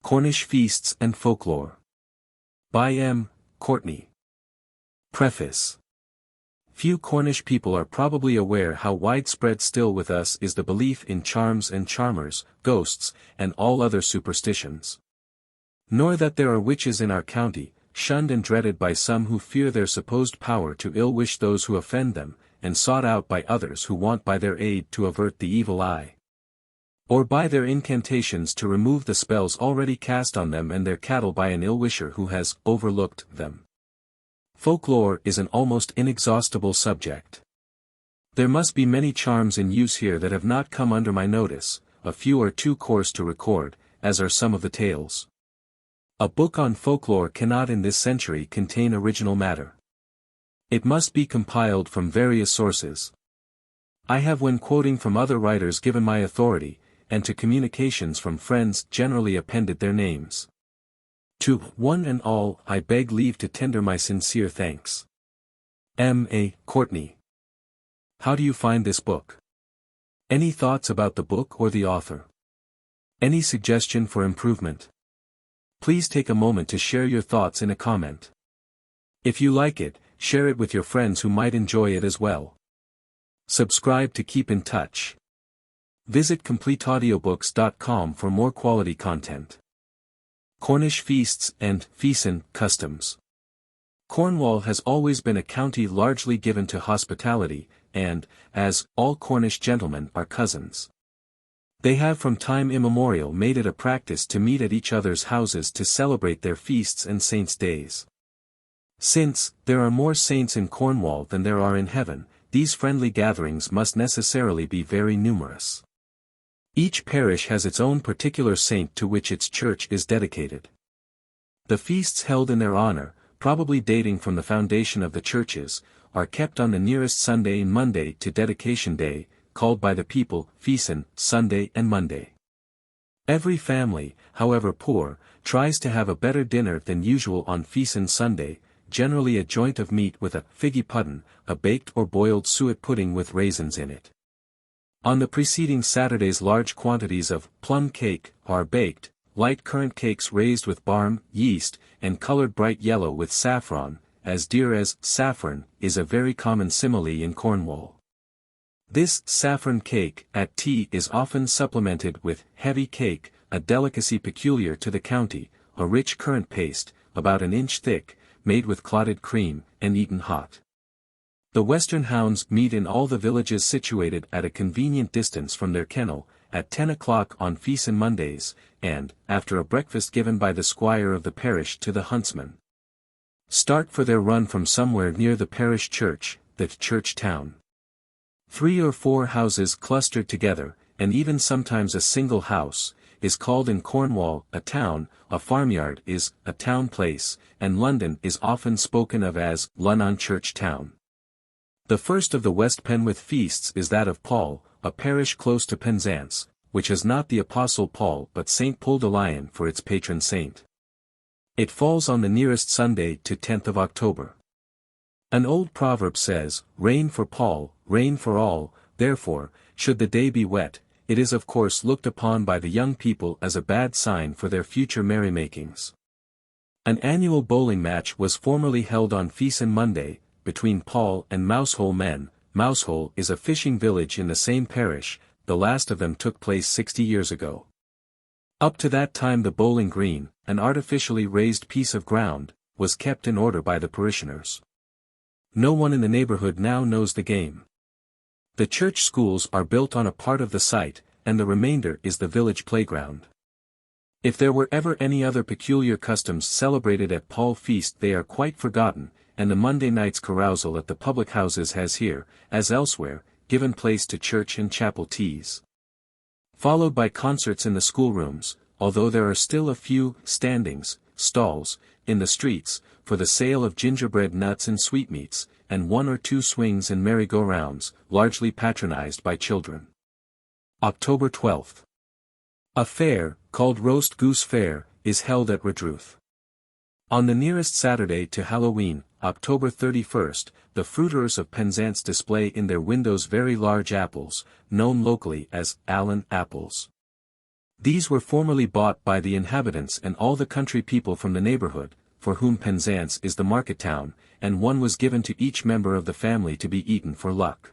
Cornish Feasts and Folk-lore. By M. Courtney. Preface. Few Cornish people are probably aware how widespread still with us is the belief in charms and charmers, ghosts, and all other superstitions. Nor that there are witches in our county, shunned and dreaded by some who fear their supposed power to ill-wish those who offend them, and sought out by others who want by their aid to avert the evil eye, or by their incantations to remove the spells already cast on them and their cattle by an ill-wisher who has overlooked them. Folklore is an almost inexhaustible subject. There must be many charms in use here that have not come under my notice, a few are too coarse to record, as are some of the tales. A book on folklore cannot in this century contain original matter. It must be compiled from various sources. I have, when quoting from other writers, given my authority, and to communications from friends generally appended their names. To one and all I beg leave to tender my sincere thanks. M. A. Courtney. How do you find this book? Any thoughts about the book or the author? Any suggestion for improvement? Please take a moment to share your thoughts in a comment. If you like it, share it with your friends who might enjoy it as well. Subscribe to keep in touch. Visit completeaudiobooks.com for more quality content. Cornish Feasts and Feasten customs. Cornwall has always been a county largely given to hospitality, and, as all Cornish gentlemen are cousins, they have from time immemorial made it a practice to meet at each other's houses to celebrate their feasts and saints' days. Since there are more saints in Cornwall than there are in heaven, these friendly gatherings must necessarily be very numerous. Each parish has its own particular saint to which its church is dedicated. The feasts held in their honor, probably dating from the foundation of the churches, are kept on the nearest Sunday and Monday to Dedication Day, called by the people Feasten, Sunday and Monday. Every family, however poor, tries to have a better dinner than usual on Feasten Sunday, generally a joint of meat with a figgy pudding, a baked or boiled suet pudding with raisins in it. On the preceding Saturdays large quantities of plum cake are baked, light currant cakes raised with barm, yeast, and colored bright yellow with saffron, as dear as saffron, is a very common simile in Cornwall. This saffron cake at tea is often supplemented with heavy cake, a delicacy peculiar to the county, a rich currant paste, about an inch thick, made with clotted cream, and eaten hot. The western hounds meet in all the villages situated at a convenient distance from their kennel, at 10 o'clock on Feasten Mondays, and, after a breakfast given by the squire of the parish to the huntsman, start for their run from somewhere near the parish church, the church town. 3 or 4 houses clustered together, and even sometimes a single house, is called in Cornwall a town, a farmyard is a town place, and London is often spoken of as Lunnon Church Town. The first of the West Penwith feasts is that of Paul, a parish close to Penzance, which has not the Apostle Paul but St. Paul de Lyon for its patron saint. It falls on the nearest Sunday to 10th of October. An old proverb says, "Rain for Paul, rain for all," therefore, should the day be wet, it is of course looked upon by the young people as a bad sign for their future merrymakings. An annual bowling match was formerly held on Feasten Monday, between Paul and Mousehole men. Mousehole is a fishing village in the same parish, the last of them took place 60 years ago. Up to that time the bowling green, an artificially raised piece of ground, was kept in order by the parishioners. No one in the neighborhood now knows the game. The church schools are built on a part of the site, and the remainder is the village playground. If there were ever any other peculiar customs celebrated at Paul Feast they are quite forgotten, and the Monday night's carousal at the public houses has here, as elsewhere, given place to church and chapel teas, followed by concerts in the schoolrooms, although there are still a few standings, stalls, in the streets, for the sale of gingerbread nuts and sweetmeats, and 1 or 2 swings and merry-go-rounds, largely patronized by children. October 12th. A fair, called Roast Goose Fair, is held at Redruth. On the nearest Saturday to Halloween, October 31st, the fruiterers of Penzance display in their windows very large apples, known locally as Allen apples. These were formerly bought by the inhabitants and all the country people from the neighborhood, for whom Penzance is the market town, and one was given to each member of the family to be eaten for luck.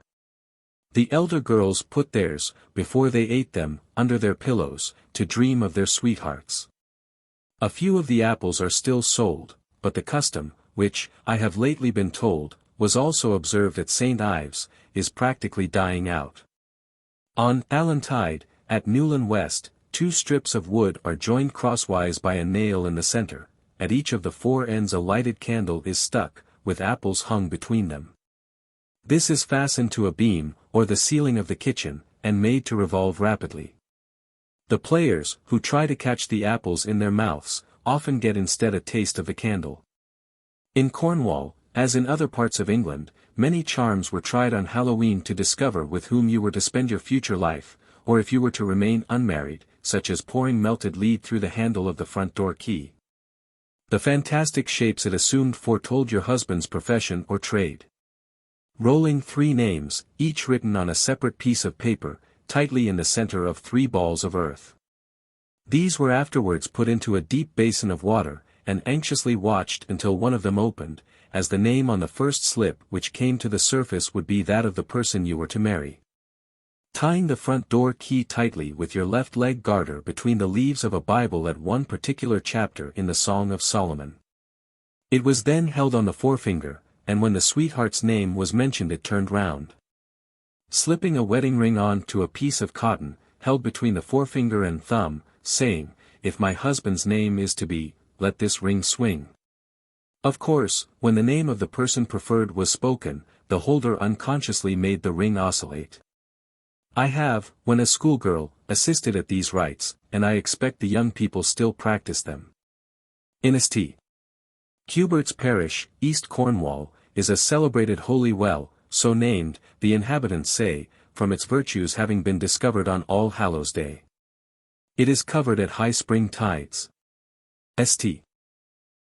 The elder girls put theirs, before they ate them, under their pillows, to dream of their sweethearts. A few of the apples are still sold, but the custom, which, I have lately been told, was also observed at St. Ives, is practically dying out. On Allantide, at Newlyn West, 2 strips of wood are joined crosswise by a nail in the center. At each of the 4 ends a lighted candle is stuck, with apples hung between them. This is fastened to a beam, or the ceiling of the kitchen, and made to revolve rapidly. The players, who try to catch the apples in their mouths, often get instead a taste of the candle. In Cornwall, as in other parts of England, many charms were tried on Halloween to discover with whom you were to spend your future life, or if you were to remain unmarried, such as pouring melted lead through the handle of the front door key. The fantastic shapes it assumed foretold your husband's profession or trade. Rolling 3 names, each written on a separate piece of paper, tightly in the center of 3 balls of earth. These were afterwards put into a deep basin of water, and anxiously watched until one of them opened, as the name on the first slip which came to the surface would be that of the person you were to marry. Tying the front door key tightly with your left leg garter between the leaves of a Bible at one particular chapter in the Song of Solomon. It was then held on the forefinger, and when the sweetheart's name was mentioned it turned round. Slipping a wedding ring on to a piece of cotton, held between the forefinger and thumb, saying, "If my husband's name is to be, let this ring swing." Of course, when the name of the person preferred was spoken, the holder unconsciously made the ring oscillate. I have, when a schoolgirl, assisted at these rites, and I expect the young people still practice them. In St. Cubert's parish, East Cornwall, is a celebrated holy well, so named, the inhabitants say, from its virtues having been discovered on All Hallows Day. It is covered at high spring tides. St.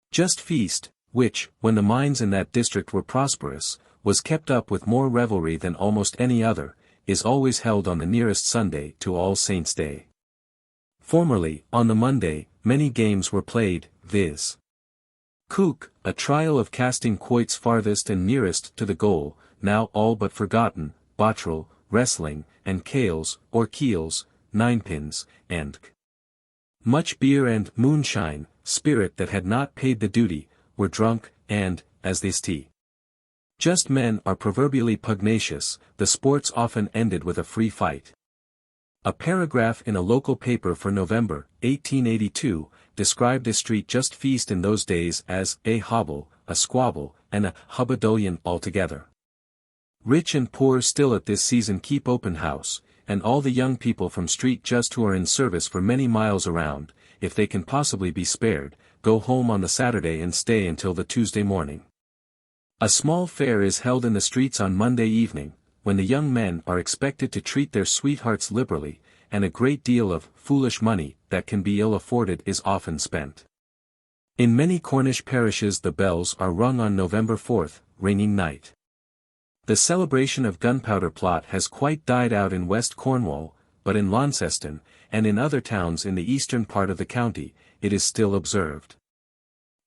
Just Feast, which, when the mines in that district were prosperous, was kept up with more revelry than almost any other, is always held on the nearest Sunday to All Saints' Day. Formerly, on the Monday, many games were played, viz. Cook, a trial of casting quoits farthest and nearest to the goal, now all but forgotten, bottrel, wrestling, and cales, or keels, ninepins, and much beer and moonshine, spirit that had not paid the duty, were drunk, and, as they st. Just men are proverbially pugnacious, the sports often ended with a free fight. A paragraph in a local paper for November, 1882, described a street just feast in those days as a hobble, a squabble, and a hubbadolion altogether. Rich and poor still at this season keep open house, and all the young people from street just who are in service for many miles around, if they can possibly be spared, go home on the Saturday and stay until the Tuesday morning. A small fair is held in the streets on Monday evening, when the young men are expected to treat their sweethearts liberally, and a great deal of foolish money that can be ill afforded is often spent. In many Cornish parishes the bells are rung on November 4th, ringing night. The celebration of gunpowder plot has quite died out in West Cornwall, but in Launceston, and in other towns in the eastern part of the county, it is still observed.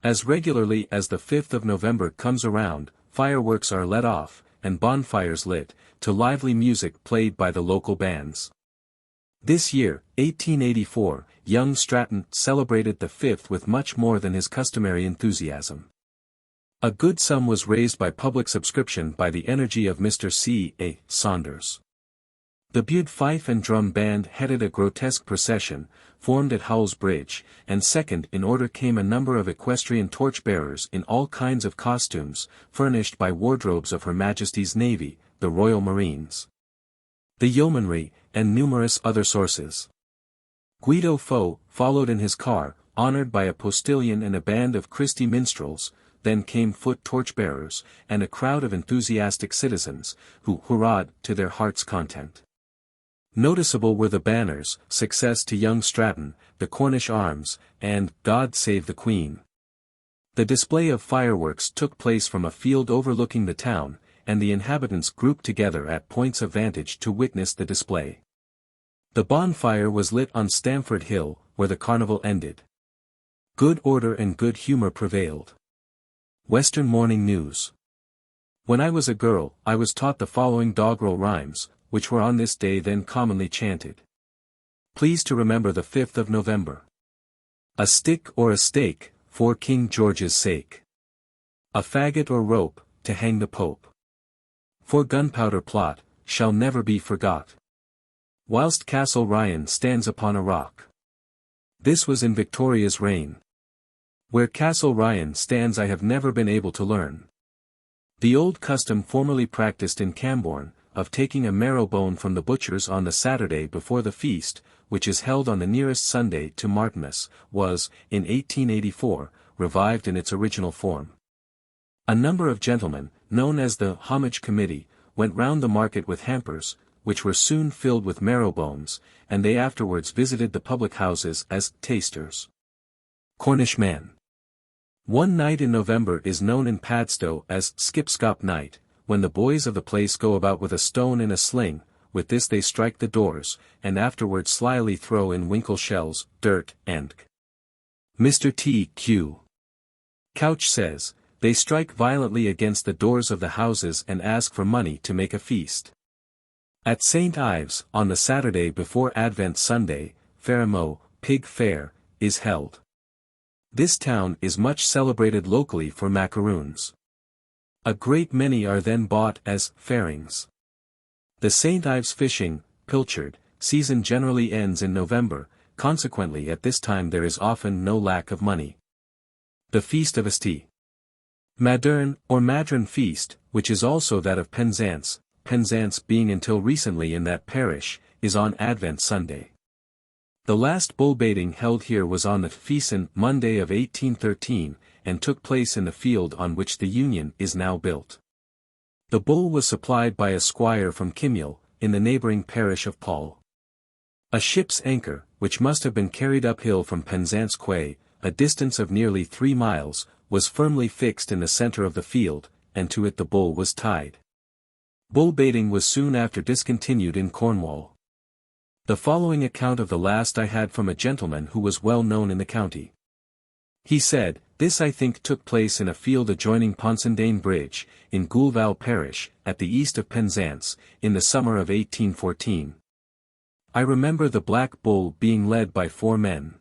As regularly as the 5th of November comes around, fireworks are let off, and bonfires lit, to lively music played by the local bands. This year, 1884, young Stratton celebrated the 5th with much more than his customary enthusiasm. A good sum was raised by public subscription by the energy of Mr. C. A. Saunders. The Bude Fife and Drum Band headed a grotesque procession, formed at Howell's Bridge, and second in order came a number of equestrian torch-bearers in all kinds of costumes, furnished by wardrobes of Her Majesty's Navy, the Royal Marines, the Yeomanry, and numerous other sources. Guido Faux followed in his car, honored by a postilion and a band of Christy minstrels. Then came foot torch-bearers, and a crowd of enthusiastic citizens, who hurrahed to their heart's content. Noticeable were the banners, Success to Young Stratton, the Cornish Arms, and God Save the Queen. The display of fireworks took place from a field overlooking the town, and the inhabitants grouped together at points of vantage to witness the display. The bonfire was lit on Stamford Hill, where the carnival ended. Good order and good humor prevailed. Western Morning News. When I was a girl, I was taught the following doggerel rhymes, which were on this day then commonly chanted. Please to remember the 5th of November. A stick or a stake, for King George's sake. A faggot or rope, to hang the Pope. For gunpowder plot, shall never be forgot. Whilst Castle Ryan stands upon a rock. This was in Victoria's reign. Where Castle Ryan stands I have never been able to learn. The old custom formerly practiced in Camborne, of taking a marrow bone from the butcher's on the Saturday before the feast, which is held on the nearest Sunday to Martinmas, was, in 1884, revived in its original form. A number of gentlemen, known as the Homage Committee, went round the market with hampers, which were soon filled with marrow bones, and they afterwards visited the public houses as tasters. Cornish Man. One night in November is known in Padstow as Skip-Scop Night, when the boys of the place go about with a stone in a sling, with this they strike the doors, and afterwards slyly throw in winkle shells, dirt, and Mr. T.Q. Couch says, they strike violently against the doors of the houses and ask for money to make a feast. At St. Ives, on the Saturday before Advent Sunday, Ferrimo, Pig Fair, is held. This town is much celebrated locally for macaroons. A great many are then bought as fairings. The St. Ives fishing, pilchard, season generally ends in November, consequently at this time there is often no lack of money. The Feast of St. Madern, or Madron Feast, which is also that of Penzance, Penzance being until recently in that parish, is on Advent Sunday. The last bull baiting held here was on the Feasten Monday of 1813, and took place in the field on which the Union is now built. The bull was supplied by a squire from Kimyell, in the neighbouring parish of Paul. A ship's anchor, which must have been carried uphill from Penzance Quay, a distance of nearly 3 miles, was firmly fixed in the centre of the field, and to it the bull was tied. Bull baiting was soon after discontinued in Cornwall. The following account of the last I had from a gentleman who was well known in the county. He said, this I think took place in a field adjoining Ponsondaine Bridge, in Goulval parish, at the east of Penzance, in the summer of 1814. I remember the Black Bull being led by 4 men.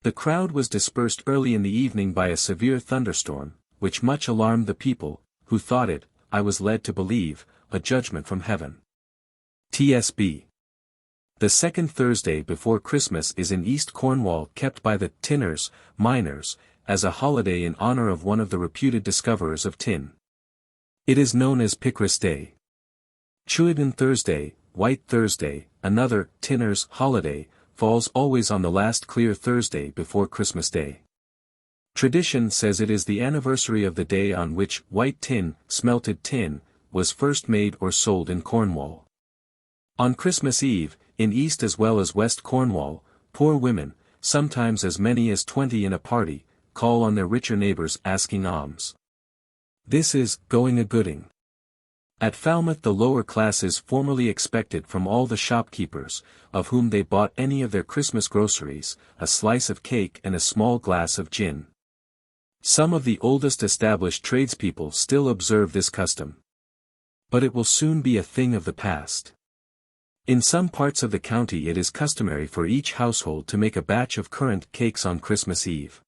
The crowd was dispersed early in the evening by a severe thunderstorm, which much alarmed the people, who thought it, I was led to believe, a judgment from heaven. T.S.B. The second Thursday before Christmas is in East Cornwall kept by the tinners, miners, as a holiday in honour of one of the reputed discoverers of tin. It is known as Picris Day. Chuidan Thursday, White Thursday, another tinners' holiday, falls always on the last clear Thursday before Christmas Day. Tradition says it is the anniversary of the day on which white tin, smelted tin, was first made or sold in Cornwall. On Christmas Eve, in East as well as West Cornwall, poor women, sometimes as many as 20 in a party, call on their richer neighbours asking alms. This is going a gooding. At Falmouth the lower classes formerly expected from all the shopkeepers, of whom they bought any of their Christmas groceries, a slice of cake and a small glass of gin. Some of the oldest established tradespeople still observe this custom. But it will soon be a thing of the past. In some parts of the county it is customary for each household to make a batch of currant cakes on Christmas Eve.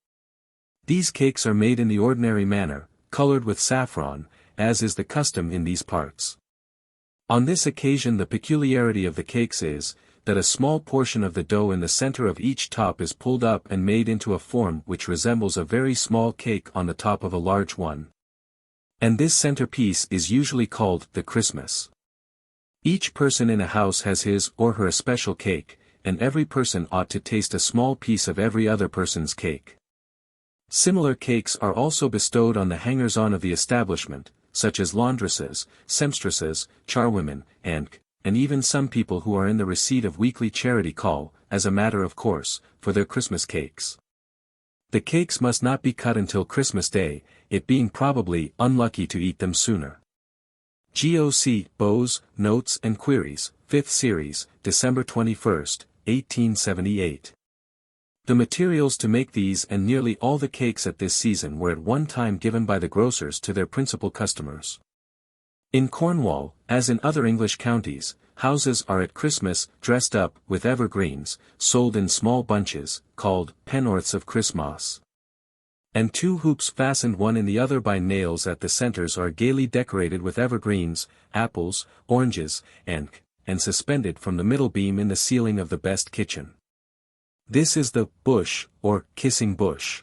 These cakes are made in the ordinary manner, coloured with saffron, as is the custom in these parts. On this occasion the peculiarity of the cakes is, that a small portion of the dough in the centre of each top is pulled up and made into a form which resembles a very small cake on the top of a large one. And this centre piece is usually called the Christmas. Each person in a house has his or her especial cake, and every person ought to taste a small piece of every other person's cake. Similar cakes are also bestowed on the hangers-on of the establishment, such as laundresses, sempstresses, charwomen, and even some people who are in the receipt of weekly charity call, as a matter of course, for their Christmas cakes. The cakes must not be cut until Christmas Day, it being probably unlucky to eat them sooner. GOC, Bows, Notes and Queries, 5th Series, December 21, 1878. The materials to make these and nearly all the cakes at this season were at one time given by the grocers to their principal customers. In Cornwall, as in other English counties, houses are at Christmas dressed up with evergreens, sold in small bunches, called pen'orths of Christmas. And 2 hoops fastened one in the other by nails at the centers are gaily decorated with evergreens, apples, oranges, and suspended from the middle beam in the ceiling of the best kitchen. This is the bush, or kissing bush.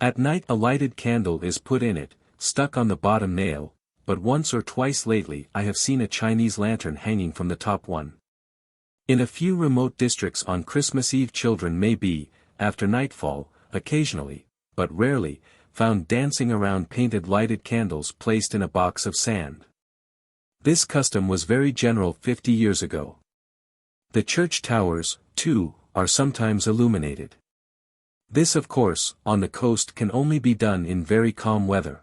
At night a lighted candle is put in it, stuck on the bottom nail, but once or twice lately I have seen a Chinese lantern hanging from the top one. In a few remote districts on Christmas Eve children may be, after nightfall, occasionally, but rarely, found dancing around painted lighted candles placed in a box of sand. This custom was very general 50 years ago. The church towers, too, are sometimes illuminated. This of course, on the coast can only be done in very calm weather.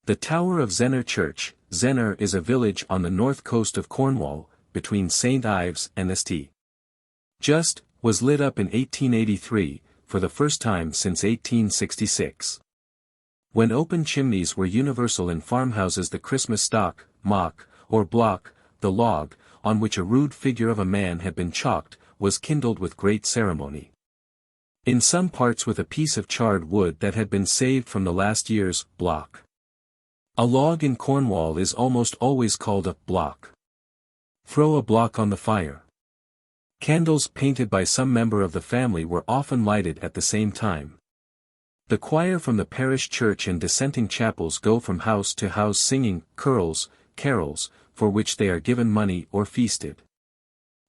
The Tower of Zennor Church, Zennor is a village on the north coast of Cornwall, between St. Ives and St. Just, was lit up in 1883, for the first time since 1866. When open chimneys were universal in farmhouses, the Christmas stock, mock, or block, the log, on which a rude figure of a man had been chalked, was kindled with great ceremony. In some parts with a piece of charred wood that had been saved from the last year's block. A log in Cornwall is almost always called a block. Throw a block on the fire. Candles painted by some member of the family were often lighted at the same time. The choir from the parish church and dissenting chapels go from house to house singing carols, for which they are given money or feasted.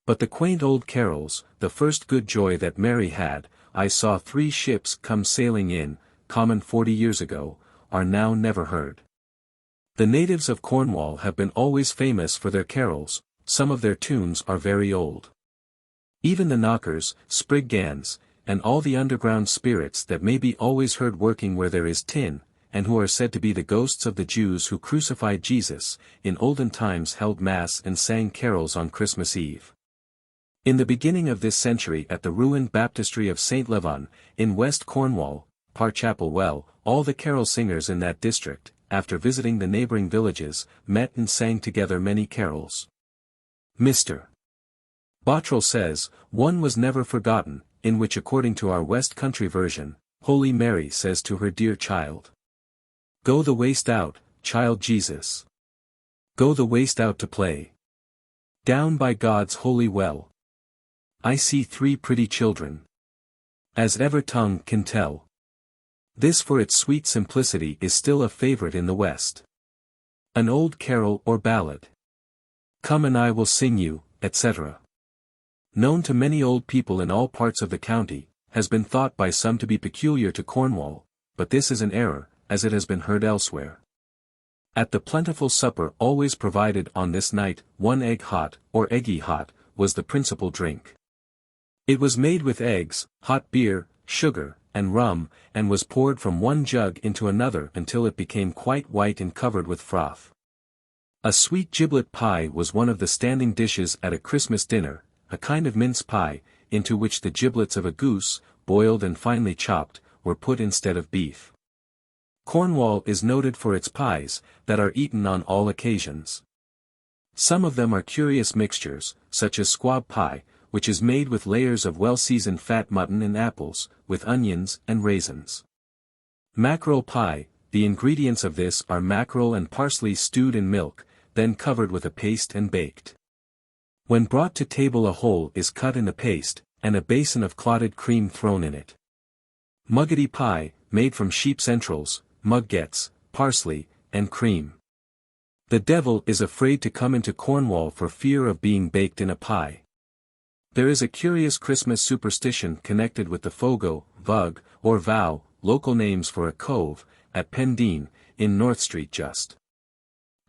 But the quaint old carols, the first good joy that Mary had, I saw 3 ships come sailing in, common 40 years ago, are now never heard. The natives of Cornwall have been always famous for their carols, some of their tunes are very old. Even the knockers, spriggans, and all the underground spirits that may be always heard working where there is tin, and who are said to be the ghosts of the Jews who crucified Jesus, in olden times held Mass and sang carols on Christmas Eve. In the beginning of this century at the ruined baptistry of St. Levon, in West Cornwall, Parchapel Well, all the carol singers in that district, after visiting the neighboring villages, met and sang together many carols. Mr. Bottrell says, one was never forgotten, in which according to our West Country version, Holy Mary says to her dear child, "Go the waste out, child Jesus. Go the waste out to play. Down by God's holy well. I see 3 pretty children. As ever tongue can tell." This for its sweet simplicity is still a favorite in the West. An old carol or ballad. Come and I will sing you, etc. Known to many old people in all parts of the county, has been thought by some to be peculiar to Cornwall, but this is an error, as it has been heard elsewhere. At the plentiful supper always provided on this night, 1 egg hot, or eggy hot, was the principal drink. It was made with eggs, hot beer, sugar, and rum, and was poured from one jug into another until it became quite white and covered with froth. A sweet giblet pie was one of the standing dishes at a Christmas dinner, a kind of mince pie, into which the giblets of a goose, boiled and finely chopped, were put instead of beef. Cornwall is noted for its pies, that are eaten on all occasions. Some of them are curious mixtures, such as squab pie, which is made with layers of well-seasoned fat mutton and apples, with onions and raisins. Mackerel pie, the ingredients of this are mackerel and parsley stewed in milk, then covered with a paste and baked. When brought to table a hole is cut in the paste, and a basin of clotted cream thrown in it. Muggety pie, made from sheep's entrails, muggettes, parsley, and cream. The devil is afraid to come into Cornwall for fear of being baked in a pie. There is a curious Christmas superstition connected with the Fogo, Vug, or Vow, local names for a cove, at Pendeen, in North Street just.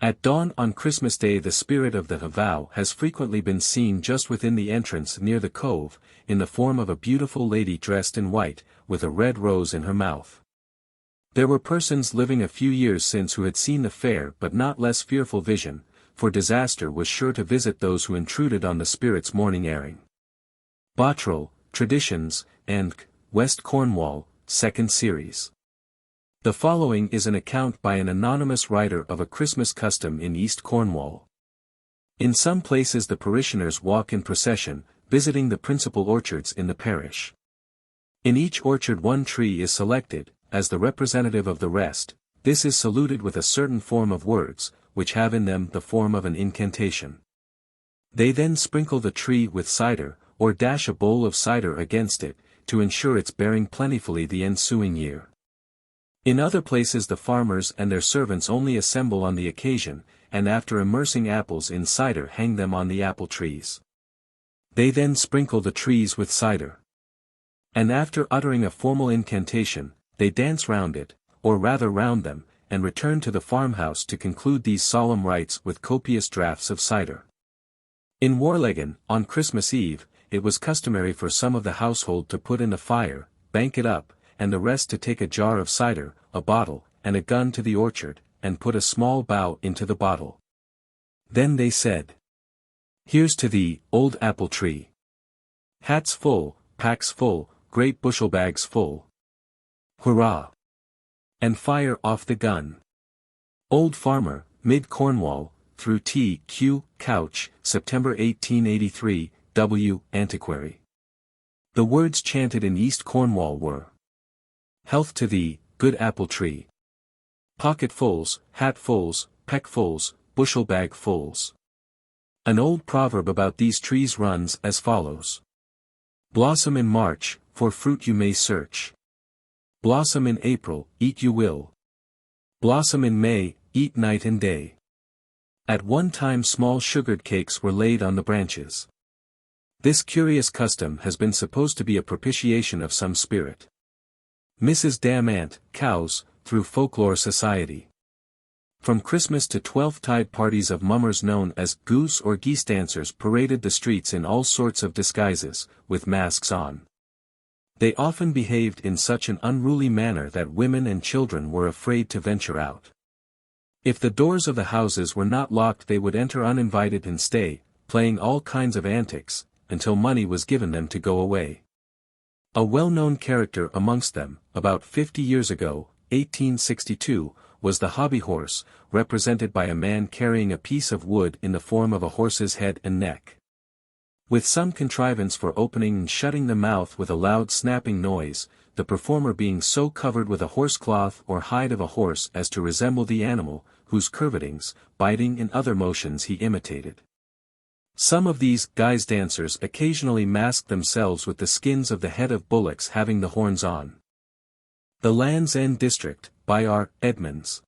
At dawn on Christmas Day the spirit of the Vow has frequently been seen just within the entrance near the cove, in the form of a beautiful lady dressed in white, with a red rose in her mouth. There were persons living a few years since who had seen the fair but not less fearful vision, for disaster was sure to visit those who intruded on the spirit's morning airing. Bottrell, Traditions, and West Cornwall, 2nd Series. The following is an account by an anonymous writer of a Christmas custom in East Cornwall. In some places the parishioners walk in procession, visiting the principal orchards in the parish. In each orchard one tree is selected, as the representative of the rest. This is saluted with a certain form of words, which have in them the form of an incantation. They then sprinkle the tree with cider, or dash a bowl of cider against it, to ensure its bearing plentifully the ensuing year. In other places the farmers and their servants only assemble on the occasion, and after immersing apples in cider hang them on the apple trees. They then sprinkle the trees with cider. And after uttering a formal incantation, they dance round it, or rather round them, and return to the farmhouse to conclude these solemn rites with copious draughts of cider. In Warlegan, on Christmas Eve, it was customary for some of the household to put in a fire, bank it up, and the rest to take a jar of cider, a bottle, and a gun to the orchard, and put a small bough into the bottle. Then they said, "Here's to thee, old apple tree. Hats full, packs full, great bushel bags full. Hurrah! And fire off the gun. Old Farmer, Mid Cornwall, through T. Q. Couch, September 1883, W. Antiquary." The words chanted in East Cornwall were, "Health to thee, good apple tree. Pocketfuls, hatfuls, peckfuls, bushel bag fulls." An old proverb about these trees runs as follows. "Blossom in March, for fruit you may search. Blossom in April, eat you will. Blossom in May, eat night and day." At one time small sugared cakes were laid on the branches. This curious custom has been supposed to be a propitiation of some spirit. Mrs. Damant, Cows, through Folklore Society. From Christmas to Twelfth-tide parties of mummers known as goose or geese dancers paraded the streets in all sorts of disguises, with masks on. They often behaved in such an unruly manner that women and children were afraid to venture out. If the doors of the houses were not locked they would enter uninvited and stay, playing all kinds of antics, until money was given them to go away. A well-known character amongst them, about 50 years ago, 1862, was the hobby horse, represented by a man carrying a piece of wood in the form of a horse's head and neck. With some contrivance for opening and shutting the mouth with a loud snapping noise, the performer being so covered with a horsecloth or hide of a horse as to resemble the animal, whose curvetings, biting and other motions he imitated. Some of these guise dancers occasionally masked themselves with the skins of the head of bullocks having the horns on. The Land's End District, by R. Edmonds.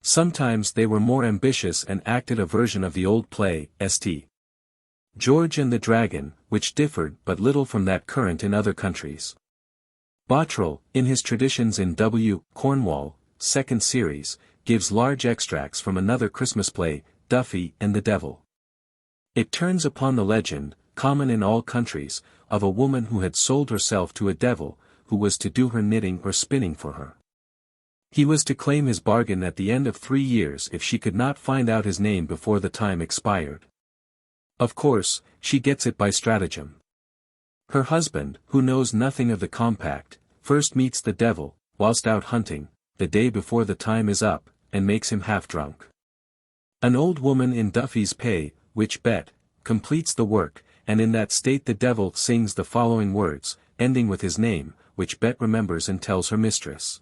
Sometimes they were more ambitious and acted a version of the old play, St. George and the Dragon, which differed but little from that current in other countries. Bottrell, in his Traditions in W. Cornwall, 2nd Series, gives large extracts from another Christmas play, Duffy and the Devil. It turns upon the legend, common in all countries, of a woman who had sold herself to a devil, who was to do her knitting or spinning for her. He was to claim his bargain at the end of 3 years if she could not find out his name before the time expired. Of course, she gets it by stratagem. Her husband, who knows nothing of the compact, first meets the devil, whilst out hunting, the day before the time is up, and makes him half drunk. An old woman in Duffy's pay, which bet, completes the work, and in that state the devil sings the following words, ending with his name, which Bet remembers and tells her mistress.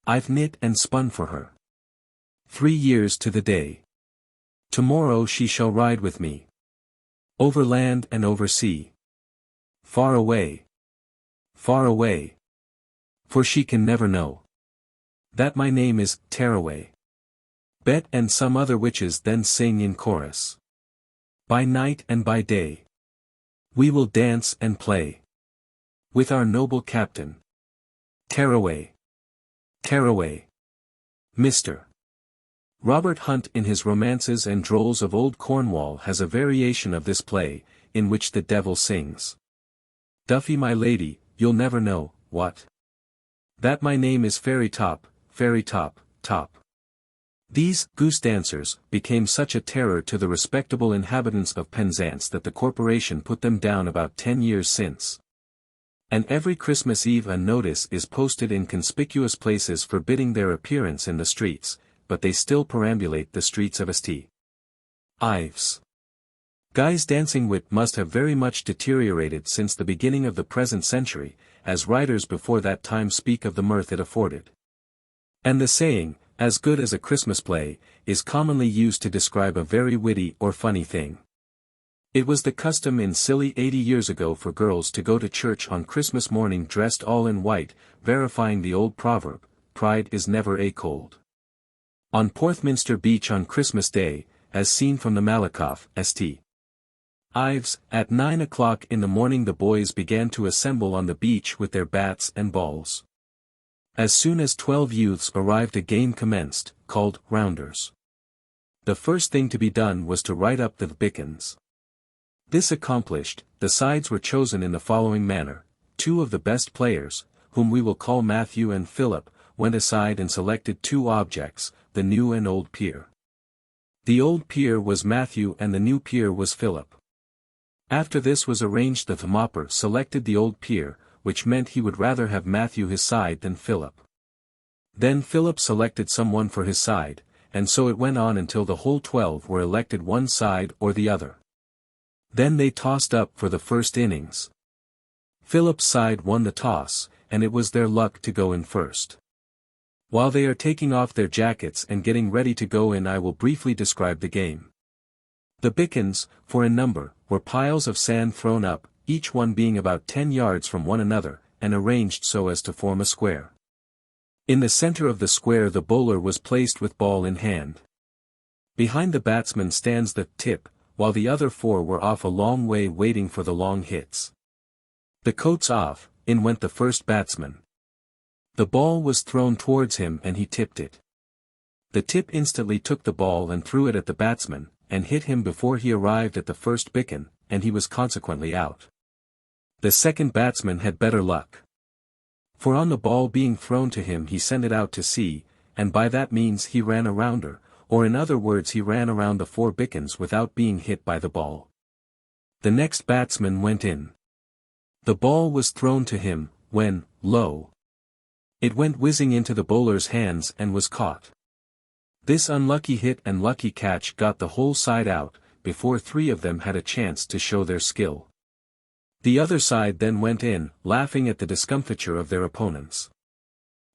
"I've knit and spun for her 3 years to the day. Tomorrow she shall ride with me over land and over sea. Far away, for she can never know that my name is Tearaway." Bet and some other witches then sing in chorus. "By night and by day we will dance and play with our noble captain. Tearaway, Tearaway, Mr. Robert Hunt in his Romances and Drolls of Old Cornwall has a variation of this play, in which the devil sings, "Duffy my lady, you'll never know, what That my name is Fairy Top, Fairy Top, Top. These goose dancers became such a terror to the respectable inhabitants of Penzance that the corporation put them down about 10 years since. And every Christmas Eve a notice is posted in conspicuous places forbidding their appearance in the streets, but they still perambulate the streets of St. Ives. Guy's dancing wit must have very much deteriorated since the beginning of the present century, as writers before that time speak of the mirth it afforded. And the saying, as good as a Christmas play, is commonly used to describe a very witty or funny thing. It was the custom in silly 80 years ago for girls to go to church on Christmas morning dressed all in white, verifying the old proverb, pride is never a cold. On Porthminster Beach on Christmas Day, as seen from the Malakoff, St. Ives, at 9 o'clock in the morning the boys began to assemble on the beach with their bats and balls. As soon as 12 youths arrived a game commenced, called rounders. The first thing to be done was to write up the bickens. This accomplished, the sides were chosen in the following manner: 2 of the best players, whom we will call Matthew and Philip, went aside and selected 2 objects, the new and old peer. The old peer was Matthew and the new peer was Philip. After this was arranged the Thermopper selected the old peer, which meant he would rather have Matthew his side than Philip. Then Philip selected someone for his side, and so it went on until the whole 12 were elected one side or the other. Then they tossed up for the first innings. Philip's side won the toss, and it was their luck to go in first. While they are taking off their jackets and getting ready to go in I will briefly describe the game. The bickens, 4 in number, were piles of sand thrown up, each one being about 10 yards from one another, and arranged so as to form a square. In the center of the square the bowler was placed with ball in hand. Behind the batsman stands the tip, while the other 4 were off a long way waiting for the long hits. The coats off, in went the first batsman. The ball was thrown towards him and he tipped it. The tip instantly took the ball and threw it at the batsman, and hit him before he arrived at the first bicken, and he was consequently out. The second batsman had better luck. For on the ball being thrown to him he sent it out to sea, and by that means he ran a rounder, or in other words he ran around the 4 bickens without being hit by the ball. The next batsman went in. The ball was thrown to him, when, lo! It went whizzing into the bowler's hands and was caught. This unlucky hit and lucky catch got the whole side out, before 3 of them had a chance to show their skill. The other side then went in, laughing at the discomfiture of their opponents.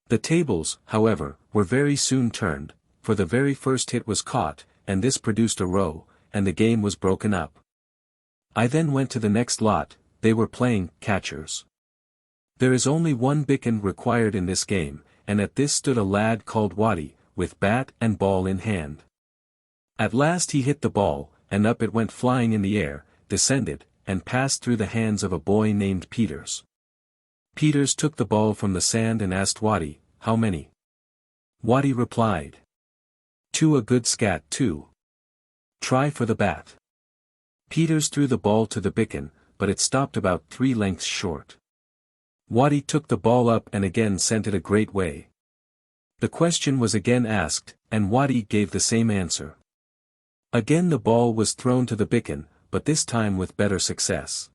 The tables, however, were very soon turned, for the very first hit was caught, and this produced a row, and the game was broken up. I then went to the next lot, they were playing catchers. There is only 1 bicken required in this game, and at this stood a lad called Waddy, with bat and ball in hand. At last he hit the ball, and up it went flying in the air, descended, and passed through the hands of a boy named Peters. Peters took the ball from the sand and asked Waddy, how many? Waddy replied, 2 a good scat 2. Try for the bat. Peters threw the ball to the bicken, but it stopped about 3 lengths short. Waddy took the ball up and again sent it a great way. The question was again asked, and Waddy gave the same answer. Again the ball was thrown to the bicken, but this time with better success.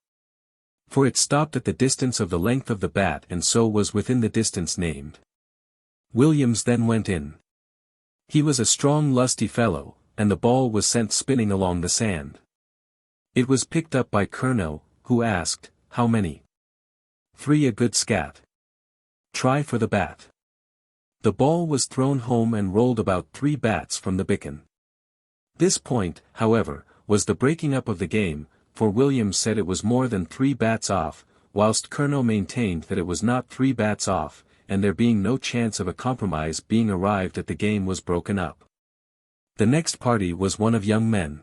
For it stopped at the distance of the length of the bat and so was within the distance named. Williams then went in. He was a strong lusty fellow, and the ball was sent spinning along the sand. It was picked up by Courtney, who asked, how many? 3 a good scat. Try for the bat. The ball was thrown home and rolled about 3 bats from the bicken. This point, however, was the breaking up of the game, for Williams said it was more than 3 bats off, whilst Courtney maintained that it was not 3 bats off, and there being no chance of a compromise being arrived at the game was broken up. The next party was one of young men.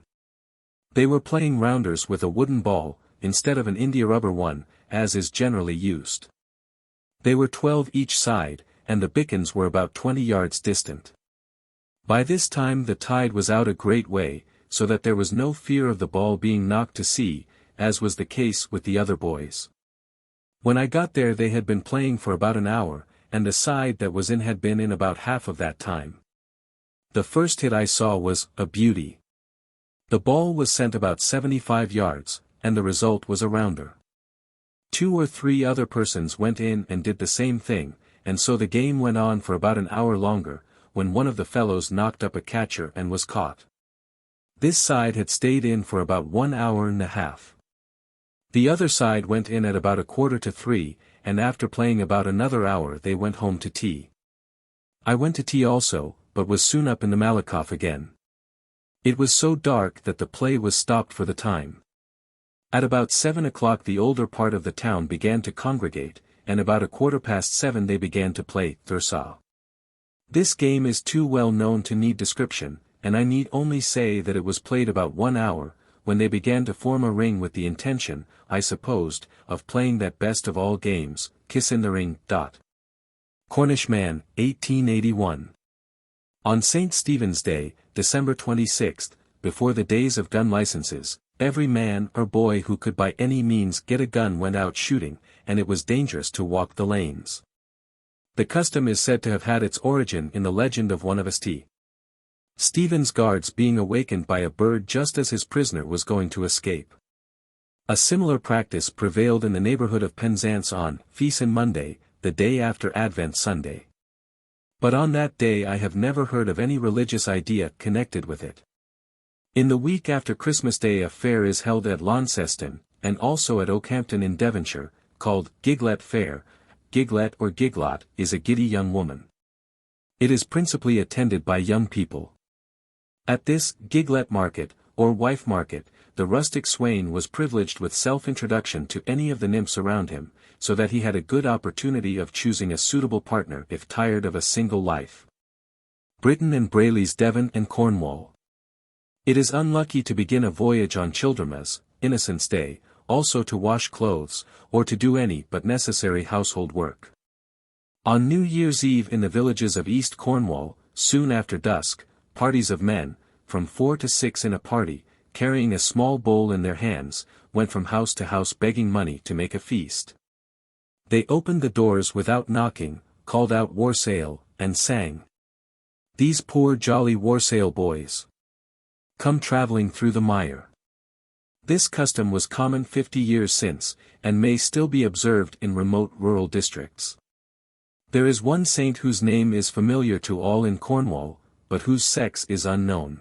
They were playing rounders with a wooden ball, instead of an india-rubber one, as is generally used. They were 12 each side, and the bickens were about 20 yards distant. By this time the tide was out a great way, so that there was no fear of the ball being knocked to sea, as was the case with the other boys. When I got there they had been playing for about an hour, and the side that was in had been in about half of that time. The first hit I saw was a beauty. The ball was sent about 75 yards, and the result was a rounder. 2 or 3 other persons went in and did the same thing, and so the game went on for about an hour longer, when one of the fellows knocked up a catcher and was caught. This side had stayed in for about 1 hour and a half. The other side went in at about 2:45, and after playing about another hour they went home to tea. I went to tea also, but was soon up in the Malakoff again. It was so dark that the play was stopped for the time. At about 7 o'clock the older part of the town began to congregate, and about 7:15 they began to play Thursaw. This game is too well known to need description, and I need only say that it was played about 1 hour, when they began to form a ring with the intention, I supposed, of playing that best of all games, Kiss in the Ring. Cornish Man, 1881. On St. Stephen's Day, December 26, before the days of gun licenses, every man or boy who could by any means get a gun went out shooting, and it was dangerous to walk the lanes. The custom is said to have had its origin in the legend of one of St. Stephen's guards being awakened by a bird just as his prisoner was going to escape. A similar practice prevailed in the neighborhood of Penzance on Feasten Monday, the day after Advent Sunday. But on that day I have never heard of any religious idea connected with it. In the week after Christmas Day a fair is held at Launceston, and also at Oakhampton in Devonshire, called Giglet Fair. Giglet or Giglot is a giddy young woman. It is principally attended by young people. At this Giglet market, or wife market, the rustic swain was privileged with self-introduction to any of the nymphs around him, so that he had a good opportunity of choosing a suitable partner if tired of a single life. Britton and Brayley's Devon and Cornwall. It is unlucky to begin a voyage on Childermas, Innocents' Day, also to wash clothes, or to do any but necessary household work. On New Year's Eve in the villages of East Cornwall, soon after dusk, parties of men, from 4 to 6 in a party, carrying a small bowl in their hands, went from house to house begging money to make a feast. They opened the doors without knocking, called out "Warsale," and sang. These poor jolly Warsale boys come travelling through the mire. This custom was common 50 years since, and may still be observed in remote rural districts. There is one saint whose name is familiar to all in Cornwall, but whose sex is unknown.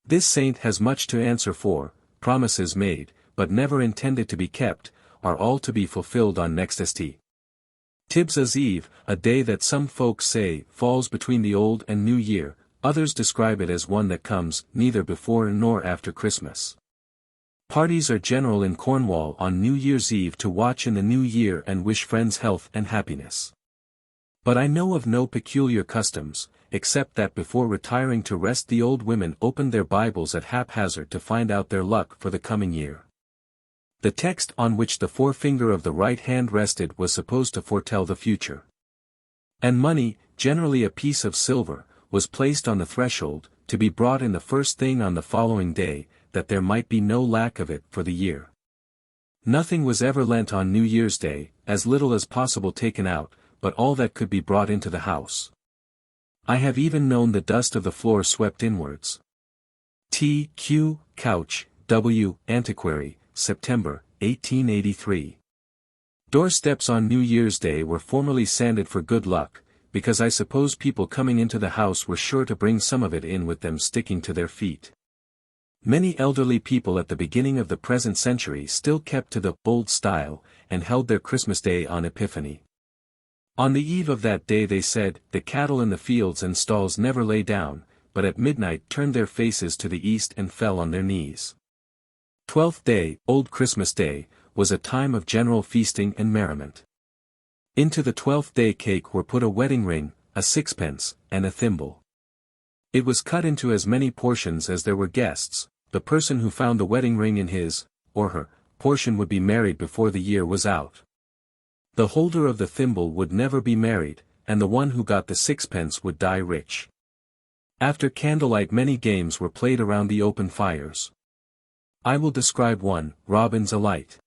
This saint has much to answer for, promises made, but never intended to be kept, are all to be fulfilled on next St. Tibbs's Eve, a day that some folks say falls between the Old and New Year, others describe it as one that comes neither before nor after Christmas. Parties are general in Cornwall on New Year's Eve to watch in the new year and wish friends health and happiness. But I know of no peculiar customs, except that before retiring to rest the old women opened their Bibles at haphazard to find out their luck for the coming year. The text on which the forefinger of the right hand rested was supposed to foretell the future. And money, generally a piece of silver, was placed on the threshold, to be brought in the first thing on the following day, that there might be no lack of it for the year. Nothing was ever lent on New Year's Day, as little as possible taken out, but all that could be brought into the house. I have even known the dust of the floor swept inwards. T. Q. Couch, W. Antiquary, September, 1883. Doorsteps on New Year's Day were formerly sanded for good luck, because I suppose people coming into the house were sure to bring some of it in with them sticking to their feet. Many elderly people at the beginning of the present century still kept to the bold style, and held their Christmas Day on Epiphany. On the eve of that day they said, the cattle in the fields and stalls never lay down, but at midnight turned their faces to the east and fell on their knees. 12th Day, Old Christmas Day, was a time of general feasting and merriment. Into the 12th day cake were put a wedding ring, a sixpence, and a thimble. It was cut into as many portions as there were guests. The person who found the wedding ring in his, or her, portion would be married before the year was out. The holder of the thimble would never be married, and the one who got the sixpence would die rich. After candlelight many games were played around the open fires. I will describe one, Robin's Alight.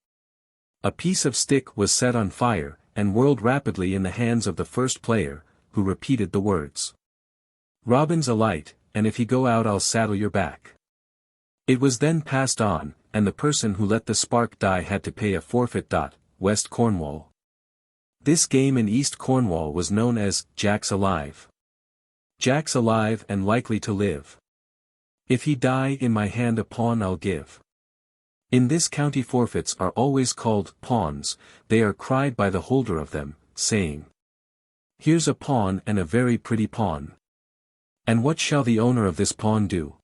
A piece of stick was set on fire, and whirled rapidly in the hands of the first player, who repeated the words. "Robin's alight, and if he go out I'll saddle your back." It was then passed on, and the person who let the spark die had to pay a forfeit. West Cornwall. This game in East Cornwall was known as Jack's Alive. Jack's alive and likely to live. If he die in my hand a pawn I'll give. In this county forfeits are always called pawns, they are cried by the holder of them, saying, "Here's a pawn and a very pretty pawn. And what shall the owner of this pawn do?"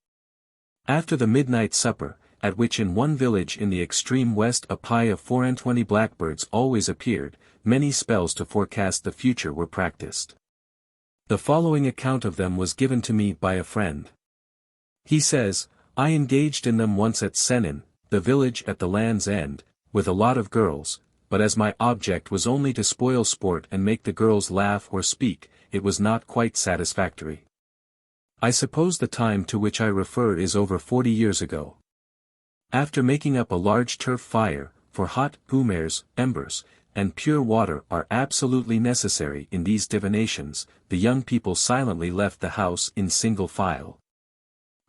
After the midnight supper, at which in one village in the extreme west a pie of 24 blackbirds always appeared, many spells to forecast the future were practiced. The following account of them was given to me by a friend. He says, "I engaged in them once at Senin, the village at the land's end, with a lot of girls, but as my object was only to spoil sport and make the girls laugh or speak, it was not quite satisfactory. I suppose the time to which I refer is over 40 years ago. After making up a large turf fire, for hot boomers, embers, and pure water are absolutely necessary in these divinations, the young people silently left the house in single file.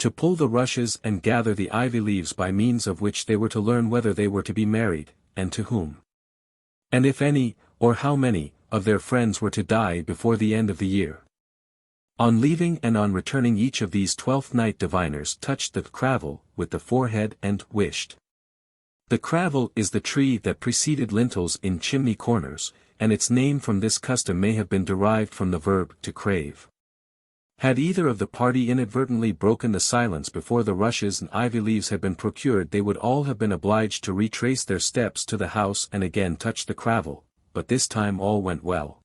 To pull the rushes and gather the ivy leaves by means of which they were to learn whether they were to be married, and to whom. And if any, or how many, of their friends were to die before the end of the year. On leaving and on returning each of these 12th night diviners touched the cravel with the forehead and wished. The cravel is the tree that preceded lintels in chimney corners, and its name from this custom may have been derived from the verb to crave. Had either of the party inadvertently broken the silence before the rushes and ivy leaves had been procured, they would all have been obliged to retrace their steps to the house and again touch the cravel, but this time all went well.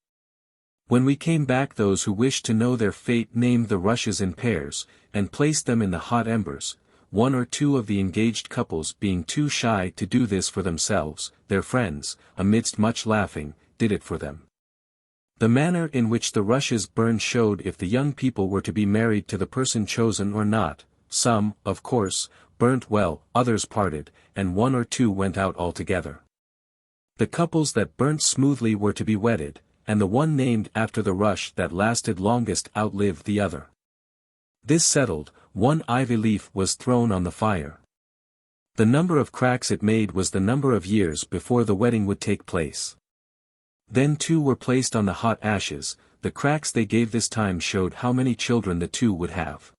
When we came back, those who wished to know their fate named the rushes in pairs, and placed them in the hot embers, one or two of the engaged couples being too shy to do this for themselves, their friends, amidst much laughing, did it for them. The manner in which the rushes burned showed if the young people were to be married to the person chosen or not. Some, of course, burnt well, others parted, and one or two went out altogether. The couples that burnt smoothly were to be wedded, and the one named after the rush that lasted longest outlived the other. This settled, one ivy leaf was thrown on the fire. The number of cracks it made was the number of years before the wedding would take place. Then two were placed on the hot ashes, the cracks they gave this time showed how many children the two would have.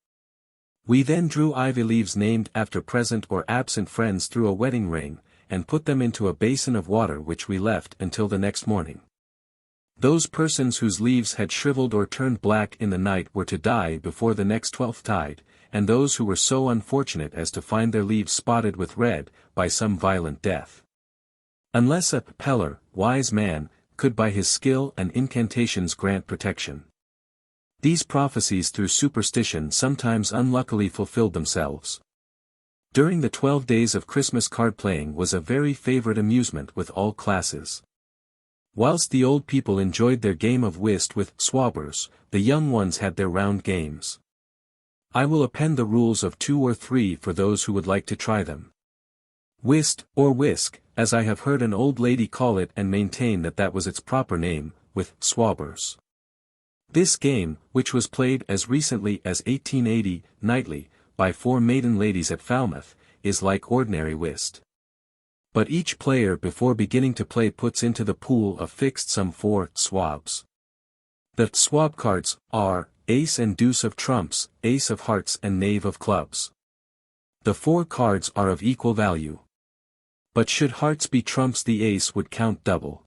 We then drew ivy leaves named after present or absent friends through a wedding ring, and put them into a basin of water which we left until the next morning. Those persons whose leaves had shriveled or turned black in the night were to die before the next 12th tide, and those who were so unfortunate as to find their leaves spotted with red, by some violent death. Unless a peller, wise man, could by his skill and incantations grant protection. These prophecies through superstition sometimes unluckily fulfilled themselves. During the 12 days of Christmas card playing was a very favorite amusement with all classes. Whilst the old people enjoyed their game of whist with swabbers, the young ones had their round games. I will append the rules of 2 or 3 for those who would like to try them. Whist, or whisk, as I have heard an old lady call it and maintain that that was its proper name, with swabbers. This game, which was played as recently as 1880, nightly, by 4 maiden ladies at Falmouth, is like ordinary whist. But each player before beginning to play puts into the pool a fixed sum 4 swabs. The swab cards are ace and deuce of trumps, ace of hearts and knave of clubs. The 4 cards are of equal value. But should hearts be trumps, the ace would count double.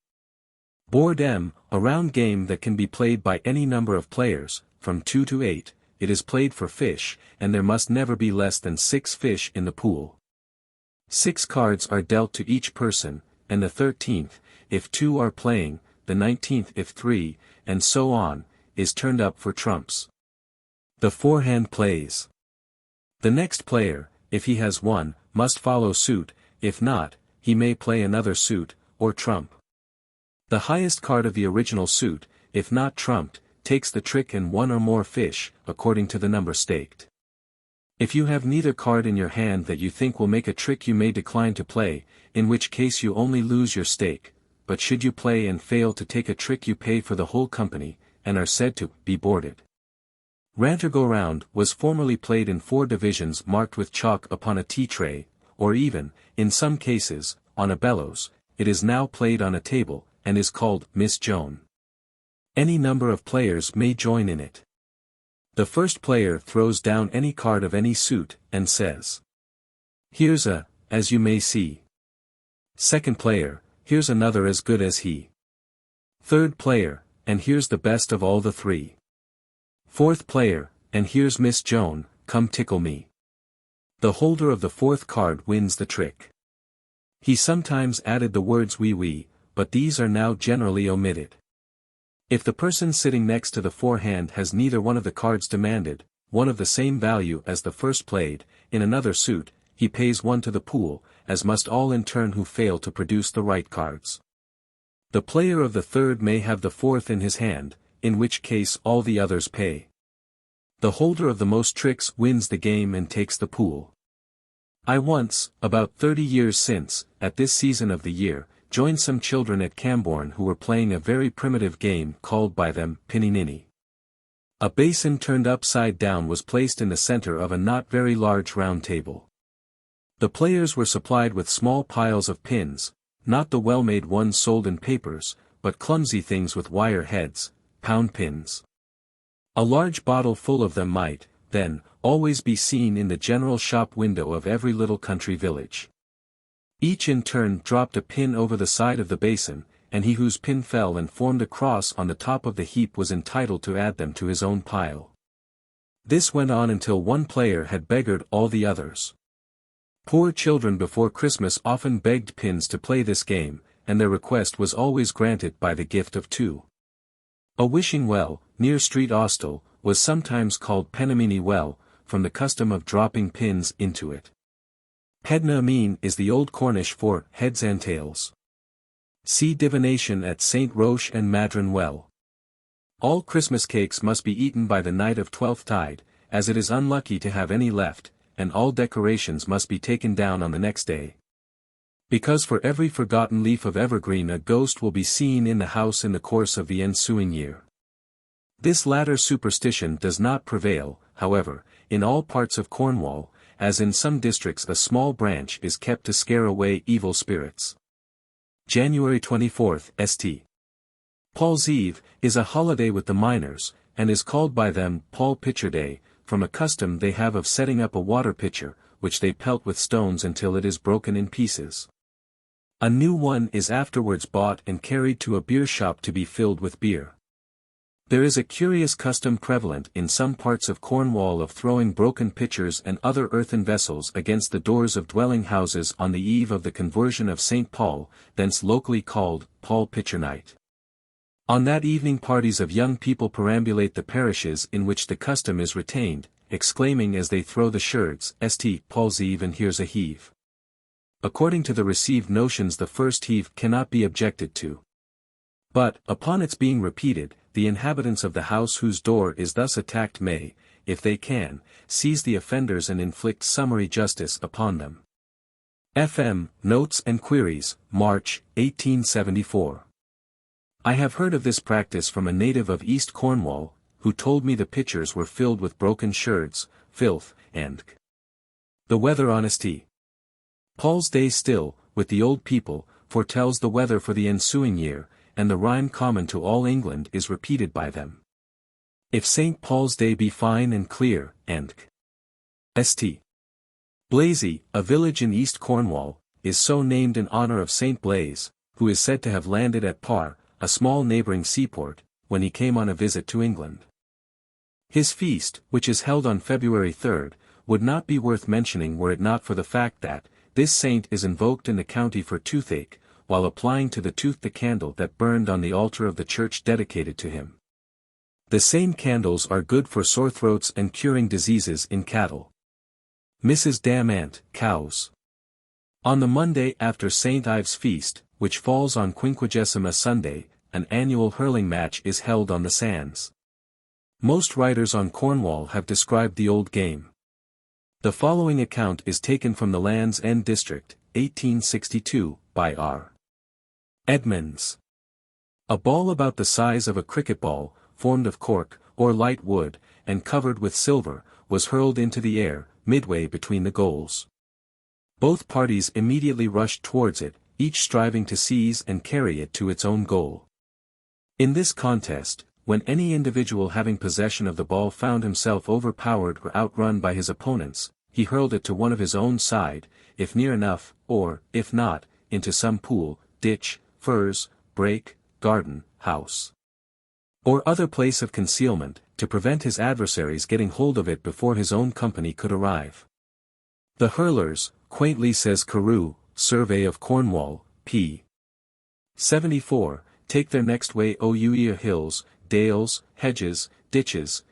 Board M, a round game that can be played by any number of players, from 2 to 8, it is played for fish, and there must never be less than 6 fish in the pool. 6 cards are dealt to each person, and the 13th, if 2 are playing, the 19th if 3, and so on, is turned up for trumps. The forehand plays. The next player, if he has 1, must follow suit, if not, he may play another suit, or trump. The highest card of the original suit, if not trumped, takes the trick and 1 or more fish, according to the number staked. If you have neither card in your hand that you think will make a trick, you may decline to play, in which case you only lose your stake, but should you play and fail to take a trick you pay for the whole company, and are said to be boarded. Rant-or-go-round was formerly played in 4 divisions marked with chalk upon a tea tray, or even, in some cases, on a bellows. It is now played on a table, and is called Miss Joan. Any number of players may join in it. The first player throws down any card of any suit, and says, "Here's a, as you may see." Second player, "Here's another as good as he." Third player, "And here's the best of all the 3. Fourth player, "And here's Miss Joan, come tickle me." The holder of the 4th card wins the trick. He sometimes added the words wee, but these are now generally omitted. If the person sitting next to the forehand has neither one of the cards demanded, one of the same value as the first played, in another suit, he pays 1 to the pool, as must all in turn who fail to produce the right cards. The player of the 3rd may have the 4th in his hand, in which case all the others pay. The holder of the most tricks wins the game and takes the pool. I once, about 30 years since, at this season of the year, joined some children at Camborne who were playing a very primitive game called by them pinny-ninny. A basin turned upside down was placed in the center of a not very large round table. The players were supplied with small piles of pins, not the well-made ones sold in papers, but clumsy things with wire heads, pound pins. A large bottle full of them might, then, always be seen in the general shop window of every little country village. Each in turn dropped a pin over the side of the basin, and he whose pin fell and formed a cross on the top of the heap was entitled to add them to his own pile. This went on until one player had beggared all the others. Poor children before Christmas often begged pins to play this game, and their request was always granted by the gift of 2. A wishing well, near Street Austell, was sometimes called Penamini Well, from the custom of dropping pins into it. Hedna Amin is the old Cornish for heads and tails. See divination at St. Roche and Madron Well. All Christmas cakes must be eaten by the night of Twelfth Tide, as it is unlucky to have any left, and all decorations must be taken down on the next day. Because for every forgotten leaf of evergreen a ghost will be seen in the house in the course of the ensuing year. This latter superstition does not prevail, however, in all parts of Cornwall, as in some districts a small branch is kept to scare away evil spirits. January 24th, St. Paul's Eve, is a holiday with the miners, and is called by them Paul Pitcher Day, from a custom they have of setting up a water pitcher, which they pelt with stones until it is broken in pieces. A new one is afterwards bought and carried to a beer shop to be filled with beer. There is a curious custom prevalent in some parts of Cornwall of throwing broken pitchers and other earthen vessels against the doors of dwelling houses on the eve of the conversion of St. Paul, thence locally called Paul Pitcher Night. On that evening parties of young people perambulate the parishes in which the custom is retained, exclaiming as they throw the sherds, "St. Paul's Eve and here's a heave." According to the received notions the first heave cannot be objected to. But, upon its being repeated, the inhabitants of the house whose door is thus attacked may, if they can, seize the offenders and inflict summary justice upon them. F.M. Notes and Queries, March, 1874. I have heard of this practice from a native of East Cornwall, who told me the pitchers were filled with broken sherds, filth, and the weather on St. Paul's Day still, with the old people, foretells the weather for the ensuing year, and the rhyme common to all England is repeated by them. If St. Paul's Day be fine and clear, and St. Blaise, a village in East Cornwall, is so named in honor of St. Blaise, who is said to have landed at Par, a small neighboring seaport, when he came on a visit to England. His feast, which is held on February 3rd, would not be worth mentioning were it not for the fact that, this saint is invoked in the county for toothache, while applying to the tooth the candle that burned on the altar of the church dedicated to him. The same candles are good for sore throats and curing diseases in cattle. Mrs. Damant, cows. On the Monday after St. Ives' feast, which falls on Quinquagesima Sunday, an annual hurling match is held on the sands. Most writers on Cornwall have described the old game. The following account is taken from the Land's End District, 1862, by R. Edmonds. A ball about the size of a cricket ball, formed of cork, or light wood, and covered with silver, was hurled into the air, midway between the goals. Both parties immediately rushed towards it, each striving to seize and carry it to its own goal. In this contest, when any individual having possession of the ball found himself overpowered or outrun by his opponents, he hurled it to one of his own side, if near enough, or, if not, into some pool, ditch, furze, brake, garden, house, or other place of concealment, to prevent his adversaries getting hold of it before his own company could arrive. The hurlers, quaintly says Carew, Survey of Cornwall, p. 74, take their next way o'er hills, dales, hedges, ditches,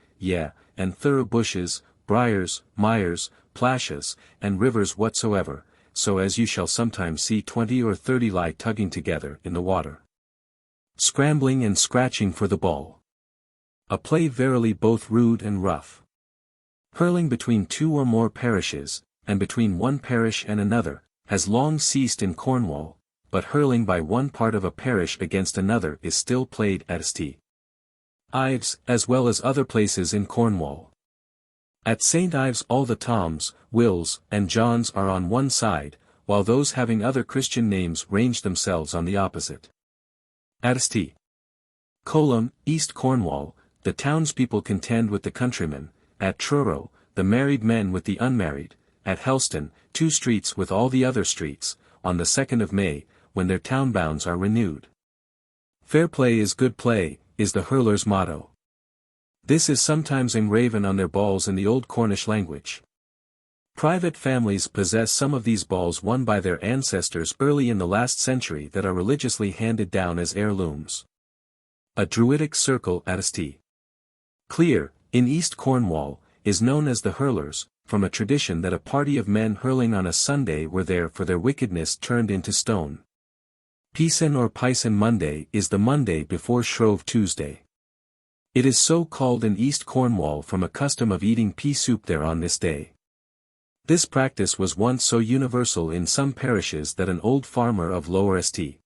and thorough bushes, briars, mires, plashes, and rivers whatsoever, so as you shall sometimes see 20 or 30 lie tugging together in the water, scrambling and scratching for the ball. A play verily both rude and rough. Hurling between 2 or more parishes, and between one parish and another, has long ceased in Cornwall, but hurling by one part of a parish against another is still played at St. Ives, as well as other places in Cornwall. At St. Ives all the Toms, Wills, and Johns are on one side, while those having other Christian names range themselves on the opposite. At St. Colum, East Cornwall, the townspeople contend with the countrymen; at Truro, the married men with the unmarried; at Helston, 2 streets with all the other streets, on the 2nd of May, when their town bounds are renewed. Fair play is good play, is the hurler's motto. This is sometimes engraven on their balls in the old Cornish language. Private families possess some of these balls won by their ancestors early in the last century that are religiously handed down as heirlooms. A Druidic circle at St. Clear, in East Cornwall, is known as the hurlers, from a tradition that a party of men hurling on a Sunday were there for their wickedness turned into stone. Feasten or Pison Monday is the Monday before Shrove Tuesday. It is so called in East Cornwall from a custom of eating pea soup there on this day. This practice was once so universal in some parishes that an old farmer of Lower St.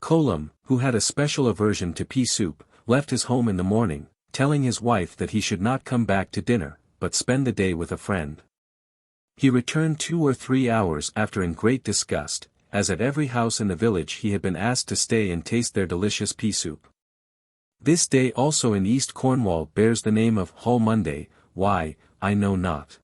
Colum, who had a special aversion to pea soup, left his home in the morning, telling his wife that he should not come back to dinner, but spend the day with a friend. He returned 2 or 3 hours after in great disgust, as at every house in the village he had been asked to stay and taste their delicious pea soup. This day also in East Cornwall bears the name of Hull Monday, why, I know not.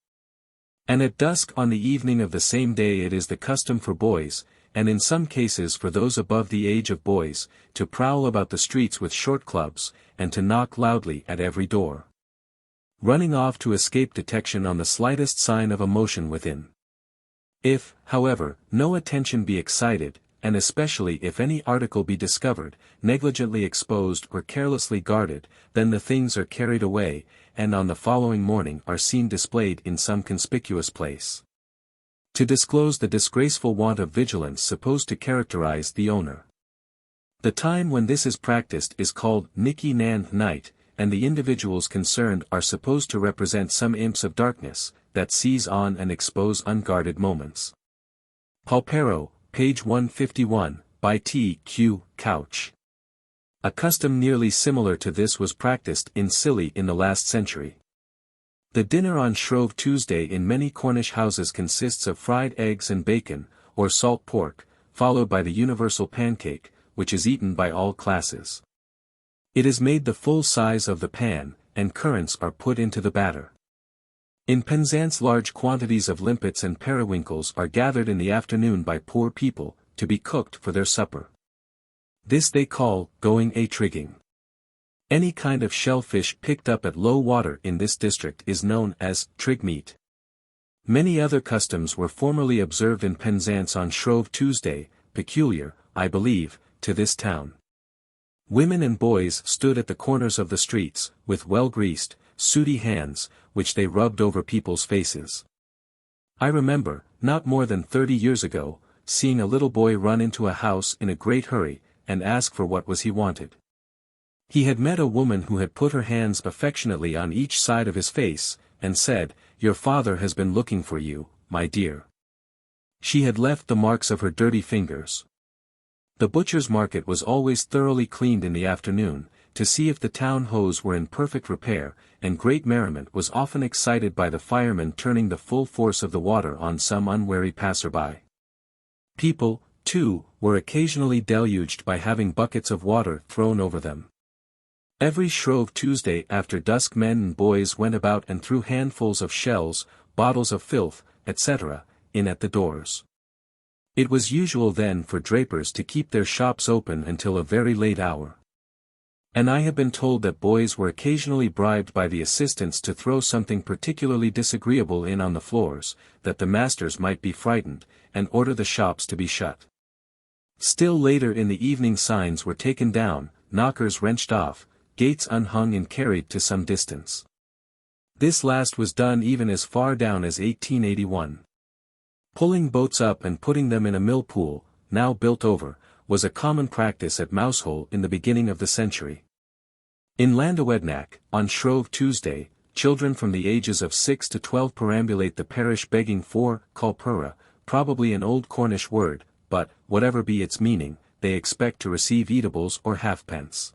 And at dusk on the evening of the same day it is the custom for boys, and in some cases for those above the age of boys, to prowl about the streets with short clubs, and to knock loudly at every door, running off to escape detection on the slightest sign of a motion within. If, however, no attention be excited, and especially if any article be discovered, negligently exposed or carelessly guarded, then the things are carried away, and on the following morning are seen displayed in some conspicuous place, to disclose the disgraceful want of vigilance supposed to characterize the owner. The time when this is practiced is called Nicky Nan night, and the individuals concerned are supposed to represent some imps of darkness, that seize on and expose unguarded moments. Paupero, page 151, by T. Q. Couch. A custom nearly similar to this was practiced in Scilly in the last century. The dinner on Shrove Tuesday in many Cornish houses consists of fried eggs and bacon, or salt pork, followed by the universal pancake, which is eaten by all classes. It is made the full size of the pan, and currants are put into the batter. In Penzance large quantities of limpets and periwinkles are gathered in the afternoon by poor people, to be cooked for their supper. This they call, going a trigging. Any kind of shellfish picked up at low water in this district is known as trig meat. Many other customs were formerly observed in Penzance on Shrove Tuesday, peculiar, I believe, to this town. Women and boys stood at the corners of the streets, with well-greased, sooty hands, which they rubbed over people's faces. I remember, not more than 30 years ago, seeing a little boy run into a house in a great hurry, and ask for what was he wanted. He had met a woman who had put her hands affectionately on each side of his face, and said, "Your father has been looking for you, my dear." She had left the marks of her dirty fingers. The butcher's market was always thoroughly cleaned in the afternoon, to see if the town hose were in perfect repair, and great merriment was often excited by the firemen turning the full force of the water on some unwary passer-by. People, too, were occasionally deluged by having buckets of water thrown over them. Every Shrove Tuesday after dusk men and boys went about and threw handfuls of shells, bottles of filth, etc., in at the doors. It was usual then for drapers to keep their shops open until a very late hour. And I have been told that boys were occasionally bribed by the assistants to throw something particularly disagreeable in on the floors, that the masters might be frightened, and order the shops to be shut. Still later in the evening signs were taken down, knockers wrenched off, gates unhung and carried to some distance. This last was done even as far down as 1881. Pulling boats up and putting them in a mill pool, now built over, was a common practice at Mousehole in the beginning of the century. In Llandywednach, on Shrove Tuesday, children from the ages of 6 to 12 perambulate the parish begging for colpura, probably an old Cornish word, but, whatever be its meaning, they expect to receive eatables or halfpence.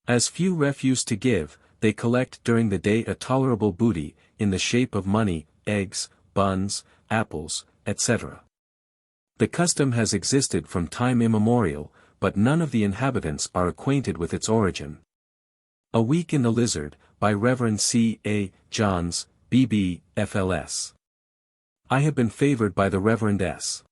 As few refuse to give, they collect during the day a tolerable booty, in the shape of money, eggs, buns, apples, etc. The custom has existed from time immemorial, but none of the inhabitants are acquainted with its origin. A Week in the Lizard, by Rev. C. A. Johns, B.B., F.L.S. I have been favored by the Rev. S.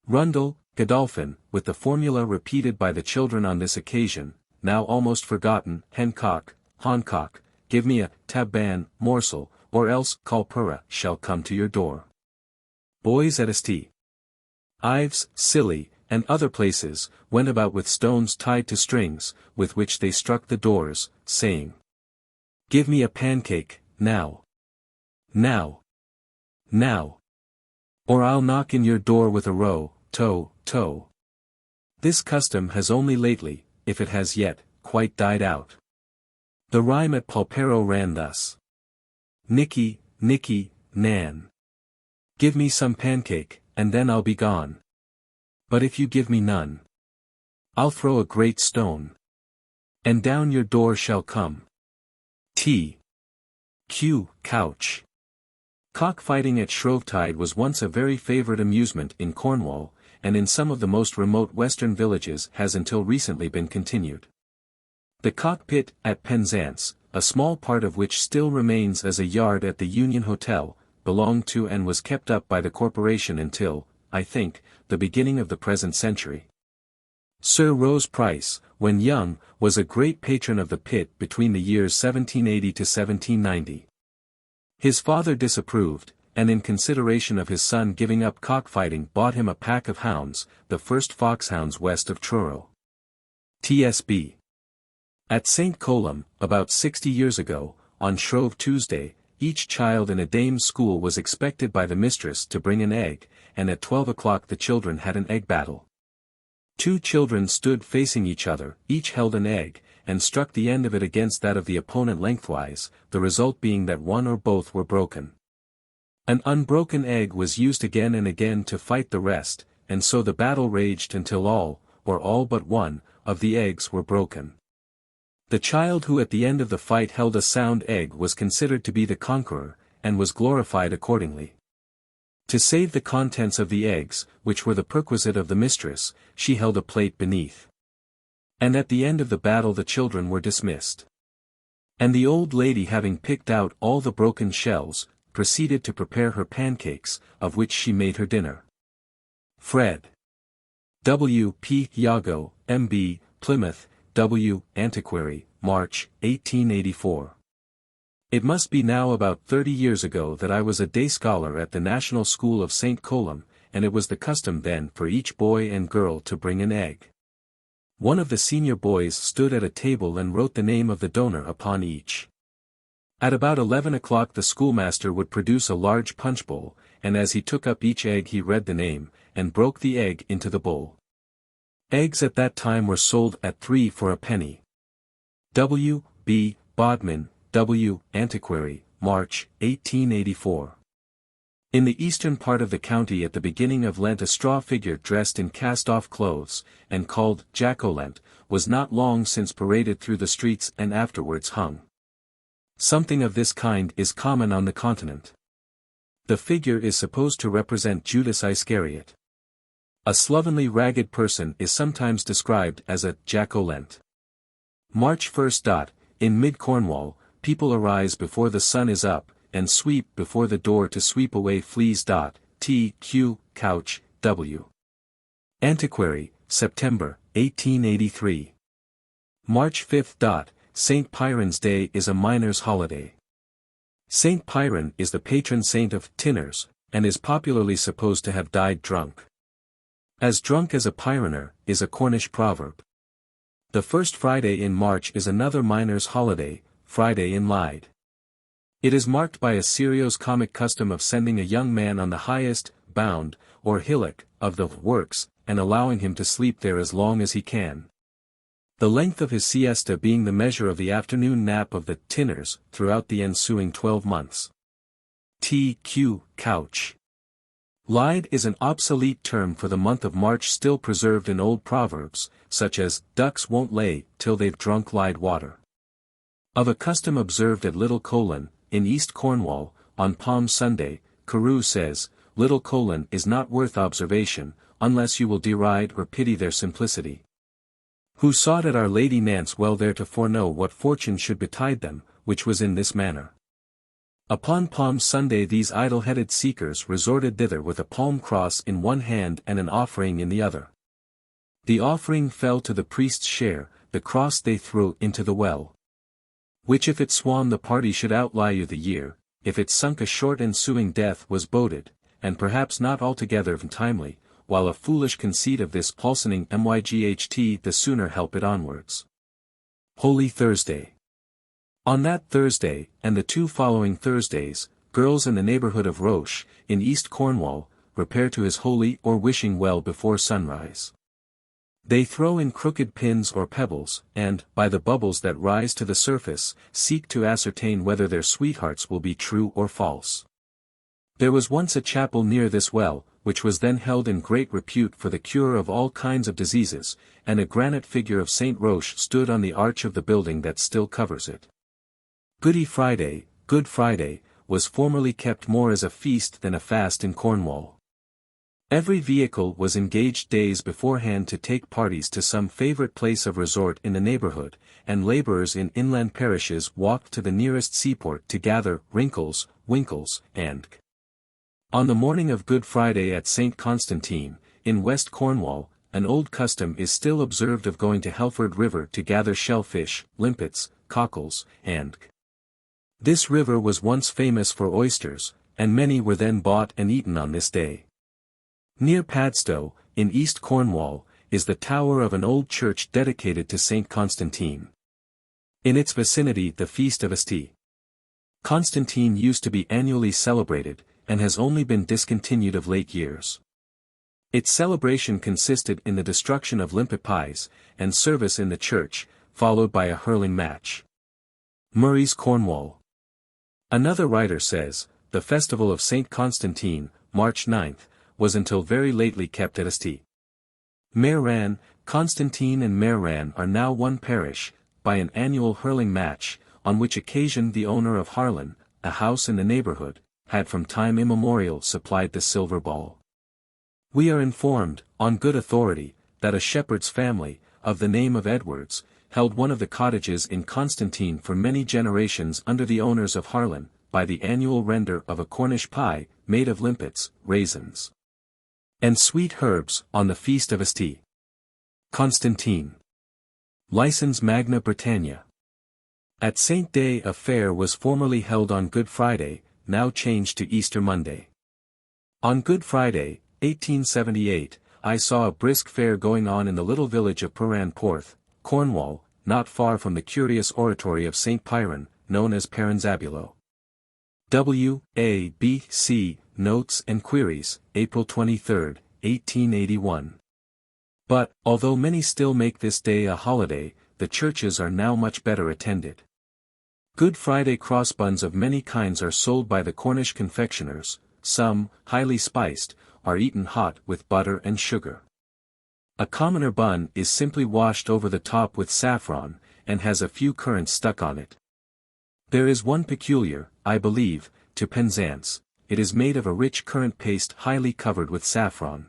Rundle, Godolphin, with the formula repeated by the children on this occasion, now almost forgotten: hencock, honcock, give me a taban morsel, or else colpura shall come to your door. Boys at St. Ives, Scilly, and other places, went about with stones tied to strings, with which they struck the doors, saying, "Give me a pancake, now. Now. Now. Or I'll knock in your door with a row, toe, toe." This custom has only lately, if it has yet, quite died out. The rhyme at Pulpero ran thus: Nicky, Nicky, Nan. Give me some pancake, and then I'll be gone. But if you give me none, I'll throw a great stone, and down your door shall come. T. Q. Couch. Cockfighting at Shrovetide was once a very favourite amusement in Cornwall, and in some of the most remote western villages has until recently been continued. The cockpit at Penzance, a small part of which still remains as a yard at the Union Hotel, belonged to and was kept up by the corporation until, I think, the beginning of the present century. Sir Rose Price, when young, was a great patron of the pit between the years 1780 to 1790. His father disapproved, and in consideration of his son giving up cockfighting bought him a pack of hounds, the first foxhounds west of Truro. T.S.B. At St. Columb, about 60 years ago, on Shrove Tuesday, each child in a dame's school was expected by the mistress to bring an egg, and at 12 o'clock the children had an egg battle. 2 children stood facing each other, each held an egg, and struck the end of it against that of the opponent lengthwise, the result being that one or both were broken. An unbroken egg was used again and again to fight the rest, and so the battle raged until all, or all but one, of the eggs were broken. The child who at the end of the fight held a sound egg was considered to be the conqueror, and was glorified accordingly. To save the contents of the eggs, which were the perquisite of the mistress, she held a plate beneath. And at the end of the battle the children were dismissed. And the old lady, having picked out all the broken shells, proceeded to prepare her pancakes, of which she made her dinner. Fred. W. P. Iago, M.B., Plymouth, W. Antiquary, March, 1884. It must be now about 30 years ago that I was a day scholar at the National School of St. Columb, and it was the custom then for each boy and girl to bring an egg. One of the senior boys stood at a table and wrote the name of the donor upon each. At about 11 o'clock the schoolmaster would produce a large punch bowl, and as he took up each egg he read the name, and broke the egg into the bowl. Eggs at that time were sold at 3 for a penny. W. B. Bodman, W. Antiquary, March, 1884. In the eastern part of the county at the beginning of Lent a straw figure dressed in cast-off clothes, and called Jack-o'-Lent, was not long since paraded through the streets and afterwards hung. Something of this kind is common on the continent. The figure is supposed to represent Judas Iscariot. A slovenly ragged person is sometimes described as a Jack-o'-Lent. March 1st. In mid-Cornwall, people arise before the sun is up, and sweep before the door to sweep away fleas. T.Q. Couch, W. Antiquary, September, 1883. March 5th. St. Piran's Day is a miner's holiday. St. Piran is the patron saint of tinners, and is popularly supposed to have died drunk. As drunk as a piraner, is a Cornish proverb. The first Friday in March is another miner's holiday, Friday in Lyde. It is marked by a serious-comic custom of sending a young man on the highest bound, or hillock, of the works, and allowing him to sleep there as long as he can. The length of his siesta being the measure of the afternoon nap of the tinners throughout the ensuing 12 months. T.Q. Couch. Lyde is an obsolete term for the month of March still preserved in old proverbs, such as, ducks won't lay till they've drunk Lyde water. Of a custom observed at Little Colin, in East Cornwall, on Palm Sunday, Carew says, Little Colin is not worth observation, unless you will deride or pity their simplicity. Who sought at Our Lady Nance well there to foreknow what fortune should betide them, which was in this manner. Upon Palm Sunday these idle-headed seekers resorted thither with a palm cross in one hand and an offering in the other. The offering fell to the priest's share, the cross they threw into the well. Which if it swam the party should outlie you the year, if it sunk a short ensuing death was boded, and perhaps not altogether untimely, while a foolish conceit of this pulsing myght the sooner help it onwards. Holy Thursday. On that Thursday, and the 2 following Thursdays, girls in the neighbourhood of Roche, in East Cornwall, repair to his holy or wishing well before sunrise. They throw in crooked pins or pebbles, and, by the bubbles that rise to the surface, seek to ascertain whether their sweethearts will be true or false. There was once a chapel near this well, which was then held in great repute for the cure of all kinds of diseases, and a granite figure of Saint Roche stood on the arch of the building that still covers it. Good Friday, was formerly kept more as a feast than a fast in Cornwall. Every vehicle was engaged days beforehand to take parties to some favourite place of resort in the neighbourhood, and labourers in inland parishes walked to the nearest seaport to gather wrinkles, winkles, and on the morning of Good Friday at St. Constantine, in West Cornwall, an old custom is still observed of going to Helford River to gather shellfish, limpets, cockles, and this river was once famous for oysters, and many were then bought and eaten on this day. Near Padstow, in East Cornwall, is the tower of an old church dedicated to St. Constantine. In its vicinity the Feast of St. Constantine used to be annually celebrated, and has only been discontinued of late years. Its celebration consisted in the destruction of limpet pies, and service in the church, followed by a hurling match. Murray's Cornwall. Another writer says, the festival of St. Constantine, March 9th, was until very lately kept at St. Mareran. Constantine and Mareran are now one parish, by an annual hurling match, on which occasion the owner of Harlan, a house in the neighbourhood, had from time immemorial supplied the silver ball. We are informed, on good authority, that a shepherd's family, of the name of Edwards, held one of the cottages in Constantine for many generations under the owners of Harlan, by the annual render of a Cornish pie, made of limpets, raisins, and sweet herbs, on the feast of St. Constantine. Licens Magna Britannia. At St. Day a fair was formerly held on Good Friday, now changed to Easter Monday. On Good Friday, 1878, I saw a brisk fair going on in the little village of Perranporth, Cornwall, not far from the curious oratory of St. Piran, known as Paranzabulo. W.A.B.C. Notes and Queries, April 23, 1881. But, although many still make this day a holiday, the churches are now much better attended. Good Friday crossbuns of many kinds are sold by the Cornish confectioners, some, highly spiced, are eaten hot with butter and sugar. A commoner bun is simply washed over the top with saffron, and has a few currants stuck on it. There is one peculiar, I believe, to Penzance. It is made of a rich currant paste highly covered with saffron.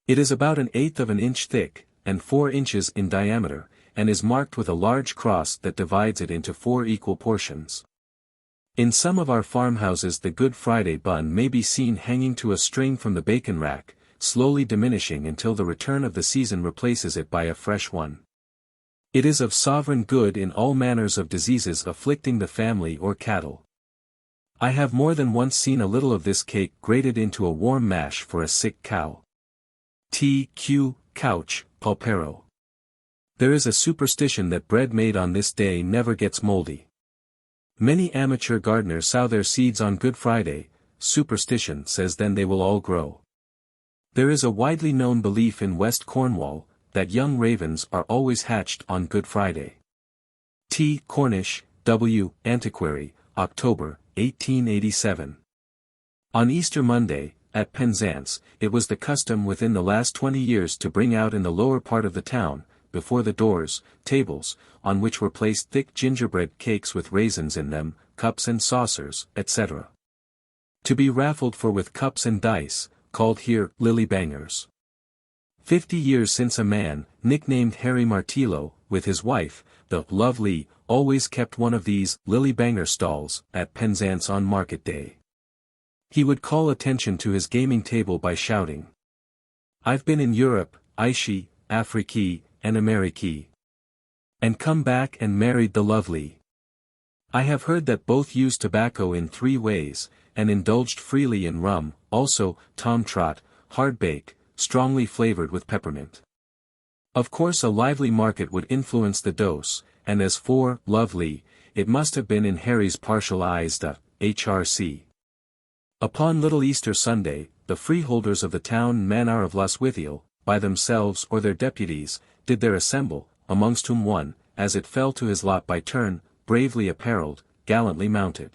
It is about 1/8 of an inch thick, and 4 inches in diameter, and is marked with a large cross that divides it into 4 equal portions. In some of our farmhouses the Good Friday bun may be seen hanging to a string from the bacon rack, slowly diminishing until the return of the season replaces it by a fresh one. It is of sovereign good in all manners of diseases afflicting the family or cattle. I have more than once seen a little of this cake grated into a warm mash for a sick cow. T.Q. Couch, Pulpero. There is a superstition that bread made on this day never gets moldy. Many amateur gardeners sow their seeds on Good Friday. Superstition says then they will all grow. There is a widely known belief in West Cornwall, that young ravens are always hatched on Good Friday. T. Cornish, W. Antiquary, October, 1887. On Easter Monday, at Penzance, it was the custom within the last 20 years to bring out in the lower part of the town, before the doors, tables, on which were placed thick gingerbread cakes with raisins in them, cups and saucers, etc. To be raffled for with cups and dice, called here lily bangers. 50 years since a man, nicknamed Harry Martillo, with his wife, the Lovely, always kept one of these lily banger stalls at Penzance on market day. He would call attention to his gaming table by shouting, "I've been in Europe, Aishi, Afriki, and Ameriki. And come back and married the Lovely. I have heard that both used tobacco in 3 ways, and indulged freely in rum, also, tom trot, hard bake, strongly flavored with peppermint." Of course a lively market would influence the dose, and as for Lovely, it must have been in Harry's partial eyes the HRC. Upon Little Easter Sunday, the freeholders of the town and manor of Lostwithiel, by themselves or their deputies, did there assemble, amongst whom one, as it fell to his lot by turn, bravely apparelled, gallantly mounted,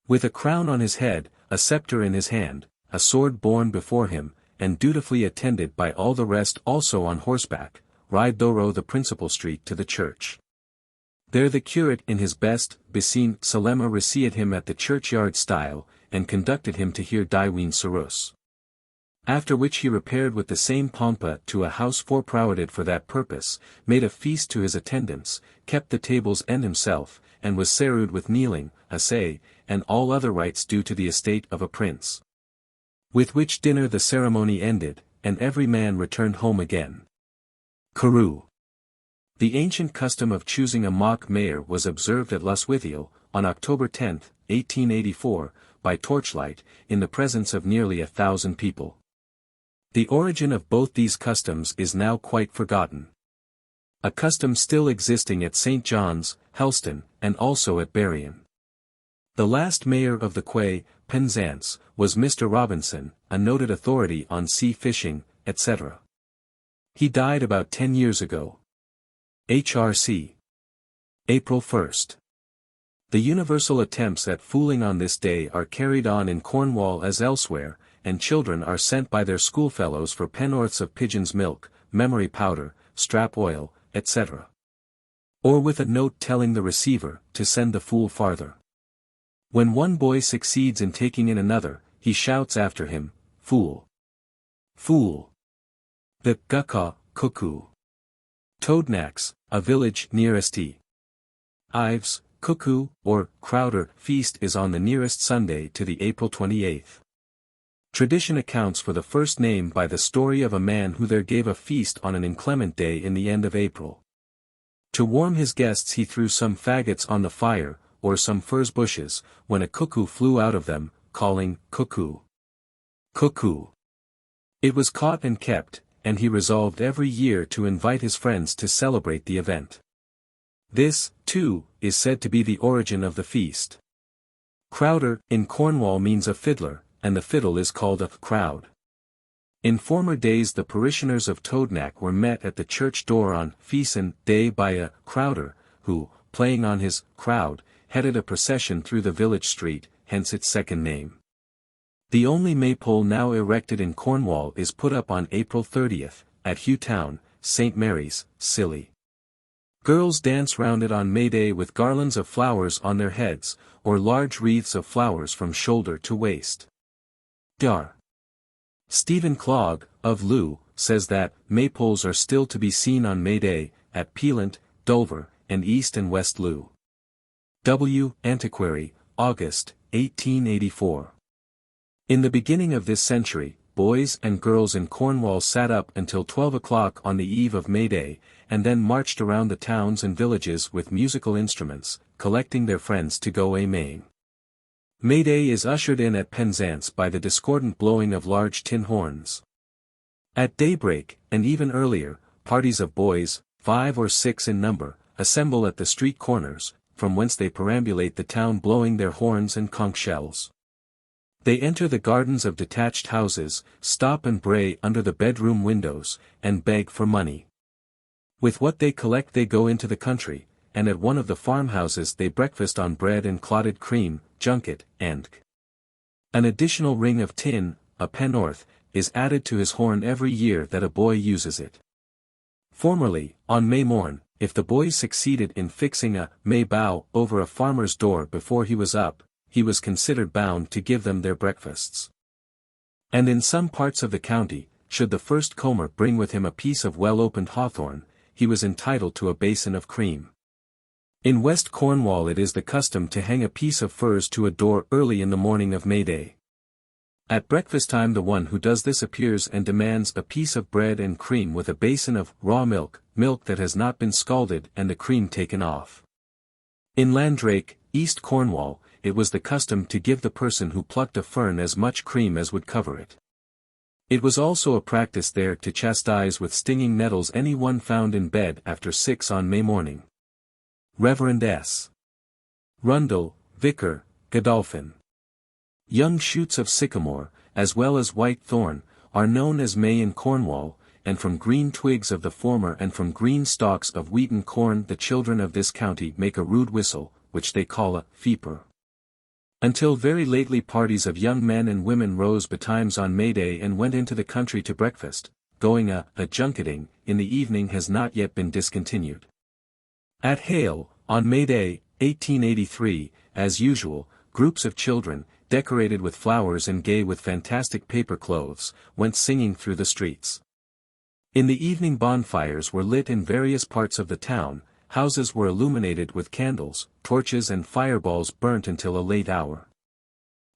with a crown on his head, a sceptre in his hand, a sword borne before him, and dutifully attended by all the rest also on horseback, ride thorough the principal street to the church. There the curate in his best, beseen Salema received him at the churchyard stile, and conducted him to hear Dyween Sarus. After which he repaired with the same pompa to a house foreproweded for that purpose, made a feast to his attendants, kept the tables and himself, and was served with kneeling, assay, and all other rites due to the estate of a prince. With which dinner the ceremony ended, and every man returned home again. Carew. The ancient custom of choosing a mock mayor was observed at Lostwithiel, on October 10, 1884, by torchlight, in the presence of nearly 1,000 people. The origin of both these customs is now quite forgotten. A custom still existing at St. John's, Helston, and also at Berrien. The last mayor of the quay, Penzance, was Mr. Robinson, a noted authority on sea fishing, etc. He died about 10 years ago. HRC. April 1st. The universal attempts at fooling on this day are carried on in Cornwall as elsewhere, and children are sent by their schoolfellows for pen'orths of pigeon's milk, memory powder, strap oil, etc. Or with a note telling the receiver to send the fool farther. When one boy succeeds in taking in another, he shouts after him, "Fool! Fool!" The Gukka, Cuckoo. Toadnacks, a village nearest Ives, Cuckoo, or Crowder, feast is on the nearest Sunday to the April 28th. Tradition accounts for the first name by the story of a man who there gave a feast on an inclement day in the end of April. To warm his guests he threw some faggots on the fire, or some furze bushes, when a cuckoo flew out of them, calling, "Cuckoo! Cuckoo!" It was caught and kept, and he resolved every year to invite his friends to celebrate the event. This, too, is said to be the origin of the feast. Crowder, in Cornwall means a fiddler, and the fiddle is called a crowd. In former days the parishioners of Toadnack were met at the church door on Feasten day by a crowder, who, playing on his crowd, headed a procession through the village street, hence its second name. The only maypole now erected in Cornwall is put up on April 30th, at Hugh Town, St. Mary's, Scilly. Girls dance round it on May Day with garlands of flowers on their heads, or large wreaths of flowers from shoulder to waist. Dar. Stephen Clogg, of Loo, says that maypoles are still to be seen on May Day, at Peelant, Dover, and East and West Loo. W. Antiquary, August, 1884. In the beginning of this century, boys and girls in Cornwall sat up until 12 o'clock on the eve of May Day, and then marched around the towns and villages with musical instruments, collecting their friends to go a-maying. May Day is ushered in at Penzance by the discordant blowing of large tin horns. At daybreak, and even earlier, parties of boys, 5 or 6 in number, assemble at the street corners, from whence they perambulate the town blowing their horns and conch shells. They enter the gardens of detached houses, stop and bray under the bedroom windows, and beg for money. With what they collect they go into the country, and at one of the farmhouses they breakfast on bread and clotted cream, junket, and an additional ring of tin, a pennorth, is added to his horn every year that a boy uses it. Formerly, on May morn, if the boy succeeded in fixing a May bough over a farmer's door before he was up, he was considered bound to give them their breakfasts. And in some parts of the county, should the first comer bring with him a piece of well-opened hawthorn, he was entitled to a basin of cream. In West Cornwall it is the custom to hang a piece of furze to a door early in the morning of May Day. At breakfast time the one who does this appears and demands a piece of bread and cream with a basin of raw milk, milk that has not been scalded and the cream taken off. In Landrake, East Cornwall, it was the custom to give the person who plucked a fern as much cream as would cover it. It was also a practice there to chastise with stinging nettles any one found in bed after 6 on May morning. Reverend S. Rundle, Vicar, Godolphin. Young shoots of sycamore, as well as white thorn, are known as May in Cornwall, and from green twigs of the former and from green stalks of wheaten corn the children of this county make a rude whistle, which they call a feeper. Until very lately parties of young men and women rose betimes on May Day and went into the country to breakfast, going a junketing, in the evening has not yet been discontinued. At Hale, on May Day, 1883, as usual, groups of children, decorated with flowers and gay with fantastic paper clothes, went singing through the streets. In the evening bonfires were lit in various parts of the town, houses were illuminated with candles, torches and fireballs burnt until a late hour.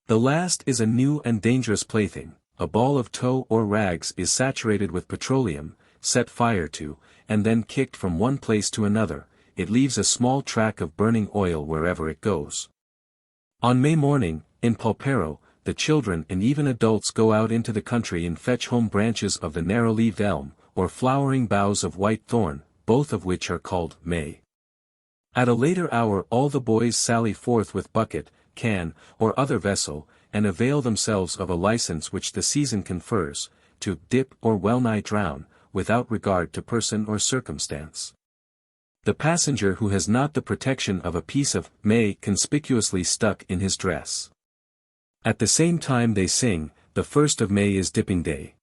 The last is a new and dangerous plaything. A ball of tow or rags is saturated with petroleum, set fire to, and then kicked from one place to another. It leaves a small track of burning oil wherever it goes. On May morning, in Pulpero, the children and even adults go out into the country and fetch home branches of the narrow-leaved elm, or flowering boughs of white thorn, both of which are called May. At a later hour all the boys sally forth with bucket, can, or other vessel, and avail themselves of a license which the season confers, to dip or well-nigh drown, without regard to person or circumstance. The passenger who has not the protection of a piece of May conspicuously stuck in his dress. At the same time they sing, the 1st of May is dipping day.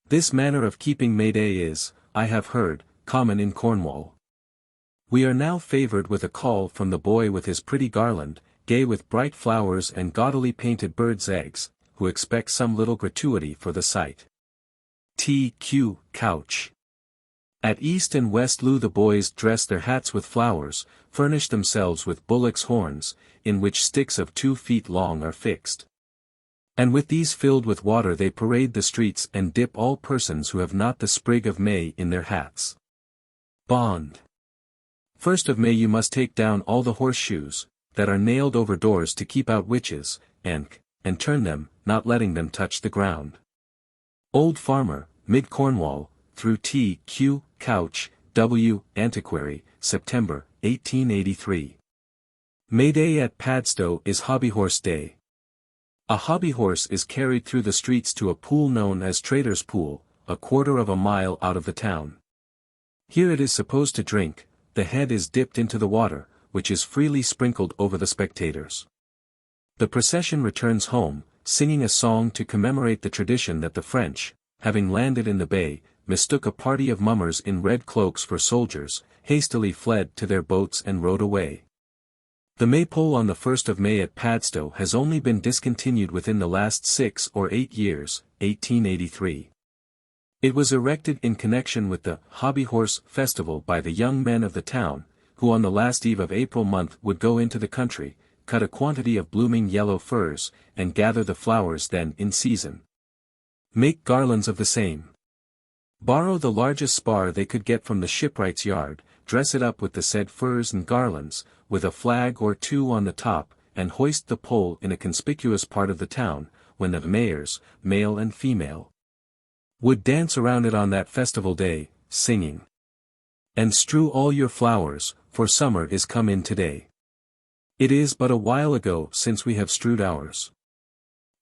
This manner of keeping May Day is, I have heard, common in Cornwall. We are now favoured with a call from the boy with his pretty garland, gay with bright flowers and gaudily painted birds' eggs, who expects some little gratuity for the sight. T.Q. Couch. At East and West Loo the boys dress their hats with flowers, furnish themselves with bullocks' horns, in which sticks of 2 feet long are fixed. And with these filled with water they parade the streets and dip all persons who have not the sprig of May in their hats. Bond. 1st of May you must take down all the horseshoes, that are nailed over doors to keep out witches, and turn them, not letting them touch the ground. Old Farmer, Mid Cornwall, through T.Q. Couch, W. Antiquary, September, 1883. May Day at Padstow is Hobbyhorse Day. A hobbyhorse is carried through the streets to a pool known as Trader's Pool, a quarter of a mile out of the town. Here it is supposed to drink. The head is dipped into the water, which is freely sprinkled over the spectators. The procession returns home, singing a song to commemorate the tradition that the French, having landed in the bay, mistook a party of mummers in red cloaks for soldiers, hastily fled to their boats and rowed away. The maypole on the 1st of May at Padstow has only been discontinued within the last 6 or 8 years, 1883. It was erected in connection with the Hobby Horse Festival by the young men of the town, who on the last eve of April month would go into the country, cut a quantity of blooming yellow furze, and gather the flowers then in season. Make garlands of the same. Borrow the largest spar they could get from the shipwright's yard, dress it up with the said furze and garlands, with a flag or two on the top, and hoist the pole in a conspicuous part of the town, when the mayors, male and female, would dance around it on that festival day, singing. And strew all your flowers, for summer is come in today. It is but a while ago since we have strewed ours.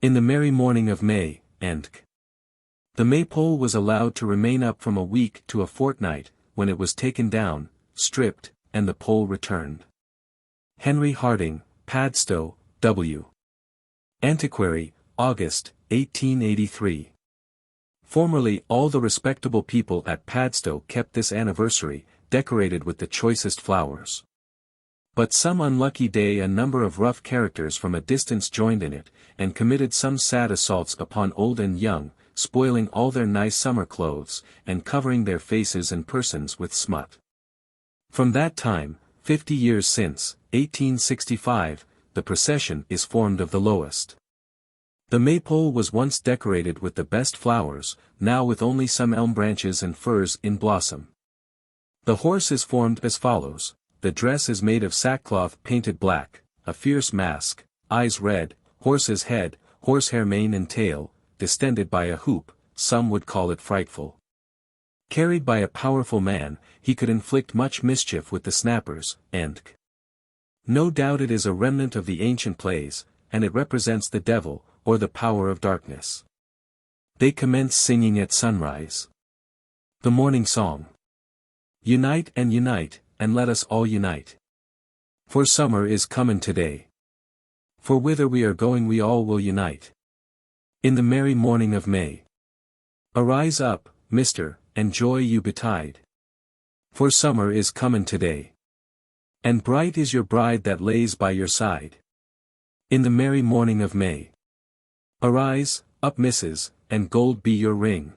In the merry morning of May, and the maypole was allowed to remain up from a week to a fortnight, when it was taken down, stripped, and the pole returned. Henry Harding, Padstow, W. Antiquary, August, 1883. Formerly all the respectable people at Padstow kept this anniversary, decorated with the choicest flowers. But some unlucky day a number of rough characters from a distance joined in it, and committed some sad assaults upon old and young, spoiling all their nice summer clothes, and covering their faces and persons with smut. From that time, 50 years since, 1865, the procession is formed of the lowest. The maypole was once decorated with the best flowers, now with only some elm branches and firs in blossom. The horse is formed as follows. The dress is made of sackcloth painted black, a fierce mask, eyes red, horse's head, horsehair mane and tail, distended by a hoop, some would call it frightful. Carried by a powerful man, he could inflict much mischief with the snappers, and no doubt it is a remnant of the ancient plays, and it represents the devil, or the power of darkness. They commence singing at sunrise. The morning song. Unite, and let us all unite. For summer is comin' today. For whither we are going we all will unite. In the merry morning of May. Arise up, mister, and joy you betide. For summer is comin' today. And bright is your bride that lays by your side. In the merry morning of May. Arise, up missus, and gold be your ring.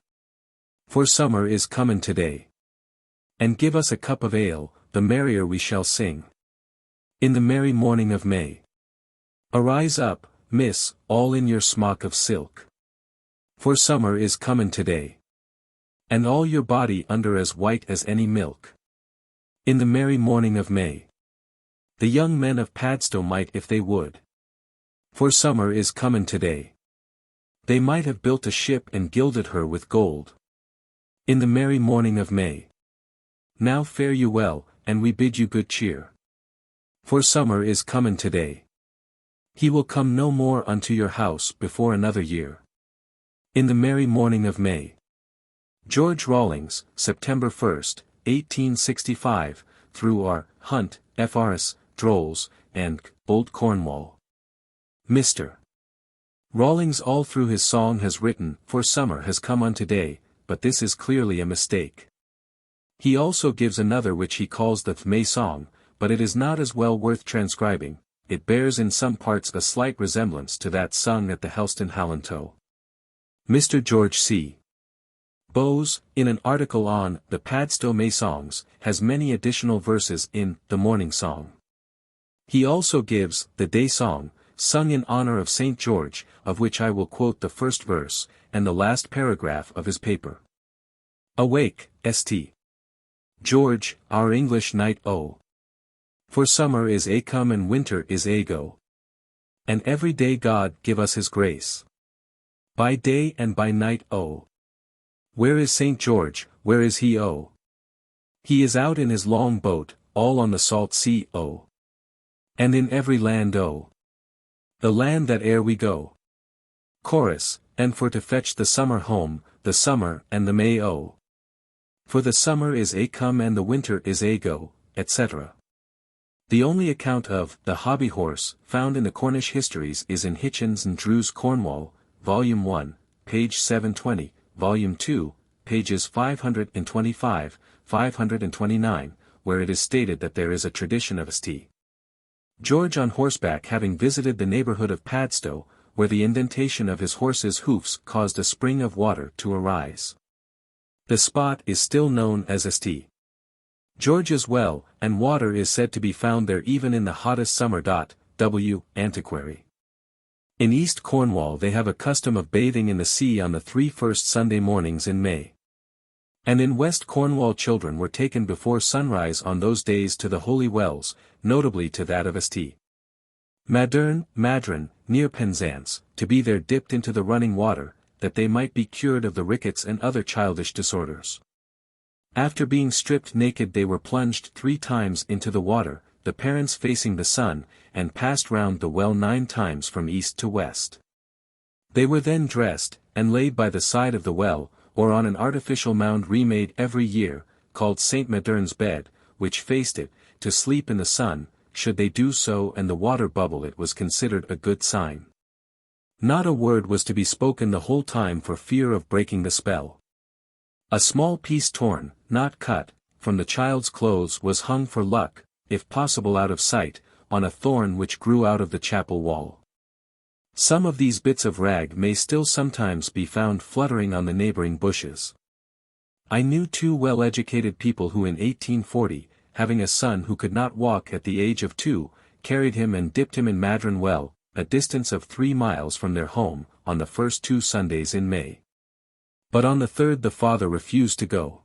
For summer is comin' today. And give us a cup of ale, the merrier we shall sing. In the merry morning of May. Arise up, miss, all in your smock of silk. For summer is comin' today. And all your body under as white as any milk. In the merry morning of May. The young men of Padstow might if they would. For summer is comin' today. They might have built a ship and gilded her with gold. In the merry morning of May. Now fare you well, and we bid you good cheer. For summer is comin' today. He will come no more unto your house before another year. In the merry morning of May. George Rawlings, September 1st, 1865, through R. Hunt, F.R.S., Drolls, and Old Cornwall. Mr. Rawlings all through his song has written, for summer has come on today, but this is clearly a mistake. He also gives another which he calls the May Song, but it is not as well worth transcribing. It bears in some parts a slight resemblance to that sung at the Helston Hallantoe. Mr. George C. Bowes, in an article on the Padstow May Songs, has many additional verses in the Morning Song. He also gives the Day Song, sung in honor of St. George, of which I will quote the first verse, and the last paragraph of his paper. Awake, St. George, our English knight O. For summer is a come and winter is a go. And every day God give us his grace. By day and by night O. Where is St. George, where is he O? He is out in his long boat, all on the salt sea O. And in every land O. The land that ere we go. Chorus, and for to fetch the summer home, the summer and the May O. For the summer is a come and the winter is a go, etc. The only account of the hobby horse found in the Cornish histories is in Hitchens and Drew's Cornwall, Volume 1, page 720, Volume 2, pages 525, 529, where it is stated that there is a tradition of St. George on horseback having visited the neighbourhood of Padstow, where the indentation of his horse's hoofs caused a spring of water to arise. The spot is still known as St. George's Well, and water is said to be found there even in the hottest summer. W. Antiquary. In East Cornwall they have a custom of bathing in the sea on the 3 first Sunday mornings in May. And in West Cornwall children were taken before sunrise on those days to the holy wells, notably to that of St. Madron, near Penzance, to be there dipped into the running water, that they might be cured of the rickets and other childish disorders. After being stripped naked they were plunged 3 times into the water, the parents facing the sun, and passed round the well 9 times from east to west. They were then dressed, and laid by the side of the well, or on an artificial mound remade every year, called St. Madern's bed, which faced it, to sleep in the sun. Should they do so and the water bubble, it was considered a good sign. Not a word was to be spoken the whole time for fear of breaking the spell. A small piece torn, not cut, from the child's clothes was hung for luck, if possible out of sight, on a thorn which grew out of the chapel wall. Some of these bits of rag may still sometimes be found fluttering on the neighbouring bushes. I knew 2 well-educated people who in 1840, having a son who could not walk at the age of 2, carried him and dipped him in Madron Well, a distance of 3 miles from their home, on the first 2 Sundays in May. But on the 3rd the father refused to go.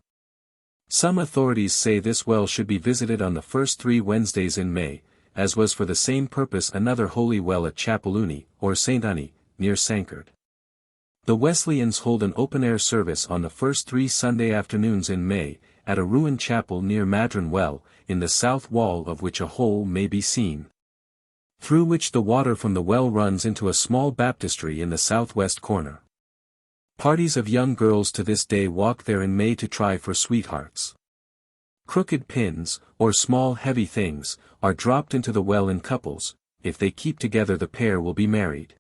Some authorities say this well should be visited on the first 3 Wednesdays in May, as was for the same purpose another holy well at Chapeluni, or St. Unny, near Sankard. The Wesleyans hold an open-air service on the first 3 Sunday afternoons in May, at a ruined chapel near Madron Well, in the south wall of which a hole may be seen, through which the water from the well runs into a small baptistry in the southwest corner. Parties of young girls to this day walk there in May to try for sweethearts. Crooked pins, or small heavy things, are dropped into the well in couples. If they keep together the pair will be married.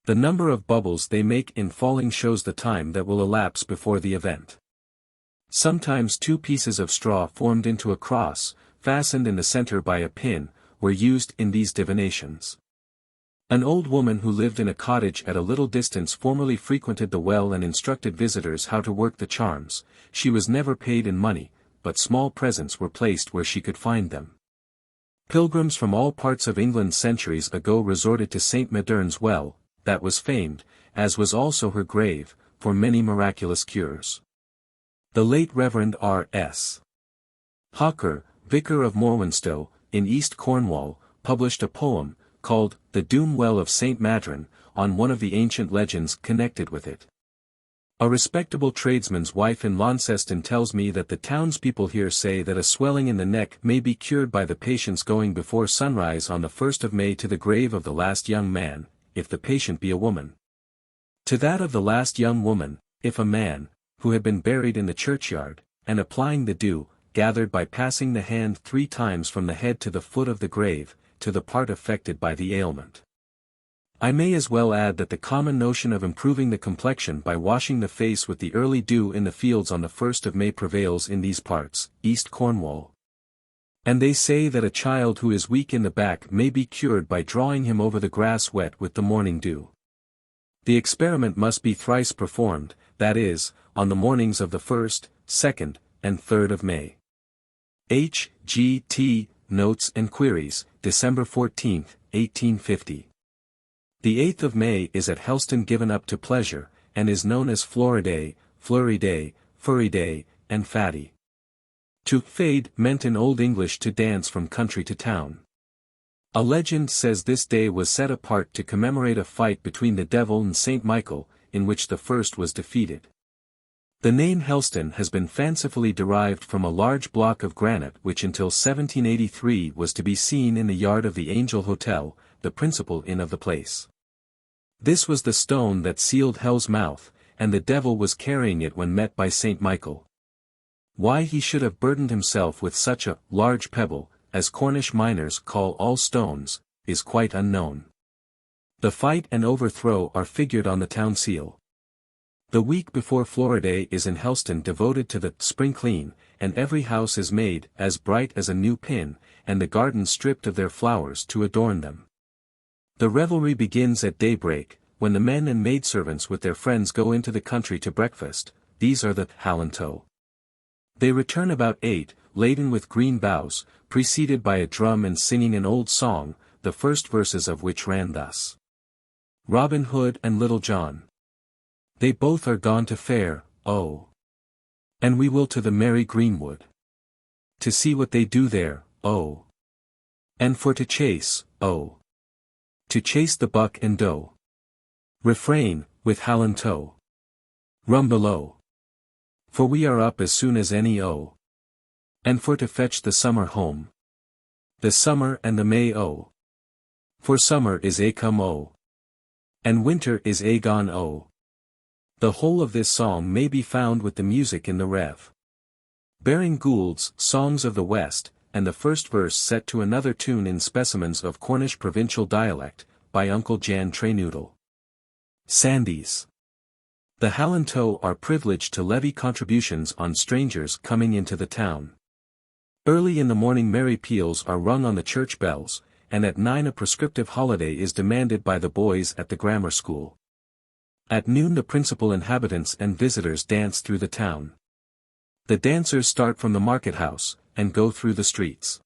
The number of bubbles they make in falling shows the time that will elapse before the event. Sometimes 2 pieces of straw formed into a cross, fastened in the center by a pin, were used in these divinations. An old woman who lived in a cottage at a little distance formerly frequented the well and instructed visitors how to work the charms. She was never paid in money, but small presents were placed where she could find them. Pilgrims from all parts of England centuries ago resorted to St. Madern's Well, that was famed, as was also her grave, for many miraculous cures. The late Reverend R.S. Hawker, vicar of Morwenstow, in East Cornwall, published a poem, called The Doom Well of St. Madron, on one of the ancient legends connected with it. A respectable tradesman's wife in Launceston tells me that the townspeople here say that a swelling in the neck may be cured by the patient's going before sunrise on the 1st of May to the grave of the last young man, if the patient be a woman. To that of the last young woman, if a man, who had been buried in the churchyard, and applying the dew, gathered by passing the hand 3 times from the head to the foot of the grave, to the part affected by the ailment. I may as well add that the common notion of improving the complexion by washing the face with the early dew in the fields on the 1st of May prevails in these parts, East Cornwall. And they say that a child who is weak in the back may be cured by drawing him over the grass wet with the morning dew. The experiment must be thrice performed, that is, on the mornings of the 1st, 2nd, and 3rd of May. H. G. T. Notes and Queries, December 14, 1850. The 8th of May is at Helston given up to pleasure, and is known as Floriday, Flurry Day, Furry Day, and Fatty. To fade meant in Old English to dance from country to town. A legend says this day was set apart to commemorate a fight between the devil and St. Michael, in which the first was defeated. The name Helston has been fancifully derived from a large block of granite which until 1783 was to be seen in the yard of the Angel Hotel, the principal inn of the place. This was the stone that sealed hell's mouth, and the devil was carrying it when met by St. Michael. Why he should have burdened himself with such a large pebble, as Cornish miners call all stones, is quite unknown. The fight and overthrow are figured on the town seal. The week before Floriday is in Helston devoted to the spring clean, and every house is made as bright as a new pin, and the gardens stripped of their flowers to adorn them. The revelry begins at daybreak, when the men and maidservants with their friends go into the country to breakfast. These are the Hallantoe. They return about 8, laden with green boughs, preceded by a drum and singing an old song, the first verses of which ran thus. Robin Hood and Little John. They both are gone to fair, oh. And we will to the merry greenwood. To see what they do there, oh. And for to chase, oh. To chase the buck and doe. Refrain, with Hallantoe. Rum below. For we are up as soon as any oh. And for to fetch the summer home. The summer and the May oh. For summer is a come oh. And winter is a gone oh. The whole of this song may be found with the music in the Rev. Baring Gould's Songs of the West, and the first verse set to another tune in Specimens of Cornish Provincial Dialect, by Uncle Jan Trenoodle. Sandys. The Hallantoe are privileged to levy contributions on strangers coming into the town. Early in the morning merry peals are rung on the church bells, and at 9 a prescriptive holiday is demanded by the boys at the grammar school. At noon the principal inhabitants and visitors dance through the town. The dancers start from the market house, and go through the streets.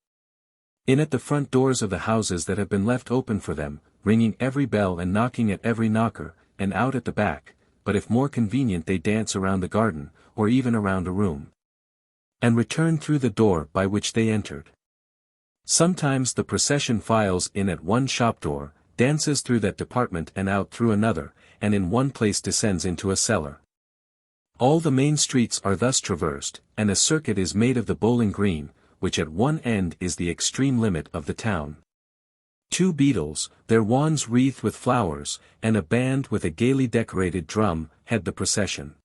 In at the front doors of the houses that have been left open for them, ringing every bell and knocking at every knocker, and out at the back, but if more convenient they dance around the garden, or even around a room. And return through the door by which they entered. Sometimes the procession files in at one shop door, dances through that department and out through another, and in one place descends into a cellar. All the main streets are thus traversed, and a circuit is made of the bowling green, which at one end is the extreme limit of the town. 2 beadles, their wands wreathed with flowers, and a band with a gaily decorated drum, head the procession.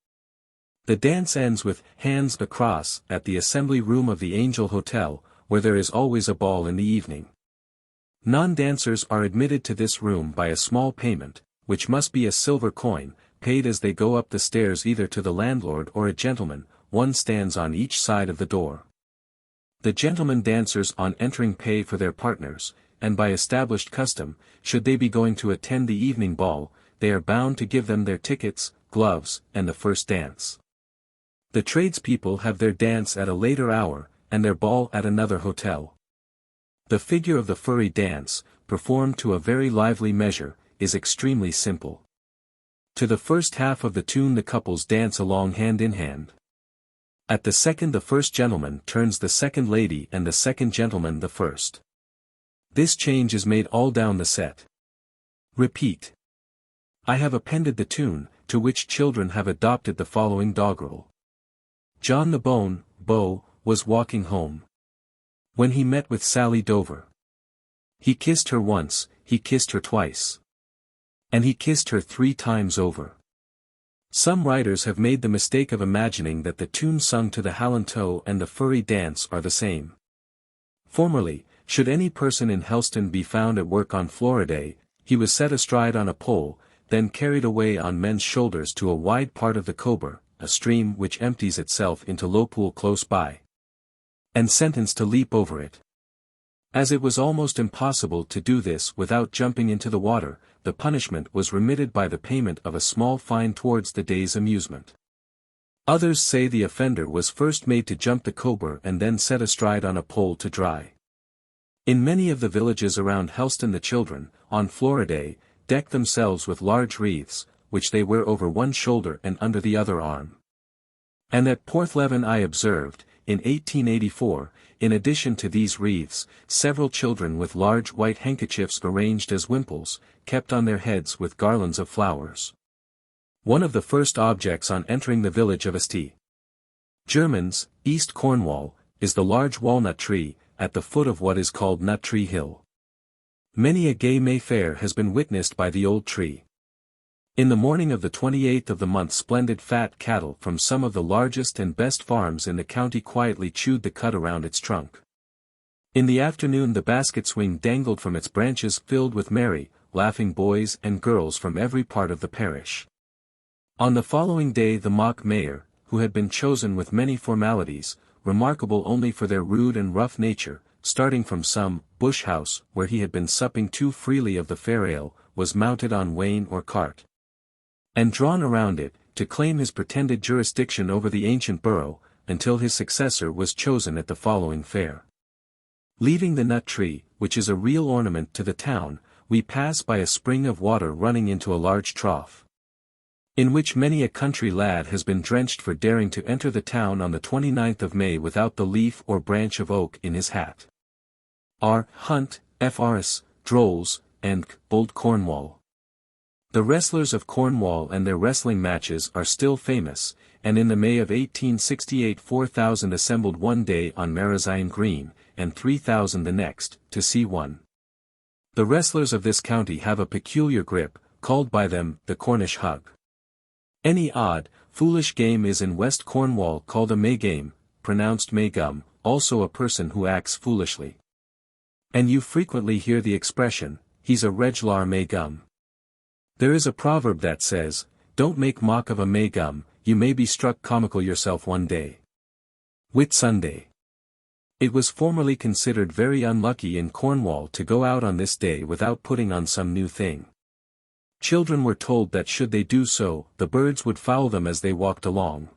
The dance ends with Hands Across at the assembly room of the Angel Hotel, where there is always a ball in the evening. Non-dancers are admitted to this room by a small payment, which must be a silver coin, paid as they go up the stairs either to the landlord or a gentleman. One stands on each side of the door. The gentlemen dancers on entering pay for their partners, and by established custom, should they be going to attend the evening ball, they are bound to give them their tickets, gloves, and the first dance. The tradespeople have their dance at a later hour, and their ball at another hotel. The figure of the furry dance, performed to a very lively measure, is extremely simple. To the first half of the tune the couples dance along hand in hand. At the second the first gentleman turns the second lady and the second gentleman the first. This change is made all down the set. Repeat. I have appended the tune, to which children have adopted the following doggerel. John the Beau, was walking home, when he met with Sally Dover. He kissed her once, he kissed her twice. And he kissed her 3 times over. Some writers have made the mistake of imagining that the tune sung to the Hallantoe and the furry dance are the same. Formerly, should any person in Helston be found at work on Floriday, he was set astride on a pole, then carried away on men's shoulders to a wide part of the Cobar, a stream which empties itself into Lowpool close by, and sentenced to leap over it. As it was almost impossible to do this without jumping into the water, the punishment was remitted by the payment of a small fine towards the day's amusement. Others say the offender was first made to jump the Cobar and then set astride on a pole to dry. In many of the villages around Helston the children, on Floriday, deck themselves with large wreaths, which they wear over one shoulder and under the other arm. And at Porthleven I observed, in 1884, in addition to these wreaths, several children with large white handkerchiefs arranged as wimples, kept on their heads with garlands of flowers. One of the first objects on entering the village of St. Germans, East Cornwall, is the large walnut tree, at the foot of what is called Nut Tree Hill. Many a gay May fair has been witnessed by the old tree. In the morning of the 28th of the month splendid fat cattle from some of the largest and best farms in the county quietly chewed the cud around its trunk. In the afternoon the basket swing dangled from its branches filled with merry, laughing boys and girls from every part of the parish. On the following day the mock mayor, who had been chosen with many formalities, remarkable only for their rude and rough nature, starting from some bush house where he had been supping too freely of the fair ale, was mounted on wain or cart, and drawn around it, to claim his pretended jurisdiction over the ancient borough, until his successor was chosen at the following fair. Leaving the nut tree, which is a real ornament to the town, we pass by a spring of water running into a large trough, in which many a country lad has been drenched for daring to enter the town on the 29th of May without the leaf or branch of oak in his hat. R. Hunt, F.R.S., Drolls, and Old Cornwall. The wrestlers of Cornwall and their wrestling matches are still famous, and in the May of 1868 4,000 assembled one day on Marazion Green, and 3,000 the next, to see one. The wrestlers of this county have a peculiar grip, called by them the Cornish hug. Any odd, foolish game is in West Cornwall called a May-game, pronounced May-gum, also a person who acts foolishly. And you frequently hear the expression, he's a reg'lar May-gum. There is a proverb that says, don't make mock of a May-gum, you may be struck comical yourself one day. Whit Sunday. It was formerly considered very unlucky in Cornwall to go out on this day without putting on some new thing. Children were told that should they do so, the birds would foul them as they walked along.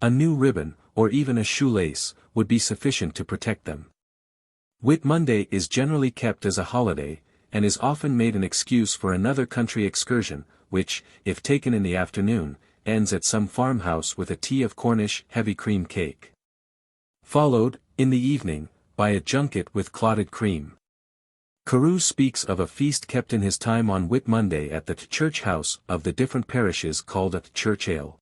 A new ribbon, or even a shoelace, would be sufficient to protect them. Whit Monday is generally kept as a holiday, and is often made an excuse for another country excursion, which, if taken in the afternoon, ends at some farmhouse with a tea of Cornish heavy cream cake, followed, in the evening, by a junket with clotted cream. Carew speaks of a feast kept in his time on Whit Monday at the church house of the different parishes called a church ale.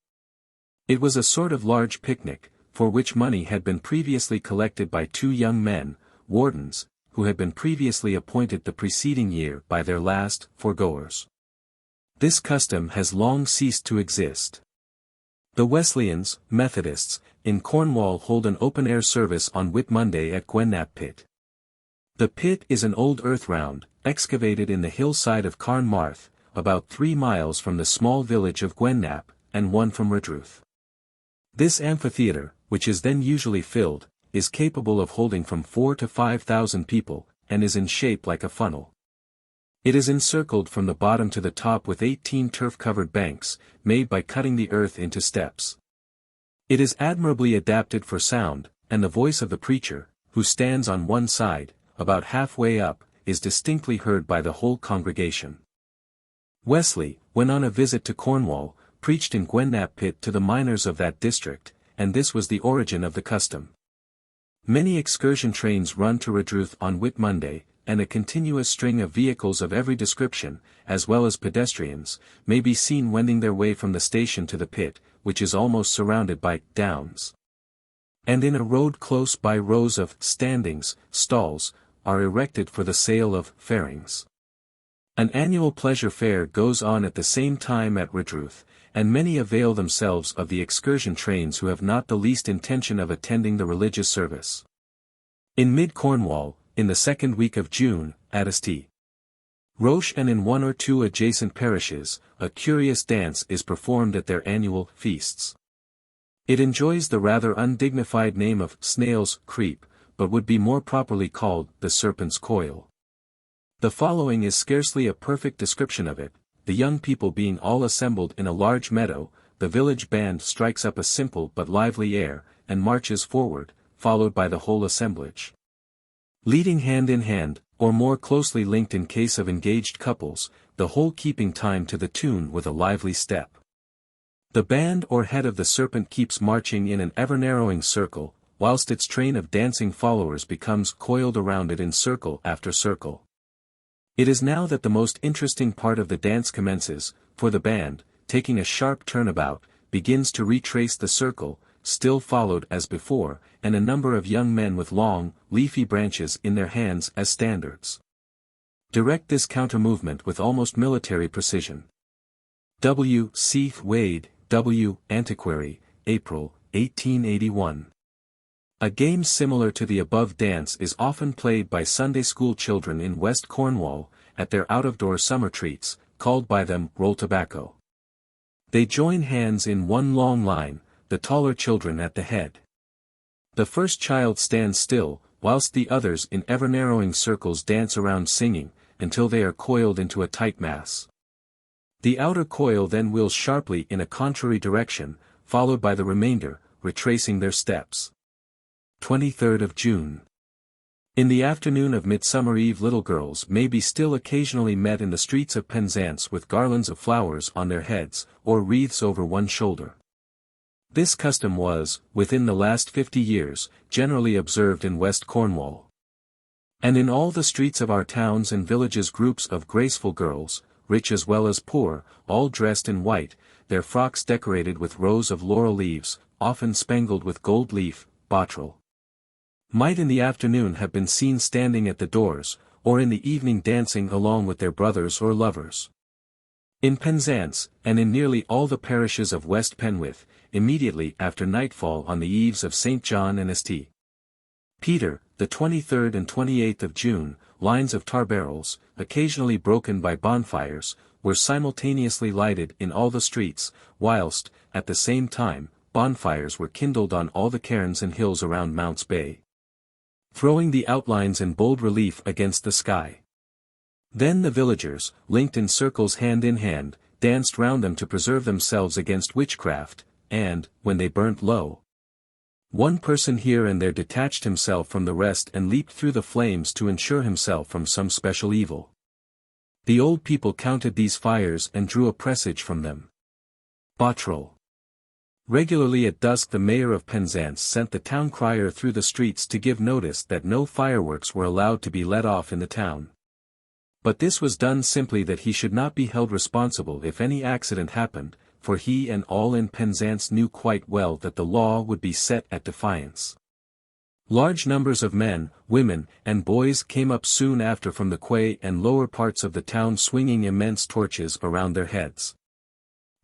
It was a sort of large picnic, for which money had been previously collected by two young men, wardens, who had been previously appointed the preceding year by their last foregoers. This custom has long ceased to exist. The Wesleyans, Methodists, in Cornwall hold an open-air service on Whit Monday at Gwennap Pit. The pit is an old earth round, excavated in the hillside of Carnmarth, about 3 miles from the small village of Gwennap, and 1 from Redruth. This amphitheatre, which is then usually filled, is capable of holding from 4,000 to 5,000 people, and is in shape like a funnel. It is encircled from the bottom to the top with 18 turf-covered banks, made by cutting the earth into steps. It is admirably adapted for sound, and the voice of the preacher, who stands on one side, about halfway up, is distinctly heard by the whole congregation. Wesley, when on a visit to Cornwall, preached in Gwennap Pit to the miners of that district, and this was the origin of the custom. Many excursion trains run to Redruth on Whit Monday, and a continuous string of vehicles of every description, as well as pedestrians, may be seen wending their way from the station to the pit, which is almost surrounded by downs. And in a road close by rows of standings, stalls, are erected for the sale of fairings. An annual pleasure fair goes on at the same time at Redruth, and many avail themselves of the excursion trains who have not the least intention of attending the religious service. In mid-Cornwall, in the second week of June, at St. Roche and in 1 or 2 adjacent parishes, a curious dance is performed at their annual feasts. It enjoys the rather undignified name of Snail's Creep, but would be more properly called the Serpent's Coil. The following is scarcely a perfect description of it. The young people being all assembled in a large meadow, the village band strikes up a simple but lively air, and marches forward, followed by the whole assemblage. Leading hand in hand, or more closely linked in case of engaged couples, the whole keeping time to the tune with a lively step. The band or head of the serpent keeps marching in an ever-narrowing circle, whilst its train of dancing followers becomes coiled around it in circle after circle. It is now that the most interesting part of the dance commences, for the band, taking a sharp turnabout, begins to retrace the circle, still followed as before, and a number of young men with long, leafy branches in their hands as standards direct this counter-movement with almost military precision. W. C. Wade, W. Antiquary, April, 1881. A game similar to the above dance is often played by Sunday school children in West Cornwall, at their out-of-door summer treats, called by them roll tobacco. They join hands in one long line, the taller children at the head. The first child stands still, whilst the others in ever-narrowing circles dance around singing, until they are coiled into a tight mass. The outer coil then wheels sharply in a contrary direction, followed by the remainder, retracing their steps. 23rd of June. In the afternoon of Midsummer Eve, little girls may be still occasionally met in the streets of Penzance with garlands of flowers on their heads, or wreaths over one shoulder. This custom was, within the last 50 years, generally observed in West Cornwall. And in all the streets of our towns and villages groups of graceful girls, rich as well as poor, all dressed in white, their frocks decorated with rows of laurel leaves, often spangled with gold leaf, botryl, might in the afternoon have been seen standing at the doors, or in the evening dancing along with their brothers or lovers. In Penzance, and in nearly all the parishes of West Penwith, immediately after nightfall on the eves of St. John and St. Peter, the 23rd and 28th of June, lines of tar barrels, occasionally broken by bonfires, were simultaneously lighted in all the streets, whilst, at the same time, bonfires were kindled on all the cairns and hills around Mounts Bay, throwing the outlines in bold relief against the sky. Then the villagers, linked in circles hand in hand, danced round them to preserve themselves against witchcraft, and, when they burnt low, one person here and there detached himself from the rest and leaped through the flames to ensure himself from some special evil. The old people counted these fires and drew a presage from them. Botryl. Regularly at dusk the mayor of Penzance sent the town crier through the streets to give notice that no fireworks were allowed to be let off in the town. But this was done simply that he should not be held responsible if any accident happened, for he and all in Penzance knew quite well that the law would be set at defiance. Large numbers of men, women, and boys came up soon after from the quay and lower parts of the town swinging immense torches around their heads.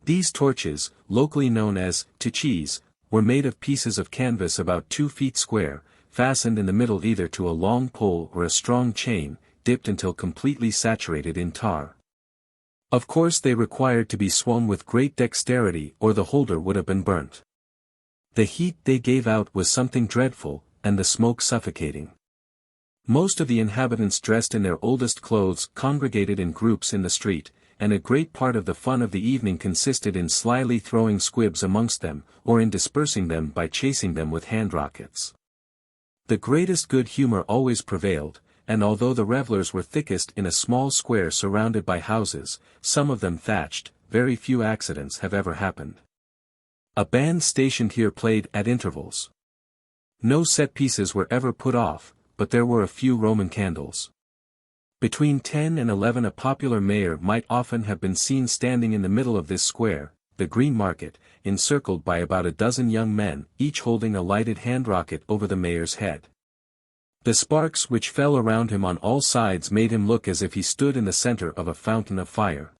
These torches, locally known as tichis, were made of pieces of canvas about 2 feet square, fastened in the middle either to a long pole or a strong chain, dipped until completely saturated in tar. Of course they required to be swung with great dexterity or the holder would have been burnt. The heat they gave out was something dreadful, and the smoke suffocating. Most of the inhabitants dressed in their oldest clothes congregated in groups in the street, and a great part of the fun of the evening consisted in slyly throwing squibs amongst them, or in dispersing them by chasing them with hand rockets. The greatest good humour always prevailed, and although the revellers were thickest in a small square surrounded by houses, some of them thatched, very few accidents have ever happened. A band stationed here played at intervals. No set pieces were ever put off, but there were a few Roman candles. Between 10 and 11 a popular mayor might often have been seen standing in the middle of this square, the Green Market, encircled by about a dozen young men, each holding a lighted hand rocket over the mayor's head. The sparks which fell around him on all sides made him look as if he stood in the center of a fountain of fire.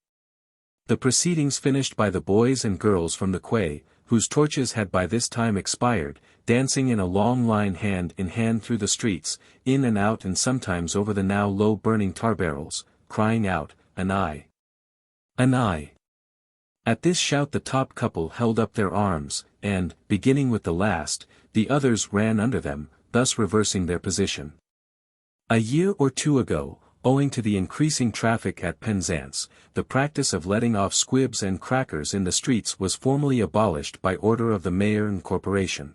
The proceedings finished by the boys and girls from the quay, whose torches had by this time expired, dancing in a long line hand in hand through the streets, in and out and sometimes over the now low burning tar barrels, crying out, "An eye! An eye!" At this shout the top couple held up their arms, and, beginning with the last, the others ran under them, thus reversing their position. A year or two ago, owing to the increasing traffic at Penzance, the practice of letting off squibs and crackers in the streets was formally abolished by order of the mayor and corporation.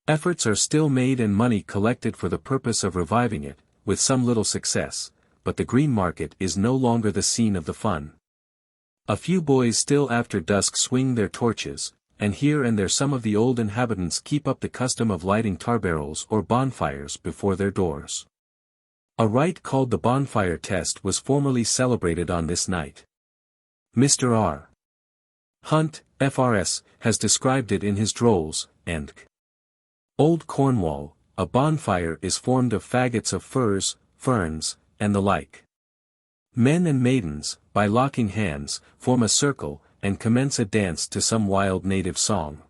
Efforts are still made and money collected for the purpose of reviving it, with some little success, but the Green Market is no longer the scene of the fun. A few boys still after dusk swing their torches, and here and there some of the old inhabitants keep up the custom of lighting tar barrels or bonfires before their doors. A rite called the bonfire test was formerly celebrated on this night. Mr. R. Hunt, FRS, has described it in his Drolls, and Old Cornwall. A bonfire is formed of faggots of furze, ferns, and the like. Men and maidens, by locking hands, form a circle, and commence a dance to some wild native song.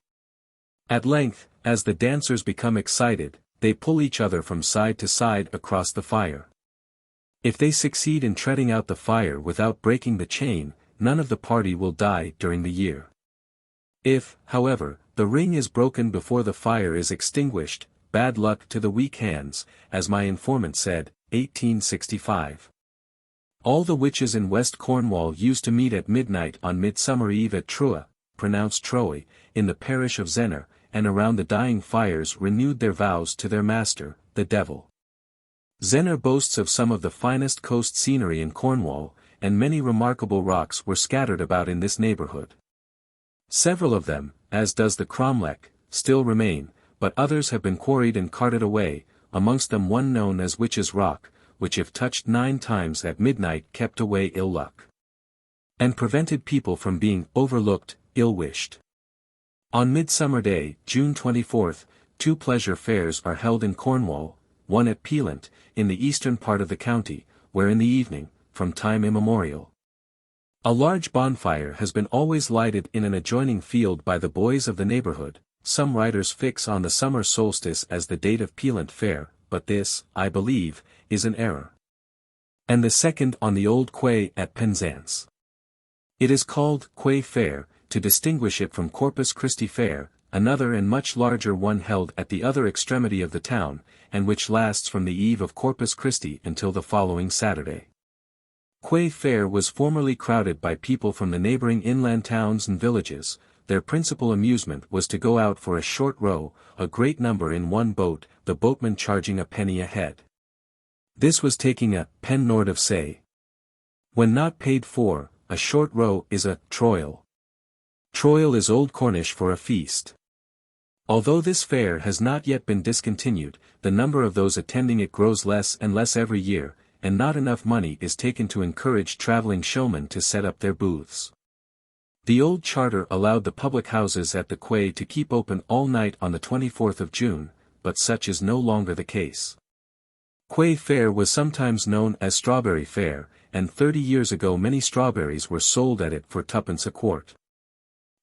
At length, As the dancers become excited, they pull each other from side to side across the fire. If they succeed in treading out the fire without breaking the chain, none of the party will die during the year. If, however, the ring is broken before the fire is extinguished, bad luck to the weak hands, as my informant said, 1865. All the witches in West Cornwall used to meet at midnight on Midsummer Eve at Trua, pronounced Troy, in the parish of Zenner, and around the dying fires renewed their vows to their master, the devil. Zenner boasts of some of the finest coast scenery in Cornwall, and many remarkable rocks were scattered about in this neighbourhood. Several of them, as does the cromlech, still remain, but others have been quarried and carted away, amongst them one known as Witch's Rock, which if touched 9 times at midnight kept away ill luck. And prevented people from being overlooked, ill-wished. On Midsummer Day, June 24th, 2 pleasure fairs are held in Cornwall, one at Peelant, in the eastern part of the county, where in the evening, from time immemorial, a large bonfire has been always lighted in an adjoining field by the boys of the neighbourhood. Some writers fix on the summer solstice as the date of Peelant Fair, but this, I believe, is an error. And the second on the Old Quay at Penzance. It is called Quay Fair, to distinguish it from Corpus Christi Fair, another and much larger one held at the other extremity of the town, and which lasts from the eve of Corpus Christi until the following Saturday. Quay Fair was formerly crowded by people from the neighbouring inland towns and villages. Their principal amusement was to go out for a short row, a great number in one boat, the boatman charging a penny a head. This was taking a pen nord of say. When not paid for, a short row is a troil. Troil is Old Cornish for a feast. Although this fair has not yet been discontinued, the number of those attending it grows less and less every year, and not enough money is taken to encourage travelling showmen to set up their booths. The old charter allowed the public houses at the quay to keep open all night on the 24th of June, but such is no longer the case. Quay Fair was sometimes known as Strawberry Fair, and 30 years ago many strawberries were sold at it for 2d a quart.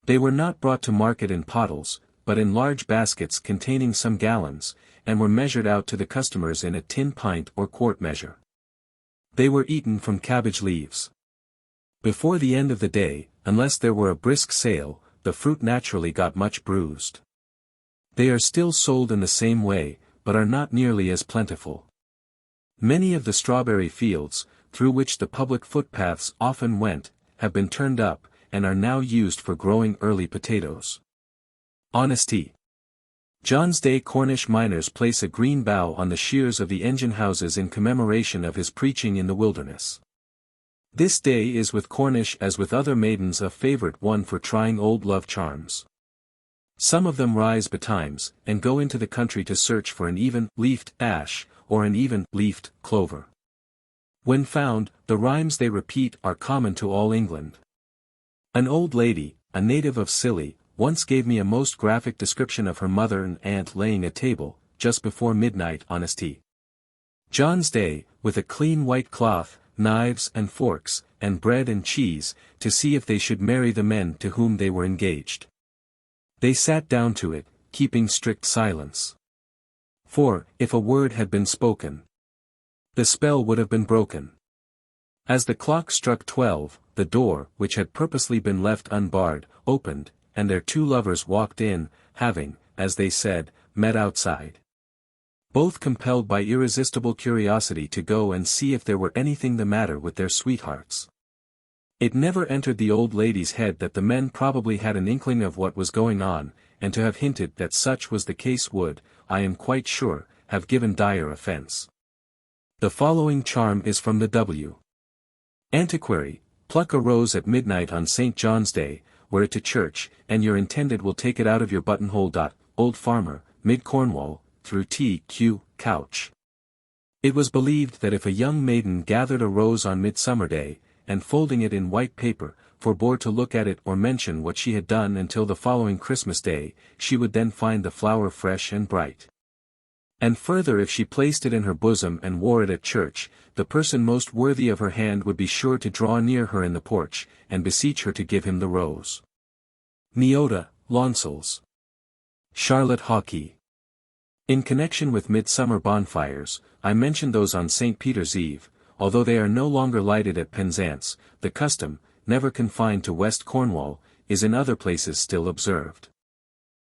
They were not brought to market in pottles, but in large baskets containing some gallons, and were measured out to the customers in a tin pint or quart measure. They were eaten from cabbage leaves. Before the end of the day, unless there were a brisk sale, the fruit naturally got much bruised. They are still sold in the same way, but are not nearly as plentiful. Many of the strawberry fields, through which the public footpaths often went, have been turned up, and are now used for growing early potatoes. Honesty. John's Day Cornish miners place a green bough on the shears of the engine houses in commemoration of his preaching in the wilderness. This day is with Cornish as with other maidens a favourite one for trying old love charms. Some of them rise betimes, and go into the country to search for an even-leafed ash, or an even-leafed clover. When found, the rhymes they repeat are common to all England. An old lady, a native of Scilly, once gave me a most graphic description of her mother and aunt laying a table, just before midnight honesty. John's Day, with a clean white cloth, knives and forks, and bread and cheese, to see if they should marry the men to whom they were engaged. They sat down to it, keeping strict silence. For, if a word had been spoken, the spell would have been broken. As the clock struck 12, the door, which had purposely been left unbarred, opened, and their 2 lovers walked in, having, as they said, met outside. Both compelled by irresistible curiosity to go and see if there were anything the matter with their sweethearts. It never entered the old lady's head that the men probably had an inkling of what was going on, and to have hinted that such was the case would, I am quite sure, have given dire offence. The following charm is from the W. Antiquary: pluck a rose at midnight on St. John's Day, wear it to church, and your intended will take it out of your buttonhole. Old Farmer, Mid Cornwall, through T.Q. Couch. It was believed that if a young maiden gathered a rose on Midsummer Day, and folding it in white paper, forbore to look at it or mention what she had done until the following Christmas Day, she would then find the flower fresh and bright. And further, if she placed it in her bosom and wore it at church, the person most worthy of her hand would be sure to draw near her in the porch, and beseech her to give him the rose. Neota, Lonsels. Charlotte Hawkey. In connection with midsummer bonfires, I mentioned those on St. Peter's Eve. Although they are no longer lighted at Penzance, the custom, never confined to West Cornwall, is in other places still observed.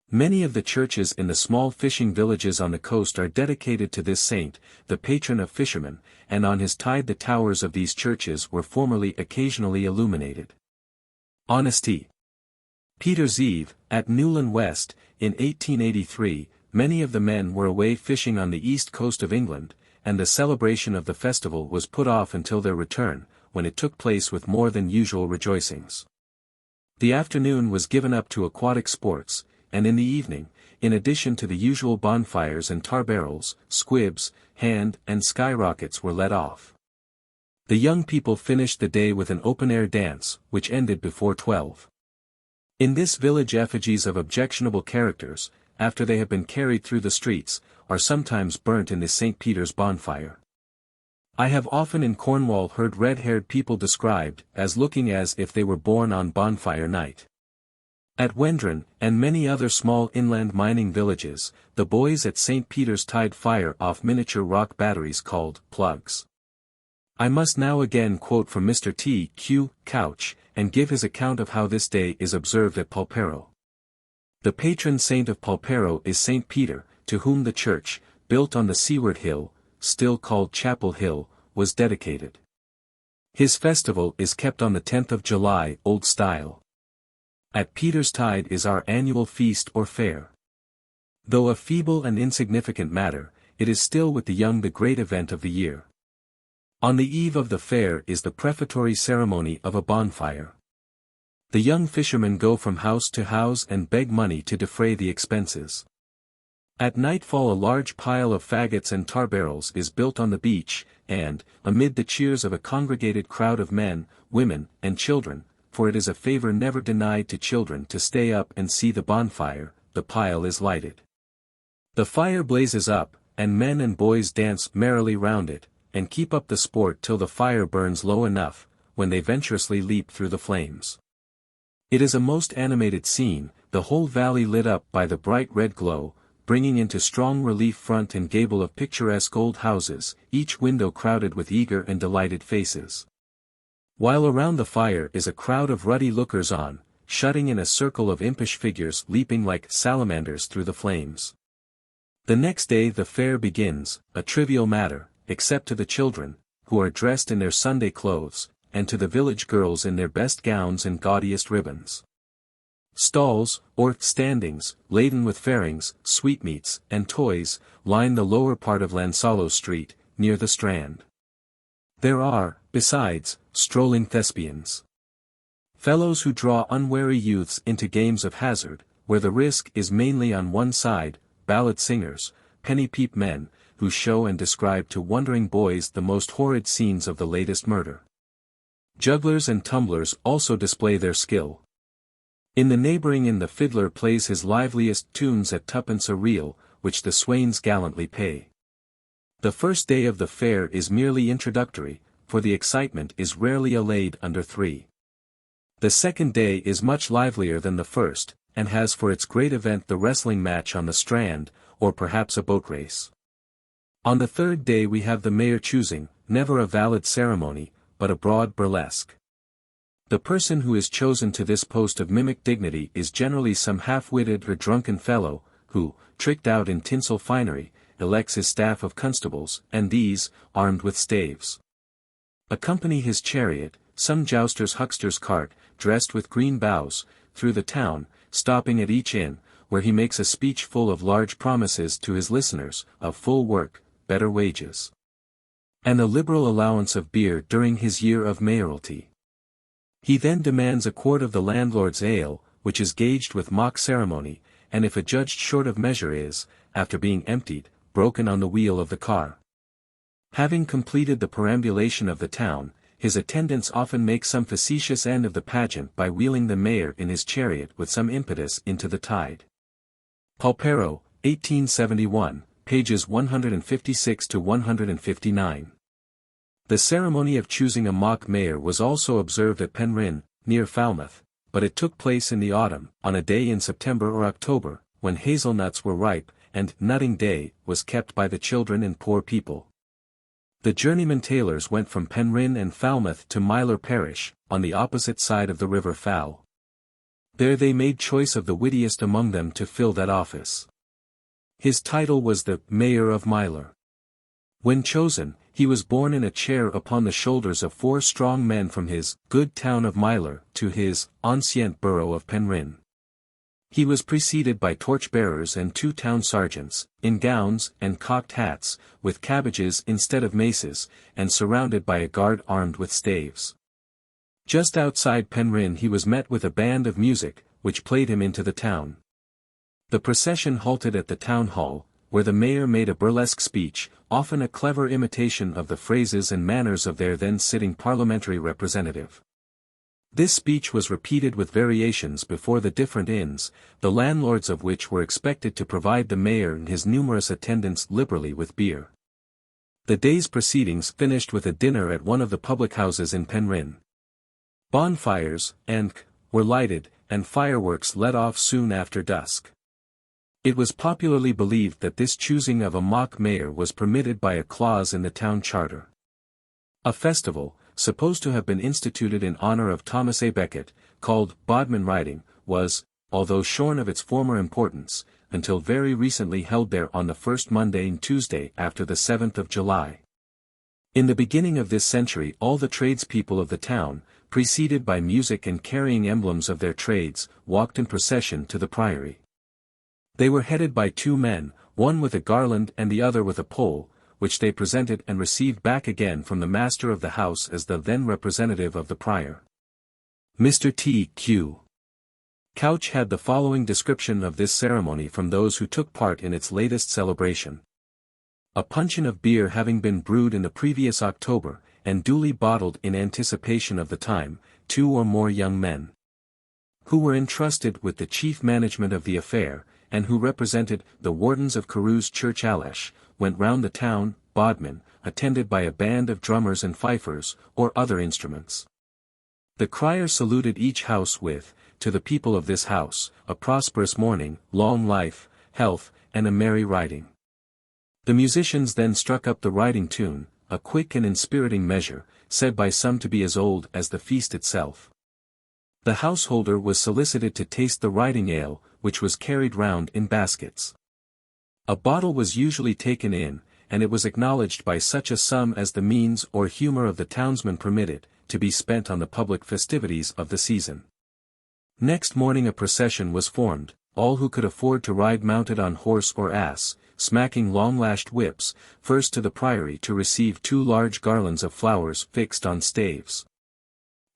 Many of the churches in the small fishing villages on the coast are dedicated to this saint, the patron of fishermen, and on his tide the towers of these churches were formerly occasionally illuminated. Honesty. Peter's Eve, at Newlyn West, in 1883, many of the men were away fishing on the east coast of England, and the celebration of the festival was put off until their return, when it took place with more than usual rejoicings. The afternoon was given up to aquatic sports, and in the evening, in addition to the usual bonfires and tar barrels, squibs, hand and skyrockets were let off. The young people finished the day with an open-air dance, which ended before 12. In this village effigies of objectionable characters, after they have been carried through the streets, are sometimes burnt in the St. Peter's bonfire. I have often in Cornwall heard red-haired people described as looking as if they were born on bonfire night. At Wendron, and many other small inland mining villages, the boys at St. Peter's tied fire off miniature rock batteries called plugs. I must now again quote from Mr. T. Q. Couch, and give his account of how this day is observed at Polperro. The patron saint of Polperro is St. Peter, to whom the church, built on the seaward hill, still called Chapel Hill, was dedicated. His festival is kept on the 10th of July, Old Style. At Peter's Tide is our annual feast or fair. Though a feeble and insignificant matter, it is still with the young the great event of the year. On the eve of the fair is the prefatory ceremony of a bonfire. The young fishermen go from house to house and beg money to defray the expenses. At nightfall a large pile of faggots and tar barrels is built on the beach, and, amid the cheers of a congregated crowd of men, women, and children, for it is a favor never denied to children to stay up and see the bonfire, the pile is lighted. The fire blazes up, and men and boys dance merrily round it, and keep up the sport till the fire burns low enough, when they venturously leap through the flames. It is a most animated scene, the whole valley lit up by the bright red glow, bringing into strong relief front and gable of picturesque old houses, each window crowded with eager and delighted faces. While around the fire is a crowd of ruddy lookers-on, shutting in a circle of impish figures leaping like salamanders through the flames. The next day the fair begins, a trivial matter, except to the children, who are dressed in their Sunday clothes, and to the village girls in their best gowns and gaudiest ribbons. Stalls, or standings, laden with fairings, sweetmeats, and toys, line the lower part of Lansallow Street, near the Strand. There are, besides, strolling thespians. Fellows who draw unwary youths into games of hazard, where the risk is mainly on one side, ballad singers, penny peep men, who show and describe to wondering boys the most horrid scenes of the latest murder. Jugglers and tumblers also display their skill. In the neighbouring inn the fiddler plays his liveliest tunes at twopence a reel, which the swains gallantly pay. The first day of the fair is merely introductory, for the excitement is rarely allayed under 3. The second day is much livelier than the first, and has for its great event the wrestling match on the Strand, or perhaps a boat race. On the third day we have the mayor choosing, never a valid ceremony, but a broad burlesque. The person who is chosen to this post of mimic dignity is generally some half-witted or drunken fellow, who, tricked out in tinsel finery, elects his staff of constables, and these, armed with staves, accompany his chariot, some jouster's huckster's cart, dressed with green boughs, through the town, stopping at each inn, where he makes a speech full of large promises to his listeners, of full work, better wages, and a liberal allowance of beer during his year of mayoralty. He then demands a quart of the landlord's ale, which is gauged with mock ceremony, and if adjudged short of measure is, after being emptied, broken on the wheel of the car. Having completed the perambulation of the town, his attendants often make some facetious end of the pageant by wheeling the mayor in his chariot with some impetus into the tide. Polperro, 1871, pages 156 to 159. The ceremony of choosing a mock mayor was also observed at Penryn, near Falmouth, but it took place in the autumn, on a day in September or October, when hazelnuts were ripe, and nutting day was kept by the children and poor people. The journeyman tailors went from Penryn and Falmouth to Myler parish, on the opposite side of the river Fowl. There they made choice of the wittiest among them to fill that office. His title was the Mayor of Myler. When chosen, he was borne in a chair upon the shoulders of 4 strong men from his good town of Myler to his ancient borough of Penryn. He was preceded by torch-bearers and 2 town sergeants, in gowns and cocked hats, with cabbages instead of maces, and surrounded by a guard armed with staves. Just outside Penryn he was met with a band of music, which played him into the town. The procession halted at the town hall, where the mayor made a burlesque speech, often a clever imitation of the phrases and manners of their then sitting parliamentary representative. This speech was repeated with variations before the different inns, the landlords of which were expected to provide the mayor and his numerous attendants liberally with beer. The day's proceedings finished with a dinner at one of the public houses in Penryn. Bonfires, were lighted, and fireworks let off soon after dusk. It was popularly believed that this choosing of a mock mayor was permitted by a clause in the town charter. A festival, supposed to have been instituted in honor of Thomas A. Becket, called Bodmin Riding, was, although shorn of its former importance, until very recently held there on the first Monday and Tuesday after the 7th of July. In the beginning of this century all the tradespeople of the town, preceded by music and carrying emblems of their trades, walked in procession to the priory. They were headed by 2 men, one with a garland and the other with a pole, which they presented and received back again from the master of the house as the then representative of the prior. Mr. T.Q. Couch had the following description of this ceremony from those who took part in its latest celebration. A puncheon of beer having been brewed in the previous October, and duly bottled in anticipation of the time, 2 or more young men, who were entrusted with the chief management of the affair, and who represented the wardens of Carew's Church Alesh, went round the town, Bodmin, attended by a band of drummers and fifers, or other instruments. The crier saluted each house with, "To the people of this house, a prosperous morning, long life, health, and a merry riding." The musicians then struck up the riding tune, a quick and inspiriting measure, said by some to be as old as the feast itself. The householder was solicited to taste the riding ale, which was carried round in baskets. A bottle was usually taken in, and it was acknowledged by such a sum as the means or humour of the townsmen permitted, to be spent on the public festivities of the season. Next morning a procession was formed, all who could afford to ride mounted on horse or ass, smacking long-lashed whips, first to the priory to receive 2 large garlands of flowers fixed on staves.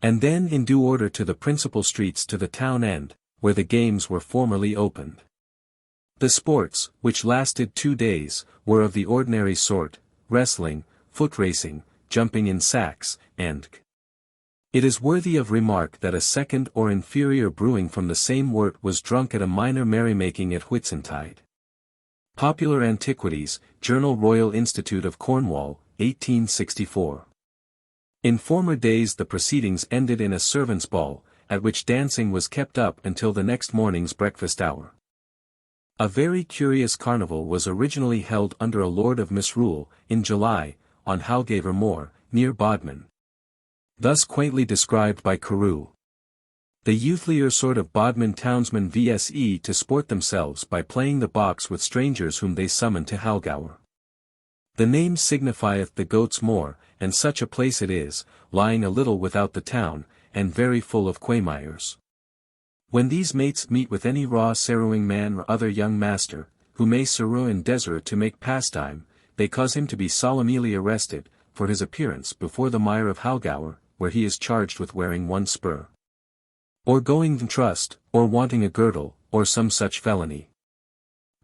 And then in due order to the principal streets to the town end, where the games were formerly opened. The sports, which lasted 2 days, were of the ordinary sort, wrestling, foot racing, jumping in sacks, and it is worthy of remark that a second or inferior brewing from the same wort was drunk at a minor merrymaking at Whitsuntide. Popular Antiquities, Journal Royal Institute of Cornwall, 1864. In former days the proceedings ended in a servants' ball, at which dancing was kept up until the next morning's breakfast hour. A very curious carnival was originally held under a lord of misrule, in July, on Halgaver Moor, near Bodmin. Thus quaintly described by Carew. The youthlier sort of Bodmin townsmen vse to sport themselves by playing the box with strangers whom they summoned to Halgower. The name signifieth the Goat's Moor, and such a place it is, lying a little without the town, and very full of quaymires. When these mates meet with any raw sarrowing man or other young master, who may sarrow in desert to make pastime, they cause him to be solemnly arrested, for his appearance before the mire of Halgower, where he is charged with wearing 1 spur, or going in trust, or wanting a girdle, or some such felony.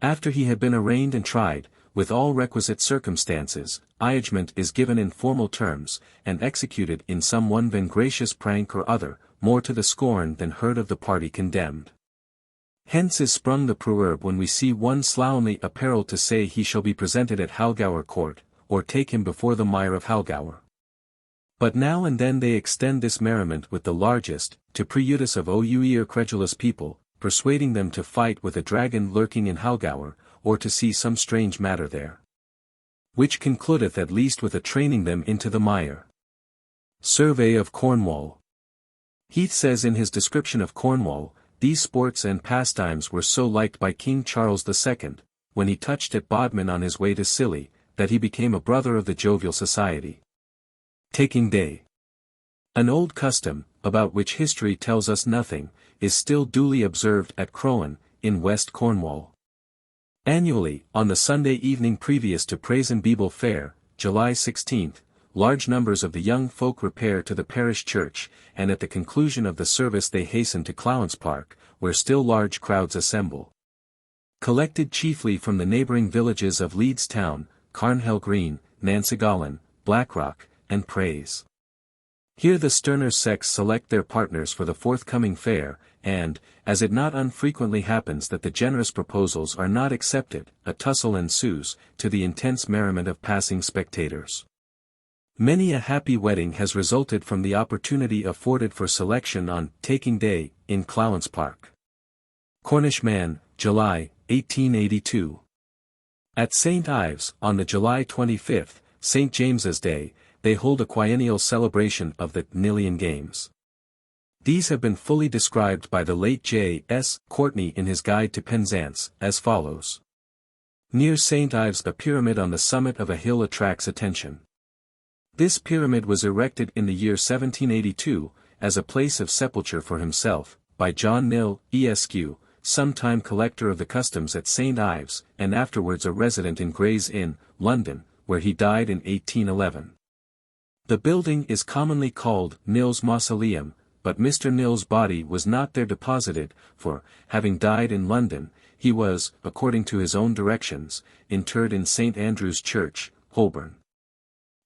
After he had been arraigned and tried, with all requisite circumstances, iagement is given in formal terms, and executed in some one vengracious prank or other, more to the scorn than heard of the party condemned. Hence is sprung the proverb when we see one slovenly apparel to say he shall be presented at Halgower court, or take him before the mire of Halgower. But now and then they extend this merriment with the largest, to prejudice of ouer credulous people, persuading them to fight with a dragon lurking in Halgour, or to see some strange matter there. Which concludeth at least with a training them into the mire. Survey of Cornwall. Heath says in his description of Cornwall, these sports and pastimes were so liked by King Charles II, when he touched at Bodmin on his way to Scilly, that he became a brother of the jovial society. Taking day. An old custom, about which history tells us nothing, is still duly observed at Crowan, in West Cornwall. Annually, on the Sunday evening previous to Praise-and-Beable Fair, July 16, large numbers of the young folk repair to the parish church, and at the conclusion of the service they hasten to Clowns Park, where still large crowds assemble. Collected chiefly from the neighbouring villages of Leeds Town, Carnhill Green, Nancygallen, Blackrock, and Praise. Here the sterner sex select their partners for the forthcoming fair, and, as it not unfrequently happens that the generous proposals are not accepted, a tussle ensues, to the intense merriment of passing spectators. Many a happy wedding has resulted from the opportunity afforded for selection on Taking Day, in Clowns Park. Cornish Man, July, 1882. At St. Ives, on the July 25th, St. James's Day, they hold a quinennial celebration of the Nillian Games. These have been fully described by the late J.S. Courtney in his Guide to Penzance, as follows. Near St. Ives a pyramid on the summit of a hill attracts attention. This pyramid was erected in the year 1782, as a place of sepulture for himself, by John Nill, Esq., sometime collector of the customs at St. Ives, and afterwards a resident in Gray's Inn, London, where he died in 1811. The building is commonly called Nill's Mausoleum, but Mr. Nill's body was not there deposited, for, having died in London, he was, according to his own directions, interred in St. Andrew's Church, Holborn.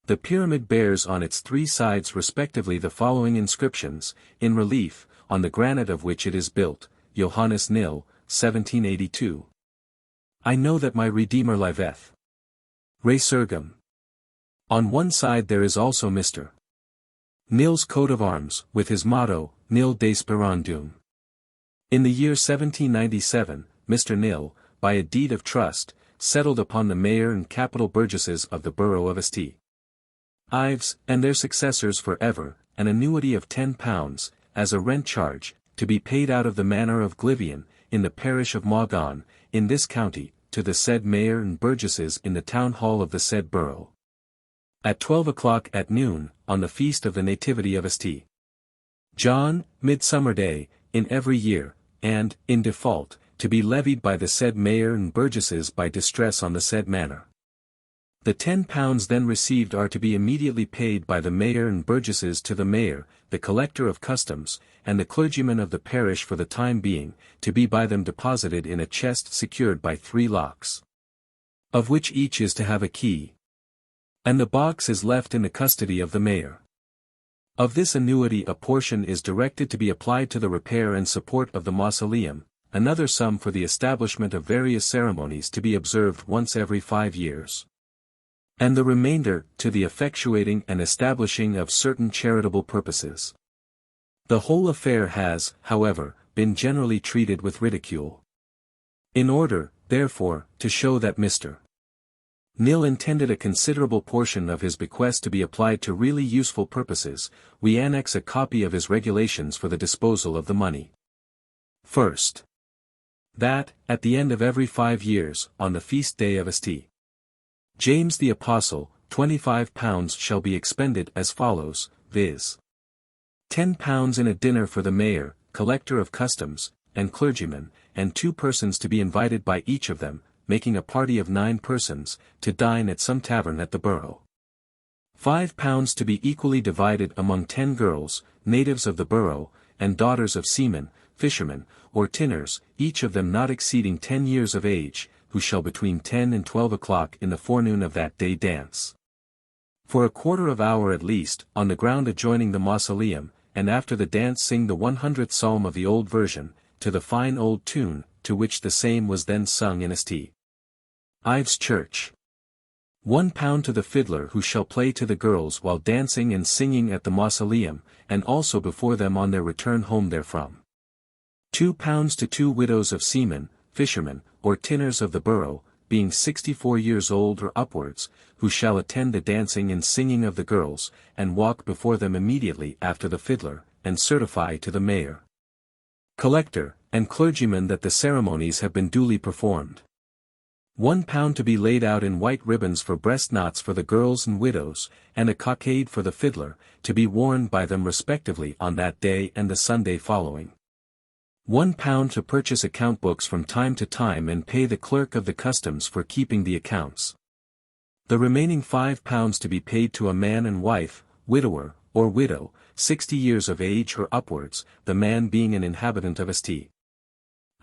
The pyramid bears on its three sides respectively the following inscriptions, in relief, on the granite of which it is built, Johannes Nill, 1782. I know that my Redeemer liveth. Resurgam. On one side there is also Mr. Nill's coat of arms, with his motto, Nil desperandum. In the year 1797, Mr. Nill, by a deed of trust, settled upon the mayor and capital burgesses of the borough of St. Ives, and their successors for ever, an annuity of £10, as a rent charge, to be paid out of the manor of Glivian, in the parish of Mawgon, in this county, to the said mayor and burgesses in the town hall of the said borough. At 12 o'clock at noon, on the feast of the Nativity of St. John, Midsummer Day, in every year, and, in default, to be levied by the said mayor and burgesses by distress on the said manor. The £10 then received are to be immediately paid by the mayor and burgesses to the mayor, the collector of customs, and the clergyman of the parish for the time being, to be by them deposited in a chest secured by 3 locks, of which each is to have a key. And the box is left in the custody of the mayor. Of this annuity a portion is directed to be applied to the repair and support of the mausoleum, another sum for the establishment of various ceremonies to be observed once every 5 years. And the remainder, to the effectuating and establishing of certain charitable purposes. The whole affair has, however, been generally treated with ridicule. In order, therefore, to show that Mr. Nill intended a considerable portion of his bequest to be applied to really useful purposes, we annex a copy of his regulations for the disposal of the money. First, that, at the end of every 5 years, on the feast day of St. James the Apostle, £25 shall be expended as follows, viz. £10 in a dinner for the mayor, collector of customs, and clergyman, and 2 persons to be invited by each of them, making a party of 9 persons, to dine at some tavern at the borough. £5 to be equally divided among 10 girls, natives of the borough, and daughters of seamen, fishermen, or tinners, each of them not exceeding 10 years of age, who shall between 10 and 12 o'clock in the forenoon of that day dance. For a quarter of hour at least, on the ground adjoining the mausoleum, and after the dance sing the 100th psalm of the old version, to the fine old tune, to which the same was then sung in St. Ives Church. £1 to the fiddler who shall play to the girls while dancing and singing at the mausoleum, and also before them on their return home therefrom. £2 to 2 widows of seamen, fishermen, or tinners of the borough, being 64 years old or upwards, who shall attend the dancing and singing of the girls, and walk before them immediately after the fiddler, and certify to the mayor, collector, and clergyman that the ceremonies have been duly performed. £1 to be laid out in white ribbons for breast knots for the girls and widows, and a cockade for the fiddler, to be worn by them respectively on that day and the Sunday following. £1 to purchase account books from time to time and pay the clerk of the customs for keeping the accounts. The remaining £5 to be paid to a man and wife, widower, or widow, 60 years of age or upwards, the man being an inhabitant of St.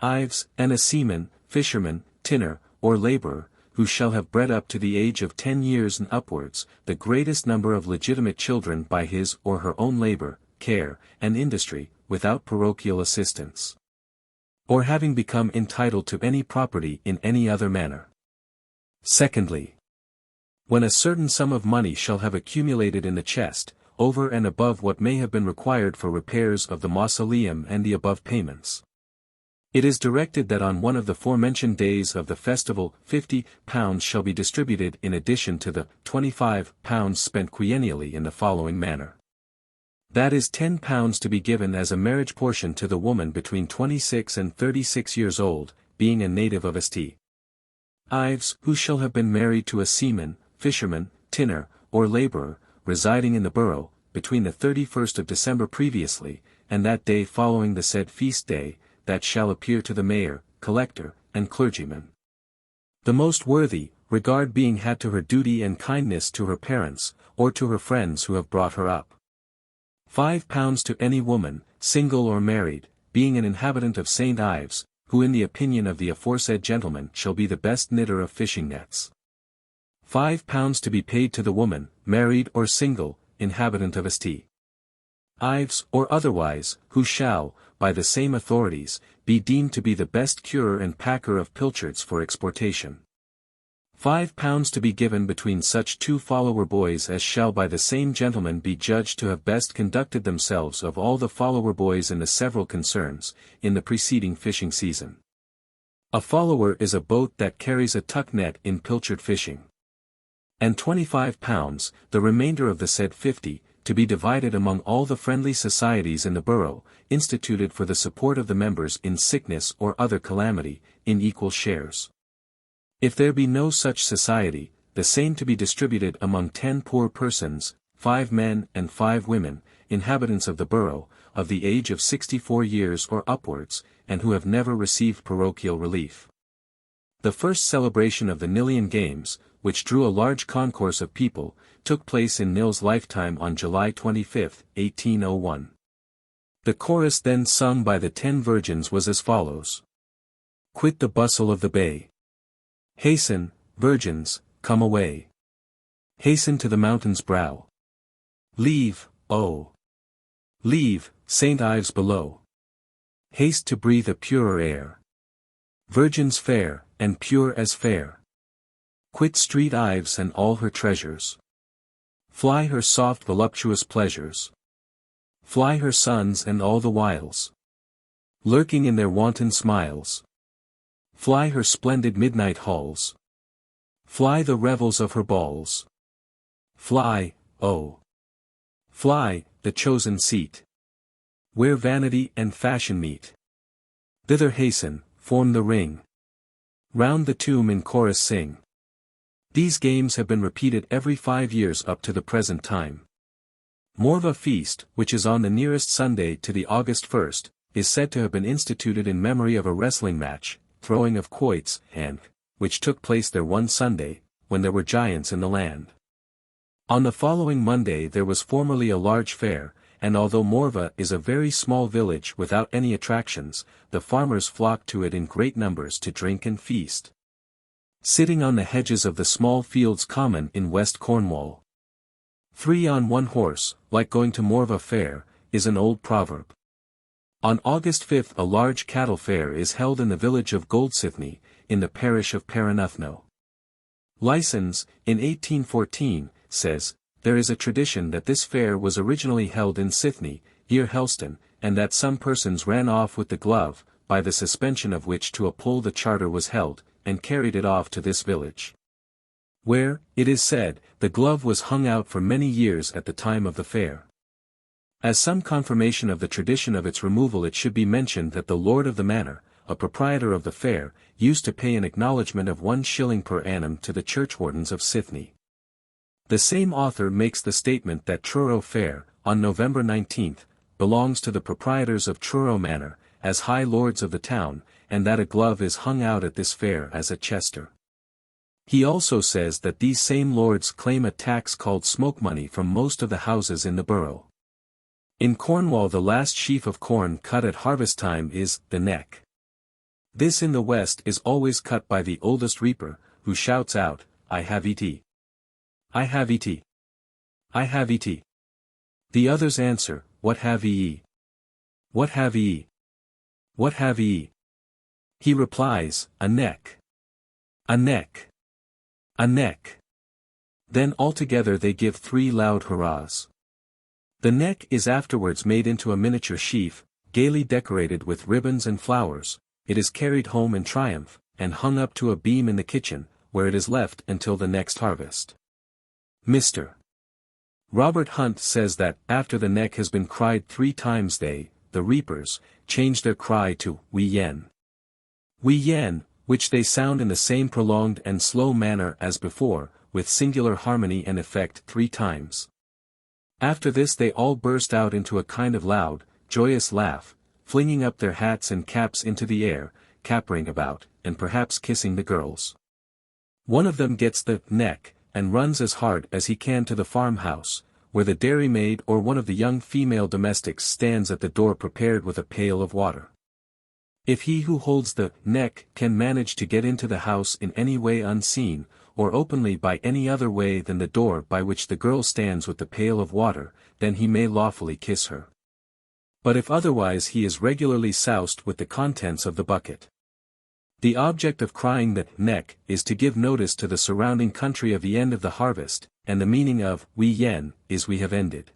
Ives, and a seaman, fisherman, tinner, or labourer, who shall have bred up to the age of 10 years and upwards, the greatest number of legitimate children by his or her own labour, care, and industry, without parochial assistance, or having become entitled to any property in any other manner. Secondly, when a certain sum of money shall have accumulated in the chest, over and above what may have been required for repairs of the mausoleum and the above payments, it is directed that on one of the forementioned days of the festival £50 shall be distributed in addition to the £25 spent quennially in the following manner. That is £10 to be given as a marriage portion to the woman between 26 and 36 years old, being a native of St. Ives, who shall have been married to a seaman, fisherman, tinner, or labourer, residing in the borough, between the 31st of December previously, and that day following the said feast day, that shall appear to the mayor, collector, and clergyman. The most worthy, regard being had to her duty and kindness to her parents, or to her friends who have brought her up. £5 to any woman, single or married, being an inhabitant of St. Ives, who in the opinion of the aforesaid gentleman shall be the best knitter of fishing nets. £5 to be paid to the woman, married or single, inhabitant of St. Ives or otherwise, who shall, by the same authorities, be deemed to be the best curer and packer of pilchards for exportation. £5 to be given between such two follower boys as shall by the same gentleman be judged to have best conducted themselves of all the follower boys in the several concerns, in the preceding fishing season. A follower is a boat that carries a tuck net in pilchard fishing. And £25, the remainder of the said 50, to be divided among all the friendly societies in the borough, instituted for the support of the members in sickness or other calamity, in equal shares. If there be no such society, the same to be distributed among 10 poor persons, 5 men and 5 women, inhabitants of the borough, of the age of 64 years or upwards, and who have never received parochial relief. The first celebration of the Nillian Games, which drew a large concourse of people, took place in Nil's lifetime on July 25, 1801. The chorus then sung by the 10 virgins was as follows. Quit the bustle of the bay. Hasten, virgins, come away. Hasten to the mountain's brow. Leave, oh! Leave, St. Ives below. Haste to breathe a purer air. Virgins fair, and pure as fair. Quit Street Ives and all her treasures. Fly her soft voluptuous pleasures. Fly her sons and all the wiles, lurking in their wanton smiles. Fly her splendid midnight halls. Fly the revels of her balls. Fly, oh! Fly, the chosen seat, where vanity and fashion meet. Thither hasten, form the ring. Round the tomb in chorus sing. These games have been repeated every 5 years up to the present time. Morva Feast, which is on the nearest Sunday to the August 1st, is said to have been instituted in memory of a wrestling match, throwing of quoits, and which took place there one Sunday, when there were giants in the land. On the following Monday there was formerly a large fair, and although Morva is a very small village without any attractions, the farmers flocked to it in great numbers to drink and feast. Sitting on the hedges of the small fields common in West Cornwall. 3 on 1 horse, like going to Morva Fair, is an old proverb. On August 5 a large cattle fair is held in the village of Goldsithny, in the parish of Perinathno. Lysons, in 1814, says, there is a tradition that this fair was originally held in Sithny, year Helston, and that some persons ran off with the glove, by the suspension of which to a pole the charter was held, and carried it off to this village. Where, it is said, the glove was hung out for many years at the time of the fair. As some confirmation of the tradition of its removal, it should be mentioned that the lord of the manor, a proprietor of the fair, used to pay an acknowledgment of 1 shilling per annum to the churchwardens of Sithne. The same author makes the statement that Truro Fair, on November 19, belongs to the proprietors of Truro Manor, as high lords of the town, and that a glove is hung out at this fair as at Chester. He also says that these same lords claim a tax called smoke money from most of the houses in the borough. In Cornwall the last sheaf of corn cut at harvest time is the neck. This in the west is always cut by the oldest reaper, who shouts out, "I have et. I have et. I have et." The others answer, "What have ye? What have ye? What have ye?" He replies, "A neck. A neck. A neck." Then altogether they give 3 loud hurrahs. The neck is afterwards made into a miniature sheaf, gaily decorated with ribbons and flowers. It is carried home in triumph, and hung up to a beam in the kitchen, where it is left until the next harvest. Mr. Robert Hunt says that, after the neck has been cried 3 times they, the reapers, change their cry to "wee yen. Wee yen," which they sound in the same prolonged and slow manner as before, with singular harmony and effect 3 times. After this they all burst out into a kind of loud, joyous laugh, flinging up their hats and caps into the air, capering about, and perhaps kissing the girls. One of them gets the neck, and runs as hard as he can to the farmhouse, where the dairymaid or one of the young female domestics stands at the door prepared with a pail of water. If he who holds the neck can manage to get into the house in any way unseen, or openly by any other way than the door by which the girl stands with the pail of water, then he may lawfully kiss her. But if otherwise he is regularly soused with the contents of the bucket. The object of crying the neck is to give notice to the surrounding country of the end of the harvest, and the meaning of "wee yen" is "we have ended."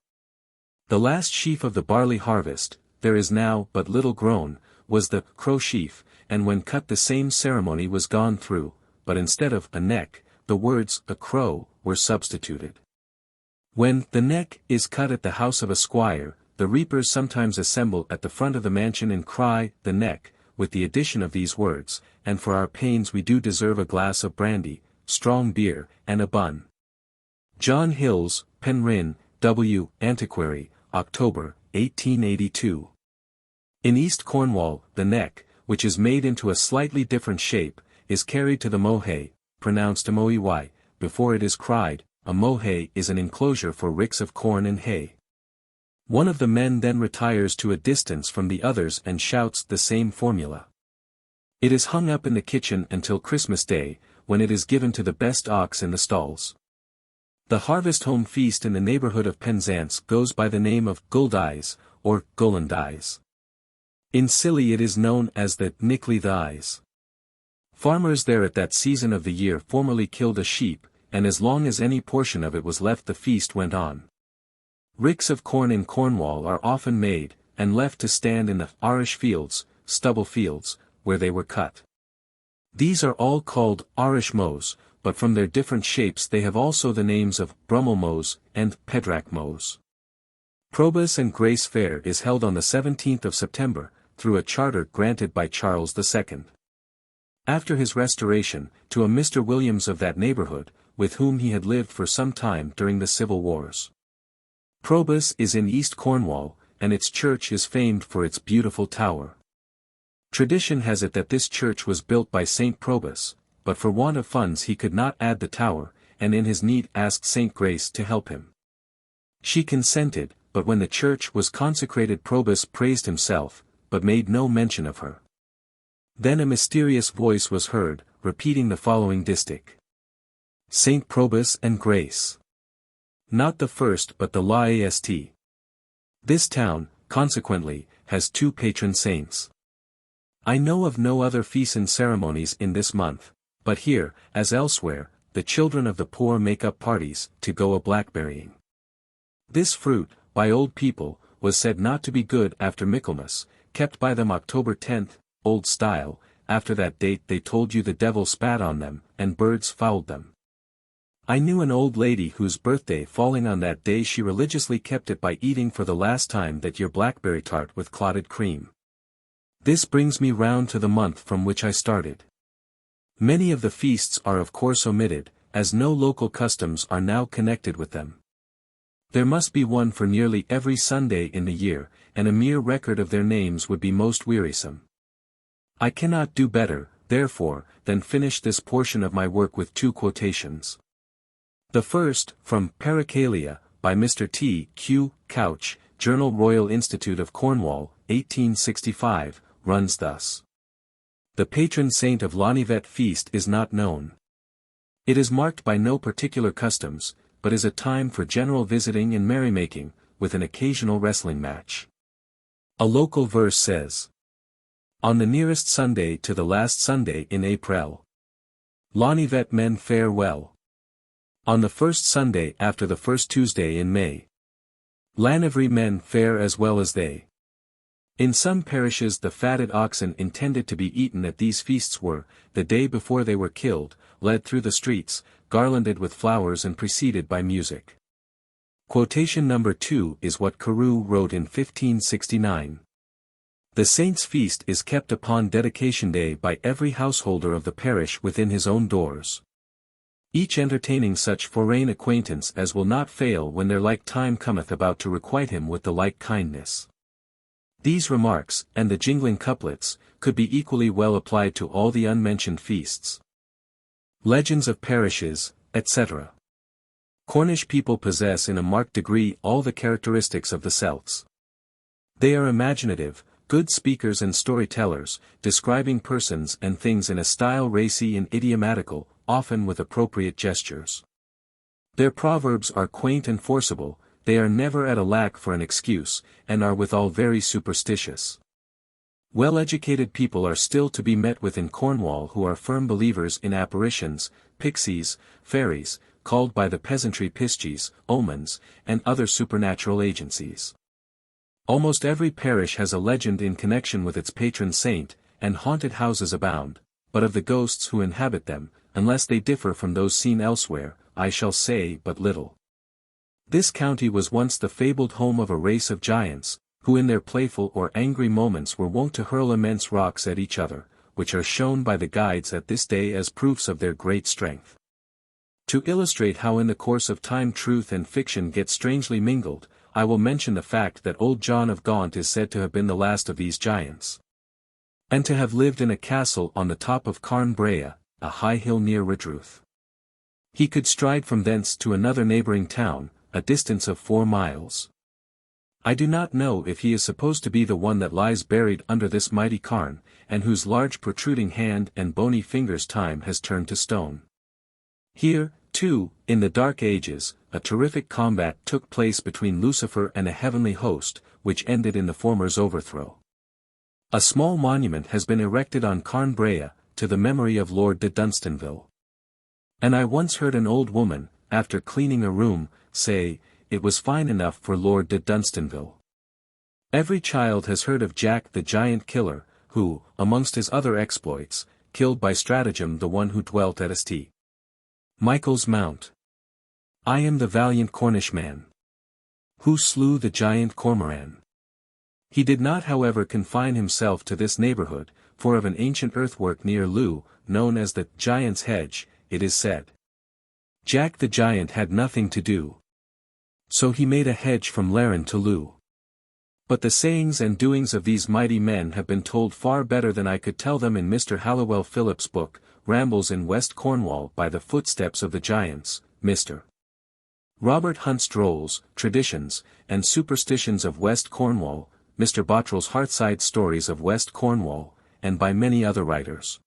The last sheaf of the barley harvest, there is now but little grown, was the crow sheaf, and when cut the same ceremony was gone through, but instead of "a neck," the words "a crow" were substituted. When the neck is cut at the house of a squire, the reapers sometimes assemble at the front of the mansion and cry "the neck," with the addition of these words, "and for our pains we do deserve a glass of brandy, strong beer, and a bun." John Hills, Penryn, W. Antiquary, October, 1882. In East Cornwall, the neck, which is made into a slightly different shape, is carried to the mohay, pronounced moey, before it is cried. A mohay is an enclosure for ricks of corn and hay. One of the men then retires to a distance from the others and shouts the same formula. It is hung up in the kitchen until Christmas Day, when it is given to the best ox in the stalls. The harvest home feast in the neighborhood of Penzance goes by the name of Guldies, or Gullandies. In Scilly it is known as the Nickley Thighs. Farmers there at that season of the year formerly killed a sheep, and as long as any portion of it was left the feast went on. Ricks of corn in Cornwall are often made, and left to stand in the Irish fields, stubble fields, where they were cut. These are all called Irish mows, but from their different shapes they have also the names of Brummel mows and Pedrack mows. Probus and Grace Fair is held on the 17th of September, through a charter granted by Charles II. After his restoration, to a Mr. Williams of that neighborhood, with whom he had lived for some time during the civil wars. Probus is in East Cornwall, and its church is famed for its beautiful tower. Tradition has it that this church was built by St. Probus, but for want of funds he could not add the tower, and in his need asked St. Grace to help him. She consented, but when the church was consecrated Probus praised himself, but made no mention of her. Then a mysterious voice was heard, repeating the following distich. St. Probus and Grace. Not the first but the last. This town, consequently, has 2 patron saints. I know of no other Feasten ceremonies in this month, but here, as elsewhere, the children of the poor make up parties, to go a blackberrying. This fruit, by old people, was said not to be good after Michaelmas, kept by them October 10th, old style. After that date they told you the devil spat on them, and birds fouled them. I knew an old lady whose birthday falling on that day she religiously kept it by eating for the last time that year blackberry tart with clotted cream. This brings me round to the month from which I started. Many of the feasts are of course omitted, as no local customs are now connected with them. There must be one for nearly every Sunday in the year, and a mere record of their names would be most wearisome. I cannot do better, therefore, than finish this portion of my work with two quotations. The first, from Pericalia, by Mr. T. Q. Couch, Journal Royal Institute of Cornwall, 1865, runs thus. The patron saint of Lonnivet feast is not known. It is marked by no particular customs, but is a time for general visiting and merrymaking, with an occasional wrestling match. A local verse says, on the nearest Sunday to the last Sunday in April, Lonnivet men fare well. On the first Sunday after the first Tuesday in May, Llanivry men fare as well as they. In some parishes the fatted oxen intended to be eaten at these feasts were, the day before they were killed, led through the streets, garlanded with flowers and preceded by music. Quotation number 2 is what Carew wrote in 1569. The saint's feast is kept upon dedication day by every householder of the parish within his own doors, each entertaining such foreign acquaintance as will not fail when their like time cometh about to requite him with the like kindness. These remarks, and the jingling couplets, could be equally well applied to all the unmentioned feasts. Legends of parishes, etc. Cornish people possess in a marked degree all the characteristics of the Celts. They are imaginative, good speakers and storytellers, describing persons and things in a style racy and idiomatical, often with appropriate gestures. Their proverbs are quaint and forcible, they are never at a lack for an excuse, and are withal very superstitious. Well-educated people are still to be met with in Cornwall who are firm believers in apparitions, pixies, fairies, called by the peasantry piskies, omens, and other supernatural agencies. Almost every parish has a legend in connection with its patron saint, and haunted houses abound, but of the ghosts who inhabit them, unless they differ from those seen elsewhere, I shall say but little. This county was once the fabled home of a race of giants, who in their playful or angry moments were wont to hurl immense rocks at each other, which are shown by the guides at this day as proofs of their great strength. To illustrate how in the course of time truth and fiction get strangely mingled, I will mention the fact that old John of Gaunt is said to have been the last of these giants, and to have lived in a castle on the top of Carn Brea, a high hill near Redruth. He could stride from thence to another neighbouring town, a distance of 4 miles. I do not know if he is supposed to be the one that lies buried under this mighty cairn, and whose large protruding hand and bony fingers time has turned to stone. Here, too, in the Dark Ages, a terrific combat took place between Lucifer and a heavenly host, which ended in the former's overthrow. A small monument has been erected on Carn Brea, to the memory of Lord de Dunstanville. And I once heard an old woman, after cleaning a room, say, it was fine enough for Lord de Dunstanville. Every child has heard of Jack the Giant Killer, who, amongst his other exploits, killed by stratagem the one who dwelt at St. Michael's Mount. I am the valiant Cornish man, who slew the giant Cormoran. He did not however confine himself to this neighbourhood, for of an ancient earthwork near Loo, known as the Giant's Hedge, it is said, Jack the Giant had nothing to do, so he made a hedge from Larren to Loo. But the sayings and doings of these mighty men have been told far better than I could tell them in Mr. Halliwell Phillipps' book, Rambles in West Cornwall by the Footsteps of the Giants, Mr. Robert Hunt's Drolls, Traditions, and Superstitions of West Cornwall, Mr. Bottrell's Hearthside Stories of West Cornwall, and by many other writers.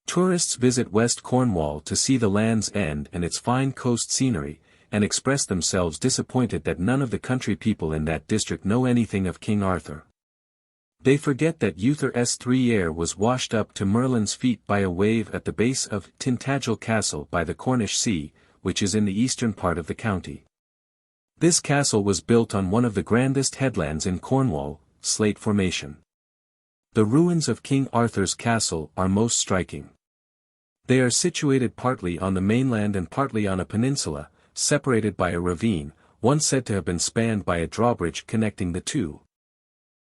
Tourists visit West Cornwall to see the Land's End and its fine coast scenery, and express themselves disappointed that none of the country people in that district know anything of King Arthur. They forget that Uther St. was washed up to Merlin's feet by a wave at the base of Tintagel Castle by the Cornish Sea, which is in the eastern part of the county. This castle was built on one of the grandest headlands in Cornwall, Slate Formation. The ruins of King Arthur's castle are most striking. They are situated partly on the mainland and partly on a peninsula, separated by a ravine, once said to have been spanned by a drawbridge connecting the two.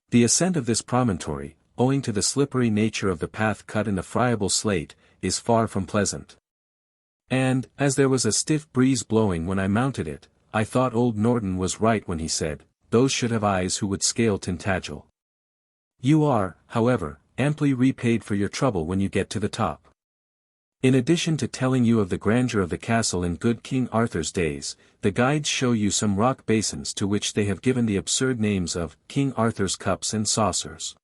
The ascent of this promontory, owing to the slippery nature of the path cut in the friable slate, is far from pleasant. And, as there was a stiff breeze blowing when I mounted it, I thought old Norton was right when he said, "Those should have eyes who would scale Tintagel." You are, however, amply repaid for your trouble when you get to the top. In addition to telling you of the grandeur of the castle in good King Arthur's days, the guides show you some rock basins to which they have given the absurd names of King Arthur's cups and saucers.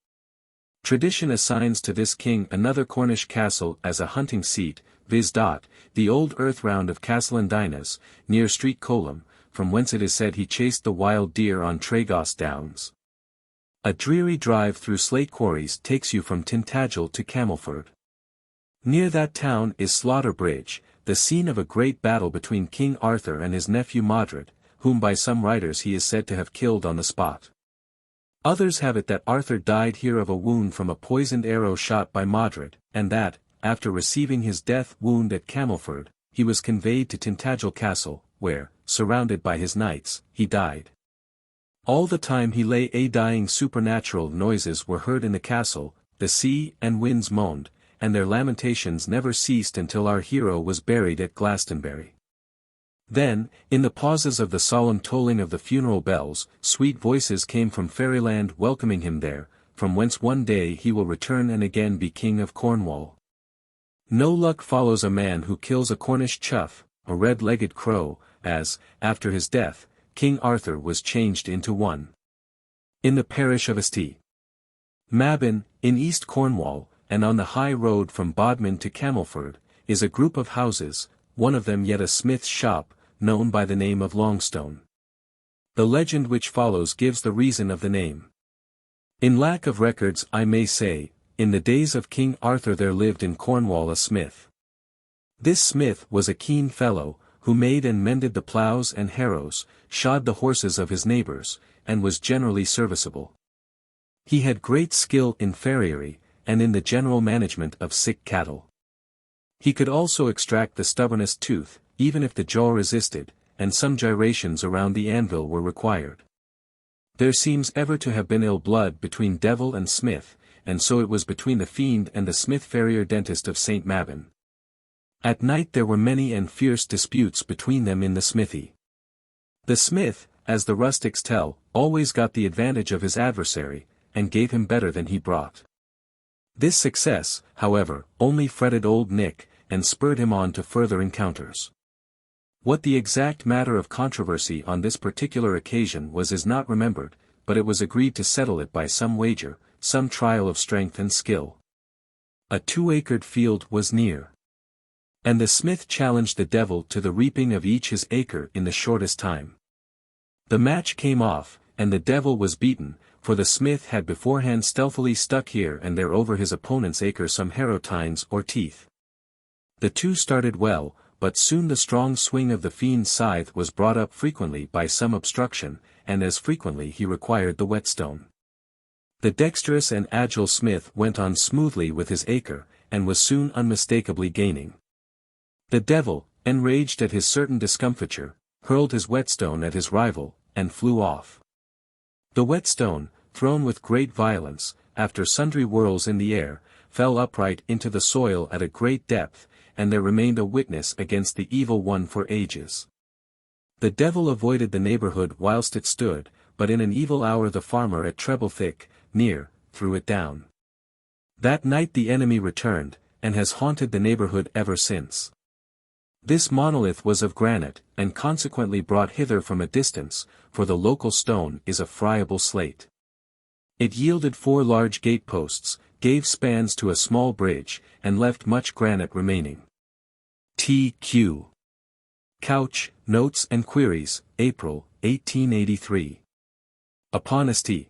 Tradition assigns to this king another Cornish castle as a hunting seat, viz. The old earth round of Castleindinas, near Street Colum, from whence it is said he chased the wild deer on Tregos Downs. A dreary drive through slate quarries takes you from Tintagel to Camelford. Near that town is Slaughter Bridge, the scene of a great battle between King Arthur and his nephew Modred, whom by some writers he is said to have killed on the spot. Others have it that Arthur died here of a wound from a poisoned arrow shot by Modred, and that, after receiving his death wound at Camelford, he was conveyed to Tintagel Castle, where, surrounded by his knights, he died. All the time he lay dying supernatural noises were heard in the castle, the sea and winds moaned, and their lamentations never ceased until our hero was buried at Glastonbury. Then, in the pauses of the solemn tolling of the funeral bells, sweet voices came from fairyland welcoming him there, from whence one day he will return and again be king of Cornwall. No luck follows a man who kills a Cornish chough, a red-legged crow, as, after his death, King Arthur was changed into one. In the parish of St. Mabon, in East Cornwall, and on the high road from Bodmin to Camelford, is a group of houses, one of them yet a smith's shop, known by the name of Longstone. The legend which follows gives the reason of the name. In lack of records I may say, in the days of King Arthur there lived in Cornwall a smith. This smith was a keen fellow, who made and mended the ploughs and harrows, shod the horses of his neighbours, and was generally serviceable. He had great skill in farriery, and in the general management of sick cattle. He could also extract the stubbornest tooth, even if the jaw resisted, and some gyrations around the anvil were required. There seems ever to have been ill blood between devil and smith, and so it was between the fiend and the smith farrier dentist of St. Mabon. At night there were many and fierce disputes between them in the smithy. The smith, as the rustics tell, always got the advantage of his adversary, and gave him better than he brought. This success, however, only fretted old Nick, and spurred him on to further encounters. What the exact matter of controversy on this particular occasion was is not remembered, but it was agreed to settle it by some wager, some trial of strength and skill. A 2-acred field was near. And the smith challenged the devil to the reaping of each his acre in the shortest time. The match came off, and the devil was beaten, for the smith had beforehand stealthily stuck here and there over his opponent's acre some harrow tines or teeth. The two started well, but soon the strong swing of the fiend's scythe was brought up frequently by some obstruction, and as frequently he required the whetstone. The dexterous and agile smith went on smoothly with his acre, and was soon unmistakably gaining. The devil, enraged at his certain discomfiture, hurled his whetstone at his rival, and flew off. The whetstone, thrown with great violence, after sundry whirls in the air, fell upright into the soil at a great depth, and there remained a witness against the evil one for ages. The devil avoided the neighbourhood whilst it stood, but in an evil hour the farmer at Treblethick, near, threw it down. That night the enemy returned, and has haunted the neighbourhood ever since. This monolith was of granite, and consequently brought hither from a distance, for the local stone is a friable slate. It yielded 4 large gateposts, gave spans to a small bridge, and left much granite remaining. T.Q. Couch, Notes and Queries, April, 1883. Upon St.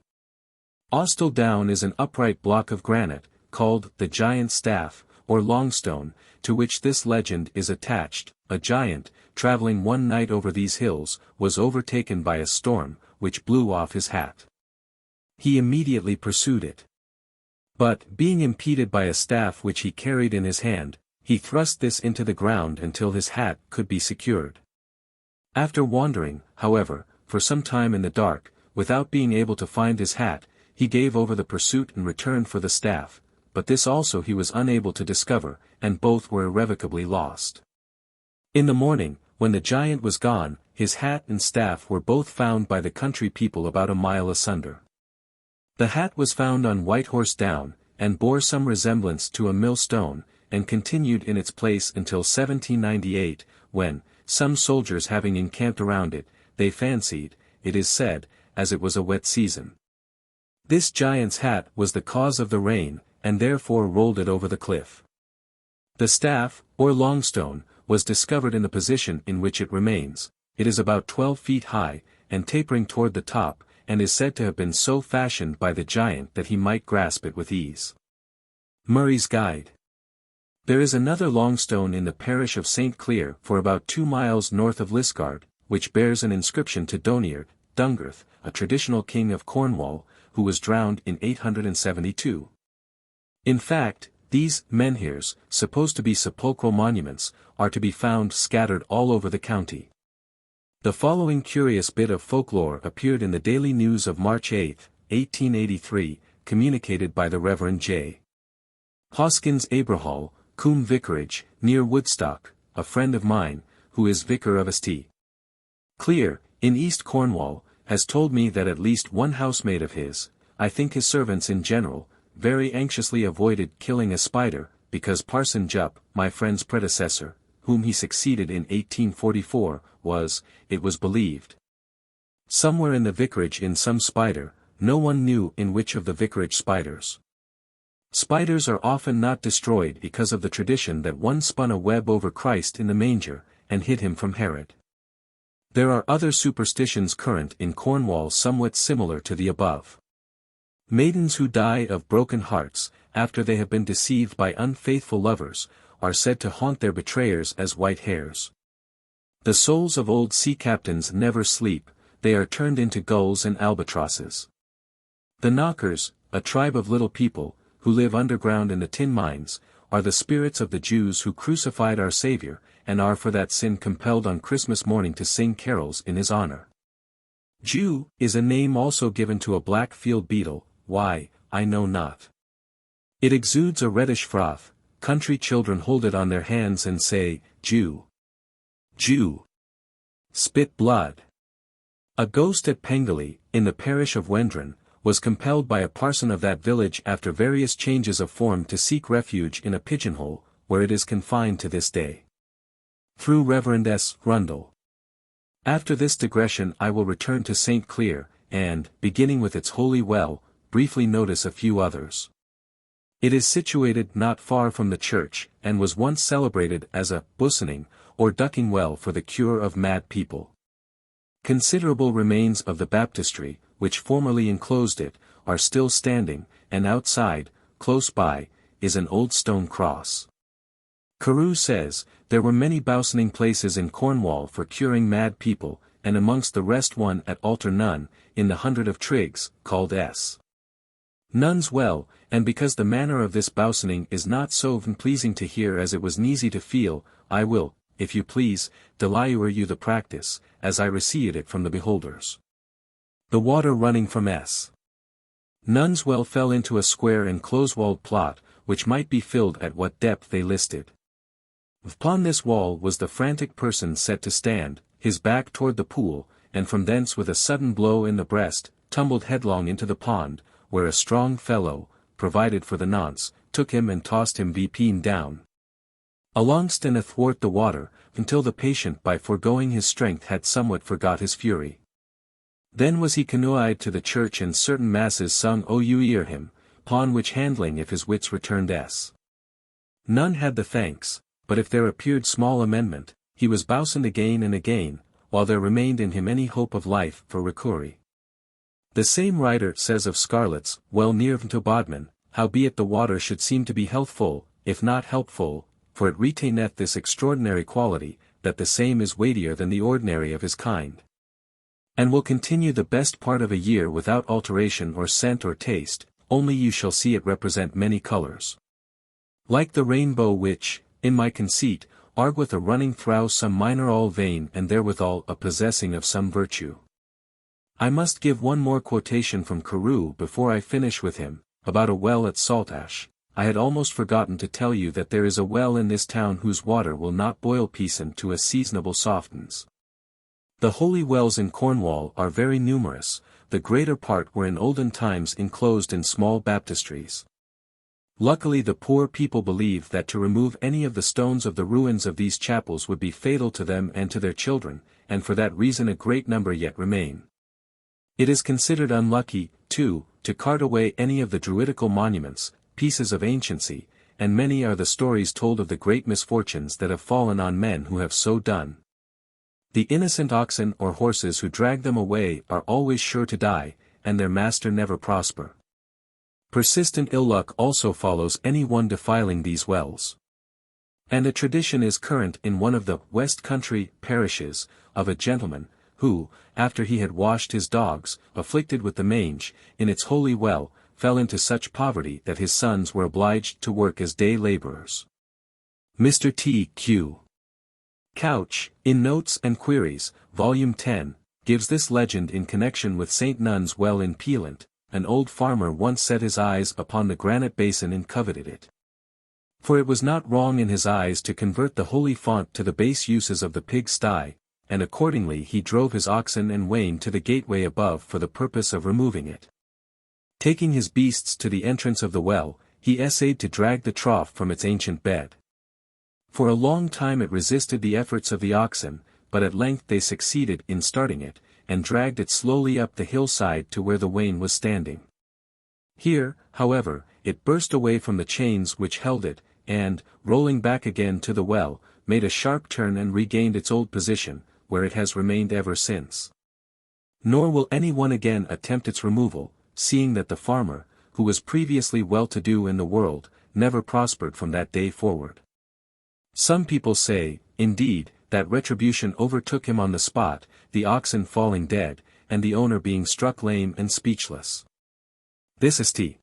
Austell Down is an upright block of granite, called the Giant Staff, or Longstone, to which this legend is attached, a giant, traveling one night over these hills, was overtaken by a storm, which blew off his hat. He immediately pursued it. But, being impeded by a staff which he carried in his hand, he thrust this into the ground until his hat could be secured. After wandering, however, for some time in the dark, without being able to find his hat, he gave over the pursuit and returned for the staff, but this also he was unable to discover, and both were irrevocably lost. In the morning, when the giant was gone, his hat and staff were both found by the country people about a mile asunder. The hat was found on Whitehorse Down, and bore some resemblance to a millstone, and continued in its place until 1798, when, some soldiers having encamped around it, they fancied, it is said, as it was a wet season. This giant's hat was the cause of the rain, and therefore rolled it over the cliff. The staff, or longstone, was discovered in the position in which it remains. It is about 12 feet high, and tapering toward the top, and is said to have been so fashioned by the giant that he might grasp it with ease. Murray's Guide. There is another longstone in the parish of St. Cleer for about 2 miles north of Liskeard, which bears an inscription to Doniard, Dungarth, a traditional king of Cornwall, who was drowned in 872. In fact, these menhirs, supposed to be sepulchral monuments, are to be found scattered all over the county. The following curious bit of folklore appeared in the Daily News of March 8, 1883, communicated by the Reverend J. Hoskins Abrahall, Coombe Vicarage, near Woodstock, a friend of mine, who is vicar of St. Cleer, in East Cornwall, has told me that at least one housemaid of his, I think his servants in general, very anxiously avoided killing a spider, because Parson Jupp, my friend's predecessor, whom he succeeded in 1844, was, it was believed, somewhere in the vicarage in some spider, no one knew in which of the vicarage spiders. Spiders are often not destroyed because of the tradition that one spun a web over Christ in the manger, and hid him from Herod. There are other superstitions current in Cornwall somewhat similar to the above. Maidens who die of broken hearts, after they have been deceived by unfaithful lovers, are said to haunt their betrayers as white hares. The souls of old sea captains never sleep, they are turned into gulls and albatrosses. The Knockers, a tribe of little people, who live underground in the tin mines, are the spirits of the Jews who crucified our Savior, and are for that sin compelled on Christmas morning to sing carols in his honor. Jew is a name also given to a black field beetle, why, I know not. It exudes a reddish froth, country children hold it on their hands and say, Jew. Jew. Spit blood. A ghost at Pengelly, in the parish of Wendron, was compelled by a parson of that village after various changes of form to seek refuge in a pigeonhole, where it is confined to this day. Through Reverend S. Rundle. After this digression I will return to St. Cleer, and, beginning with its holy well, briefly notice a few others. It is situated not far from the church, and was once celebrated as a "busening," or ducking well for the cure of mad people. Considerable remains of the baptistry, which formerly enclosed it, are still standing, and outside, close by, is an old stone cross. Carew says, there were many bousening places in Cornwall for curing mad people, and amongst the rest one at Alter Nun, in the hundred of Triggs, called S. Nun's Well, and because the manner of this bousening is not so pleasing to hear as it was neasy to feel, I will, if you please, delire you the practice, as I received it from the beholders. The water running from S. Nun's Well fell into a square and close-walled plot, which might be filled at what depth they listed. Upon this wall was the frantic person set to stand, his back toward the pool, and from thence with a sudden blow in the breast, tumbled headlong into the pond, where a strong fellow, provided for the nonce, took him and tossed him vpeen down alongst and athwart the water, until the patient by foregoing his strength had somewhat forgot his fury. Then was he canoed to the church and certain masses sung O you ear him, upon which handling if his wits returned S. None had the thanks, but if there appeared small amendment, he was bousened again and again, while there remained in him any hope of life for recovery. The same writer says of Scarlets, well near to Bodmin, howbeit the water should seem to be healthful, if not helpful, for it retaineth this extraordinary quality, that the same is weightier than the ordinary of his kind. And will continue the best part of a year without alteration or scent or taste, only you shall see it represent many colours. Like the rainbow which, in my conceit, argueth a running through some minor all vein and therewithal a possessing of some virtue. I must give one more quotation from Carew before I finish with him, about a well at Saltash. I had almost forgotten to tell you that there is a well in this town whose water will not boil peaceant to a seasonable softens. The holy wells in Cornwall are very numerous, the greater part were in olden times enclosed in small baptistries. Luckily the poor people believe that to remove any of the stones of the ruins of these chapels would be fatal to them and to their children, and for that reason a great number yet remain. It is considered unlucky, too, to cart away any of the druidical monuments, pieces of anciency, and many are the stories told of the great misfortunes that have fallen on men who have so done. The innocent oxen or horses who drag them away are always sure to die, and their master never prosper. Persistent ill luck also follows any one defiling these wells. And a tradition is current in one of the West Country parishes, of a gentleman, who, after he had washed his dogs, afflicted with the mange, in its holy well, fell into such poverty that his sons were obliged to work as day labourers. Mr. T.Q. Couch, in Notes and Queries, Volume 10, gives this legend in connection with St. Nun's Well in Peelant. An old farmer once set his eyes upon the granite basin and coveted it. For it was not wrong in his eyes to convert the holy font to the base uses of the pig-sty, and accordingly he drove his oxen and wain to the gateway above for the purpose of removing it. Taking his beasts to the entrance of the well, he essayed to drag the trough from its ancient bed. For a long time it resisted the efforts of the oxen, but at length they succeeded in starting it, and dragged it slowly up the hillside to where the wain was standing. Here, however, it burst away from the chains which held it, and, rolling back again to the well, made a sharp turn and regained its old position, where it has remained ever since. Nor will any one again attempt its removal, seeing that the farmer, who was previously well-to-do in the world, never prospered from that day forward. Some people say, indeed, that retribution overtook him on the spot, the oxen falling dead, and the owner being struck lame and speechless. This St.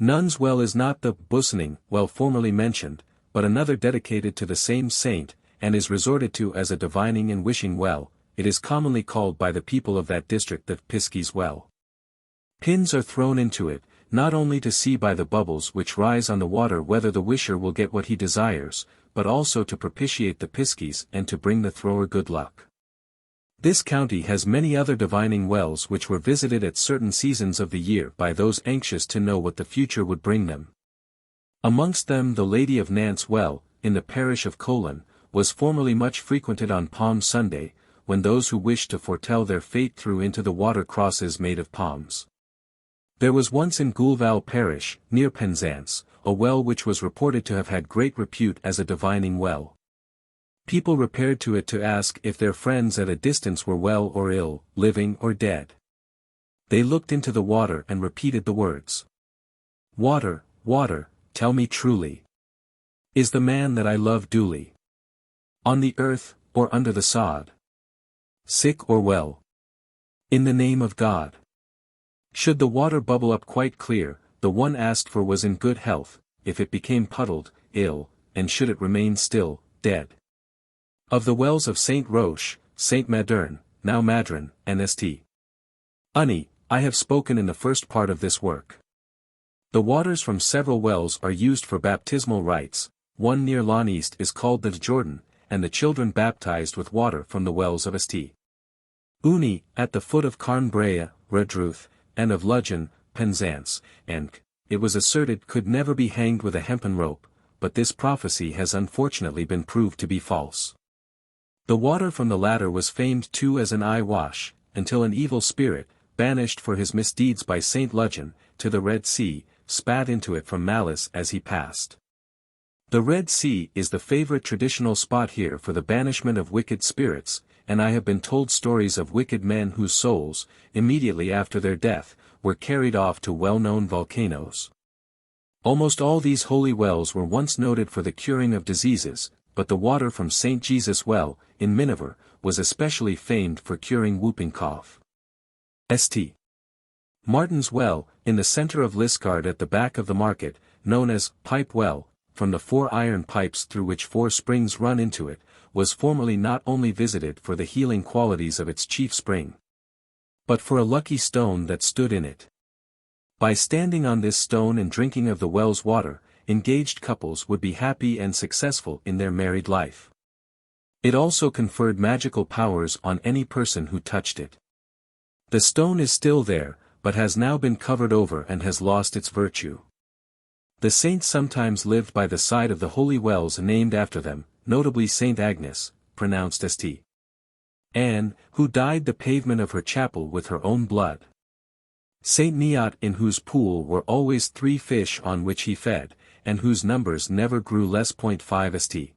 Nun's Well is not the Busening well formerly mentioned, but another dedicated to the same saint, and is resorted to as a divining and wishing well. It is commonly called by the people of that district the Piskie's Well. Pins are thrown into it, not only to see by the bubbles which rise on the water whether the wisher will get what he desires, but also to propitiate the piskies and to bring the thrower good luck. This county has many other divining wells which were visited at certain seasons of the year by those anxious to know what the future would bring them. Amongst them the Lady of Nant's Well, in the parish of Colin, was formerly much frequented on Palm Sunday, when those who wished to foretell their fate threw into the water crosses made of palms. There was once in Goulval parish, near Penzance, a well which was reported to have had great repute as a divining well. People repaired to it to ask if their friends at a distance were well or ill, living or dead. They looked into the water and repeated the words, "Water, water, tell me truly. Is the man that I love duly on the earth, or under the sod? Sick or well? In the name of God." Should the water bubble up quite clear, the one asked for was in good health; if it became puddled, ill; and should it remain still, dead. Of the wells of St. Roche, St. Madern, now Madron, and St. Unny, I have spoken in the first part of this work. The waters from several wells are used for baptismal rites. One near Lawn East is called the Jordan, and the children baptized with water from the wells of St. Unny, at the foot of Carnbrea, Redruth, and of Ludgeon, Penzance, and, it was asserted could never be hanged with a hempen rope, but this prophecy has unfortunately been proved to be false. The water from the latter was famed too as an eye wash, until an evil spirit, banished for his misdeeds by St. Ludgeon, to the Red Sea, spat into it from malice as he passed. The Red Sea is the favorite traditional spot here for the banishment of wicked spirits, and I have been told stories of wicked men whose souls, immediately after their death, were carried off to well-known volcanoes. Almost all these holy wells were once noted for the curing of diseases, but the water from St. Jesus' Well, in Miniver, was especially famed for curing whooping cough. St. Martin's Well, in the centre of Liskeard at the back of the market, known as Pipe Well, from the 4 iron pipes through which 4 springs run into it, was formerly not only visited for the healing qualities of its chief spring, but for a lucky stone that stood in it. By standing on this stone and drinking of the well's water, engaged couples would be happy and successful in their married life. It also conferred magical powers on any person who touched it. The stone is still there, but has now been covered over and has lost its virtue. The saints sometimes lived by the side of the holy wells named after them, notably Saint Agnes, pronounced St. Anne, who dyed the pavement of her chapel with her own blood. Saint Neot, in whose pool were always 3 fish on which he fed, and whose numbers never grew less. 5 St.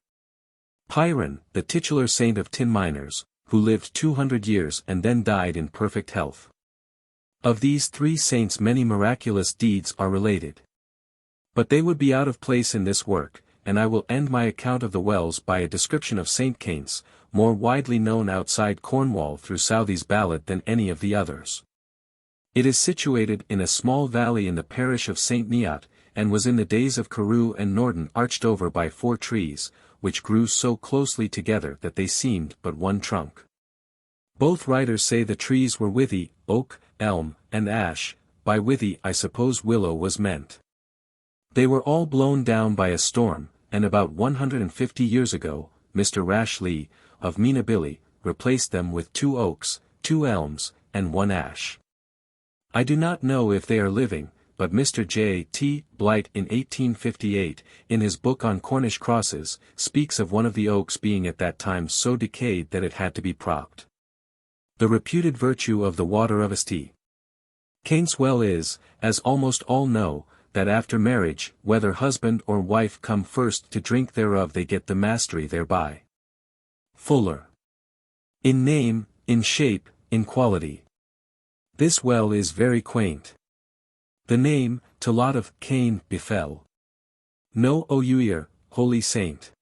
Piran, the titular saint of tin miners, who lived 200 years and then died in perfect health. Of these 3 saints many miraculous deeds are related. But they would be out of place in this work, and I will end my account of the wells by a description of St. Keynes, more widely known outside Cornwall through Southey's ballad than any of the others. It is situated in a small valley in the parish of St. Neot, and was in the days of Carew and Norden arched over by 4 trees, which grew so closely together that they seemed but one trunk. Both writers say the trees were withy, oak, elm, and ash. By withy I suppose willow was meant. They were all blown down by a storm, and about 150 years ago, Mr. Rashleigh, of Meenabilly, replaced them with 2 oaks, 2 elms, and 1 ash. I do not know if they are living, but Mr. J. T. Blight in 1858, in his book on Cornish crosses, speaks of one of the oaks being at that time so decayed that it had to be propped. The reputed virtue of the water of St. Keynes' well is, as almost all know, that after marriage, whether husband or wife come first to drink thereof they get the mastery thereby. Fuller. In name, in shape, in quality. This well is very quaint. The name, to lot of Cain befell. No Ouir, holy saint.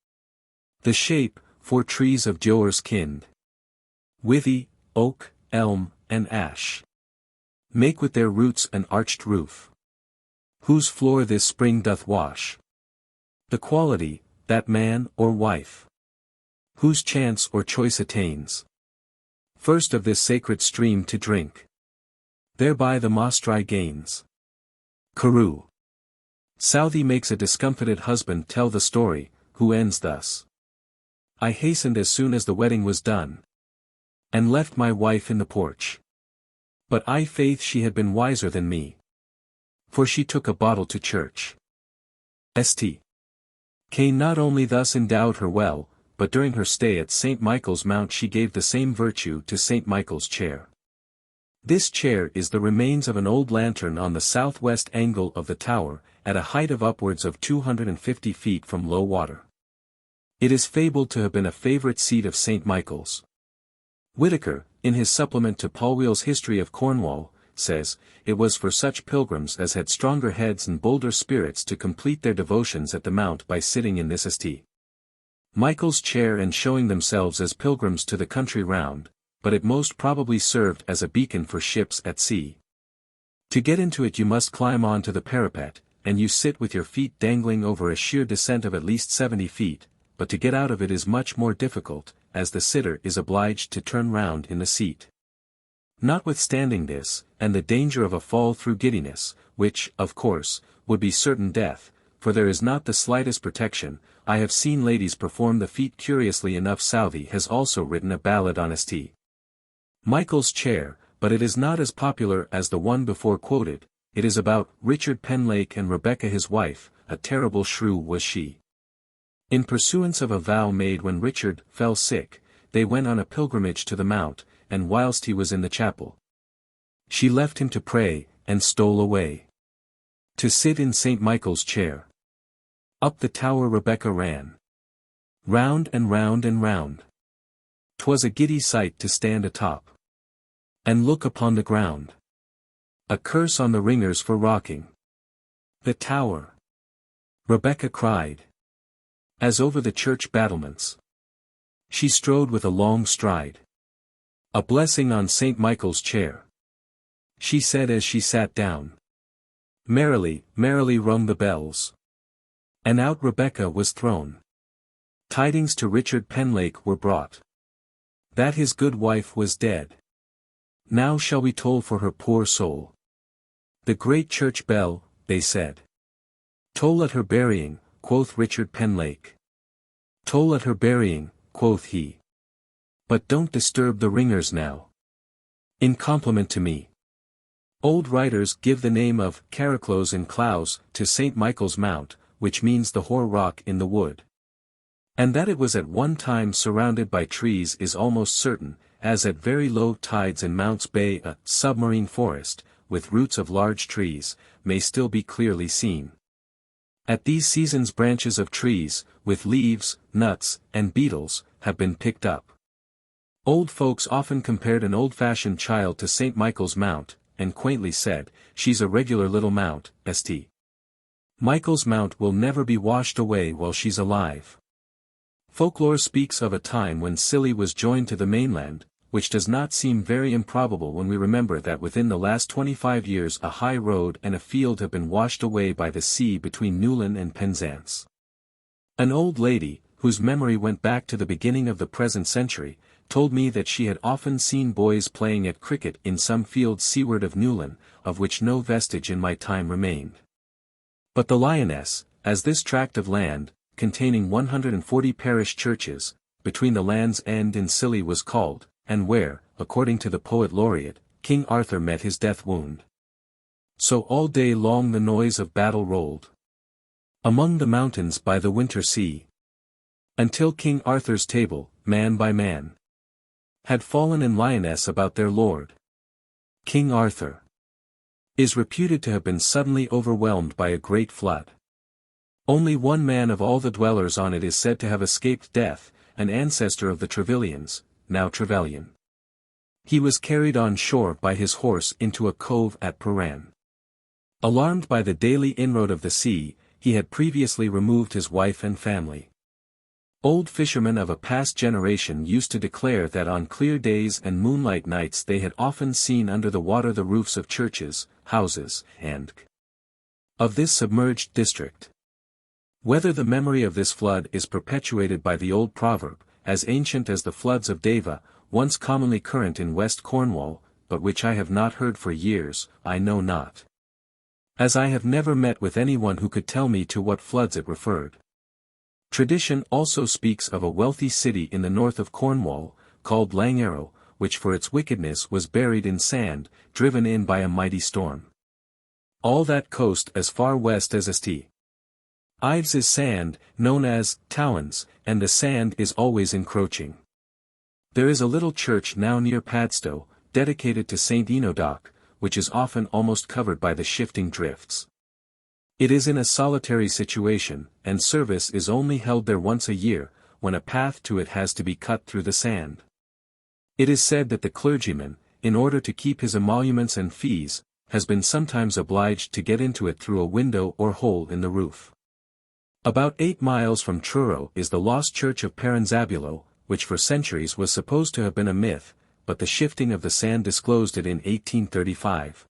The shape, 4 trees of Joer's kind. Withy, oak, elm, and ash. Make with their roots an arched roof. Whose floor this spring doth wash. The quality, that man or wife. Whose chance or choice attains. First of this sacred stream to drink. Thereby the mastri gains. Carew. Southey makes a discomfited husband tell the story, who ends thus. I hastened as soon as the wedding was done. And left my wife in the porch. But I faith she had been wiser than me. For she took a bottle to church. St. Cain not only thus endowed her well, but during her stay at St. Michael's Mount she gave the same virtue to St. Michael's chair. This chair is the remains of an old lantern on the southwest angle of the tower, at a height of upwards of 250 feet from low water. It is fabled to have been a favourite seat of St. Michael's. Whitaker, in his supplement to Polwheel's History of Cornwall, says, it was for such pilgrims as had stronger heads and bolder spirits to complete their devotions at the mount by sitting in this St. Michael's chair and showing themselves as pilgrims to the country round, but it most probably served as a beacon for ships at sea. To get into it you must climb on to the parapet, and you sit with your feet dangling over a sheer descent of at least 70 feet, but to get out of it is much more difficult, as the sitter is obliged to turn round in the seat. Notwithstanding this, and the danger of a fall through giddiness, which, of course, would be certain death, for there is not the slightest protection, I have seen ladies perform the feat curiously enough. Southey has also written a ballad on St. Michael's chair, but it is not as popular as the one before quoted. It is about Richard Penlake and Rebecca his wife. A terrible shrew was she. In pursuance of a vow made when Richard fell sick, they went on a pilgrimage to the mount, and whilst he was in the chapel, she left him to pray, and stole away to sit in St. Michael's chair. Up the tower Rebecca ran, round and round and round. 'Twas a giddy sight to stand atop, and look upon the ground. A curse on the ringers for rocking the tower. Rebecca cried, as over the church battlements. She strode with a long stride. A blessing on St. Michael's chair, she said as she sat down. Merrily, merrily rung the bells. And out Rebecca was thrown. Tidings to Richard Penlake were brought, that his good wife was dead. Now shall we toll for her poor soul. The great church bell, they said. Toll at her burying, quoth Richard Penlake. Toll at her burying, quoth he. But don't disturb the ringers now. In compliment to me. Old writers give the name of Carriclos in Clowes to St. Michael's Mount, which means the hoar rock in the wood. And that it was at one time surrounded by trees is almost certain, as at very low tides in Mounts Bay a submarine forest, with roots of large trees, may still be clearly seen. At these seasons branches of trees, with leaves, nuts, and beetles, have been picked up. Old folks often compared an old-fashioned child to St. Michael's Mount, and quaintly said, she's a regular little mount, St. Michael's Mount will never be washed away while she's alive. Folklore speaks of a time when Scilly was joined to the mainland, which does not seem very improbable when we remember that within the last 25 years a high road and a field have been washed away by the sea between Newlyn and Penzance. An old lady, whose memory went back to the beginning of the present century, told me that she had often seen boys playing at cricket in some field seaward of Newlyn, of which no vestige in my time remained. But the Lioness, as this tract of land, containing 140 parish churches, between the Land's End and Scilly was called, and where, according to the poet laureate, King Arthur met his death wound. So all day long the noise of battle rolled among the mountains by the winter sea, until King Arthur's table, man by man, had fallen in Lyonesse about their lord. King Arthur is reputed to have been suddenly overwhelmed by a great flood. Only one man of all the dwellers on it is said to have escaped death, an ancestor of the Trevilians, now Trevelyan. He was carried on shore by his horse into a cove at Paran. Alarmed by the daily inroad of the sea, he had previously removed his wife and family. Old fishermen of a past generation used to declare that on clear days and moonlight nights they had often seen under the water the roofs of churches, houses, and of this submerged district. Whether the memory of this flood is perpetuated by the old proverb, as ancient as the floods of Deva, once commonly current in West Cornwall, but which I have not heard for years, I know not. As I have never met with anyone who could tell me to what floods it referred. Tradition also speaks of a wealthy city in the north of Cornwall, called Langaro, which for its wickedness was buried in sand, driven in by a mighty storm. All that coast as far west as St. Ives is sand, known as Towans, and the sand is always encroaching. There is a little church now near Padstow, dedicated to St. Enodoc, which is often almost covered by the shifting drifts. It is in a solitary situation, and service is only held there once a year, when a path to it has to be cut through the sand. It is said that the clergyman, in order to keep his emoluments and fees, has been sometimes obliged to get into it through a window or hole in the roof. About 8 miles from Truro is the lost church of Paranzabulo, which for centuries was supposed to have been a myth, but the shifting of the sand disclosed it in 1835.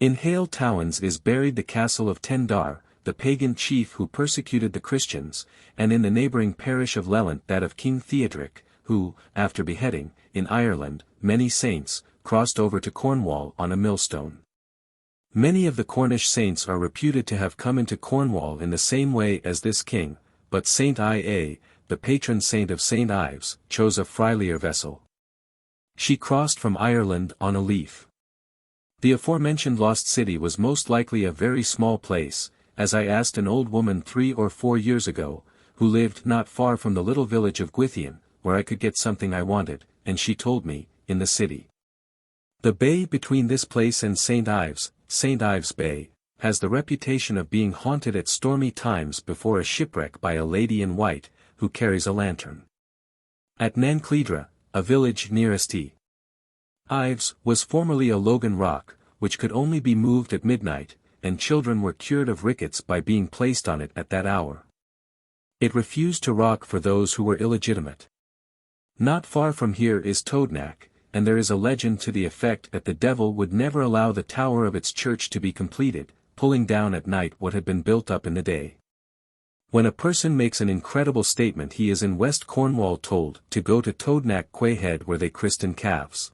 In Hale Towans is buried the castle of Tendar, the pagan chief who persecuted the Christians, and in the neighbouring parish of Lelant that of King Theodric, who, after beheading, in Ireland, many saints, crossed over to Cornwall on a millstone. Many of the Cornish saints are reputed to have come into Cornwall in the same way as this king, but Saint Ia, the patron saint of St. Ives, chose a frielier vessel. She crossed from Ireland on a leaf. The aforementioned lost city was most likely a very small place, as I asked an old woman 3 or 4 years ago, who lived not far from the little village of Gwithian, where I could get something I wanted, and she told me, in the city. The bay between this place and St. Ives Bay, has the reputation of being haunted at stormy times before a shipwreck by a lady in white, who carries a lantern. At Nancledra, a village near St. Ives was formerly a Logan rock, which could only be moved at midnight, and children were cured of rickets by being placed on it at that hour. It refused to rock for those who were illegitimate. Not far from here is Toadknack, and there is a legend to the effect that the devil would never allow the tower of its church to be completed, pulling down at night what had been built up in the day. When a person makes an incredible statement, he is in West Cornwall told to go to Toadknack Quayhead where they christen calves.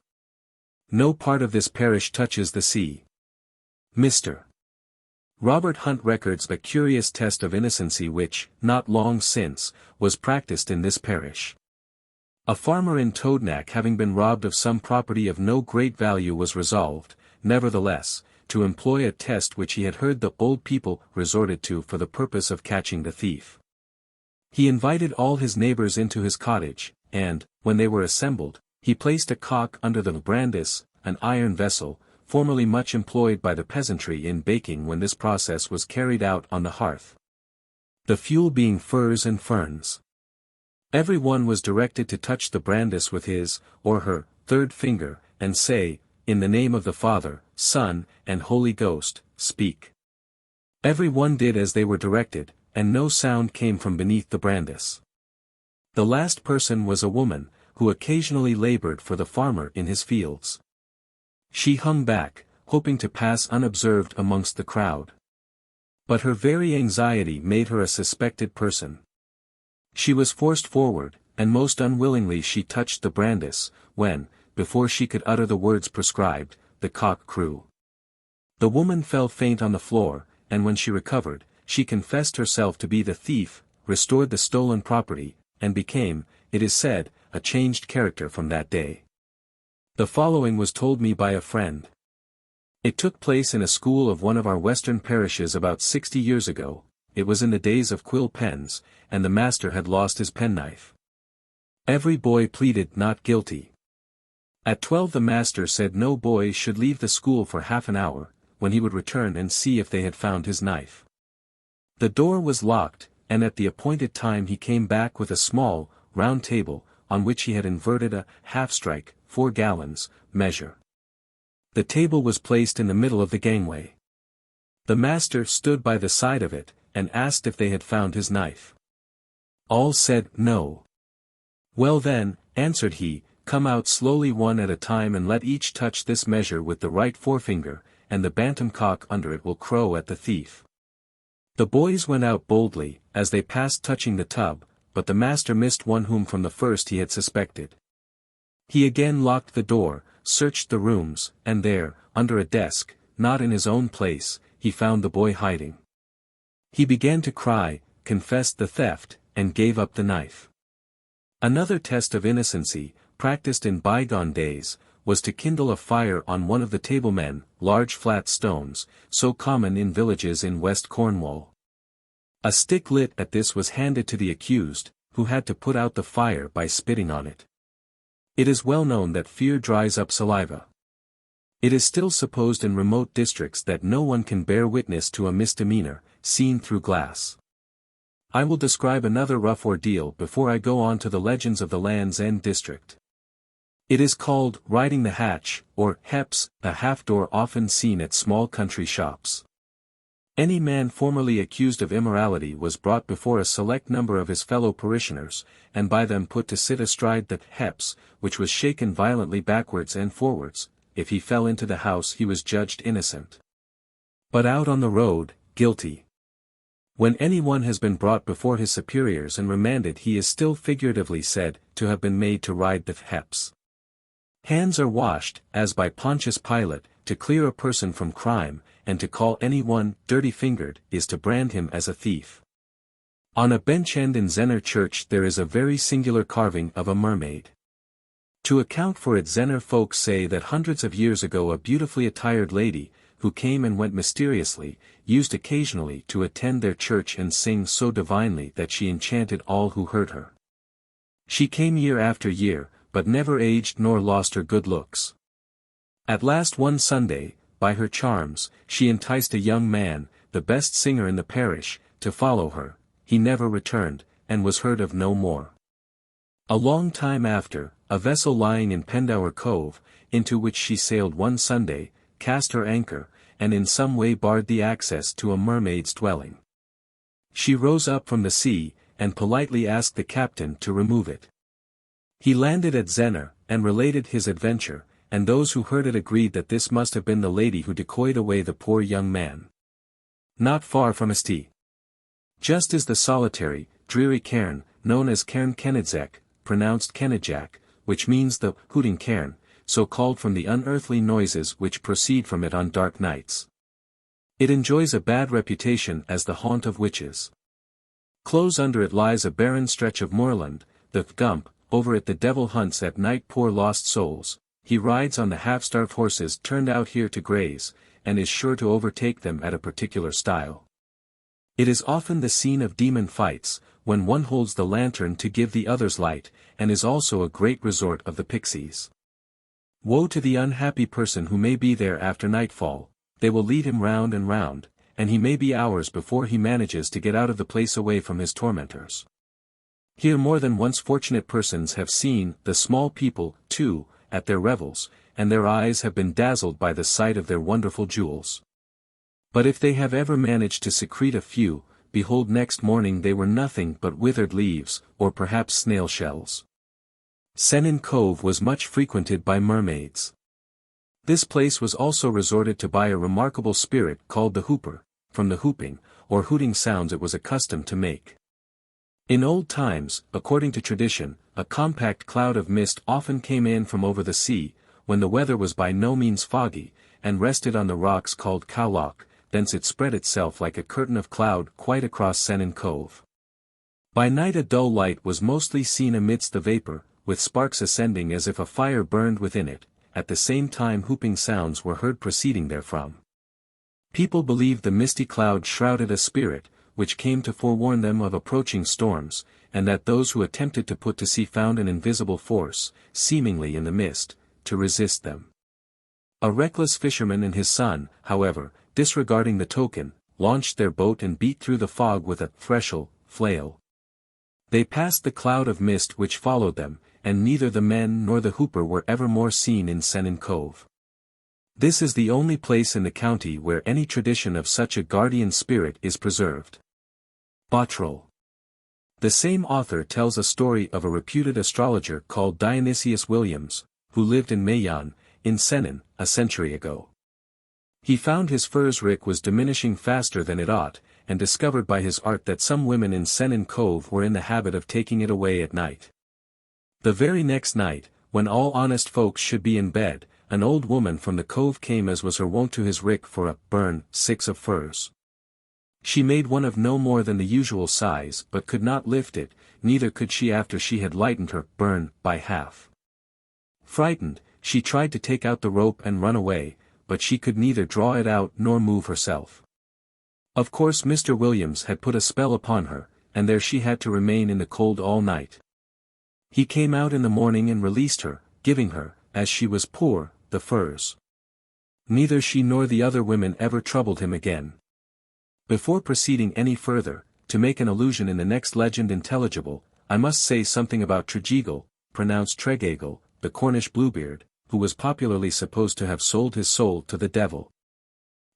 No part of this parish touches the sea. Mr. Robert Hunt records a curious test of innocency which, not long since, was practiced in this parish. A farmer in Toadknack having been robbed of some property of no great value was resolved, nevertheless, to employ a test which he had heard the old people resorted to for the purpose of catching the thief. He invited all his neighbors into his cottage, and, when they were assembled, he placed a cock under the brandis, an iron vessel, formerly much employed by the peasantry in baking when this process was carried out on the hearth. The fuel being furze and ferns. Every one was directed to touch the brandis with his, or her, third finger, and say, "In the name of the Father, Son, and Holy Ghost, speak." Every one did as they were directed, and no sound came from beneath the brandis. The last person was a woman, who occasionally labored for the farmer in his fields. She hung back, hoping to pass unobserved amongst the crowd. But her very anxiety made her a suspected person. She was forced forward, and most unwillingly she touched the brandis, when, before she could utter the words prescribed, the cock crew. The woman fell faint on the floor, and when she recovered, she confessed herself to be the thief, restored the stolen property, and became, it is said, a changed character from that day. The following was told me by a friend. It took place in a school of one of our western parishes about 60 years ago. It was in the days of quill pens, and the master had lost his penknife. Every boy pleaded not guilty. At 12 the master said no boy should leave the school for half an hour, when he would return and see if they had found his knife. The door was locked, and at the appointed time he came back with a small, round table, on which he had inverted a half-strike, 4 gallons, measure. The table was placed in the middle of the gangway. The master stood by the side of it, and asked if they had found his knife. All said no. "Well then," answered he, "come out slowly one at a time and let each touch this measure with the right forefinger, and the bantam cock under it will crow at the thief." The boys went out boldly, as they passed touching the tub, but the master missed one whom from the first he had suspected. He again locked the door, searched the rooms, and there, under a desk, not in his own place, he found the boy hiding. He began to cry, confessed the theft, and gave up the knife. Another test of innocency, practiced in bygone days, was to kindle a fire on one of the tablemen, large flat stones, so common in villages in West Cornwall. A stick lit at this was handed to the accused, who had to put out the fire by spitting on it. It is well known that fear dries up saliva. It is still supposed in remote districts that no one can bear witness to a misdemeanor, seen through glass. I will describe another rough ordeal before I go on to the legends of the Land's End district. It is called riding the hatch, or heps, a half-door often seen at small country shops. Any man formerly accused of immorality was brought before a select number of his fellow parishioners, and by them put to sit astride the heps, which was shaken violently backwards and forwards. If he fell into the house he was judged innocent, but out on the road, guilty. When anyone has been brought before his superiors and remanded, he is still figuratively said to have been made to ride the heps. Hands are washed, as by Pontius Pilate, to clear a person from crime, and to call anyone dirty-fingered is to brand him as a thief. On a bench end in Zenner Church there is a very singular carving of a mermaid. To account for it, Zenner folks say that hundreds of years ago a beautifully attired lady, who came and went mysteriously, used occasionally to attend their church and sing so divinely that she enchanted all who heard her. She came year after year, but never aged nor lost her good looks. At last one Sunday, by her charms, she enticed a young man, the best singer in the parish, to follow her. He never returned, and was heard of no more. A long time after, a vessel lying in Pendower Cove, into which she sailed one Sunday, cast her anchor, and in some way barred the access to a mermaid's dwelling. She rose up from the sea, and politely asked the captain to remove it. He landed at Zennor, and related his adventure, and those who heard it agreed that this must have been the lady who decoyed away the poor young man. Not far from St. Just as the solitary, dreary cairn, known as Cairn Kenidzek, pronounced Kenidjack, which means the hooting cairn, so called from the unearthly noises which proceed from it on dark nights. It enjoys a bad reputation as the haunt of witches. Close under it lies a barren stretch of moorland, the Gump, over it the devil hunts at night poor lost souls, he rides on the half-starved horses turned out here to graze, and is sure to overtake them at a particular stile. It is often the scene of demon fights, when one holds the lantern to give the others light, and is also a great resort of the pixies. Woe to the unhappy person who may be there after nightfall, they will lead him round and round, and he may be hours before he manages to get out of the place away from his tormentors. Here more than once fortunate persons have seen the small people, too, at their revels, and their eyes have been dazzled by the sight of their wonderful jewels. But if they have ever managed to secrete a few, behold next morning they were nothing but withered leaves, or perhaps snail shells. Sennin Cove was much frequented by mermaids. This place was also resorted to by a remarkable spirit called the Hooper, from the hooping, or hooting sounds it was accustomed to make. In old times, according to tradition, a compact cloud of mist often came in from over the sea, when the weather was by no means foggy, and rested on the rocks called Cowlock, thence it spread itself like a curtain of cloud quite across Sennin Cove. By night a dull light was mostly seen amidst the vapour, with sparks ascending as if a fire burned within it, at the same time hooping sounds were heard proceeding therefrom. People believed the misty cloud shrouded a spirit, which came to forewarn them of approaching storms, and that those who attempted to put to sea found an invisible force, seemingly in the mist, to resist them. A reckless fisherman and his son, however, disregarding the token, launched their boat and beat through the fog with a flail. They passed the cloud of mist which followed them, and neither the men nor the Hooper were ever more seen in Sennin Cove. This is the only place in the county where any tradition of such a guardian spirit is preserved. Bottrell. The same author tells a story of a reputed astrologer called Dionysius Williams, who lived in Mayon, in Sennin, a century ago. He found his furze rick was diminishing faster than it ought, and discovered by his art that some women in Sennin Cove were in the habit of taking it away at night. The very next night, when all honest folks should be in bed, an old woman from the cove came as was her wont to his rick for a burn 6 of furze. She made one of no more than the usual size but could not lift it, neither could she after she had lightened her burn by half. Frightened, she tried to take out the rope and run away, but she could neither draw it out nor move herself. Of course Mr. Williams had put a spell upon her, and there she had to remain in the cold all night. He came out in the morning and released her, giving her, as she was poor, the furze. Neither she nor the other women ever troubled him again. Before proceeding any further, to make an allusion in the next legend intelligible, I must say something about Tregeagle, pronounced Tregeagle, the Cornish Bluebeard, who was popularly supposed to have sold his soul to the devil,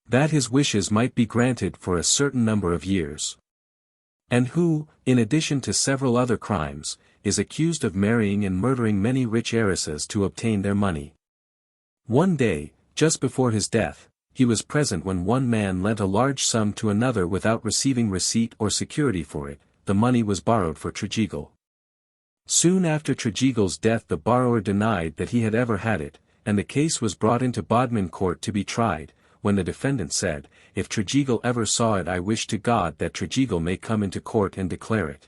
that his wishes might be granted for a certain number of years. And who, in addition to several other crimes, is accused of marrying and murdering many rich heiresses to obtain their money. One day, just before his death, he was present when one man lent a large sum to another without receiving receipt or security for it. The money was borrowed for Tregeagle. Soon after Tregeagle's death the borrower denied that he had ever had it, and the case was brought into Bodmin Court to be tried, when the defendant said, "If Tregeagle ever saw it I wish to God that Tregeagle may come into court and declare it."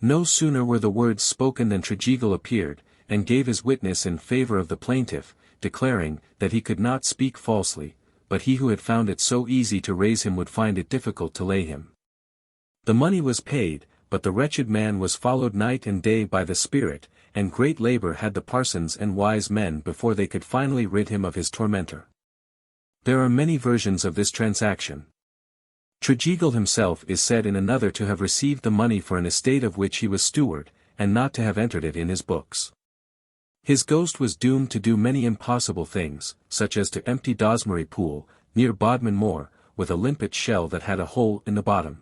No sooner were the words spoken than Tregeagle appeared, and gave his witness in favour of the plaintiff, declaring that he could not speak falsely, but he who had found it so easy to raise him would find it difficult to lay him. The money was paid, but the wretched man was followed night and day by the spirit, and great labour had the parsons and wise men before they could finally rid him of his tormentor. There are many versions of this transaction. Tregeagle himself is said in another to have received the money for an estate of which he was steward, and not to have entered it in his books. His ghost was doomed to do many impossible things, such as to empty Dosmery Pool, near Bodmin Moor, with a limpet shell that had a hole in the bottom.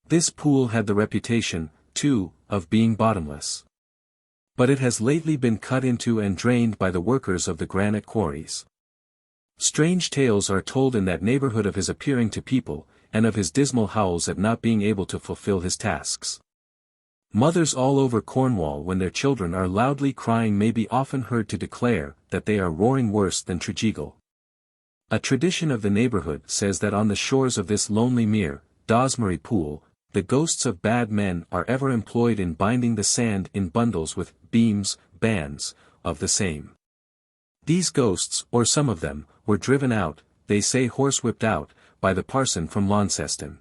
This pool had the reputation, too, of being bottomless. But it has lately been cut into and drained by the workers of the granite quarries. Strange tales are told in that neighborhood of his appearing to people, and of his dismal howls at not being able to fulfill his tasks. Mothers all over Cornwall when their children are loudly crying may be often heard to declare that they are roaring worse than Tregeagle. A tradition of the neighborhood says that on the shores of this lonely mere, Dosmery pool, the ghosts of bad men are ever employed in binding the sand in bundles with beams, bands, of the same. These ghosts, or some of them, were driven out, they say horsewhipped out, by the parson from Launceston.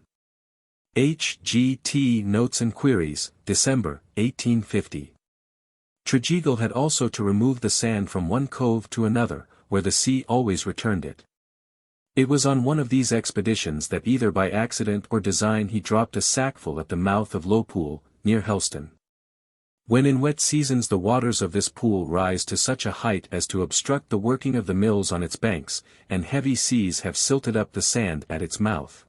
H.G.T. Notes and Queries, December, 1850. Tregeagle had also to remove the sand from one cove to another, where the sea always returned it. It was on one of these expeditions that either by accident or design he dropped a sackful at the mouth of Low Pool, near Helston. When in wet seasons the waters of this pool rise to such a height as to obstruct the working of the mills on its banks, and heavy seas have silted up the sand at its mouth.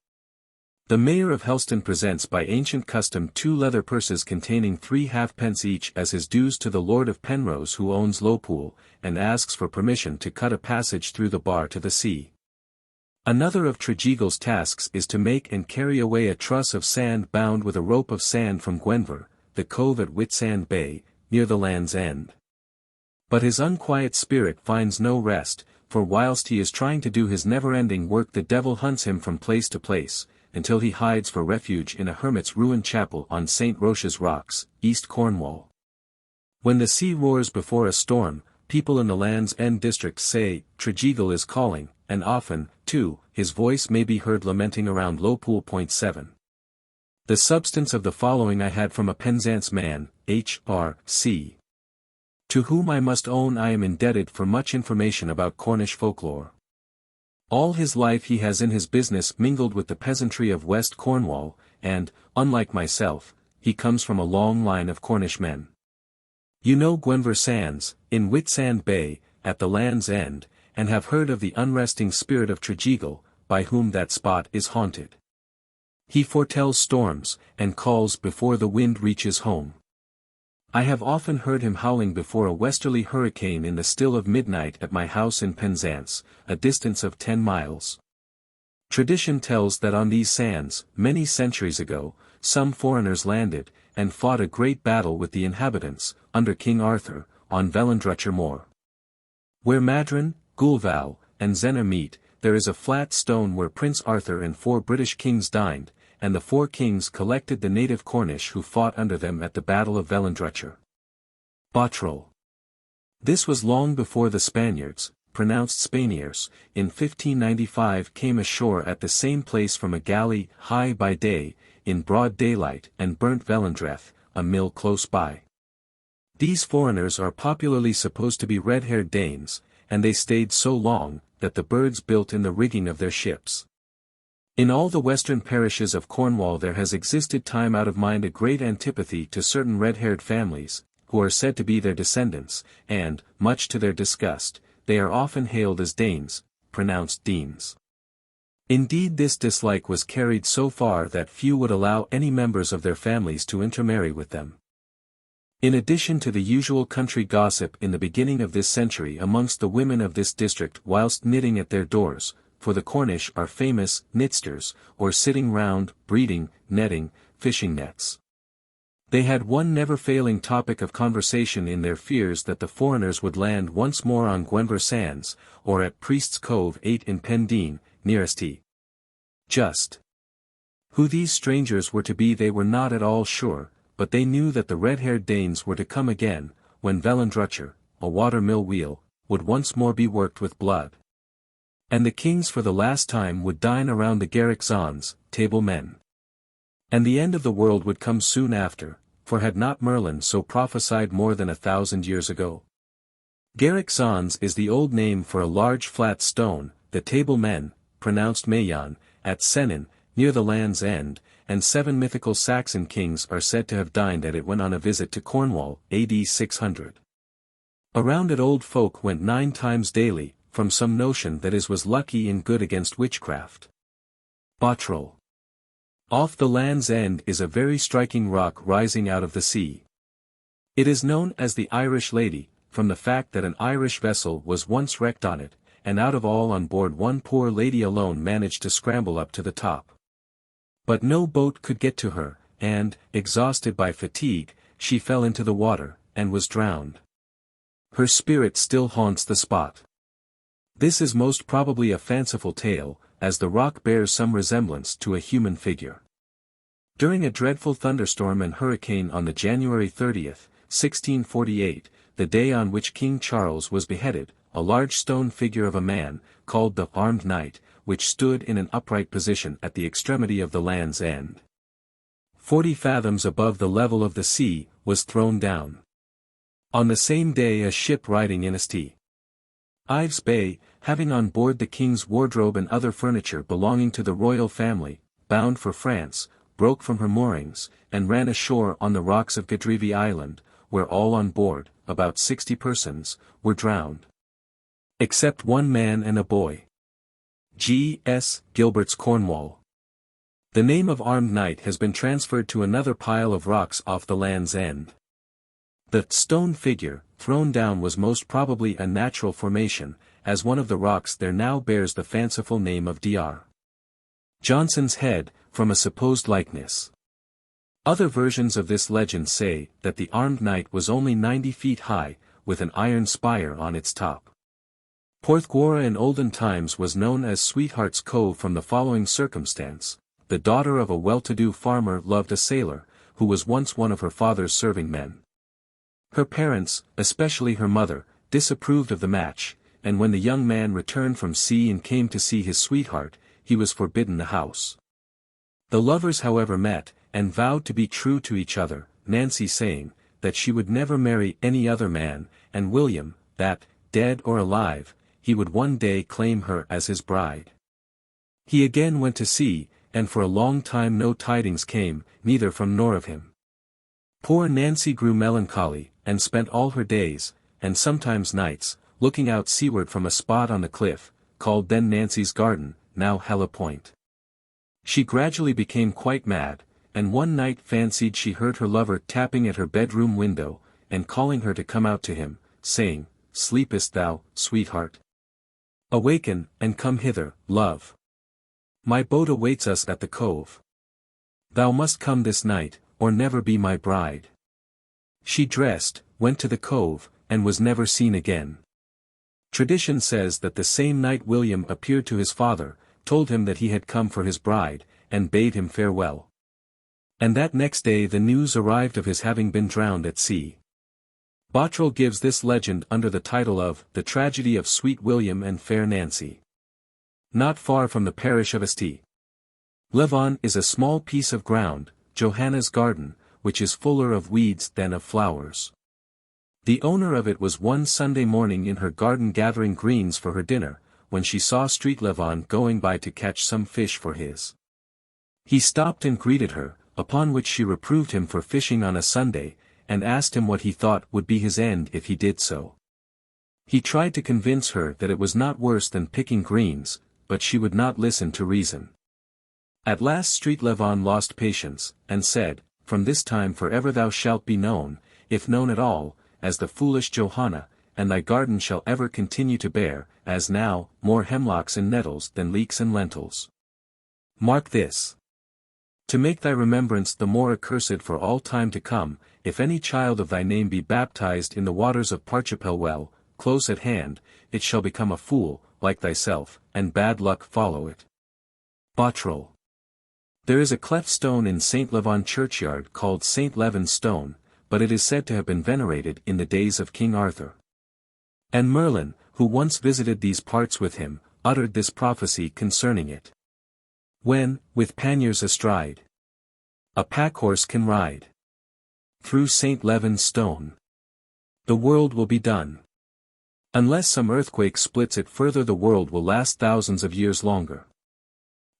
The mayor of Helston presents by ancient custom 2 leather purses containing 3 halfpence each as his dues to the Lord of Penrose who owns Low Pool, and asks for permission to cut a passage through the bar to the sea. Another of Tregeagle's tasks is to make and carry away a truss of sand bound with a rope of sand from Gwenver, the cove at Whitsand Bay, near the Land's End. But his unquiet spirit finds no rest, for whilst he is trying to do his never-ending work the devil hunts him from place to place, until he hides for refuge in a hermit's ruined chapel on St. Roche's Rocks, East Cornwall. When the sea roars before a storm, people in the Land's End district say, Tregeagle is calling, and often, too, his voice may be heard lamenting around Low Pool. 7. The substance of the following I had from a Penzance man, H.R.C., to whom I must own I am indebted for much information about Cornish folklore. All his life he has in his business mingled with the peasantry of West Cornwall, and, unlike myself, he comes from a long line of Cornish men. You know Gwenver Sands, in Whitsand Bay, at the Land's End, and have heard of the unresting spirit of Tregeagle, by whom that spot is haunted. He foretells storms, and calls before the wind reaches home. I have often heard him howling before a westerly hurricane in the still of midnight at my house in Penzance, a distance of 10 miles. Tradition tells that on these sands, many centuries ago, some foreigners landed, and fought a great battle with the inhabitants, under King Arthur, on Vellandrucher Moor. Where Madron, Gulval, and Zennor meet, there is a flat stone where Prince Arthur and 4 British kings dined, and the 4 kings collected the native Cornish who fought under them at the Battle of Vellandrucher. Bottrell. This was long before the Spaniards, pronounced Spaniards, in 1595 came ashore at the same place from a galley, high by day, in broad daylight, and burnt Vellandreth, a mill close by. These foreigners are popularly supposed to be red-haired Danes, and they stayed so long, that the birds built in the rigging of their ships. In all the western parishes of Cornwall there has existed time out of mind a great antipathy to certain red-haired families, who are said to be their descendants, and, much to their disgust, they are often hailed as Danes, pronounced Deans. Indeed this dislike was carried so far that few would allow any members of their families to intermarry with them. In addition to the usual country gossip in the beginning of this century amongst the women of this district whilst knitting at their doors, for the Cornish are famous knitsters, or sitting round, breeding, netting, fishing nets. They had one never-failing topic of conversation in their fears that the foreigners would land once more on Gwenver Sands, or at Priest's Cove 8 in Pendeen, nearest he. Just who these strangers were to be they were not at all sure, but they knew that the red-haired Danes were to come again, when Vellandrucher, a water-mill wheel, would once more be worked with blood. And the kings for the last time would dine around the Garrick Zons, table men. And the end of the world would come soon after, for had not Merlin so prophesied more than 1,000 years ago? Garrick Zons is the old name for a large flat stone, the table men, pronounced Mayan, at Sennen, near the Land's End, and 7 mythical Saxon kings are said to have dined at it when on a visit to Cornwall, AD 600. Around it old folk went 9 times daily, from some notion that is was lucky and good against witchcraft. Bottrell. Off the Land's End is a very striking rock rising out of the sea. It is known as the Irish Lady, from the fact that an Irish vessel was once wrecked on it, and out of all on board one poor lady alone managed to scramble up to the top. But no boat could get to her, and, exhausted by fatigue, she fell into the water, and was drowned. Her spirit still haunts the spot. This is most probably a fanciful tale, as the rock bears some resemblance to a human figure. During a dreadful thunderstorm and hurricane on the January 30th, 1648, the day on which King Charles was beheaded, a large stone figure of a man, called the Armed Knight, which stood in an upright position at the extremity of the Land's End, 40 fathoms above the level of the sea, was thrown down. On the same day a ship riding in St. Ives Bay, having on board the king's wardrobe and other furniture belonging to the royal family, bound for France, broke from her moorings, and ran ashore on the rocks of Gadrivi Island, where all on board, about 60 persons, were drowned, except one man and a boy. G.S. Gilbert's Cornwall. The name of Armed Knight has been transferred to another pile of rocks off the Land's End. The stone figure, thrown down, was most probably a natural formation, as one of the rocks there now bears the fanciful name of Dr. Johnson's head, from a supposed likeness. Other versions of this legend say that the Armed Knight was only 90 feet high, with an iron spire on its top. Porthgora in olden times was known as Sweetheart's Cove from the following circumstance: the daughter of a well-to-do farmer loved a sailor, who was once one of her father's serving men. Her parents, especially her mother, disapproved of the match, and when the young man returned from sea and came to see his sweetheart, he was forbidden the house. The lovers however met, and vowed to be true to each other, Nancy saying, that she would never marry any other man, and William, that, dead or alive, he would one day claim her as his bride. He again went to sea, and for a long time no tidings came, neither from nor of him. Poor Nancy grew melancholy, and spent all her days, and sometimes nights, looking out seaward from a spot on the cliff, called then Nancy's Garden, now Hella Point. She gradually became quite mad, and one night fancied she heard her lover tapping at her bedroom window, and calling her to come out to him, saying, "Sleepest thou, sweetheart? Awaken, and come hither, love. My boat awaits us at the cove. Thou must come this night, or never be my bride." She dressed, went to the cove, and was never seen again. Tradition says that the same night William appeared to his father, told him that he had come for his bride, and bade him farewell. And that next day the news arrived of his having been drowned at sea. Bottrell gives this legend under the title of The Tragedy of Sweet William and Fair Nancy. Not far from the parish of St. Levon is a small piece of ground, Johanna's Garden, which is fuller of weeds than of flowers. The owner of it was one Sunday morning in her garden gathering greens for her dinner, when she saw Street Levon going by to catch some fish for his. He stopped and greeted her, upon which she reproved him for fishing on a Sunday, and asked him what he thought would be his end if he did so. He tried to convince her that it was not worse than picking greens, but she would not listen to reason. At last Street Levon lost patience, and said, "From this time forever thou shalt be known, if known at all, as the foolish Johanna, and thy garden shall ever continue to bear, as now, more hemlocks and nettles than leeks and lentils. Mark this. To make thy remembrance the more accursed for all time to come, if any child of thy name be baptized in the waters of Parchapel well, close at hand, it shall become a fool, like thyself, and bad luck follow it." Bottrell. There is a cleft stone in St. Levon churchyard called St. Levan's Stone, but it is said to have been venerated in the days of King Arthur. And Merlin, who once visited these parts with him, uttered this prophecy concerning it. When, with panniers astride, a pack-horse can ride through St. Levan's Stone, the world will be done. Unless some earthquake splits it further, the world will last thousands of years longer.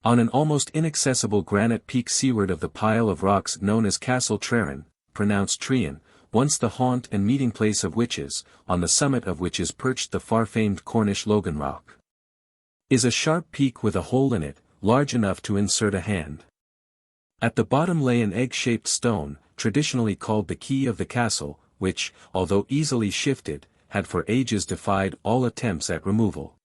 On an almost inaccessible granite peak seaward of the pile of rocks known as Castle Treran, pronounced Trean, once the haunt and meeting place of witches, on the summit of which is perched the far-famed Cornish Logan Rock, is a sharp peak with a hole in it, large enough to insert a hand. At the bottom lay an egg-shaped stone, traditionally called the key of the castle, which, although easily shifted, had for ages defied all attempts at removal.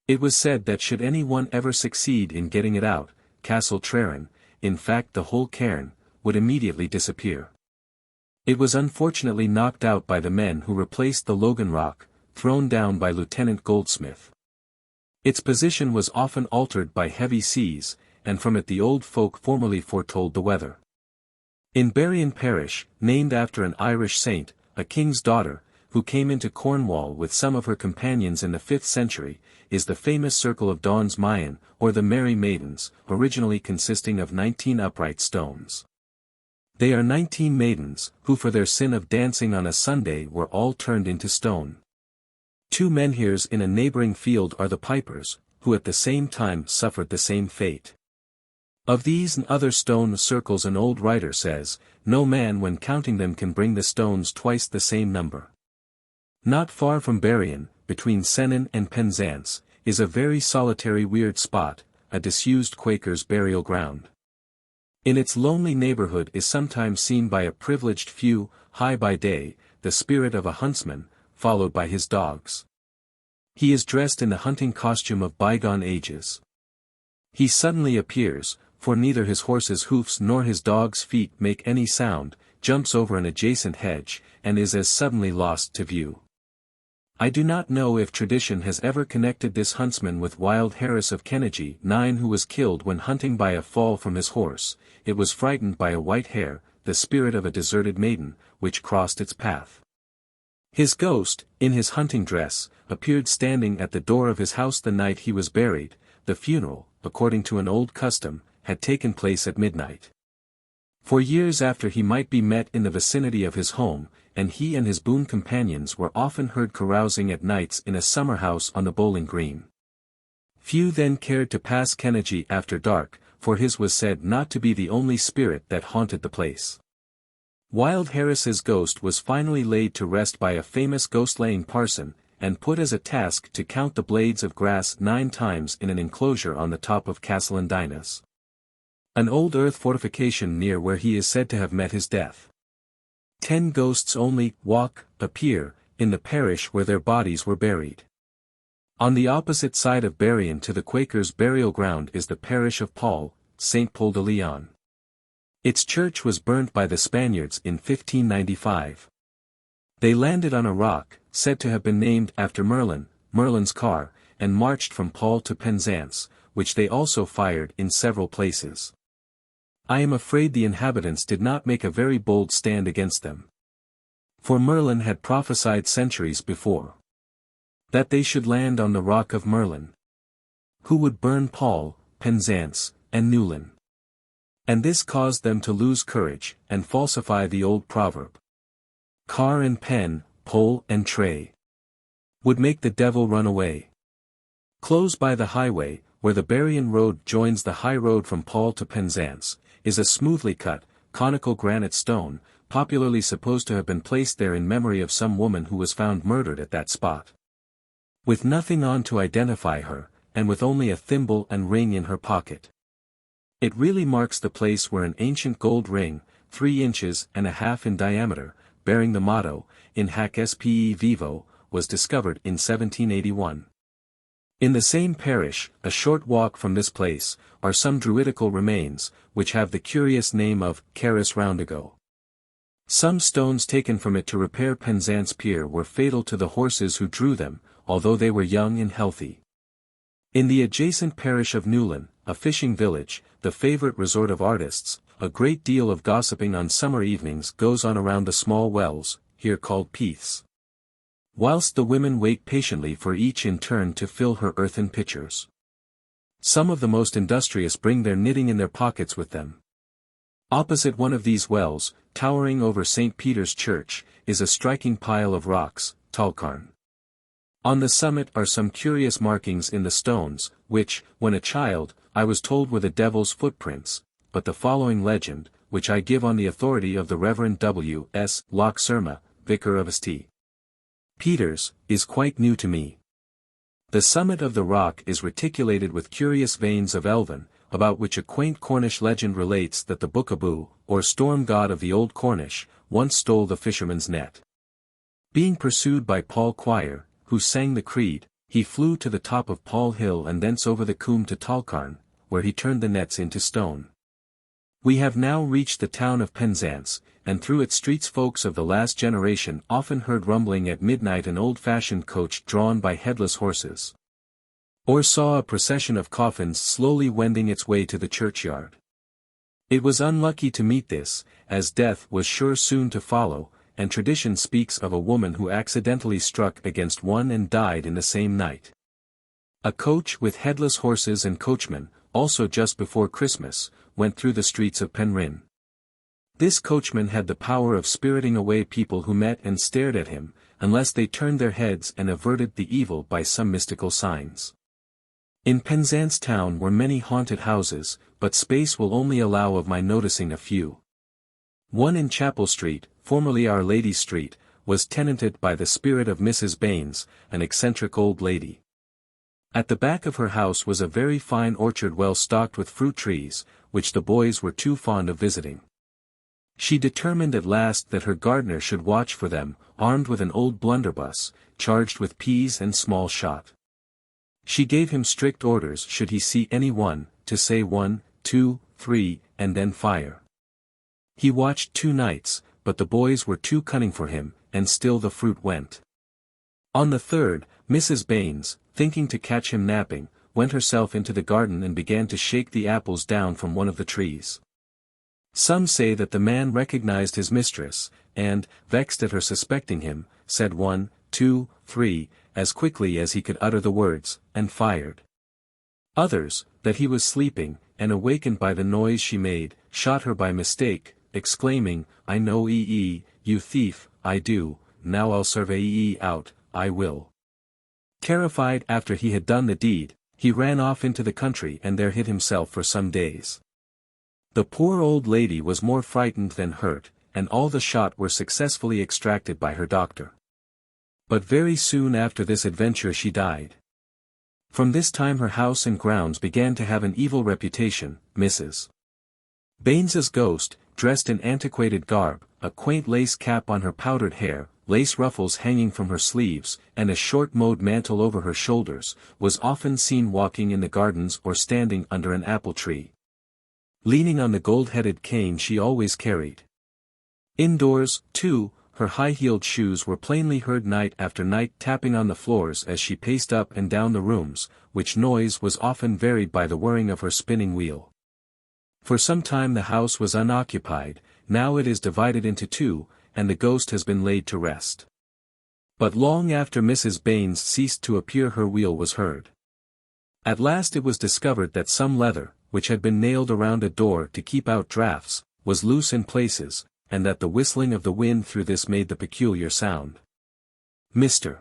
It was said that should any one ever succeed in getting it out, Castle Trarren, in fact the whole cairn, would immediately disappear. It was unfortunately knocked out by the men who replaced the Logan Rock, thrown down by Lieutenant Goldsmith. Its position was often altered by heavy seas, and from it the old folk formerly foretold the weather. In Berrien Parish, named after an Irish saint, a king's daughter, who came into Cornwall with some of her companions in the 5th century, is the famous Circle of Dawn's Maen, or the Merry Maidens, originally consisting of 19 upright stones. They are 19 maidens, who for their sin of dancing on a Sunday were all turned into stone. 2 menhirs in a neighboring field are the pipers, who at the same time suffered the same fate. Of these and other stone circles an old writer says, no man when counting them can bring the stones twice the same number. Not far from Berrien, between Senan and Penzance, is a very solitary weird spot, a disused Quaker's burial ground. In its lonely neighborhood is sometimes seen by a privileged few, high by day, the spirit of a huntsman, followed by his dogs. He is dressed in the hunting costume of bygone ages. He suddenly appears, for neither his horse's hoofs nor his dog's feet make any sound, jumps over an adjacent hedge, and is as suddenly lost to view. I do not know if tradition has ever connected this huntsman with Wild Harris of Kennegy 9, who was killed when hunting by a fall from his horse. It was frightened by a white hare, the spirit of a deserted maiden, which crossed its path. His ghost, in his hunting dress, appeared standing at the door of his house the night he was buried. The funeral, according to an old custom, had taken place at midnight. For years after he might be met in the vicinity of his home, and he and his boon companions were often heard carousing at nights in a summer house on the bowling green. Few then cared to pass Kennegy after dark, for his was said not to be the only spirit that haunted the place. Wild Harris's ghost was finally laid to rest by a famous ghost-laying parson, and put as a task to count the blades of grass 9 times in an enclosure on the top of Castle Indinas, an old earth fortification near where he is said to have met his death. 10 ghosts only appear, in the parish where their bodies were buried. On the opposite side of Berrien to the Quakers' burial ground is the parish of Paul, St. Paul de Leon. Its church was burnt by the Spaniards in 1595. They landed on a rock, said to have been named after Merlin, Merlin's car, and marched from Paul to Penzance, which they also fired in several places. I am afraid the inhabitants did not make a very bold stand against them. For Merlin had prophesied centuries before that they should land on the rock of Merlin, who would burn Paul, Penzance, and Newlyn. And this caused them to lose courage, and falsify the old proverb. Car and pen, pole and tray, would make the devil run away. Close by the highway, where the Berrien Road joins the high road from Paul to Penzance, is a smoothly cut, conical granite stone, popularly supposed to have been placed there in memory of some woman who was found murdered at that spot. With nothing on to identify her, and with only a thimble and ring in her pocket. It really marks the place where an ancient gold ring, 3 inches and a half in diameter, bearing the motto, in hac spe vivo, was discovered in 1781. In the same parish, a short walk from this place, are some druidical remains, which have the curious name of Caris Roundigo. Some stones taken from it to repair Penzance Pier were fatal to the horses who drew them, although they were young and healthy. In the adjacent parish of Newlyn, a fishing village, the favorite resort of artists, a great deal of gossiping on summer evenings goes on around the small wells, here called peaths, whilst the women wait patiently for each in turn to fill her earthen pitchers. Some of the most industrious bring their knitting in their pockets with them. Opposite one of these wells, towering over St. Peter's Church, is a striking pile of rocks, Tulcarn. On the summit are some curious markings in the stones, which, when a child, I was told were the devil's footprints, but the following legend, which I give on the authority of the Reverend W. S. Loch Surma, Vicar of St. Peter's, is quite new to me. The summit of the rock is reticulated with curious veins of elven, about which a quaint Cornish legend relates that the Bookaboo, or storm god of the Old Cornish, once stole the fisherman's net. Being pursued by Paul Quire, who sang the creed, he flew to the top of Paul Hill and thence over the Coombe to Talcarn, where he turned the nets into stone. We have now reached the town of Penzance, and through its streets folks of the last generation often heard rumbling at midnight an old-fashioned coach drawn by headless horses. Or saw a procession of coffins slowly wending its way to the churchyard. It was unlucky to meet this, as death was sure soon to follow, and tradition speaks of a woman who accidentally struck against one and died in the same night. A coach with headless horses and coachman, also just before Christmas, went through the streets of Penryn. This coachman had the power of spiriting away people who met and stared at him, unless they turned their heads and averted the evil by some mystical signs. In Penzance town were many haunted houses, but space will only allow of my noticing a few. One in Chapel Street, formerly Our Lady's Street, was tenanted by the spirit of Mrs. Baines, an eccentric old lady. At the back of her house was a very fine orchard well stocked with fruit trees, which the boys were too fond of visiting. She determined at last that her gardener should watch for them, armed with an old blunderbuss, charged with peas and small shot. She gave him strict orders should he see any one, to say 1, 2, 3, and then fire. He watched 2 nights, but the boys were too cunning for him, and still the fruit went. On the 3rd, Mrs. Baines, thinking to catch him napping, went herself into the garden and began to shake the apples down from one of the trees. Some say that the man recognized his mistress, and, vexed at her suspecting him, said 1, 2, 3, as quickly as he could utter the words, and fired. Others, that he was sleeping, and awakened by the noise she made, shot her by mistake, exclaiming, I know you thief, I do, now I'll survey ye out, I will. Terrified after he had done the deed, he ran off into the country and there hid himself for some days. The poor old lady was more frightened than hurt, and all the shot were successfully extracted by her doctor. But very soon after this adventure she died. From this time her house and grounds began to have an evil reputation. Mrs. Baines's ghost, dressed in antiquated garb, a quaint lace cap on her powdered hair, lace ruffles hanging from her sleeves, and a short mode mantle over her shoulders, was often seen walking in the gardens or standing under an apple tree, leaning on the gold-headed cane she always carried. Indoors, too, her high-heeled shoes were plainly heard night after night tapping on the floors as she paced up and down the rooms, which noise was often varied by the whirring of her spinning wheel. For some time the house was unoccupied, now it is divided into 2, and the ghost has been laid to rest. But long after Mrs. Baines ceased to appear her wheel was heard. At last it was discovered that some leather, which had been nailed around a door to keep out draughts, was loose in places, and that the whistling of the wind through this made the peculiar sound. Mr.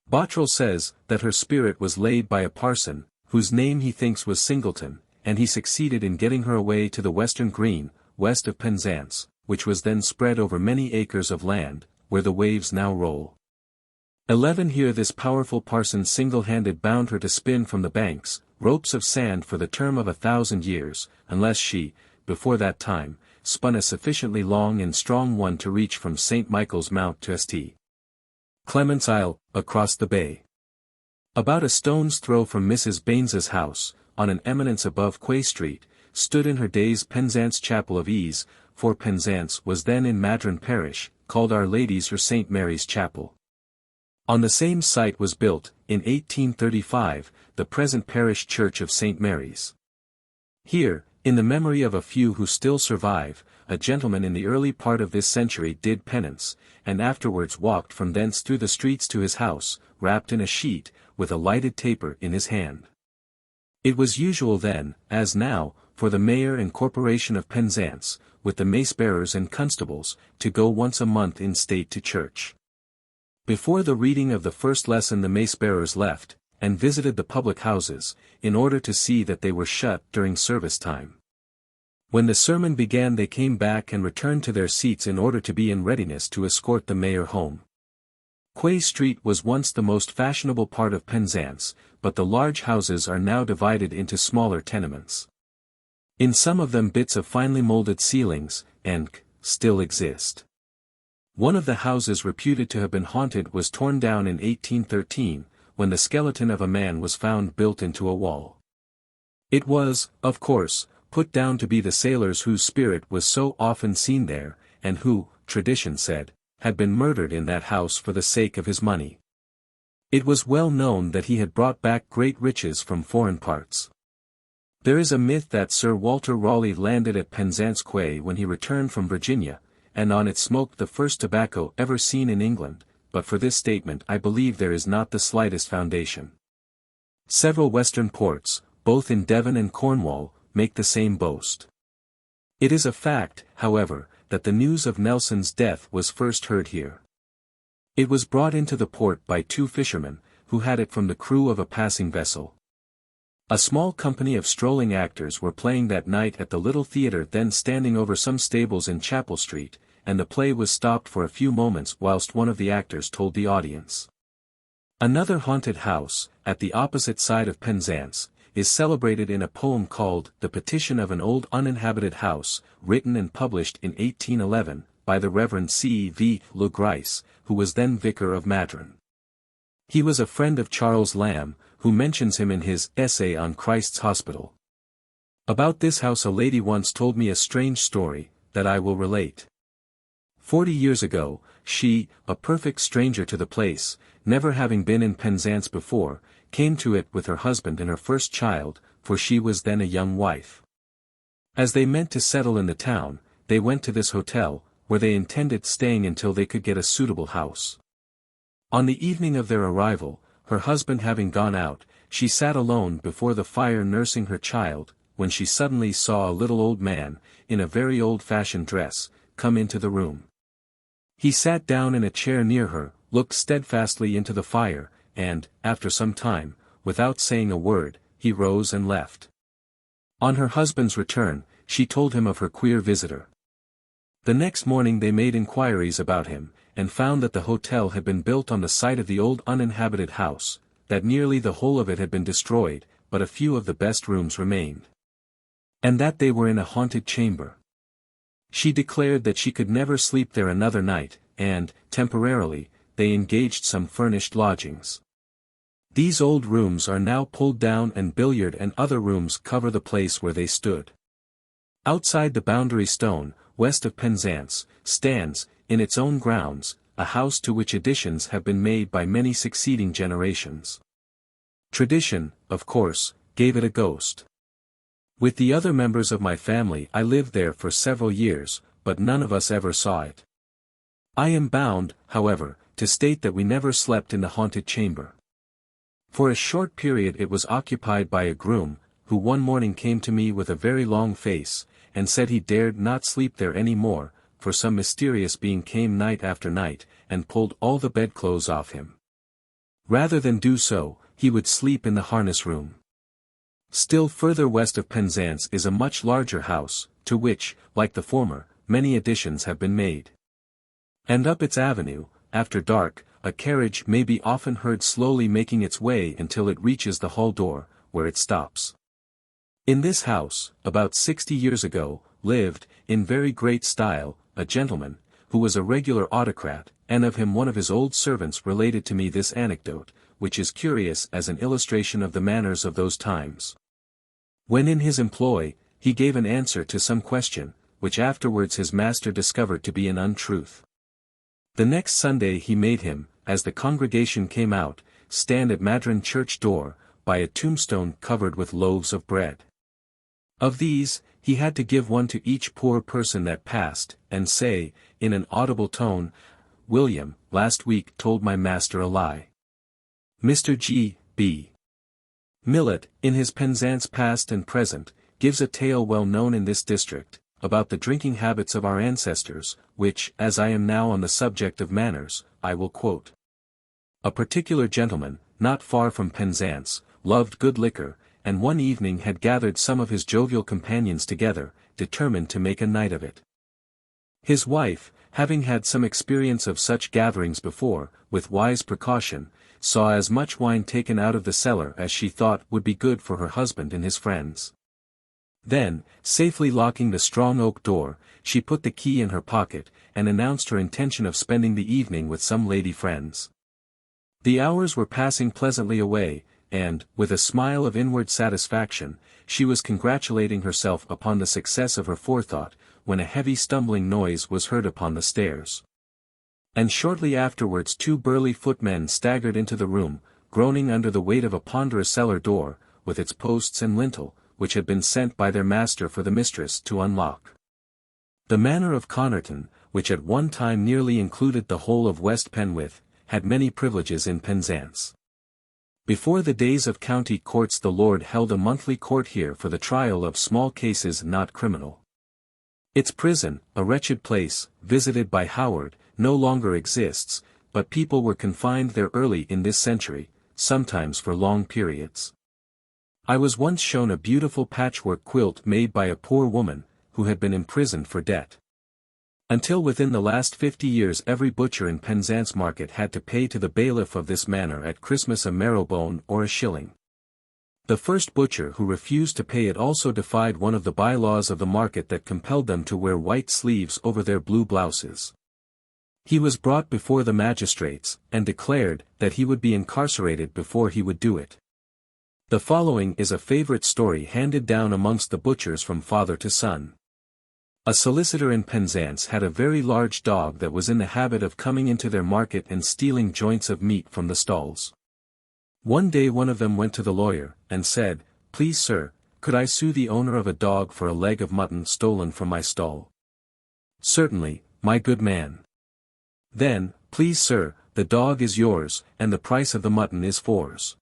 Bottrell says that her spirit was laid by a parson, whose name he thinks was Singleton, and he succeeded in getting her away to the Western Green, west of Penzance, which was then spread over many acres of land, where the waves now roll. 11 Here this powerful parson single-handed bound her to spin from the banks, ropes of sand for the term of 1,000 years, unless she, before that time, spun a sufficiently long and strong one to reach from St. Michael's Mount to St. Clement's Isle, across the bay. About a stone's throw from Mrs. Baines's house, on an eminence above Quay Street, stood in her days Penzance Chapel of Ease, for Penzance was then in Madron Parish, called Our Lady's or St. Mary's Chapel. On the same site was built, in 1835, the present parish church of St. Mary's. Here, in the memory of a few who still survive, a gentleman in the early part of this century did penance, and afterwards walked from thence through the streets to his house, wrapped in a sheet, with a lighted taper in his hand. It was usual then, as now, for the mayor and corporation of Penzance, with the mace-bearers and constables, to go once a month in state to church. Before the reading of the first lesson the mace-bearers left, and visited the public houses, in order to see that they were shut during service time. When the sermon began they came back and returned to their seats in order to be in readiness to escort the mayor home. Quay Street was once the most fashionable part of Penzance, but the large houses are now divided into smaller tenements. In some of them bits of finely molded ceilings, still exist. One of the houses reputed to have been haunted was torn down in 1813, when the skeleton of a man was found built into a wall. It was, of course, put down to be the sailors whose spirit was so often seen there, and who, tradition said, had been murdered in that house for the sake of his money. It was well known that he had brought back great riches from foreign parts. There is a myth that Sir Walter Raleigh landed at Penzance Quay when he returned from Virginia, and on it smoked the first tobacco ever seen in England, but for this statement I believe there is not the slightest foundation. Several western ports, both in Devon and Cornwall, make the same boast. It is a fact, however, that the news of Nelson's death was first heard here. It was brought into the port by two fishermen, who had it from the crew of a passing vessel. A small company of strolling actors were playing that night at the little theatre then standing over some stables in Chapel Street, and the play was stopped for a few moments whilst one of the actors told the audience. Another haunted house, at the opposite side of Penzance, is celebrated in a poem called The Petition of an Old Uninhabited House, written and published in 1811, by the Reverend C. V. Le Gris, who was then vicar of Madron. He was a friend of Charles Lamb, who mentions him in his Essay on Christ's Hospital. About this house a lady once told me a strange story, that I will relate. 40 years ago, she, a perfect stranger to the place, never having been in Penzance before, came to it with her husband and her first child, for she was then a young wife. As they meant to settle in the town, they went to this hotel, where they intended staying until they could get a suitable house. On the evening of their arrival, her husband having gone out, she sat alone before the fire nursing her child, when she suddenly saw a little old man, in a very old-fashioned dress, come into the room. He sat down in a chair near her, looked steadfastly into the fire, and, after some time, without saying a word, he rose and left. On her husband's return, she told him of her queer visitor. The next morning they made inquiries about him, and found that the hotel had been built on the site of the old uninhabited house, that nearly the whole of it had been destroyed, but a few of the best rooms remained. And that they were in a haunted chamber. She declared that she could never sleep there another night, and, temporarily, they engaged some furnished lodgings. These old rooms are now pulled down and billiard and other rooms cover the place where they stood. Outside the boundary stone, west of Penzance, stands, in its own grounds, a house to which additions have been made by many succeeding generations. Tradition, of course, gave it a ghost. With the other members of my family I lived there for several years, but none of us ever saw it. I am bound, however, to state that we never slept in the haunted chamber. For a short period it was occupied by a groom, who one morning came to me with a very long face, and said he dared not sleep there any more, for some mysterious being came night after night, and pulled all the bedclothes off him. Rather than do so, he would sleep in the harness room. Still further west of Penzance is a much larger house, to which, like the former, many additions have been made. And up its avenue, after dark, a carriage may be often heard slowly making its way until it reaches the hall door, where it stops. In this house, about 60 years ago, lived, in very great style, a gentleman, who was a regular autocrat, and of him one of his old servants related to me this anecdote, which is curious as an illustration of the manners of those times. When in his employ, he gave an answer to some question, which afterwards his master discovered to be an untruth. The next Sunday he made him, as the congregation came out, stand at Madron church door, by a tombstone covered with loaves of bread. Of these, he had to give one to each poor person that passed, and say, in an audible tone, "William, last week told my master a lie." Mr. G. B. Millet, in his Penzance Past and Present, gives a tale well known in this district, about the drinking habits of our ancestors, which, as I am now on the subject of manners, I will quote. A particular gentleman, not far from Penzance, loved good liquor, and one evening had gathered some of his jovial companions together, determined to make a night of it. His wife, having had some experience of such gatherings before, with wise precaution, saw as much wine taken out of the cellar as she thought would be good for her husband and his friends. Then, safely locking the strong oak door, she put the key in her pocket, and announced her intention of spending the evening with some lady friends. The hours were passing pleasantly away, and, with a smile of inward satisfaction, she was congratulating herself upon the success of her forethought, when a heavy stumbling noise was heard upon the stairs. And shortly afterwards 2 burly footmen staggered into the room, groaning under the weight of a ponderous cellar door, with its posts and lintel, which had been sent by their master for the mistress to unlock. The manor of Connerton, which at one time nearly included the whole of West Penwith, had many privileges in Penzance. Before the days of county courts the Lord held a monthly court here for the trial of small cases not criminal. Its prison, a wretched place, visited by Howard, no longer exists, but people were confined there early in this century, sometimes for long periods. I was once shown a beautiful patchwork quilt made by a poor woman, who had been imprisoned for debt. Until within the last 50 years every butcher in Penzance market had to pay to the bailiff of this manor at Christmas a marrowbone or a shilling. The first butcher who refused to pay it also defied one of the by-laws of the market that compelled them to wear white sleeves over their blue blouses. He was brought before the magistrates, and declared that he would be incarcerated before he would do it. The following is a favorite story handed down amongst the butchers from father to son. A solicitor in Penzance had a very large dog that was in the habit of coming into their market and stealing joints of meat from the stalls. One day one of them went to the lawyer, and said, "Please sir, could I sue the owner of a dog for a leg of mutton stolen from my stall?" "Certainly, my good man." "Then, please sir, the dog is yours, and the price of the mutton is 4s.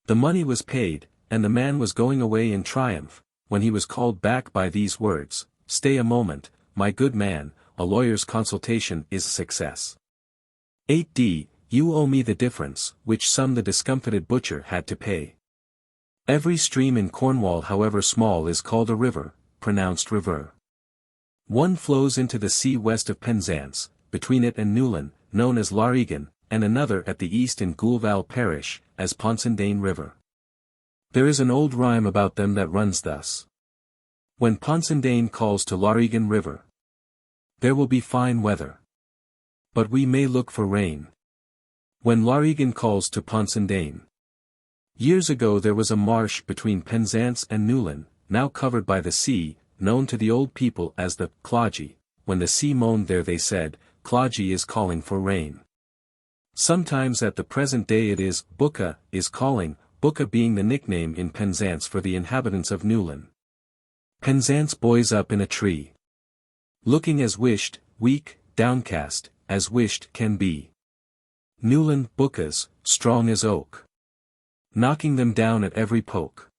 The money was paid, and the man was going away in triumph, when he was called back by these words, "Stay a moment, my good man, a lawyer's consultation is a success. 8d, you owe me the difference," which sum the discomfited butcher had to pay. Every stream in Cornwall however small is called a river, pronounced river. One flows into the sea west of Penzance, between it and Newlyn, known as Larrigan, and another at the east in Goulval parish, as Ponsondaine River. There is an old rhyme about them that runs thus. When Ponsondaine calls to Larrigan River, there will be fine weather, but we may look for rain. When Larrigan calls to Ponsondaine. Years ago there was a marsh between Penzance and Newlyn, now covered by the sea, known to the old people as the Cloggie. When the sea moaned there they said, "Cloggie is calling for rain." Sometimes at the present day it is, "Booka is calling," Booka being the nickname in Penzance for the inhabitants of Newlyn. Penzance boys up in a tree, looking as wished, weak, downcast, as wished can be. Newlyn Bookas, strong as oak, knocking them down at every poke.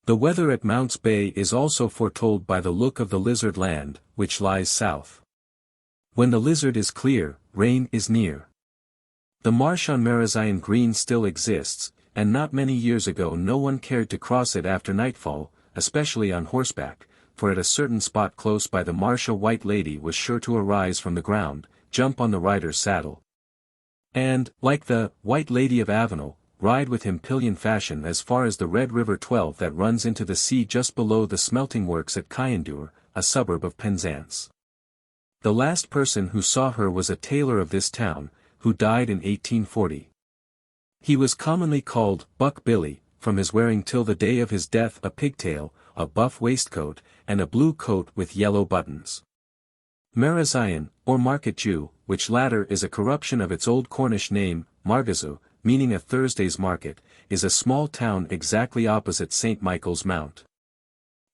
The weather at Mounts Bay is also foretold by the look of the Lizard Land, which lies south. When the Lizard is clear, rain is near. The marsh on Marazion Green still exists, and not many years ago no one cared to cross it after nightfall, especially on horseback, for at a certain spot close by the marsh a white lady was sure to arise from the ground, jump on the rider's saddle, and, like the White Lady of Avenel, ride with him pillion fashion as far as the Red River 12 that runs into the sea just below the smelting works at Kyendur, a suburb of Penzance. The last person who saw her was a tailor of this town, who died in 1840. He was commonly called Buck Billy, from his wearing till the day of his death a pigtail, a buff waistcoat, and a blue coat with yellow buttons. Marazion, or Market Jew, which latter is a corruption of its old Cornish name, Margazu, meaning a Thursday's market, is a small town exactly opposite St. Michael's Mount.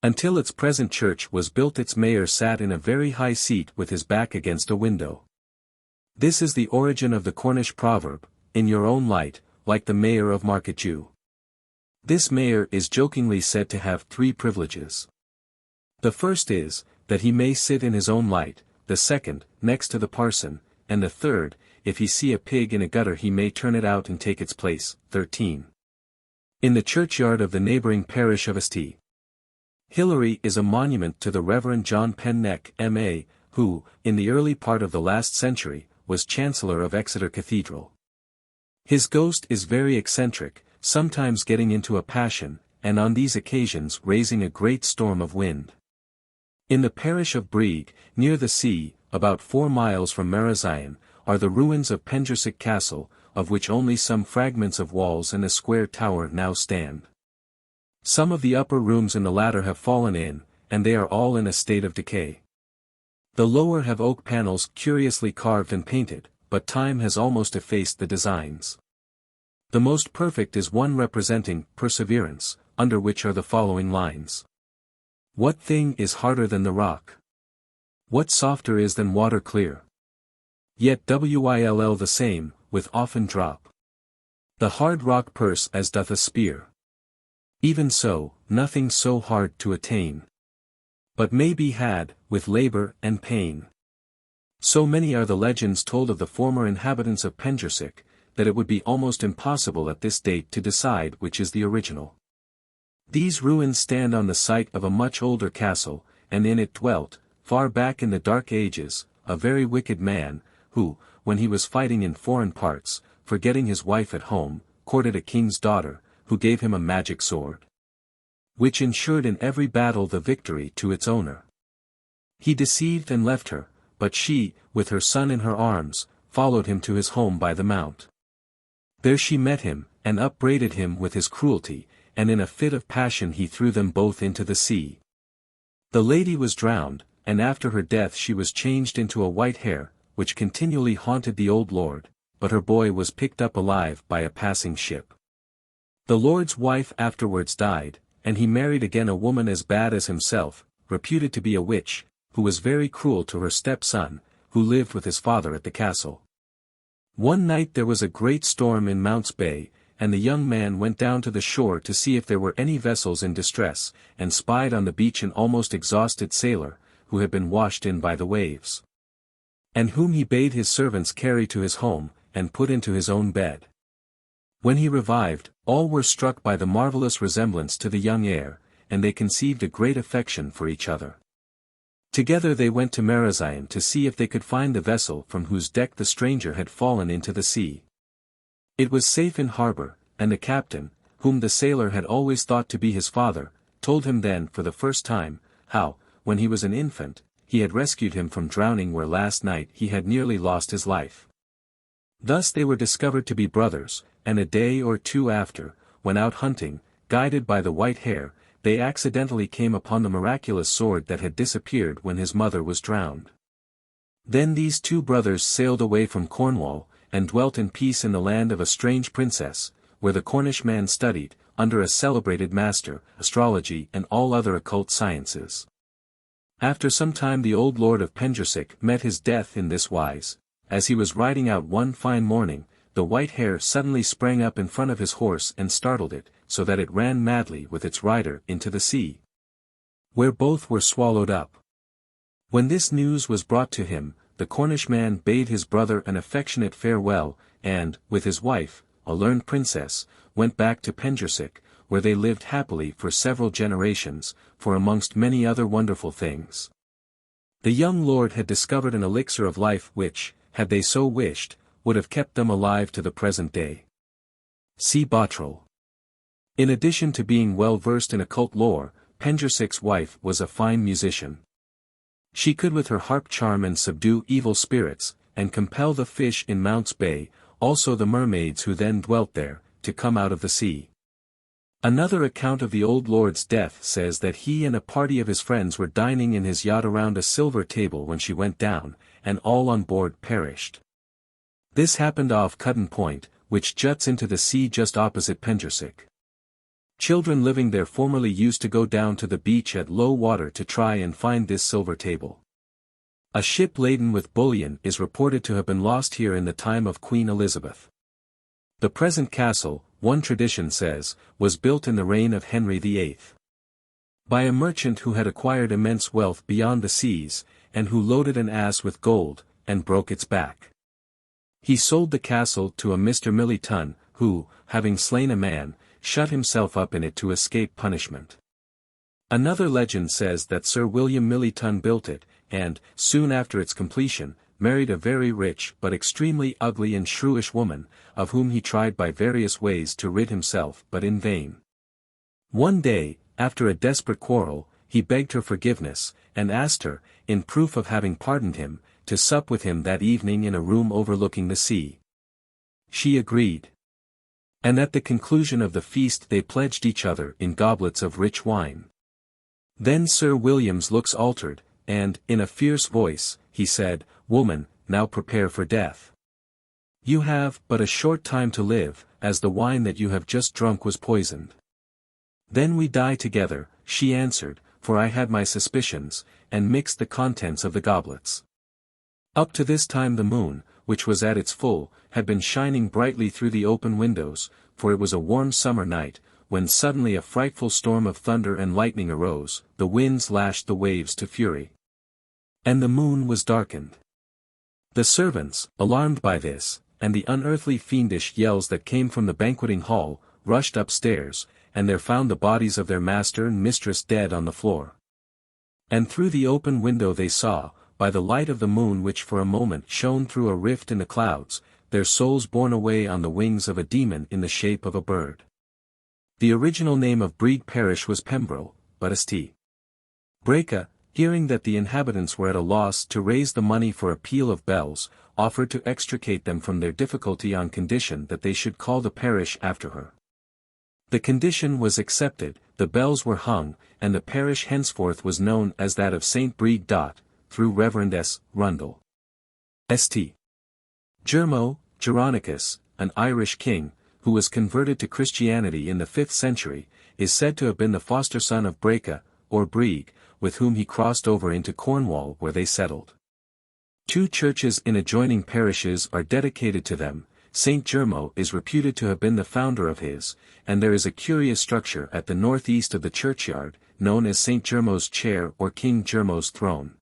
Until its present church was built its mayor sat in a very high seat with his back against a window. This is the origin of the Cornish proverb, "In your own light, like the mayor of Market Jew." This mayor is jokingly said to have 3 privileges. The first is, that he may sit in his own light, the second, next to the parson, and the third, if he see a pig in a gutter he may turn it out and take its place. 13. In the churchyard of the neighbouring parish of St. Hilary is a monument to the Reverend John Penneck, M.A., who, in the early part of the last century, was Chancellor of Exeter Cathedral. His ghost is very eccentric, sometimes getting into a passion, and on these occasions raising a great storm of wind. In the parish of Brieg, near the sea, about 4 miles from Marazion, are the ruins of Penjursic Castle, of which only some fragments of walls and a square tower now stand. Some of the upper rooms in the latter have fallen in, and they are all in a state of decay. The lower have oak panels curiously carved and painted, but time has almost effaced the designs. The most perfect is one representing Perseverance, under which are the following lines. What thing is harder than the rock? What softer is than water clear? Yet will the same, with often drop. The hard rock purse as doth a spear. Even so, nothing so hard to attain. But may be had, with labor and pain. So many are the legends told of the former inhabitants of Penjursic, that it would be almost impossible at this date to decide which is the original. These ruins stand on the site of a much older castle, and in it dwelt, far back in the dark ages, a very wicked man, who, when he was fighting in foreign parts, forgetting his wife at home, courted a king's daughter, who gave him a magic sword, which ensured in every battle the victory to its owner. He deceived and left her, but she, with her son in her arms, followed him to his home by the mount. There she met him, and upbraided him with his cruelty, and in a fit of passion he threw them both into the sea. The lady was drowned, and after her death she was changed into a white hare, which continually haunted the old lord, but her boy was picked up alive by a passing ship. The lord's wife afterwards died, and he married again a woman as bad as himself, reputed to be a witch, who was very cruel to her stepson, who lived with his father at the castle. One night there was a great storm in Mounts Bay, and the young man went down to the shore to see if there were any vessels in distress, and spied on the beach an almost exhausted sailor, who had been washed in by the waves, and whom he bade his servants carry to his home, and put into his own bed. When he revived, all were struck by the marvelous resemblance to the young heir, and they conceived a great affection for each other. Together they went to Marazion to see if they could find the vessel from whose deck the stranger had fallen into the sea. It was safe in harbor, and the captain, whom the sailor had always thought to be his father, told him then for the first time, how, when he was an infant, he had rescued him from drowning where last night he had nearly lost his life. Thus they were discovered to be brothers, and a day or two after, when out hunting, guided by the white hare, they accidentally came upon the miraculous sword that had disappeared when his mother was drowned. Then these two brothers sailed away from Cornwall, and dwelt in peace in the land of a strange princess, where the Cornish man studied, under a celebrated master, astrology and all other occult sciences. After some time the old lord of Penjursic met his death in this wise. As he was riding out one fine morning, the white hare suddenly sprang up in front of his horse and startled it, so that it ran madly with its rider into the sea, where both were swallowed up. When this news was brought to him, the Cornish man bade his brother an affectionate farewell, and, with his wife, a learned princess, went back to Penjursic, where they lived happily for several generations, for amongst many other wonderful things, the young lord had discovered an elixir of life which, had they so wished, would have kept them alive to the present day. See Bottrell. In addition to being well versed in occult lore, Penjursic's wife was a fine musician. She could with her harp charm and subdue evil spirits, and compel the fish in Mounts Bay, also the mermaids who then dwelt there, to come out of the sea. Another account of the old lord's death says that he and a party of his friends were dining in his yacht around a silver table when she went down, and all on board perished. This happened off Cudden Point, which juts into the sea just opposite Penjursic. Children living there formerly used to go down to the beach at low water to try and find this silver table. A ship laden with bullion is reported to have been lost here in the time of Queen Elizabeth. The present castle, one tradition says, was built in the reign of Henry VIII. By a merchant who had acquired immense wealth beyond the seas, and who loaded an ass with gold, and broke its back. He sold the castle to a Mr. Milliton, who, having slain a man, shut himself up in it to escape punishment. Another legend says that Sir William Milliton built it, and, soon after its completion, married a very rich but extremely ugly and shrewish woman, of whom he tried by various ways to rid himself but in vain. One day, after a desperate quarrel, he begged her forgiveness, and asked her, in proof of having pardoned him, to sup with him that evening in a room overlooking the sea. She agreed. And at the conclusion of the feast they pledged each other in goblets of rich wine. Then Sir William's looks altered, and, in a fierce voice, he said, "Woman, now prepare for death. You have but a short time to live, as the wine that you have just drunk was poisoned." "Then we die together," she answered, "for I had my suspicions, and mixed the contents of the goblets." Up to this time the moon, which was at its full, had been shining brightly through the open windows, for it was a warm summer night, when suddenly a frightful storm of thunder and lightning arose, the winds lashed the waves to fury. And the moon was darkened. The servants, alarmed by this, and the unearthly fiendish yells that came from the banqueting hall, rushed upstairs, and there found the bodies of their master and mistress dead on the floor. And through the open window they saw, by the light of the moon which for a moment shone through a rift in the clouds, their souls borne away on the wings of a demon in the shape of a bird. The original name of Brieg parish was Pembroke, but St. Breca, hearing that the inhabitants were at a loss to raise the money for a peal of bells, offered to extricate them from their difficulty on condition that they should call the parish after her. The condition was accepted, the bells were hung, and the parish henceforth was known as that of St. Brieg. Through Reverend S. Rundle. St. Germo, Geronicus, an Irish king, who was converted to Christianity in the 5th century, is said to have been the foster son of Breca, or Brieg, with whom he crossed over into Cornwall where they settled. 2 churches in adjoining parishes are dedicated to them. St. Germo is reputed to have been the founder of his, and there is a curious structure at the northeast of the churchyard, known as St. Germo's chair or King Germo's throne.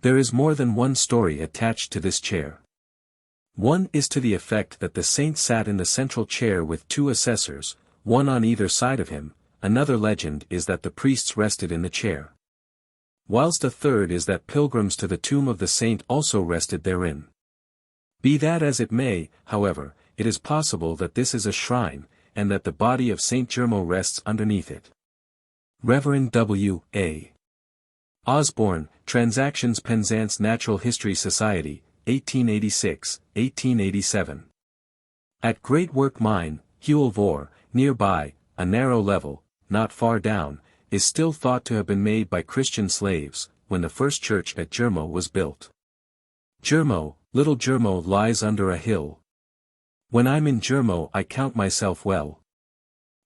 There is more than one story attached to this chair. One is to the effect that the saint sat in the central chair with 2 assessors, one on either side of him. Another legend is that the priests rested in the chair. Whilst a third is that pilgrims to the tomb of the saint also rested therein. Be that as it may, however, it is possible that this is a shrine, and that the body of St. Germo rests underneath it. Reverend W. A. Osborne, Transactions Penzance Natural History Society, 1886, 1887. At Great Work Mine, Hewel-Vor, nearby, a narrow level, not far down, is still thought to have been made by Christian slaves, when the first church at Germo was built. Germo, little Germo lies under a hill. When I'm in Germo I count myself well.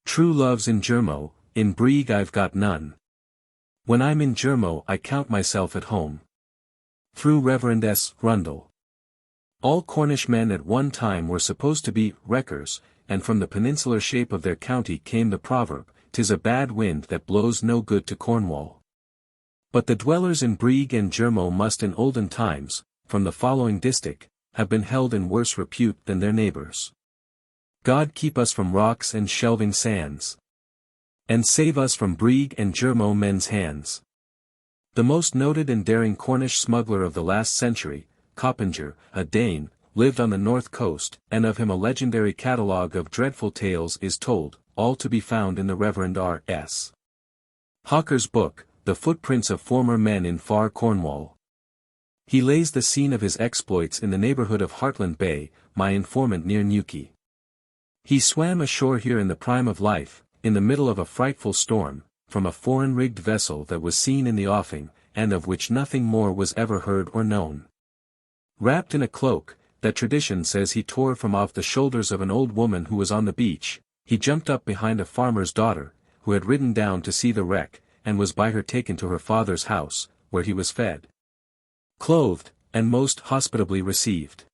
True love's in Germo, in Brieg I've got none. When I'm in Germo I count myself at home. Through Reverend S. Rundle. All Cornish men at one time were supposed to be wreckers, and from the peninsular shape of their county came the proverb, "'Tis a bad wind that blows no good to Cornwall." But the dwellers in Brieg and Germo must in olden times, from the following distich, have been held in worse repute than their neighbours. God keep us from rocks and shelving sands. And save us from Brieg and Germo men's hands. The most noted and daring Cornish smuggler of the last century, Coppinger, a Dane, lived on the north coast, and of him a legendary catalogue of dreadful tales is told, all to be found in the Reverend R. S. Hawker's book, The Footprints of Former Men in Far Cornwall. He lays the scene of his exploits in the neighbourhood of Hartland Bay, my informant near Newquay. He swam ashore here in the prime of life, in the middle of a frightful storm, from a foreign-rigged vessel that was seen in the offing, and of which nothing more was ever heard or known. Wrapped in a cloak, that tradition says he tore from off the shoulders of an old woman who was on the beach, he jumped up behind a farmer's daughter, who had ridden down to see the wreck, and was by her taken to her father's house, where he was fed, clothed, and most hospitably received.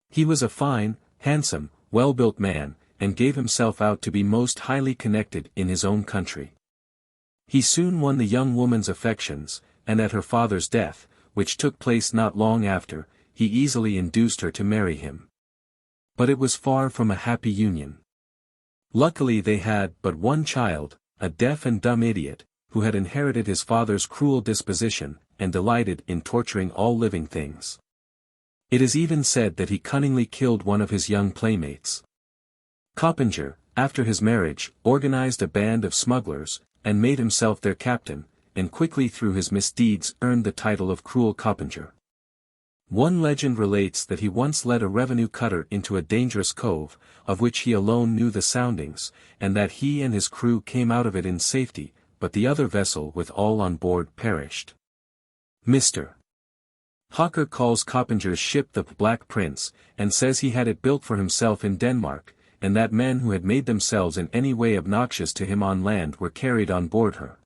He was a fine, handsome, well-built man, and gave himself out to be most highly connected in his own country. He soon won the young woman's affections, and at her father's death, which took place not long after, he easily induced her to marry him. But it was far from a happy union. Luckily they had but one child, a deaf and dumb idiot, who had inherited his father's cruel disposition, and delighted in torturing all living things. It is even said that he cunningly killed one of his young playmates. Coppinger, after his marriage, organized a band of smugglers, and made himself their captain, and quickly through his misdeeds earned the title of Cruel Coppinger. One legend relates that he once led a revenue cutter into a dangerous cove, of which he alone knew the soundings, and that he and his crew came out of it in safety, but the other vessel with all on board perished. Mr. Hawker calls Coppinger's ship the Black Prince, and says he had it built for himself in Denmark, and that men who had made themselves in any way obnoxious to him on land were carried on board her,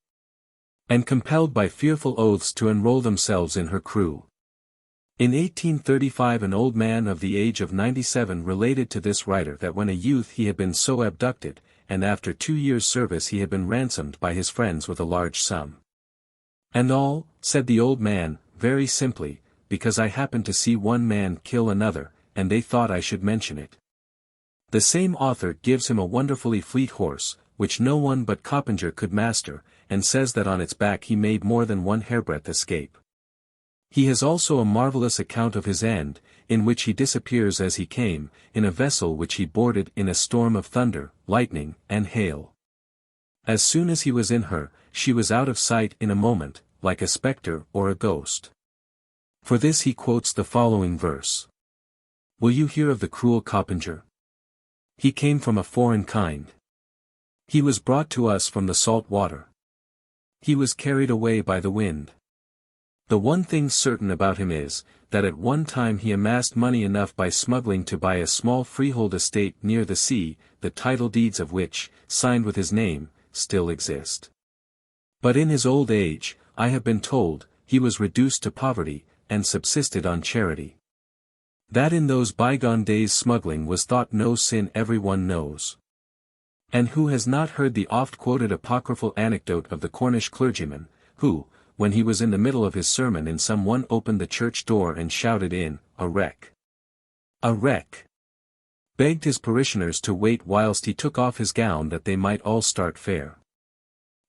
and compelled by fearful oaths to enroll themselves in her crew. In 1835 an old man of the age of 97 related to this writer that when a youth he had been so abducted, and after 2 years' service he had been ransomed by his friends with a large sum. "And all," said the old man, very simply, "because I happened to see one man kill another, and they thought I should mention it." The same author gives him a wonderfully fleet horse, which no one but Coppinger could master, and says that on its back he made more than one hairbreadth escape. He has also a marvelous account of his end, in which he disappears as he came, in a vessel which he boarded in a storm of thunder, lightning, and hail. As soon as he was in her, she was out of sight in a moment, like a spectre or a ghost. For this he quotes the following verse. "Will you hear of the cruel Coppinger? He came from a foreign kind. He was brought to us from the salt water. He was carried away by the wind. The one thing certain about him is, that at one time he amassed money enough by smuggling to buy a small freehold estate near the sea, the title deeds of which, signed with his name, still exist. But in his old age, I have been told, he was reduced to poverty, and subsisted on charity. That in those bygone days smuggling was thought no sin everyone knows. And who has not heard the oft-quoted apocryphal anecdote of the Cornish clergyman, who, when he was in the middle of his sermon and some one opened the church door and shouted in, 'A wreck! A wreck!' begged his parishioners to wait whilst he took off his gown that they might all start fair."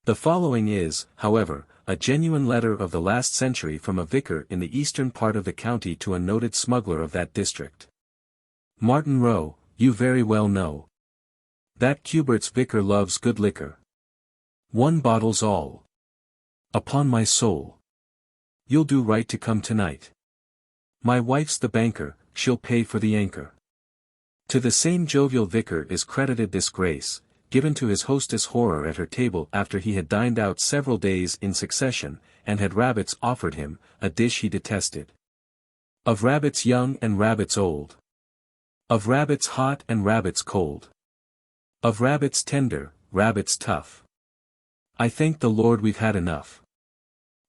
The following is, however, a genuine letter of the last century from a vicar in the eastern part of the county to a noted smuggler of that district. "Martin Row, you very well know that Cubert's vicar loves good liquor. 1 bottle's all. Upon my soul, you'll do right to come tonight. My wife's the banker, she'll pay for the anchor." To the same jovial vicar is credited this grace, given to his hostess horror at her table after he had dined out several days in succession, and had rabbits offered him, a dish he detested. "Of rabbits young and rabbits old. Of rabbits hot and rabbits cold. Of rabbits tender, rabbits tough. I thank the Lord we've had enough."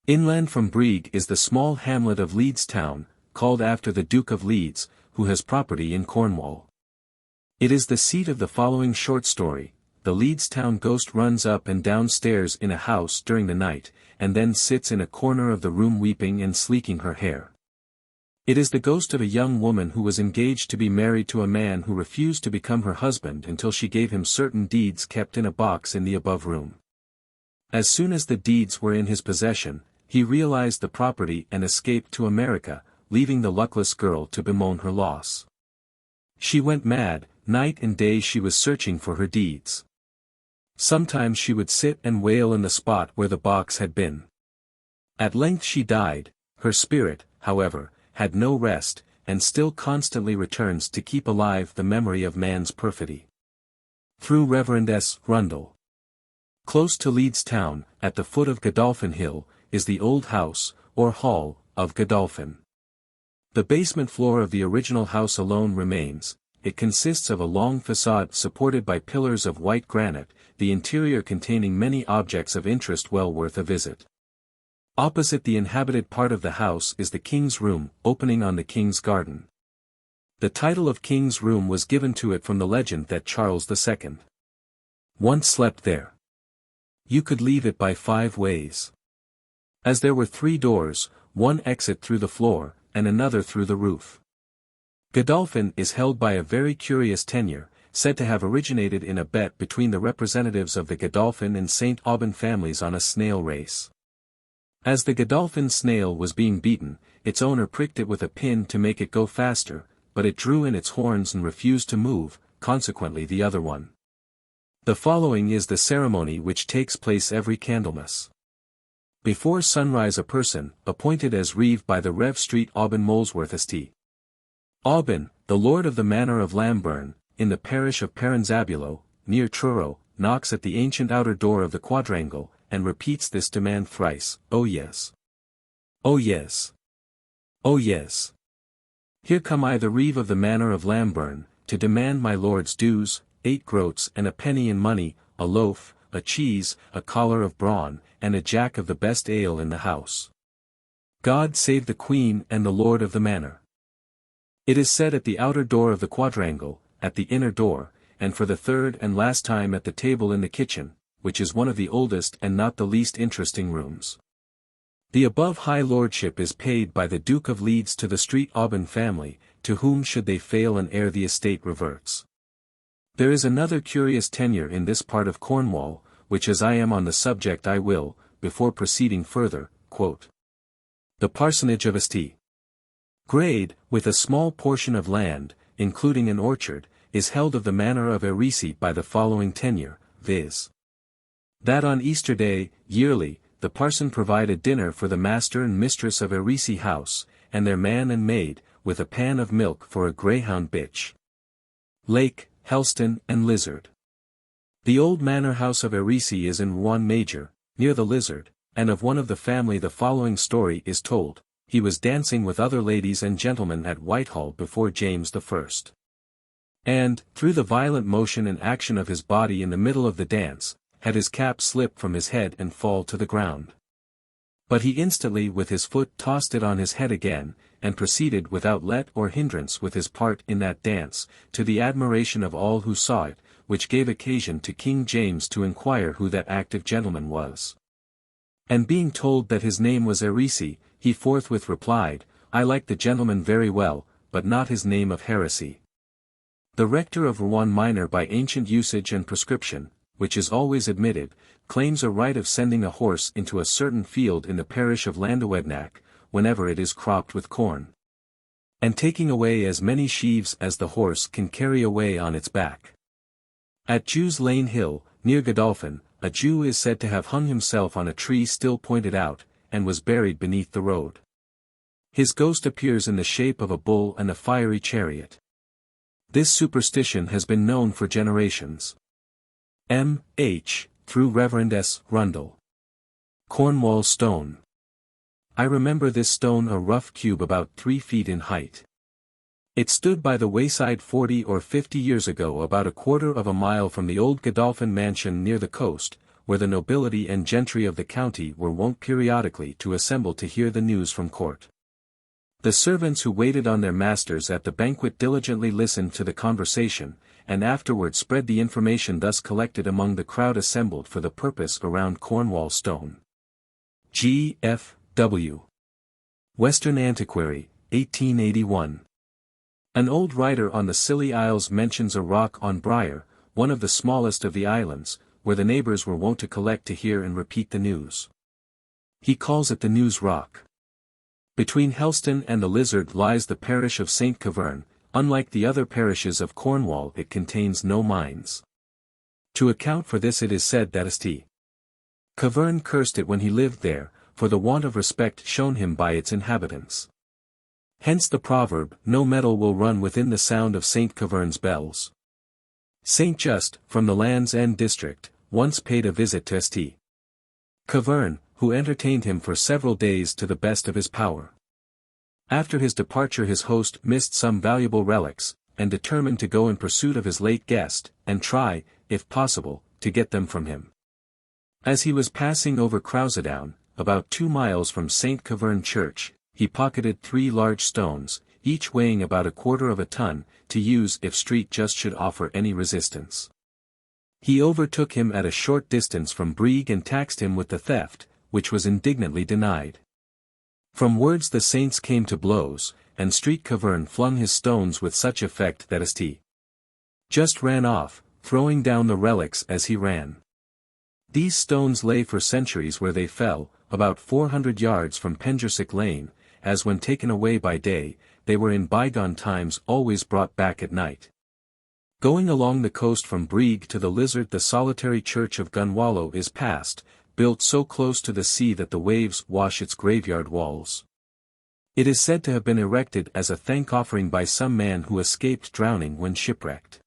Inland from Brieg is the small hamlet of Leeds Town, called after the Duke of Leeds, who has property in Cornwall. It is the seat of the following short story. The Leeds Town ghost runs up and down stairs in a house during the night, and then sits in a corner of the room weeping and sleeking her hair. It is the ghost of a young woman who was engaged to be married to a man who refused to become her husband until she gave him certain deeds kept in a box in the above room. As soon as the deeds were in his possession, he realized the property and escaped to America, leaving the luckless girl to bemoan her loss. She went mad, night and day she was searching for her deeds. Sometimes she would sit and wail in the spot where the box had been. At length she died. Her spirit, however, had no rest, and still constantly returns to keep alive the memory of man's perfidy. Through Reverend S. Rundle. Close to Leeds Town, at the foot of Godolphin Hill, is the old house, or hall, of Godolphin. The basement floor of the original house alone remains. It consists of a long facade supported by pillars of white granite, the interior containing many objects of interest well worth a visit. Opposite the inhabited part of the house is the King's Room, opening on the King's Garden. The title of King's Room was given to it from the legend that Charles II once slept there. You could leave it by 5 ways. As there were 3 doors, one exit through the floor, and another through the roof. Godolphin is held by a very curious tenure, said to have originated in a bet between the representatives of the Godolphin and St. Aubin families on a snail race. As the Godolphin snail was being beaten, its owner pricked it with a pin to make it go faster, but it drew in its horns and refused to move, consequently the other won. The following is the ceremony which takes place every Candlemas. Before sunrise a person, appointed as reeve by the Rev. Street Aubin Molesworth St. Aubin, the lord of the manor of Lamburn, in the parish of Paranzabulo, near Truro, knocks at the ancient outer door of the quadrangle, and repeats this demand thrice, "Oh yes! Oh yes! Oh yes! Here come I the reeve of the manor of Lamburn, to demand my lord's dues, 8 groats and a penny in money, a loaf, a cheese, a collar of brawn, and a jack of the best ale in the house. God save the Queen and the lord of the manor." It is said at the outer door of the quadrangle, at the inner door, and for the third and last time at the table in the kitchen, which is one of the oldest and not the least interesting rooms. The above high lordship is paid by the Duke of Leeds to the Street Aubin family, to whom should they fail and ere the estate reverts. There is another curious tenure in this part of Cornwall, which as I am on the subject I will, before proceeding further, quote. The parsonage of St. Grade, with a small portion of land, including an orchard, is held of the manor of Erisi by the following tenure, viz. That on Easter Day, yearly, the parson provide a dinner for the master and mistress of Erisi house, and their man and maid, with a pan of milk for a greyhound bitch. Lake, Helston and Lizard. The old manor house of Erisi is in Rouen Major, near the Lizard, and of one of the family the following story is told. He was dancing with other ladies and gentlemen at Whitehall before James I. And, through the violent motion and action of his body in the middle of the dance, had his cap slip from his head and fall to the ground. But he instantly with his foot tossed it on his head again, and proceeded without let or hindrance with his part in that dance, to the admiration of all who saw it, which gave occasion to King James to inquire who that active gentleman was. And being told that his name was Erisi, he forthwith replied, "I like the gentleman very well, but not his name of heresy." The rector of Rouen Minor by ancient usage and prescription, which is always admitted, claims a right of sending a horse into a certain field in the parish of Llandywednac, whenever it is cropped with corn, and taking away as many sheaves as the horse can carry away on its back. At Jews Lane Hill, near Godolphin, a Jew is said to have hung himself on a tree still pointed out, and was buried beneath the road. His ghost appears in the shape of a bull and a fiery chariot. This superstition has been known for generations. M. H. through Reverend S. Rundle. Cornwall stone. I remember this stone, a rough cube about 3 feet in height. It stood by the wayside 40 or 50 years ago, about a quarter of a mile from the old Godolphin mansion near the coast, where the nobility and gentry of the county were wont periodically to assemble to hear the news from court. The servants who waited on their masters at the banquet diligently listened to the conversation, and afterward spread the information thus collected among the crowd assembled for the purpose around Cornwall stone. G. F. W. Western Antiquary, 1881. An old writer on the Scilly Isles mentions a rock on Briar, one of the smallest of the islands, where the neighbors were wont to collect to hear and repeat the news. He calls it the News Rock. Between Helston and the Lizard lies the parish of St. Keverne. Unlike the other parishes of Cornwall, it contains no mines. To account for this, it is said that St. Keverne cursed it when he lived there, for the want of respect shown him by its inhabitants. Hence the proverb, "No metal will run within the sound of St. Keverne's bells." St. Just, from the Land's End district, once paid a visit to St. Keverne, who entertained him for several days to the best of his power. After his departure his host missed some valuable relics, and determined to go in pursuit of his late guest, and try, if possible, to get them from him. As he was passing over Crowsedown, about 2 miles from St. Keverne Church, he pocketed 3 large stones, each weighing about a quarter of a ton, to use if Street Just should offer any resistance. He overtook him at a short distance from Brieg and taxed him with the theft, which was indignantly denied. From words the saints came to blows, and Street Keverne flung his stones with such effect that St. just ran off, throwing down the relics as he ran. These stones lay for centuries where they fell, about 400 yards from Penjersick Lane, as when taken away by day, they were in bygone times always brought back at night. Going along the coast from Brieg to the Lizard, the solitary church of Gunwallow is passed, built so close to the sea that the waves wash its graveyard walls. It is said to have been erected as a thank-offering by some man who escaped drowning when shipwrecked.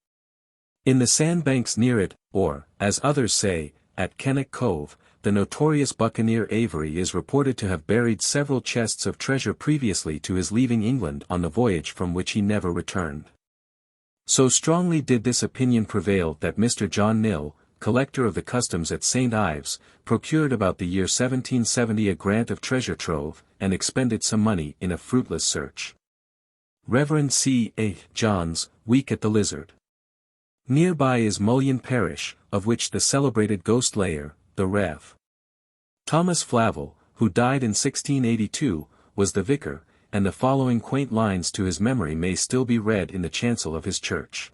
In the sandbanks near it, or, as others say, at Kennock Cove, the notorious buccaneer Avery is reported to have buried several chests of treasure previously to his leaving England on the voyage from which he never returned. So strongly did this opinion prevail that Mr. John Nill, collector of the customs at St. Ives, procured about the year 1770 a grant of treasure trove, and expended some money in a fruitless search. Reverend C. A. Johns, week at the Lizard. Nearby is Mullion Parish, of which the celebrated ghost layer, the Rev. Thomas Flavel, who died in 1682, was the vicar, and the following quaint lines to his memory may still be read in the chancel of his church.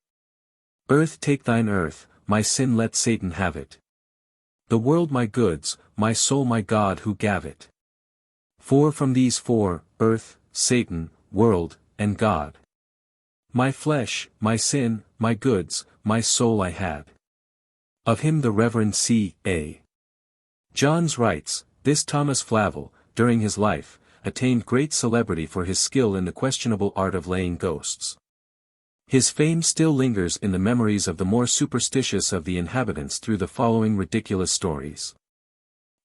Earth, take thine earth, my sin let Satan have it. The world my goods, my soul my God who gave it. For from these four, earth, Satan, world, and God, my flesh, my sin, my goods, my soul I had. Of him the Reverend C. A. Johns writes, this Thomas Flavel, during his life, attained great celebrity for his skill in the questionable art of laying ghosts. His fame still lingers in the memories of the more superstitious of the inhabitants through the following ridiculous stories.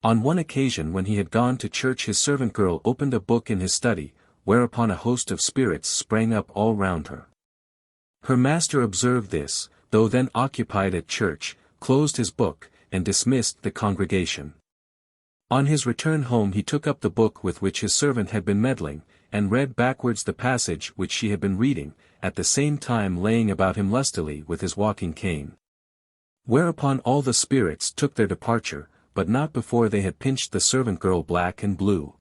On one occasion when he had gone to church, his servant girl opened a book in his study, whereupon a host of spirits sprang up all round her. Her master observed this, though then occupied at church, closed his book, and dismissed the congregation. On his return home he took up the book with which his servant had been meddling, and read backwards the passage which she had been reading, at the same time laying about him lustily with his walking cane. Whereupon all the spirits took their departure, but not before they had pinched the servant girl black and blue.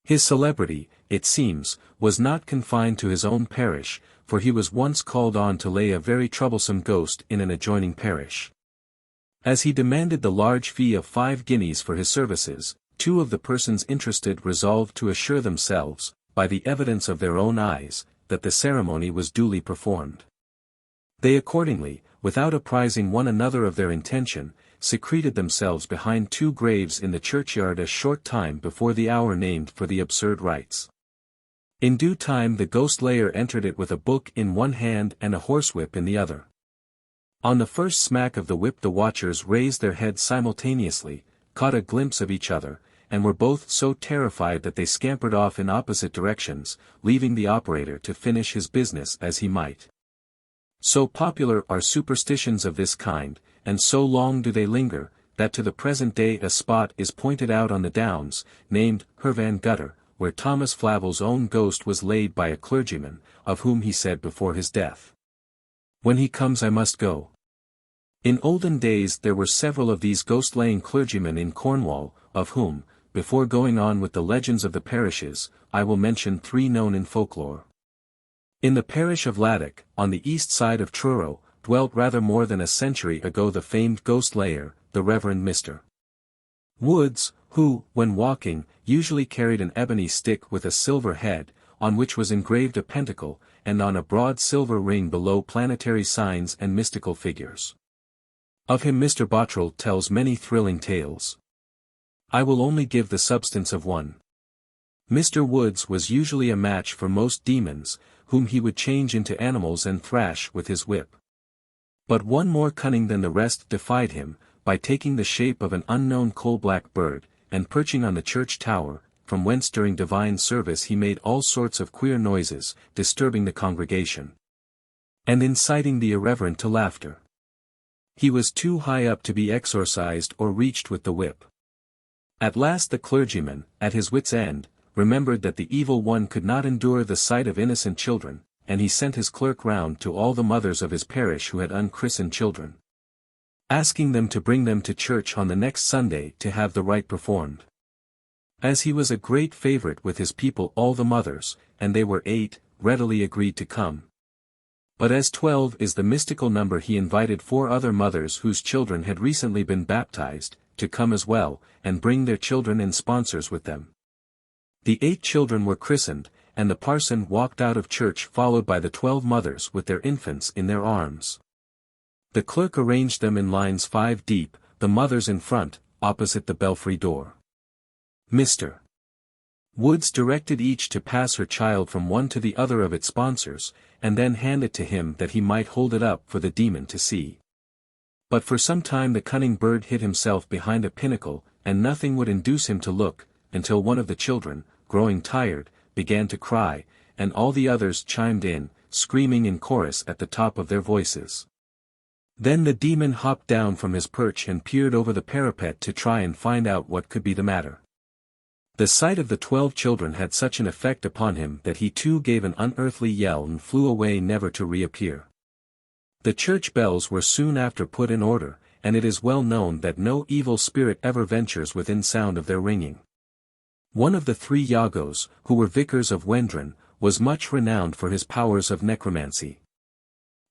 His celebrity, it seems, was not confined to his own parish, for he was once called on to lay a very troublesome ghost in an adjoining parish. As he demanded the large fee of 5 guineas for his services, 2 of the persons interested resolved to assure themselves, by the evidence of their own eyes, that the ceremony was duly performed. They accordingly, without apprising one another of their intention, secreted themselves behind 2 graves in the churchyard a short time before the hour named for the absurd rites. In due time the ghost layer entered it with a book in one hand and a horsewhip in the other. On the first smack of the whip the watchers raised their heads simultaneously, caught a glimpse of each other, and were both so terrified that they scampered off in opposite directions, leaving the operator to finish his business as he might. So popular are superstitions of this kind, and so long do they linger, that to the present day a spot is pointed out on the Downs, named Hervan Gutter, where Thomas Flavel's own ghost was laid by a clergyman, of whom he said before his death, "When he comes I must go." In olden days there were several of these ghost-laying clergymen in Cornwall, of whom, before going on with the legends of the parishes, I will mention 3 known in folklore. In the parish of Laddock, on the east side of Truro, dwelt rather more than a century ago the famed ghost-layer, the Reverend Mr. Woods, who, when walking, usually carried an ebony stick with a silver head, on which was engraved a pentacle, and on a broad silver ring below planetary signs and mystical figures. Of him Mr. Bottrell tells many thrilling tales. I will only give the substance of one. Mr. Woods was usually a match for most demons, whom he would change into animals and thrash with his whip. But one more cunning than the rest defied him, by taking the shape of an unknown coal-black bird, and perching on the church tower, from whence during divine service he made all sorts of queer noises, disturbing the congregation, and inciting the irreverent to laughter. He was too high up to be exorcised or reached with the whip. At last the clergyman, at his wit's end, remembered that the evil one could not endure the sight of innocent children, and he sent his clerk round to all the mothers of his parish who had unchristened children, asking them to bring them to church on the next Sunday to have the rite performed. As he was a great favourite with his people, all the mothers, and they were 8, readily agreed to come. But as 12 is the mystical number, he invited 4 other mothers whose children had recently been baptized, to come as well, and bring their children and sponsors with them. The 8 children were christened, and the parson walked out of church followed by the 12 mothers with their infants in their arms. The clerk arranged them in lines 5 deep, the mothers in front, opposite the belfry door. Mr. Woods directed each to pass her child from one to the other of its sponsors, and then hand it to him that he might hold it up for the demon to see. But for some time the cunning bird hid himself behind a pinnacle, and nothing would induce him to look, until one of the children, growing tired, began to cry, and all the others chimed in, screaming in chorus at the top of their voices. Then the demon hopped down from his perch and peered over the parapet to try and find out what could be the matter. The sight of the 12 children had such an effect upon him that he too gave an unearthly yell and flew away, never to reappear. The church bells were soon after put in order, and it is well known that no evil spirit ever ventures within sound of their ringing. One of the 3 Iagos, who were vicars of Wendron, was much renowned for his powers of necromancy.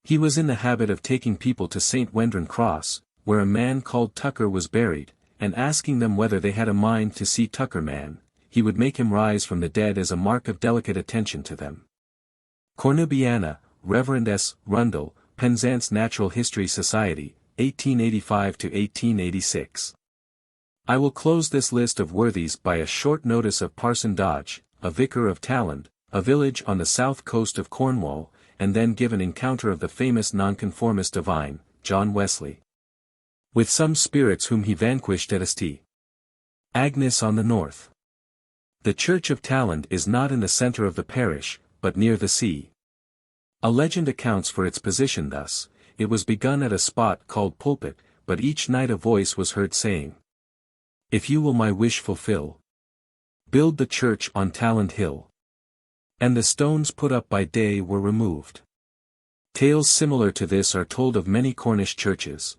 He was in the habit of taking people to St. Wendron Cross, where a man called Tucker was buried, and asking them whether they had a mind to see Tucker Man, he would make him rise from the dead as a mark of delicate attention to them. Cornubiana, Reverend S. Rundle, Penzance Natural History Society, 1885 to 1886. I will close this list of worthies by a short notice of Parson Dodge, a vicar of Talland, a village on the south coast of Cornwall, and then give an encounter of the famous nonconformist divine, John Wesley, with some spirits whom he vanquished at St. Agnes on the north. The church of Talland is not in the centre of the parish, but near the sea. A legend accounts for its position thus: it was begun at a spot called Pulpit, but each night a voice was heard saying, "If you will my wish fulfill, build the church on Talland Hill." And the stones put up by day were removed. Tales similar to this are told of many Cornish churches.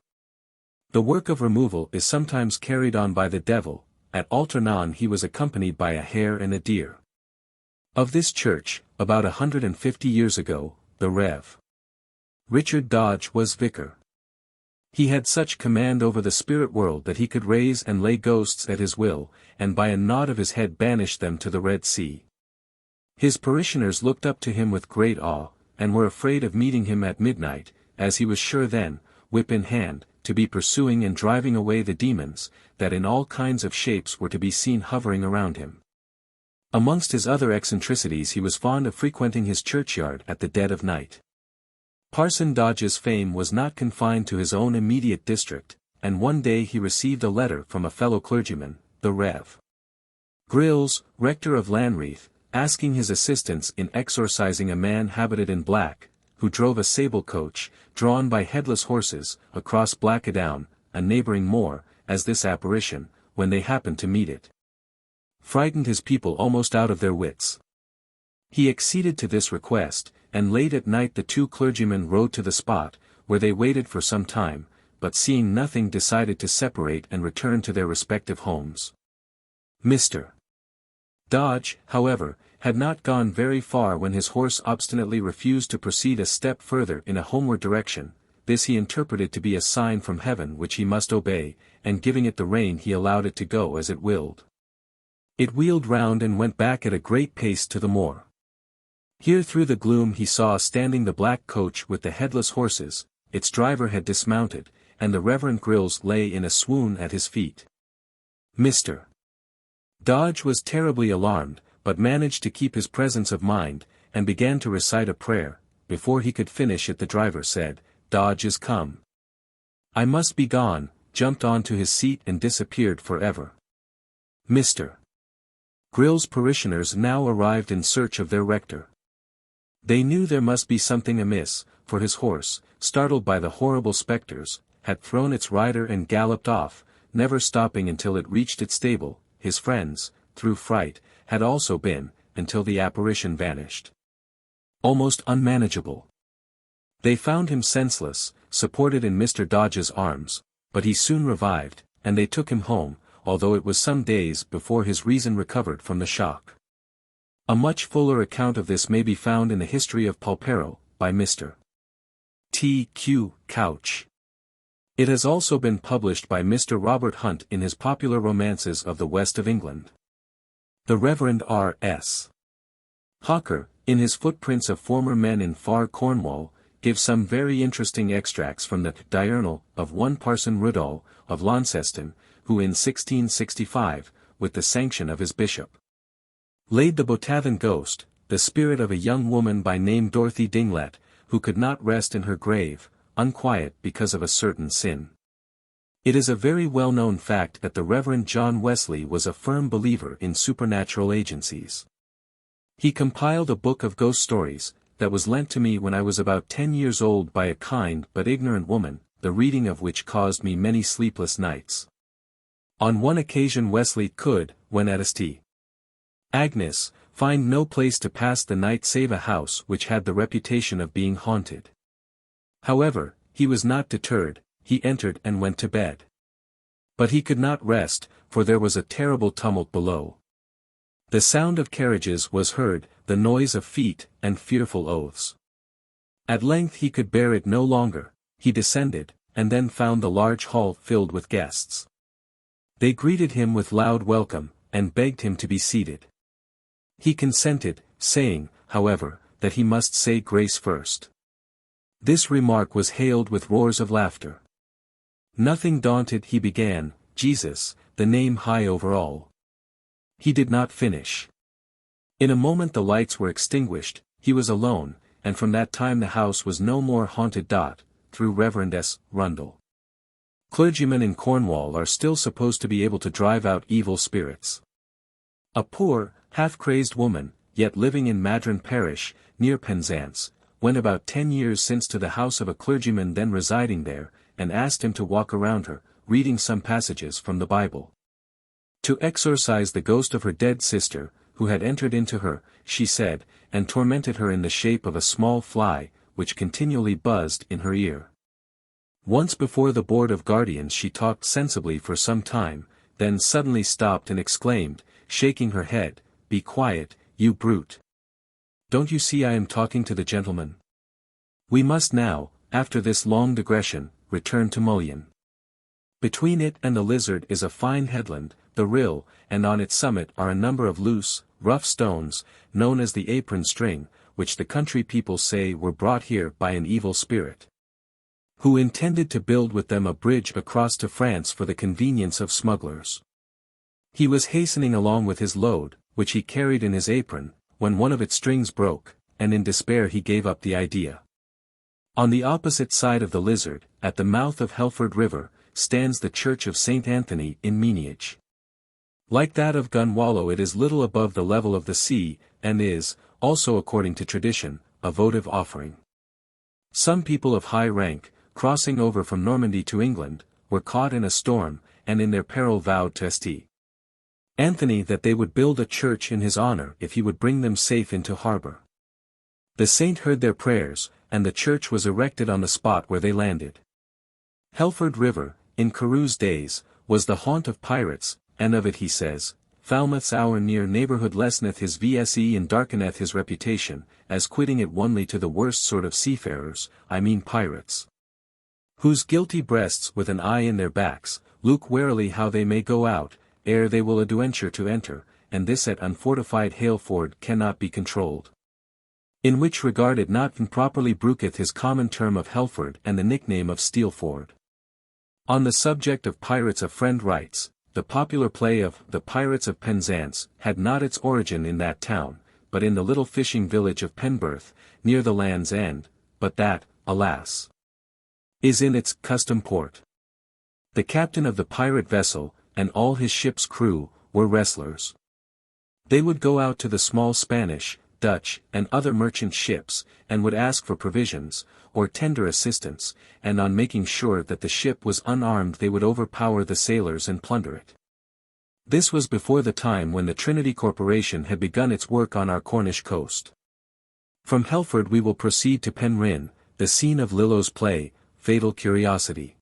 The work of removal is sometimes carried on by the devil. At Alternan he was accompanied by a hare and a deer. Of this church, about 150 years ago, the Rev. Richard Dodge was vicar. He had such command over the spirit world that he could raise and lay ghosts at his will, and by a nod of his head banish them to the Red Sea. His parishioners looked up to him with great awe, and were afraid of meeting him at midnight, as he was sure then, whip in hand, to be pursuing and driving away the demons, that in all kinds of shapes were to be seen hovering around him. Amongst his other eccentricities he was fond of frequenting his churchyard at the dead of night. Parson Dodge's fame was not confined to his own immediate district, and one day he received a letter from a fellow clergyman, the Rev. Grills, rector of Lanreath, asking his assistance in exorcising a man habited in black, who drove a sable coach, drawn by headless horses, across Blackadown, a neighbouring moor, as this apparition, when they happened to meet it, frightened his people almost out of their wits. He acceded to this request, and late at night the 2 clergymen rode to the spot, where they waited for some time, but seeing nothing decided to separate and return to their respective homes. Mr. Dodge, however, had not gone very far when his horse obstinately refused to proceed a step further in a homeward direction. This he interpreted to be a sign from heaven which he must obey, and giving it the rein he allowed it to go as it willed. It wheeled round and went back at a great pace to the moor. Here through the gloom he saw standing the black coach with the headless horses. Its driver had dismounted, and the Reverend Grills lay in a swoon at his feet. Mr. Dodge was terribly alarmed, but managed to keep his presence of mind, and began to recite a prayer. Before he could finish it the driver said, "Dodge is come. I must be gone," jumped on to his seat and disappeared forever. Mr. Grill's parishioners now arrived in search of their rector. They knew there must be something amiss, for his horse, startled by the horrible spectres, had thrown its rider and galloped off, never stopping until it reached its stable. His friends, through fright, had also been, until the apparition vanished. Almost unmanageable. They found him senseless, supported in Mr. Dodge's arms, but he soon revived, and they took him home, although it was some days before his reason recovered from the shock. A much fuller account of this may be found in the History of Polperro, by Mr. T.Q. Couch. It has also been published by Mr. Robert Hunt in his Popular Romances of the West of England. The Reverend R.S. Hawker, in his Footprints of Former Men in Far Cornwall, gives some very interesting extracts from the diurnal of one Parson Rudall, of Launceston, who in 1665, with the sanction of his bishop, laid the Botathan ghost, the spirit of a young woman by name Dorothy Dinglet, who could not rest in her grave, unquiet because of a certain sin. It is a very well-known fact that the Reverend John Wesley was a firm believer in supernatural agencies. He compiled a book of ghost stories, that was lent to me when I was about 10 years old by a kind but ignorant woman, the reading of which caused me many sleepless nights. On one occasion Wesley could, when at St. Agnes, find no place to pass the night save a house which had the reputation of being haunted. However, he was not deterred, he entered and went to bed. But he could not rest, for there was a terrible tumult below. The sound of carriages was heard, the noise of feet, and fearful oaths. At length he could bear it no longer, he descended, and then found the large hall filled with guests. They greeted him with loud welcome, and begged him to be seated. He consented, saying, however, that he must say grace first. This remark was hailed with roars of laughter. Nothing daunted he began, Jesus, the name high over all. He did not finish. In a moment the lights were extinguished, he was alone, and from that time the house was no more haunted. Through Reverend S. Rundle. Clergymen in Cornwall are still supposed to be able to drive out evil spirits. A poor, half-crazed woman, yet living in Madron Parish, near Penzance, went about 10 years since to the house of a clergyman then residing there, and asked him to walk around her, reading some passages from the Bible. To exorcise the ghost of her dead sister, who had entered into her, she said, and tormented her in the shape of a small fly, which continually buzzed in her ear. Once before the board of guardians she talked sensibly for some time, then suddenly stopped and exclaimed, shaking her head, "Be quiet, you brute! Don't you see I am talking to the gentleman? We must now, after this long digression, return to Mullion. Between it and the Lizard is a fine headland, the Rill, and on its summit are a number of loose, rough stones, known as the apron string, which the country people say were brought here by an evil spirit, who intended to build with them a bridge across to France for the convenience of smugglers. He was hastening along with his load, which he carried in his apron, when one of its strings broke, and in despair he gave up the idea. On the opposite side of the Lizard, at the mouth of Helford River, stands the church of St. Anthony in Meneage. Like that of Gunwallow, it is little above the level of the sea, and is, also according to tradition, a votive offering. Some people of high rank, crossing over from Normandy to England, were caught in a storm, and in their peril vowed to St. Anthony that they would build a church in his honor if he would bring them safe into harbor. The saint heard their prayers, and the church was erected on the spot where they landed. Helford River, in Carew's days, was the haunt of pirates, and of it he says, Falmouth's our near neighbourhood lesseneth his VSE and darkeneth his reputation, as quitting it only to the worst sort of seafarers, I mean pirates, whose guilty breasts with an eye in their backs, look warily how they may go out, ere they will adventure to enter, and this at unfortified Haleford cannot be controlled. In which regard it not improperly brooketh his common term of Helford and the nickname of Steelford. On the subject of pirates a friend writes, the popular play of The Pirates of Penzance had not its origin in that town, but in the little fishing village of Penberth, near the Land's End, but that, alas, is in its custom port. The captain of the pirate vessel, and all his ship's crew, were wrestlers. They would go out to the small Spanish, Dutch, and other merchant ships, and would ask for provisions, or tender assistance, and on making sure that the ship was unarmed they would overpower the sailors and plunder it. This was before the time when the Trinity Corporation had begun its work on our Cornish coast. From Helford we will proceed to Penryn, the scene of Lillo's play, Fatal Curiosity.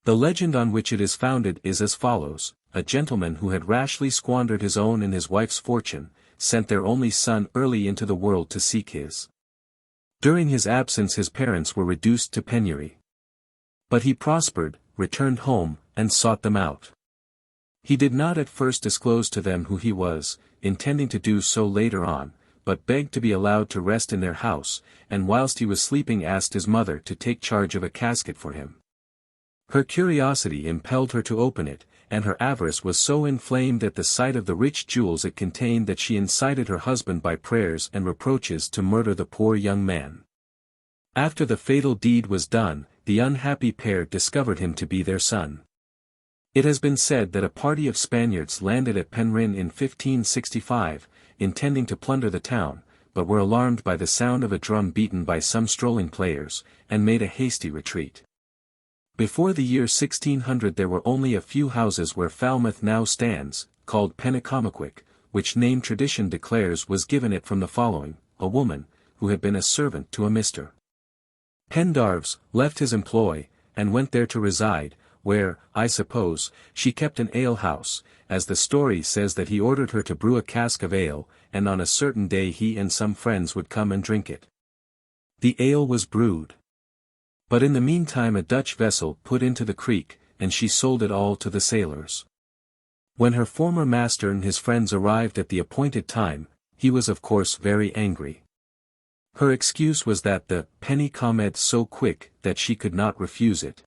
The legend on which it is founded is as follows: a gentleman who had rashly squandered his own and his wife's fortune, sent their only son early into the world to seek his During his absence his parents were reduced to penury. But he prospered, returned home, and sought them out. He did not at first disclose to them who he was, intending to do so later on, but begged to be allowed to rest in their house, and whilst he was sleeping asked his mother to take charge of a casket for him. Her curiosity impelled her to open it, and her avarice was so inflamed at the sight of the rich jewels it contained that she incited her husband by prayers and reproaches to murder the poor young man. After the fatal deed was done, the unhappy pair discovered him to be their son. It has been said that a party of Spaniards landed at Penrhyn in 1565, intending to plunder the town, but were alarmed by the sound of a drum beaten by some strolling players, and made a hasty retreat. Before the year 1600 there were only a few houses where Falmouth now stands, called Pennycomaquick, which name tradition declares was given it from the following: a woman, who had been a servant to a Mr. Pendarves, left his employ, and went there to reside, where, I suppose, she kept an ale-house, as the story says that he ordered her to brew a cask of ale, and on a certain day he and some friends would come and drink it. The ale was brewed. But in the meantime a Dutch vessel put into the creek, and she sold it all to the sailors. When her former master and his friends arrived at the appointed time, he was of course very angry. Her excuse was that the penny comed so quick that she could not refuse it.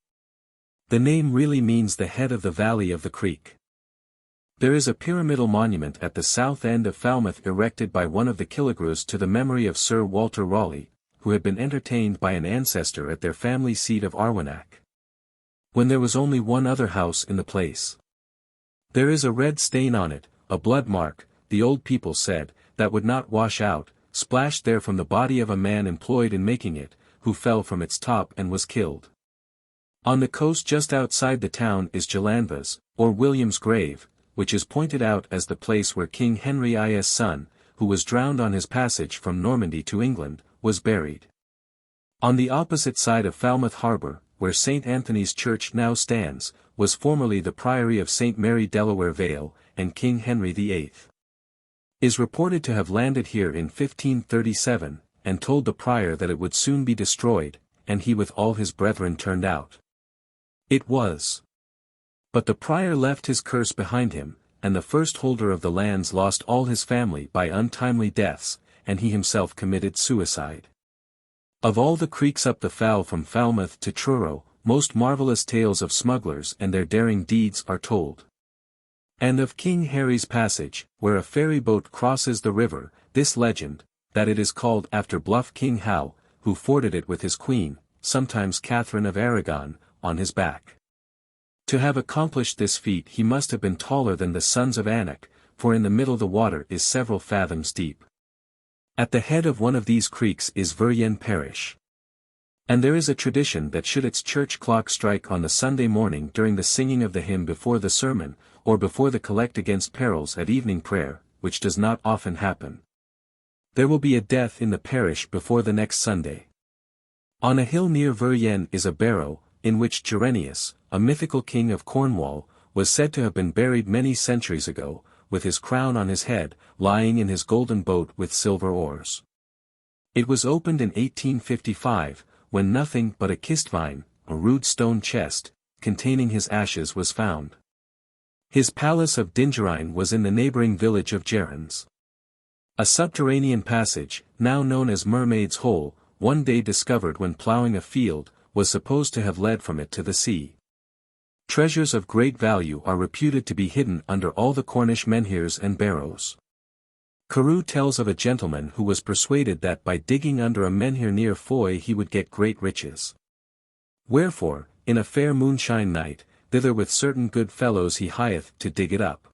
The name really means the head of the valley of the creek. There is a pyramidal monument at the south end of Falmouth erected by one of the Killigrews to the memory of Sir Walter Raleigh, who had been entertained by an ancestor at their family seat of Arwenack, when there was only one other house in the place. There is a red stain on it, a blood mark, the old people said, that would not wash out, splashed there from the body of a man employed in making it, who fell from its top and was killed. On the coast just outside the town is Jalandvas, or William's grave, which is pointed out as the place where King Henry I's son, who was drowned on his passage from Normandy to England, was buried. On the opposite side of Falmouth Harbour, where St. Anthony's Church now stands, was formerly the Priory of St. Mary Delaware Vale, and King Henry VIII is reported to have landed here in 1537, and told the prior that it would soon be destroyed, and he with all his brethren turned out. It was. But the prior left his curse behind him, and the first holder of the lands lost all his family by untimely deaths, and he himself committed suicide. Of all the creeks up the Fal from Falmouth to Truro, most marvellous tales of smugglers and their daring deeds are told. And of King Harry's Passage, where a ferry boat crosses the river, this legend, that it is called after bluff King Hal, who forded it with his queen, sometimes Catherine of Aragon, on his back. To have accomplished this feat he must have been taller than the sons of Anak, for in the middle the water is several fathoms deep. At the head of one of these creeks is Veryen parish. And there is a tradition that should its church clock strike on the Sunday morning during the singing of the hymn before the sermon, or before the collect against perils at evening prayer, which does not often happen, there will be a death in the parish before the next Sunday. On a hill near Veryen is a barrow, in which Gerenius, a mythical king of Cornwall, was said to have been buried many centuries ago, with his crown on his head, lying in his golden boat with silver oars. It was opened in 1855, when nothing but a kistvine, a rude stone chest, containing his ashes was found. His palace of Dingerine was in the neighbouring village of Gerrans. A subterranean passage, now known as Mermaid's Hole, one day discovered when ploughing a field, was supposed to have led from it to the sea. Treasures of great value are reputed to be hidden under all the Cornish menhirs and barrows. Carew tells of a gentleman who was persuaded that by digging under a menhir near Foy he would get great riches. Wherefore, in a fair moonshine night, thither with certain good fellows he hieth to dig it up.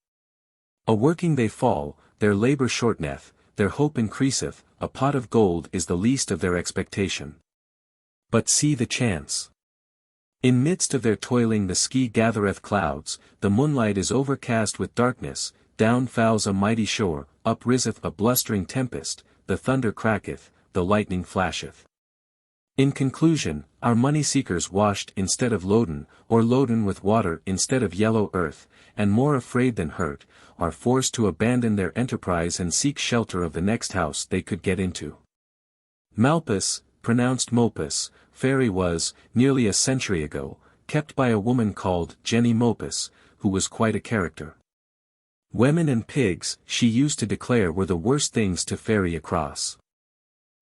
A working they fall, their labour shorteneth, their hope increaseth, a pot of gold is the least of their expectation. But see the chance. In midst of their toiling the sky gathereth clouds, the moonlight is overcast with darkness, down fouls a mighty shore, up riseth a blustering tempest, the thunder cracketh, the lightning flasheth. In conclusion, our money-seekers washed instead of loaden, or loaden with water instead of yellow earth, and more afraid than hurt, are forced to abandon their enterprise and seek shelter of the next house they could get into. Malpas, pronounced Mopus, fairy was, nearly a century ago, kept by a woman called Jenny Mopus, who was quite a character. Women and pigs, she used to declare, were the worst things to ferry across.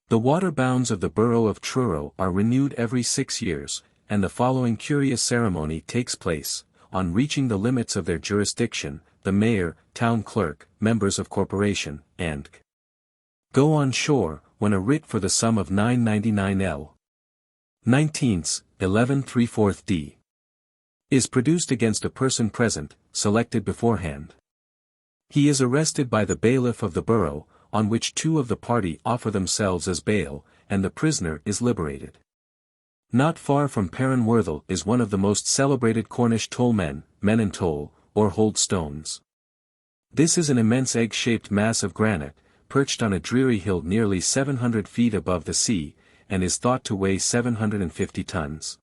The water bounds of the borough of Truro are renewed every 6 years, and the following curious ceremony takes place. On reaching the limits of their jurisdiction, the mayor, town clerk, members of corporation, and go on shore, when a writ for the sum of 9.99 L. 19ths, 11 3/4 D. is produced against a person present, selected beforehand. He is arrested by the bailiff of the borough, on which 2 of the party offer themselves as bail, and the prisoner is liberated. Not far from Perranworthal is one of the most celebrated Cornish tollmen, men and toll, or hold stones. This is an immense egg-shaped mass of granite, perched on a dreary hill nearly 700 feet above the sea, and is thought to weigh 750 tons.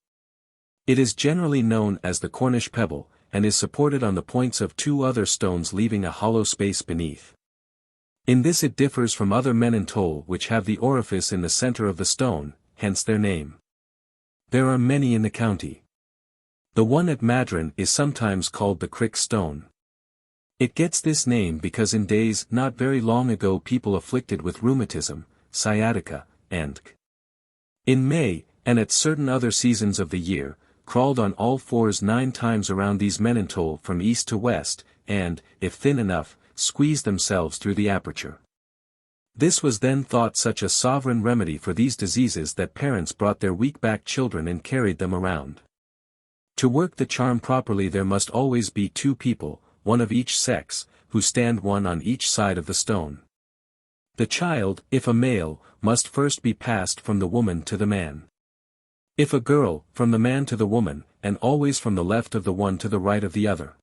It is generally known as the Cornish pebble, and is supported on the points of 2 other stones, leaving a hollow space beneath. In this it differs from other men and toll, which have the orifice in the center of the stone, hence their name. There are many in the county. The one at Madron is sometimes called the Crick Stone. It gets this name because in days not very long ago people afflicted with rheumatism, sciatica, and in May, and at certain other seasons of the year, crawled on all fours 9 times around these menantole from east to west, and, if thin enough, squeezed themselves through the aperture. This was then thought such a sovereign remedy for these diseases that parents brought their weak-backed children and carried them around. To work the charm properly there must always be 2 people, one of each sex, who stand one on each side of the stone. The child, if a male, must first be passed from the woman to the man. If a girl, from the man to the woman, and always from the left of the one to the right of the other.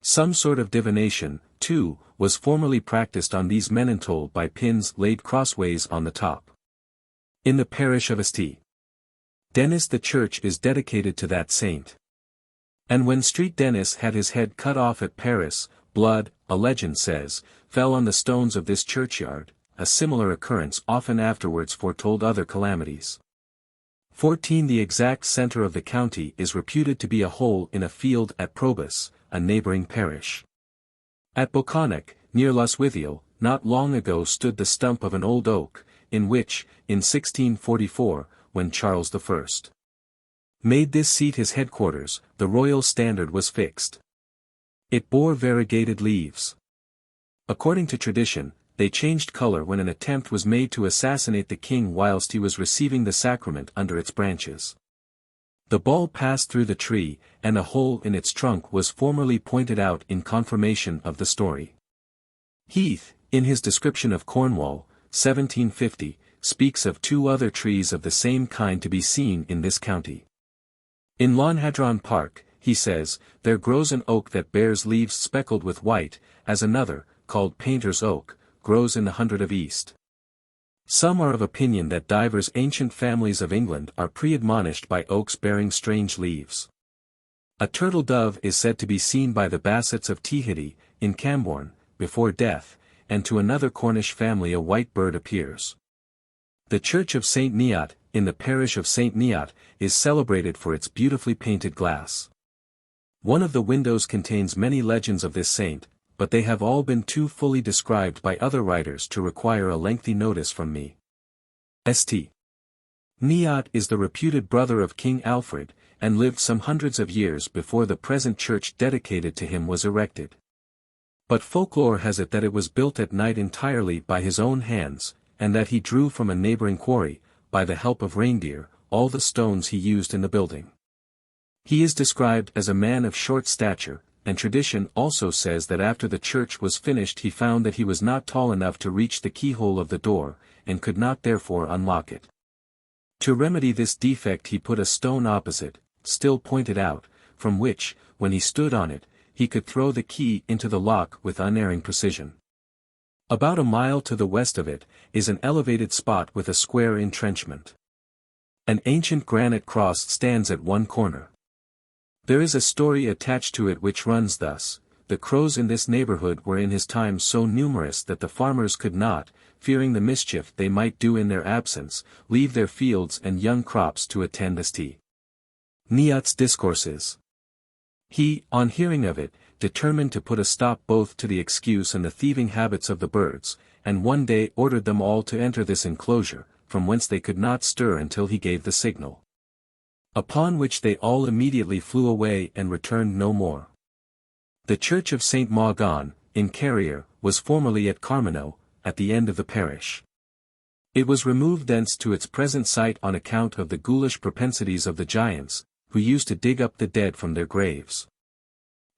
Some sort of divination, too, was formerly practiced on these menantole by pins laid crossways on the top. In the parish of St. Denis the church is dedicated to that saint. And when St. Denis had his head cut off at Paris, blood, a legend says, fell on the stones of this churchyard. A similar occurrence often afterwards foretold other calamities. 14 The exact center of the county is reputed to be a hole in a field at Probus, a neighboring parish. At Boconic, near Lostwithiel, not long ago stood the stump of an old oak, in which, in 1644, when Charles I made this seat his headquarters, the royal standard was fixed. It bore variegated leaves. According to tradition, they changed color when an attempt was made to assassinate the king whilst he was receiving the sacrament under its branches. The ball passed through the tree, and a hole in its trunk was formerly pointed out in confirmation of the story. Heath, in his description of Cornwall, 1750, speaks of 2 other trees of the same kind to be seen in this county. In Lonhadron Park, he says, there grows an oak that bears leaves speckled with white, as another, called Painter's Oak, grows in the Hundred of East. Some are of opinion that divers ancient families of England are pre-admonished by oaks bearing strange leaves. A turtle dove is said to be seen by the Bassets of Teehiddy, in Camborne, before death, and to another Cornish family a white bird appears. The church of St. Neot, in the parish of St. Neot, is celebrated for its beautifully painted glass. One of the windows contains many legends of this saint, but they have all been too fully described by other writers to require a lengthy notice from me. St. Neot is the reputed brother of King Alfred, and lived some hundreds of years before the present church dedicated to him was erected. But folklore has it that it was built at night entirely by his own hands, and that he drew from a neighboring quarry, by the help of reindeer, all the stones he used in the building. He is described as a man of short stature, and tradition also says that after the church was finished he found that he was not tall enough to reach the keyhole of the door, and could not therefore unlock it. To remedy this defect he put a stone opposite, still pointed out, from which, when he stood on it, he could throw the key into the lock with unerring precision. About a mile to the west of it, is an elevated spot with a square entrenchment. An ancient granite cross stands at one corner. There is a story attached to it which runs thus: the crows in this neighborhood were in his time so numerous that the farmers could not, fearing the mischief they might do in their absence, leave their fields and young crops to attend this tea. Niat's discourses. He, on hearing of it, determined to put a stop both to the excuse and the thieving habits of the birds, and one day ordered them all to enter this enclosure, from whence they could not stir until he gave the signal. Upon which they all immediately flew away and returned no more. The church of St. Mawgon, in Carrier, was formerly at Carmano, at the end of the parish. It was removed thence to its present site on account of the ghoulish propensities of the giants, who used to dig up the dead from their graves.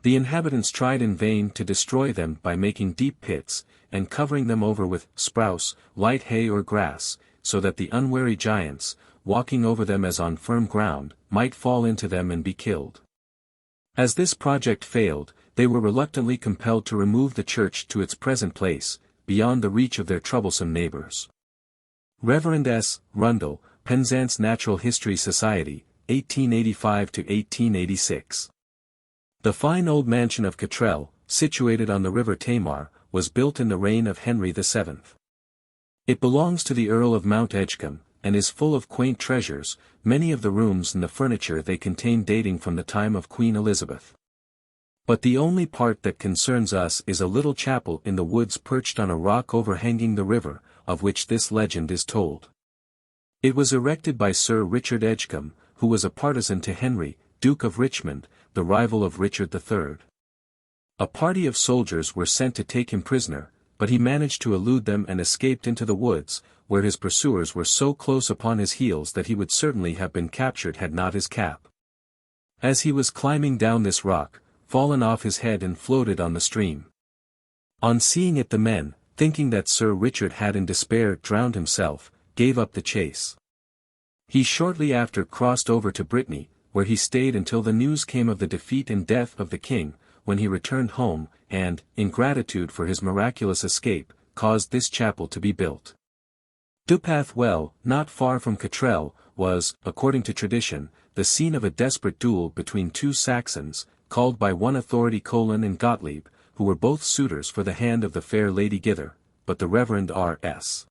The inhabitants tried in vain to destroy them by making deep pits, and covering them over with sprouse, light hay or grass, so that the unwary giants, walking over them as on firm ground, might fall into them and be killed. As this project failed, they were reluctantly compelled to remove the church to its present place, beyond the reach of their troublesome neighbors. Reverend S. Rundle, Penzance Natural History Society, 1885–1886. The fine old mansion of Cottrell, situated on the river Tamar, was built in the reign of Henry VII. It belongs to the Earl of Mount Edgecombe, and is full of quaint treasures, many of the rooms and the furniture they contain dating from the time of Queen Elizabeth. But the only part that concerns us is a little chapel in the woods perched on a rock overhanging the river, of which this legend is told. It was erected by Sir Richard Edgecombe, who was a partisan to Henry, Duke of Richmond, the rival of Richard III. A party of soldiers were sent to take him prisoner, but he managed to elude them and escaped into the woods, where his pursuers were so close upon his heels that he would certainly have been captured had not his cap. As he was climbing down this rock, fallen off his head and floated on the stream. On seeing it the men, thinking that Sir Richard had in despair drowned himself, gave up the chase. He shortly after crossed over to Brittany, where he stayed until the news came of the defeat and death of the king, when he returned home, and, in gratitude for his miraculous escape, caused this chapel to be built. Dupath Well, not far from Cottrell, was, according to tradition, the scene of a desperate duel between two Saxons, called by one authority Colin and Gottlieb, who were both suitors for the hand of the fair Lady Gither, but the Reverend R.S.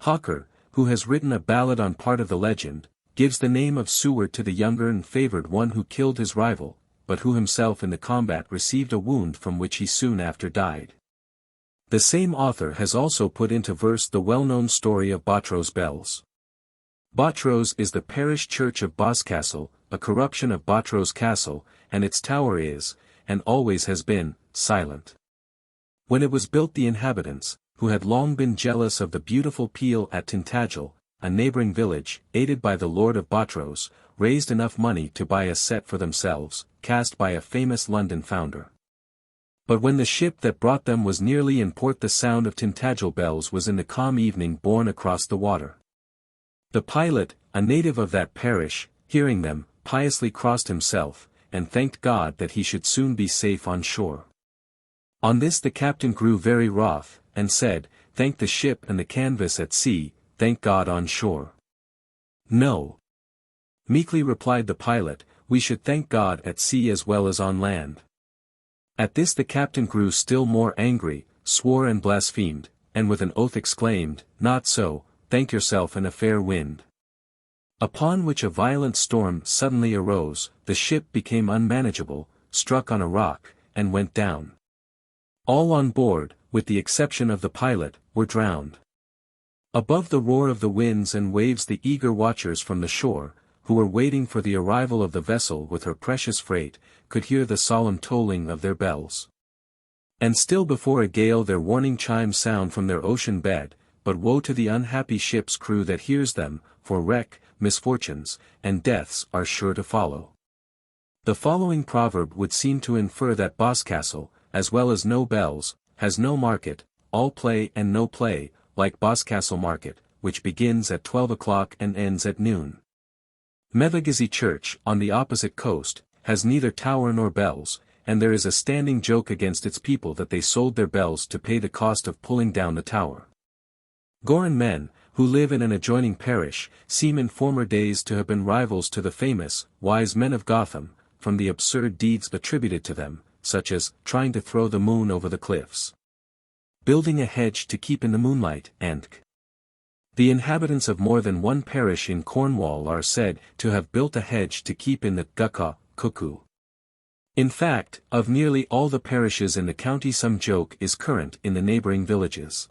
Hawker, who has written a ballad on part of the legend, gives the name of Seward to the younger and favoured one who killed his rival, but who himself in the combat received a wound from which he soon after died. The same author has also put into verse the well-known story of Bottrose Bells. Bottrose is the parish church of Boscastle, a corruption of Bottrose Castle, and its tower is, and always has been, silent. When it was built the inhabitants, who had long been jealous of the beautiful Peel at Tintagel, a neighbouring village, aided by the Lord of Bottrose, raised enough money to buy a set for themselves, cast by a famous London founder. But when the ship that brought them was nearly in port the sound of Tintagel bells was in the calm evening borne across the water. The pilot, a native of that parish, hearing them, piously crossed himself, and thanked God that he should soon be safe on shore. On this the captain grew very wroth, and said, "Thank the ship and the canvas at sea, thank God on shore." "No," meekly replied the pilot, "we should thank God at sea as well as on land." At this the captain grew still more angry, swore and blasphemed, and with an oath exclaimed, "Not so, thank yourself in a fair wind." Upon which a violent storm suddenly arose, the ship became unmanageable, struck on a rock, and went down. All on board, with the exception of the pilot, were drowned. Above the roar of the winds and waves the eager watchers from the shore, who were waiting for the arrival of the vessel with her precious freight, could hear the solemn tolling of their bells. And still before a gale their warning chimes sound from their ocean bed, but woe to the unhappy ship's crew that hears them, for wreck, misfortunes, and deaths are sure to follow. The following proverb would seem to infer that Boscastle, as well as no bells, has no market, all play and no play, like Boscastle Market, which begins at 12 o'clock and ends at noon. Mevagissey Church, on the opposite coast, has neither tower nor bells, and there is a standing joke against its people that they sold their bells to pay the cost of pulling down the tower. Goran men, who live in an adjoining parish, seem in former days to have been rivals to the famous, wise men of Gotham, from the absurd deeds attributed to them, such as trying to throw the moon over the cliffs, building a hedge to keep in the moonlight, and the inhabitants of more than one parish in Cornwall are said to have built a hedge to keep in the gukka, cuckoo. In fact, of nearly all the parishes in the county some joke is current in the neighbouring villages.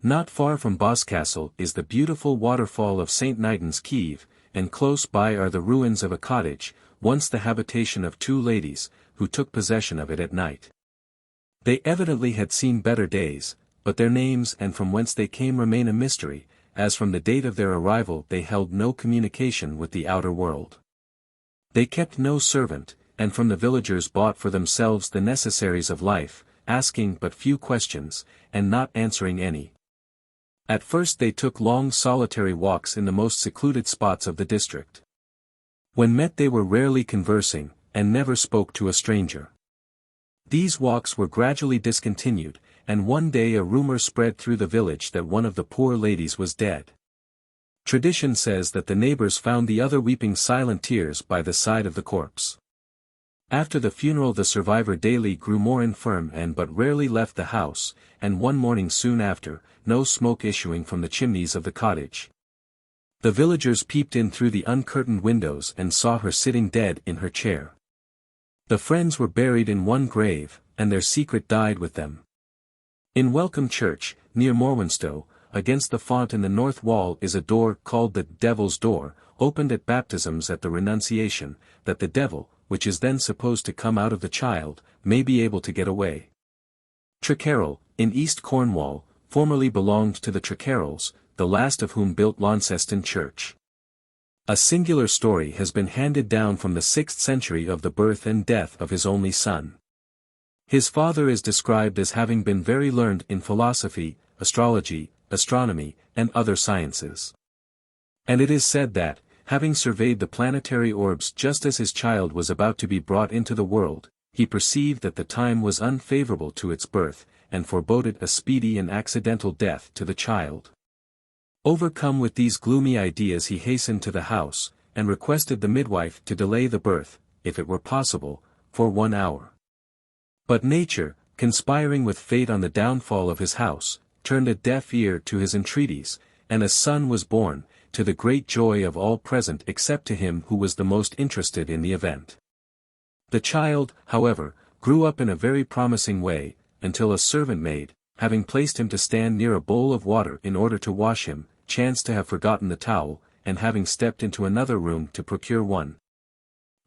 Not far from Boscastle is the beautiful waterfall of St. Nidans Cave, and close by are the ruins of a cottage, once the habitation of two ladies, who took possession of it at night. They evidently had seen better days, but their names and from whence they came remain a mystery, as from the date of their arrival they held no communication with the outer world. They kept no servant, and from the villagers bought for themselves the necessaries of life, asking but few questions, and not answering any. At first they took long solitary walks in the most secluded spots of the district. When met they were rarely conversing, and never spoke to a stranger. These walks were gradually discontinued, and one day a rumor spread through the village that one of the poor ladies was dead. Tradition says that the neighbors found the other weeping silent tears by the side of the corpse. After the funeral the survivor daily grew more infirm and but rarely left the house, and one morning soon after, no smoke issuing from the chimneys of the cottage. The villagers peeped in through the uncurtained windows and saw her sitting dead in her chair. The friends were buried in one grave, and their secret died with them. In Welcome Church, near Morwenstow, against the font in the north wall is a door called the Devil's Door, opened at baptisms at the Renunciation, that the devil, which is then supposed to come out of the child, may be able to get away. Trecarrel, in East Cornwall, formerly belonged to the Trecarrels, the last of whom built Launceston Church. A singular story has been handed down from the 6th century of the birth and death of his only son. His father is described as having been very learned in philosophy, astrology, astronomy, and other sciences. And it is said that, having surveyed the planetary orbs just as his child was about to be brought into the world, he perceived that the time was unfavourable to its birth, and foreboded a speedy and accidental death to the child. Overcome with these gloomy ideas he hastened to the house, and requested the midwife to delay the birth, if it were possible, for 1 hour. But nature, conspiring with fate on the downfall of his house, turned a deaf ear to his entreaties, and a son was born, to the great joy of all present except to him who was the most interested in the event. The child, however, grew up in a very promising way, until a servant maid, having placed him to stand near a bowl of water in order to wash him, chanced to have forgotten the towel, and having stepped into another room to procure one.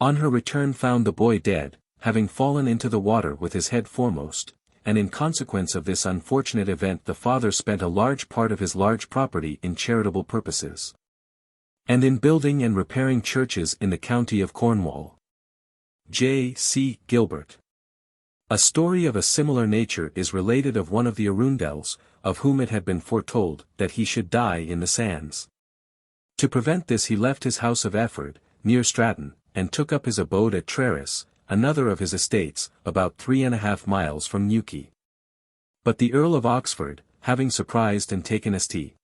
On her return found the boy dead, having fallen into the water with his head foremost, and in consequence of this unfortunate event the father spent a large part of his large property in charitable purposes, and in building and repairing churches in the county of Cornwall. J. C. Gilbert. A story of a similar nature is related of one of the Arundels, of whom it had been foretold that he should die in the sands. To prevent this he left his house of Efford, near Stratton, and took up his abode at Treris, another of his estates, about 3½ miles from Newquay. But the Earl of Oxford, having surprised and taken St.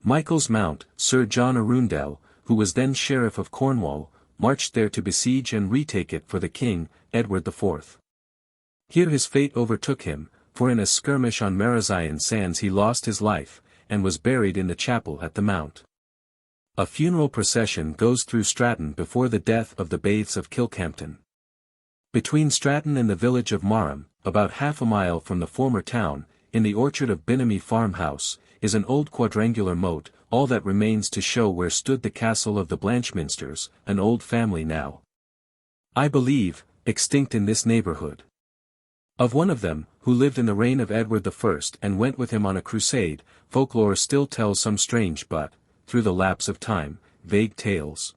Michael's Mount, Sir John Arundel, who was then Sheriff of Cornwall, marched there to besiege and retake it for the King, Edward IV. Here his fate overtook him, for in a skirmish on Marazion sands he lost his life, and was buried in the chapel at the Mount. A funeral procession goes through Stratton before the death of the Baths of Kilcampton. Between Stratton and the village of Marham, about half a mile from the former town, in the orchard of Binnamy farmhouse, is an old quadrangular moat, all that remains to show where stood the castle of the Blanchminsters, an old family now, I believe, extinct in this neighbourhood. Of one of them, who lived in the reign of Edward I and went with him on a crusade, folklore still tells some strange but, through the lapse of time, vague tales.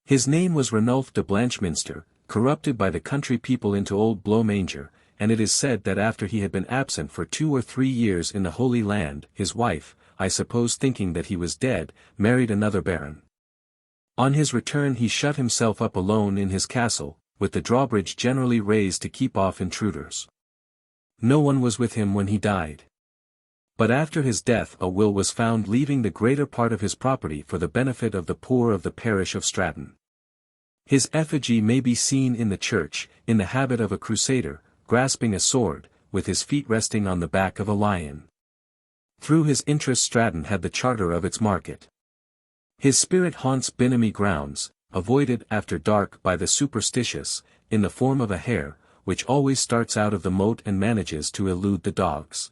His name was Ranulph de Blanchminster, corrupted by the country people into Old Blowmanger, and it is said that after he had been absent for 2 or 3 years in the Holy Land, his wife, I suppose thinking that he was dead, married another baron. On his return he shut himself up alone in his castle, with the drawbridge generally raised to keep off intruders. No one was with him when he died. But after his death a will was found leaving the greater part of his property for the benefit of the poor of the parish of Stratton. His effigy may be seen in the church, in the habit of a crusader, grasping a sword, with his feet resting on the back of a lion. Through his interest Stratton had the charter of its market. His spirit haunts Binnamy grounds, avoided after dark by the superstitious, in the form of a hare, which always starts out of the moat and manages to elude the dogs.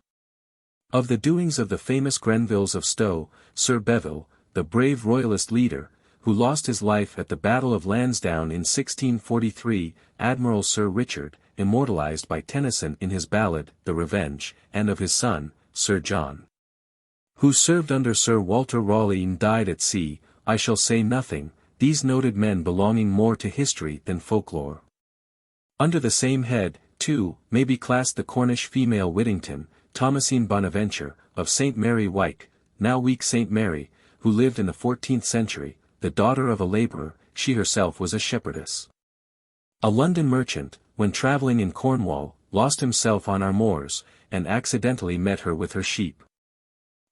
Of the doings of the famous Grenvilles of Stow, Sir Bevil, the brave royalist leader, who lost his life at the Battle of Lansdowne in 1643, Admiral Sir Richard, immortalized by Tennyson in his ballad, The Revenge, and of his son, Sir John, who served under Sir Walter Raleigh and died at sea, I shall say nothing, these noted men belonging more to history than folklore. Under the same head, too, may be classed the Cornish female Whittington, Thomasine Bonaventure, of St. Mary Wyke, now weak St. Mary, who lived in the 14th century, the daughter of a labourer, she herself was a shepherdess. A London merchant, when travelling in Cornwall, lost himself on our moors, and accidentally met her with her sheep.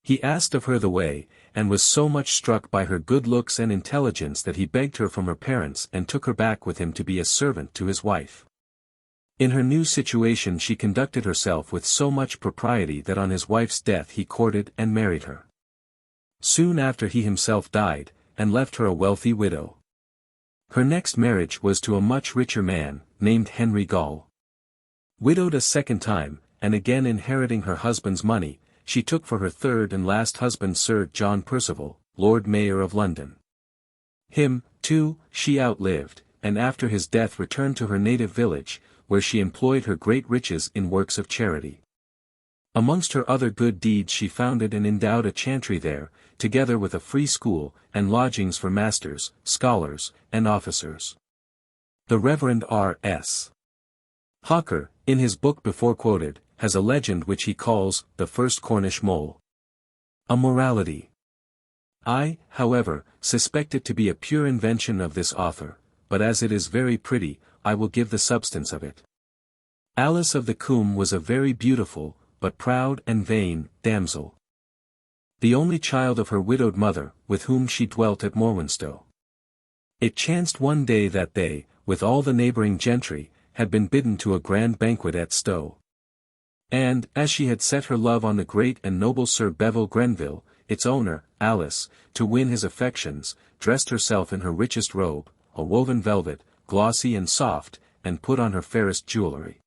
He asked of her the way, and was so much struck by her good looks and intelligence that he begged her from her parents and took her back with him to be a servant to his wife. In her new situation she conducted herself with so much propriety that on his wife's death he courted and married her. Soon after he himself died, and left her a wealthy widow. Her next marriage was to a much richer man, named Henry Gall. Widowed a second time, and again inheriting her husband's money, she took for her third and last husband Sir John Percival, Lord Mayor of London. Him, too, she outlived, and after his death returned to her native village, where she employed her great riches in works of charity. Amongst her other good deeds she founded and endowed a chantry there, together with a free school, and lodgings for masters, scholars, and officers. The Reverend R.S. Hawker, in his book before quoted, has a legend which he calls, the First Cornish Mole. A morality. I, however, suspect it to be a pure invention of this author, but as it is very pretty, I will give the substance of it. Alice of the Coombe was a very beautiful, but proud and vain, damsel. The only child of her widowed mother, with whom she dwelt at Morwenstow. It chanced one day that they, with all the neighbouring gentry, had been bidden to a grand banquet at Stow. And, as she had set her love on the great and noble Sir Bevil Grenville, its owner, Alice, to win his affections, dressed herself in her richest robe, a woven velvet, glossy and soft, and put on her fairest jewellery.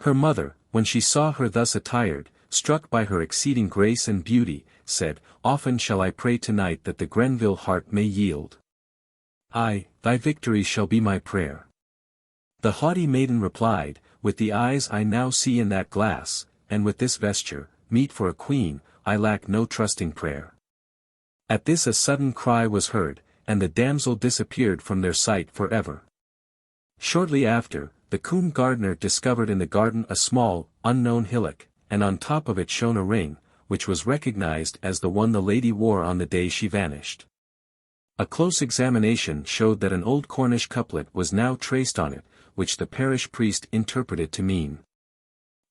Her mother, when she saw her thus attired, struck by her exceeding grace and beauty, said, Often shall I pray tonight that the Grenville heart may yield. Aye, thy victory shall be my prayer. The haughty maiden replied, With the eyes I now see in that glass, and with this vesture, meet for a queen, I lack no trusting prayer. At this a sudden cry was heard, and the damsel disappeared from their sight for ever. Shortly after, the Coombe gardener discovered in the garden a small, unknown hillock, and on top of it shone a ring, which was recognized as the one the lady wore on the day she vanished. A close examination showed that an old Cornish couplet was now traced on it, which the parish priest interpreted to mean,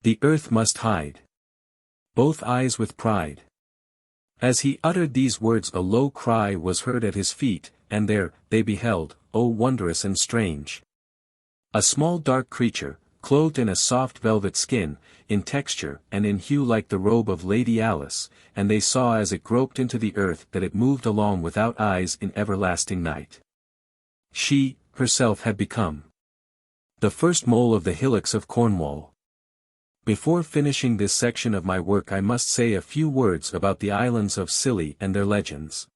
The earth must hide both eyes with pride. As he uttered these words a low cry was heard at his feet, and there, they beheld, oh wondrous and strange, a small dark creature, clothed in a soft velvet skin, in texture and in hue like the robe of Lady Alice, and they saw as it groped into the earth that it moved along without eyes in everlasting night. She, herself had become the first mole of the hillocks of Cornwall. Before finishing this section of my work I must say a few words about the islands of Scilly and their legends.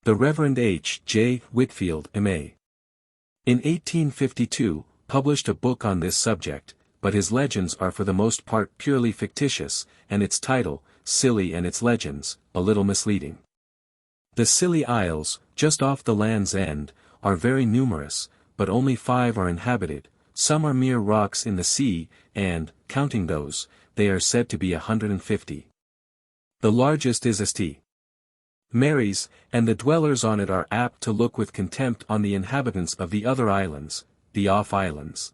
The Reverend H. J. Whitfield, M.A. in 1852, published a book on this subject, but his legends are for the most part purely fictitious, and its title, Scilly and its Legends, a little misleading. The Scilly Isles, just off the Land's End, are very numerous, but only 5 are inhabited, some are mere rocks in the sea, and, counting those, they are said to be 150. The largest is St. Mary's, and the dwellers on it are apt to look with contempt on the inhabitants of the other islands, the off-islands.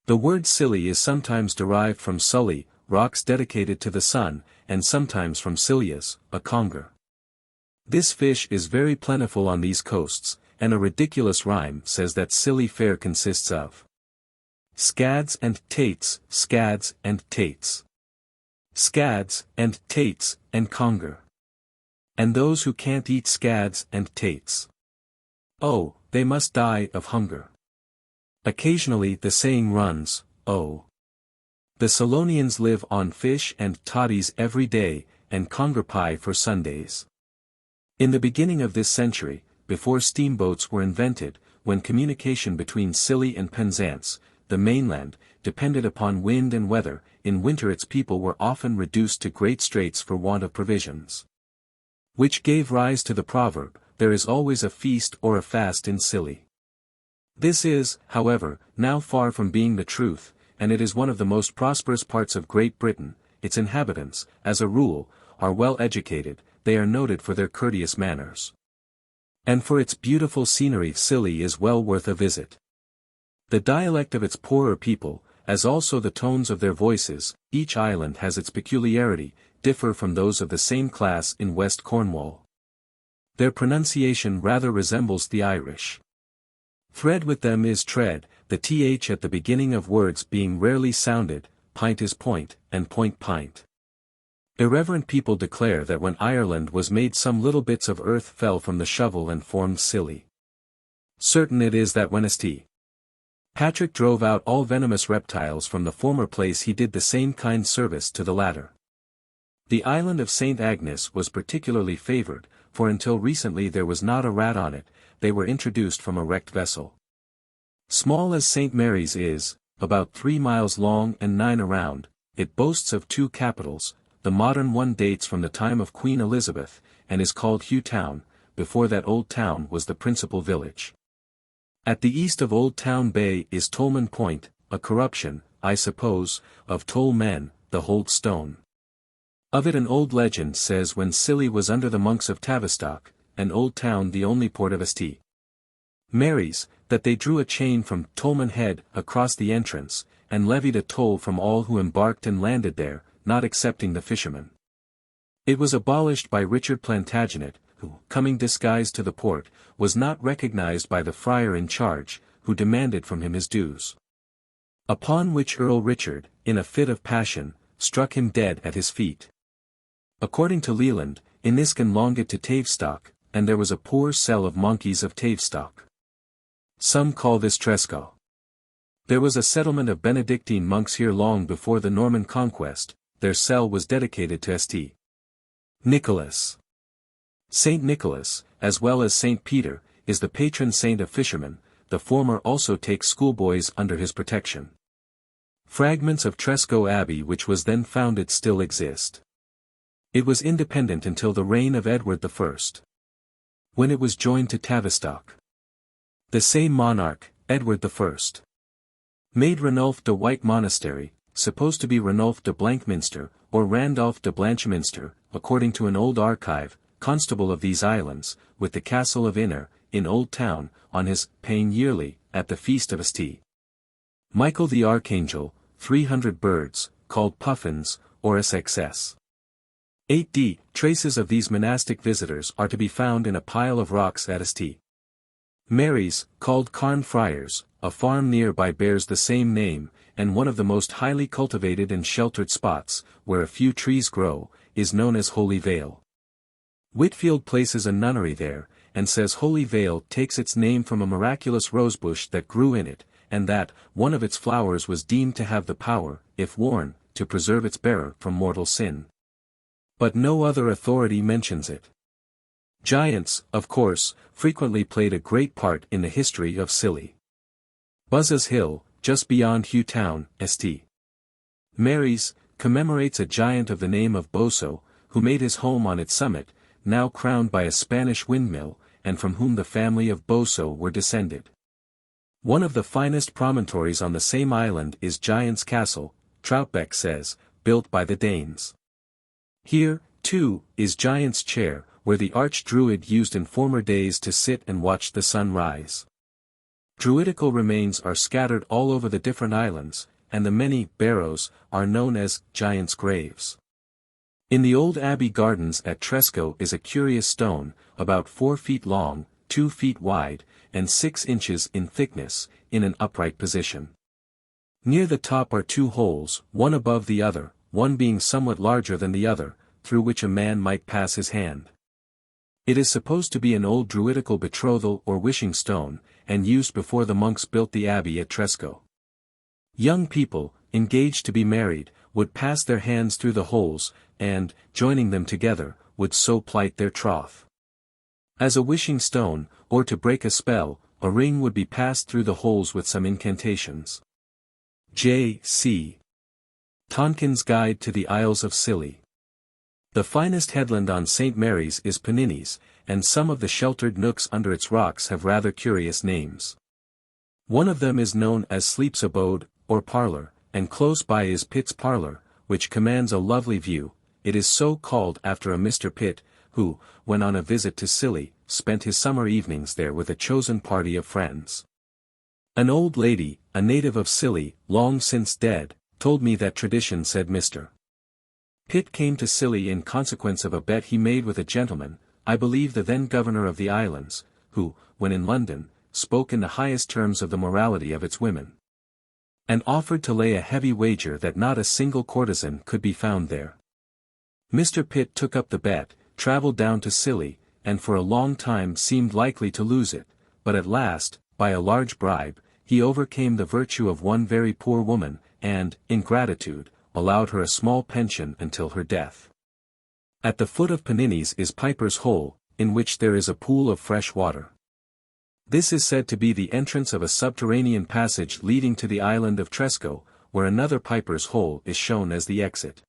The word Scilly is sometimes derived from Sully, rocks dedicated to the sun, and sometimes from Scillias, a conger. This fish is very plentiful on these coasts, and a ridiculous rhyme says that silly fair consists of scads and tates, scads and tates. Scads, and tates, and conger. And those who can't eat scads and tates. Oh, they must die of hunger. Occasionally the saying runs, oh. The Solonians live on fish and toddies every day, and conger pie for Sundays. In the beginning of this century, before steamboats were invented, when communication between Scilly and Penzance, the mainland, depended upon wind and weather, in winter its people were often reduced to great straits for want of provisions. Which gave rise to the proverb, there is always a feast or a fast in Scilly. This is, however, now far from being the truth, and it is one of the most prosperous parts of Great Britain. Its inhabitants, as a rule, are well educated, they are noted for their courteous manners. And for its beautiful scenery Scilly is well worth a visit. The dialect of its poorer people, as also the tones of their voices, each island has its peculiarity, differ from those of the same class in West Cornwall. Their pronunciation rather resembles the Irish. Thread with them is tread, the th at the beginning of words being rarely sounded, pint is point, and point pint. Irreverent people declare that when Ireland was made some little bits of earth fell from the shovel and formed Scilly. Certain it is that when St. Patrick drove out all venomous reptiles from the former place he did the same kind service to the latter. The island of St. Agnes was particularly favoured, for until recently there was not a rat on it, they were introduced from a wrecked vessel. Small as St. Mary's is, about 3 miles long and 9 around, it boasts of 2 capitals, the modern one dates from the time of Queen Elizabeth, and is called Hugh Town. Before that Old Town was the principal village. At the east of Old Town Bay is Tolman Point, a corruption, I suppose, of Toll Men, the Hold Stone. Of it an old legend says when Scilly was under the monks of Tavistock, and Old Town the only port of St. Mary's, that they drew a chain from Tolman Head across the entrance, and levied a toll from all who embarked and landed there, not excepting the fishermen. It was abolished by Richard Plantagenet, who, coming disguised to the port, was not recognized by the friar in charge, who demanded from him his dues. Upon which Earl Richard, in a fit of passion, struck him dead at his feet. According to Leland, Iniscan longed to Tavistock, and there was a poor cell of monkeys of Tavistock. Some call this Tresco. There was a settlement of Benedictine monks here long before the Norman conquest, their cell was dedicated to St. Nicholas. Saint Nicholas, as well as Saint Peter, is the patron saint of fishermen, the former also takes schoolboys under his protection. Fragments of Tresco Abbey which was then founded still exist. It was independent until the reign of Edward I. When it was joined to Tavistock. The same monarch, Edward I. Made Ranulph de White Monastery, supposed to be Ranulph de Blankminster, or Randolph de Blanchminster, according to an old archive, constable of these islands, with the castle of Inner, in Old Town, on his, paying yearly, at the feast of St. Michael the Archangel, 300 birds, called puffins, or SXS. 8d. Traces of these monastic visitors are to be found in a pile of rocks at St. Mary's, called Carn Friars, a farm nearby bears the same name, and one of the most highly cultivated and sheltered spots, where a few trees grow, is known as Holy Vale. Whitfield places a nunnery there, and says Holy Vale takes its name from a miraculous rosebush that grew in it, and that, one of its flowers was deemed to have the power, if worn, to preserve its bearer from mortal sin. But no other authority mentions it. Giants, of course, frequently played a great part in the history of Scilly. Buzz's Hill, just beyond Hugh Town, St. Mary's, commemorates a giant of the name of Boso, who made his home on its summit, now crowned by a Spanish windmill, and from whom the family of Boso were descended. One of the finest promontories on the same island is Giant's Castle, Troutbeck says, built by the Danes. Here, too, is Giant's Chair, where the arch-druid used in former days to sit and watch the sun rise. Druidical remains are scattered all over the different islands, and the many barrows are known as Giant's Graves. In the old abbey gardens at Tresco is a curious stone, about 4 feet long, 2 feet wide, and 6 inches in thickness, in an upright position. Near the top are 2 holes, one above the other, one being somewhat larger than the other, through which a man might pass his hand. It is supposed to be an old druidical betrothal or wishing stone, and used before the monks built the abbey at Tresco. Young people, engaged to be married, would pass their hands through the holes, and, joining them together, would so plight their troth. As a wishing stone, or to break a spell, a ring would be passed through the holes with some incantations. J.C. Tonkin's Guide to the Isles of Scilly. The finest headland on St. Mary's is Paninis, and some of the sheltered nooks under its rocks have rather curious names. One of them is known as Sleep's Abode, or Parlour, and close by is Pitt's Parlour, which commands a lovely view. It is so called after a Mr. Pitt, who, when on a visit to Scilly, spent his summer evenings there with a chosen party of friends. An old lady, a native of Scilly, long since dead, told me that tradition said Mr. Pitt came to Scilly in consequence of a bet he made with a gentleman, I believe the then governor of the islands, who, when in London, spoke in the highest terms of the morality of its women, and offered to lay a heavy wager that not a single courtesan could be found there. Mr. Pitt took up the bet, travelled down to Scilly, and for a long time seemed likely to lose it, but at last, by a large bribe, he overcame the virtue of one very poor woman, and, in gratitude, allowed her a small pension until her death. At the foot of Paninis is Piper's Hole, in which there is a pool of fresh water. This is said to be the entrance of a subterranean passage leading to the island of Tresco, where another Piper's Hole is shown as the exit.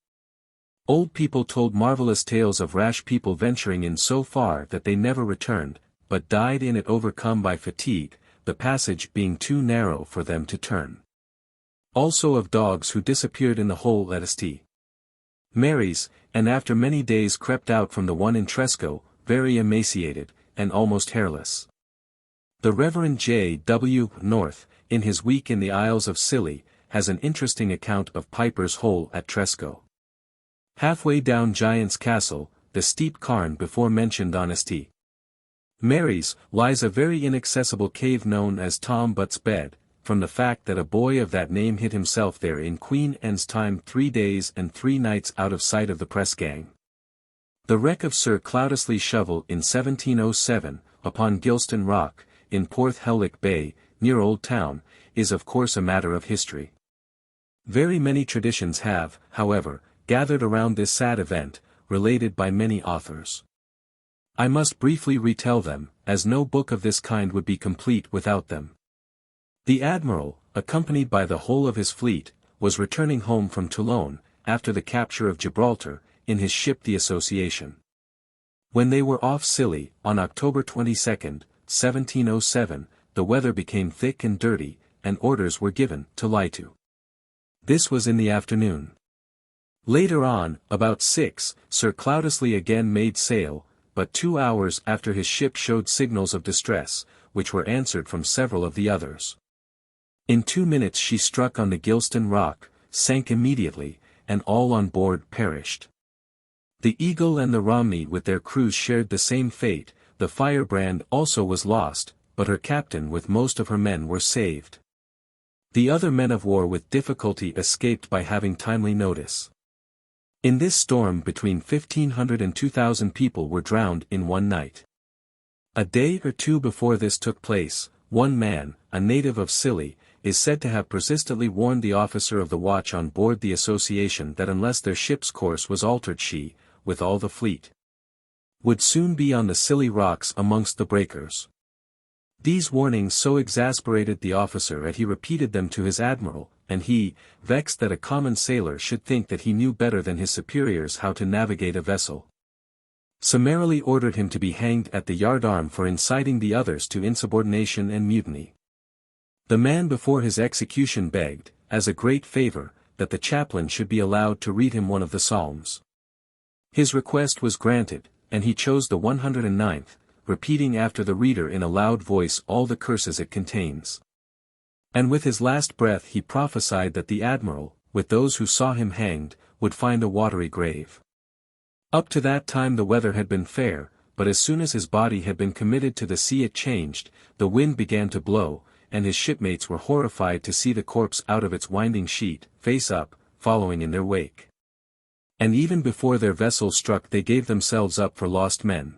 Old people told marvelous tales of rash people venturing in so far that they never returned, but died in it overcome by fatigue, the passage being too narrow for them to turn. Also of dogs who disappeared in the hole at St. Mary's, and after many days crept out from the one in Tresco, very emaciated, and almost hairless. The Reverend J. W. North, in his Week in the Isles of Scilly, has an interesting account of Piper's Hole at Tresco. Halfway down Giant's Castle, the steep cairn before mentioned on St. Mary's, lies a very inaccessible cave known as Tom Butt's Bed, from the fact that a boy of that name hid himself there in Queen Anne's time 3 days and 3 nights out of sight of the press gang. The wreck of Sir Cloudesley Shovel in 1707, upon Gilston Rock, in Porth Hellick Bay, near Old Town, is of course a matter of history. Very many traditions have, however, gathered around this sad event, related by many authors. I must briefly retell them, as no book of this kind would be complete without them. The admiral, accompanied by the whole of his fleet, was returning home from Toulon, after the capture of Gibraltar, in his ship the Association. When they were off Scilly, on October 22, 1707, the weather became thick and dirty, and orders were given to lie to. This was in the afternoon. Later on, about 6, Sir Cloudesley again made sail, but 2 hours after his ship showed signals of distress, which were answered from several of the others. In 2 minutes she struck on the Gilston Rock, sank immediately, and all on board perished. The Eagle and the Romney with their crews shared the same fate. The Firebrand also was lost, but her captain with most of her men were saved. The other men of war with difficulty escaped by having timely notice. In this storm between 1,500 and 2,000 people were drowned in one night. A day or two before this took place, one man, a native of Scilly, is said to have persistently warned the officer of the watch on board the Association that unless their ship's course was altered she, with all the fleet, would soon be on the Scilly rocks amongst the breakers. These warnings so exasperated the officer that he repeated them to his admiral, and he, vexed that a common sailor should think that he knew better than his superiors how to navigate a vessel, summarily ordered him to be hanged at the yardarm for inciting the others to insubordination and mutiny. The man before his execution begged, as a great favour, that the chaplain should be allowed to read him one of the Psalms. His request was granted, and he chose the 109th, repeating after the reader in a loud voice all the curses it contains. And with his last breath he prophesied that the admiral, with those who saw him hanged, would find a watery grave. Up to that time the weather had been fair, but as soon as his body had been committed to the sea it changed, the wind began to blow, and his shipmates were horrified to see the corpse out of its winding sheet, face up, following in their wake. And even before their vessel struck they gave themselves up for lost men.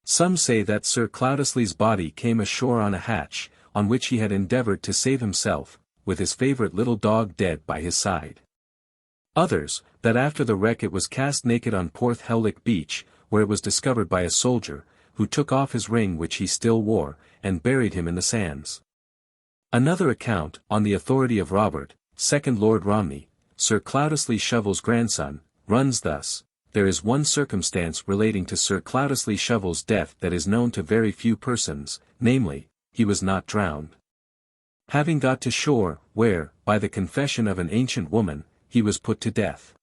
Some say that Sir Cloudesley's body came ashore on a hatch, on which he had endeavoured to save himself, with his favourite little dog dead by his side. Others, that after the wreck it was cast naked on Porthellick beach, where it was discovered by a soldier, who took off his ring which he still wore, and buried him in the sands. Another account, on the authority of Robert, 2nd Lord Romney, Sir Cloudesley Shovel's grandson, runs thus: there is one circumstance relating to Sir Cloudesley Shovel's death that is known to very few persons, namely, he was not drowned. Having got to shore, where, by the confession of an ancient woman, he was put to death.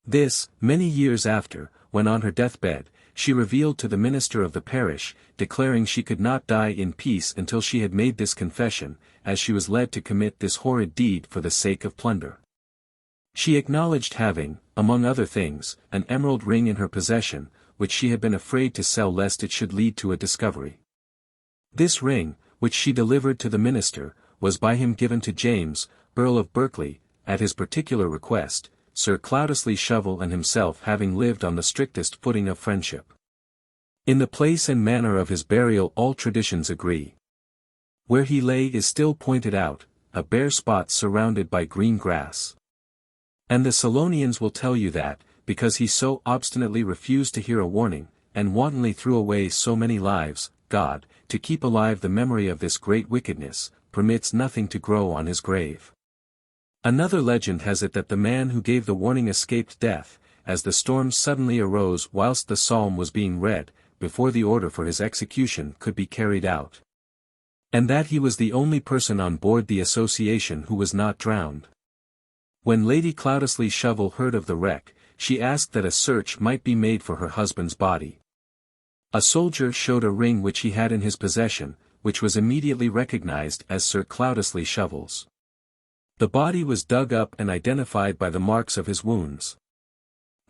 This, many years after, when on her deathbed, she revealed to the minister of the parish, declaring she could not die in peace until she had made this confession, as she was led to commit this horrid deed for the sake of plunder. She acknowledged having, among other things, an emerald ring in her possession, which she had been afraid to sell lest it should lead to a discovery. This ring, which she delivered to the minister, was by him given to James, Earl of Berkeley, at his particular request, Sir Cloudesley Shovel and himself having lived on the strictest footing of friendship. In the place and manner of his burial all traditions agree. Where he lay is still pointed out, a bare spot surrounded by green grass. And the Solonians will tell you that, because he so obstinately refused to hear a warning, and wantonly threw away so many lives, God, to keep alive the memory of this great wickedness, permits nothing to grow on his grave. Another legend has it that the man who gave the warning escaped death, as the storm suddenly arose whilst the psalm was being read, before the order for his execution could be carried out. And that he was the only person on board the association who was not drowned. When Lady Cloudesley Shovel heard of the wreck, she asked that a search might be made for her husband's body. A soldier showed a ring which he had in his possession, which was immediately recognized as Sir Cloudesley Shovel's. The body was dug up and identified by the marks of his wounds.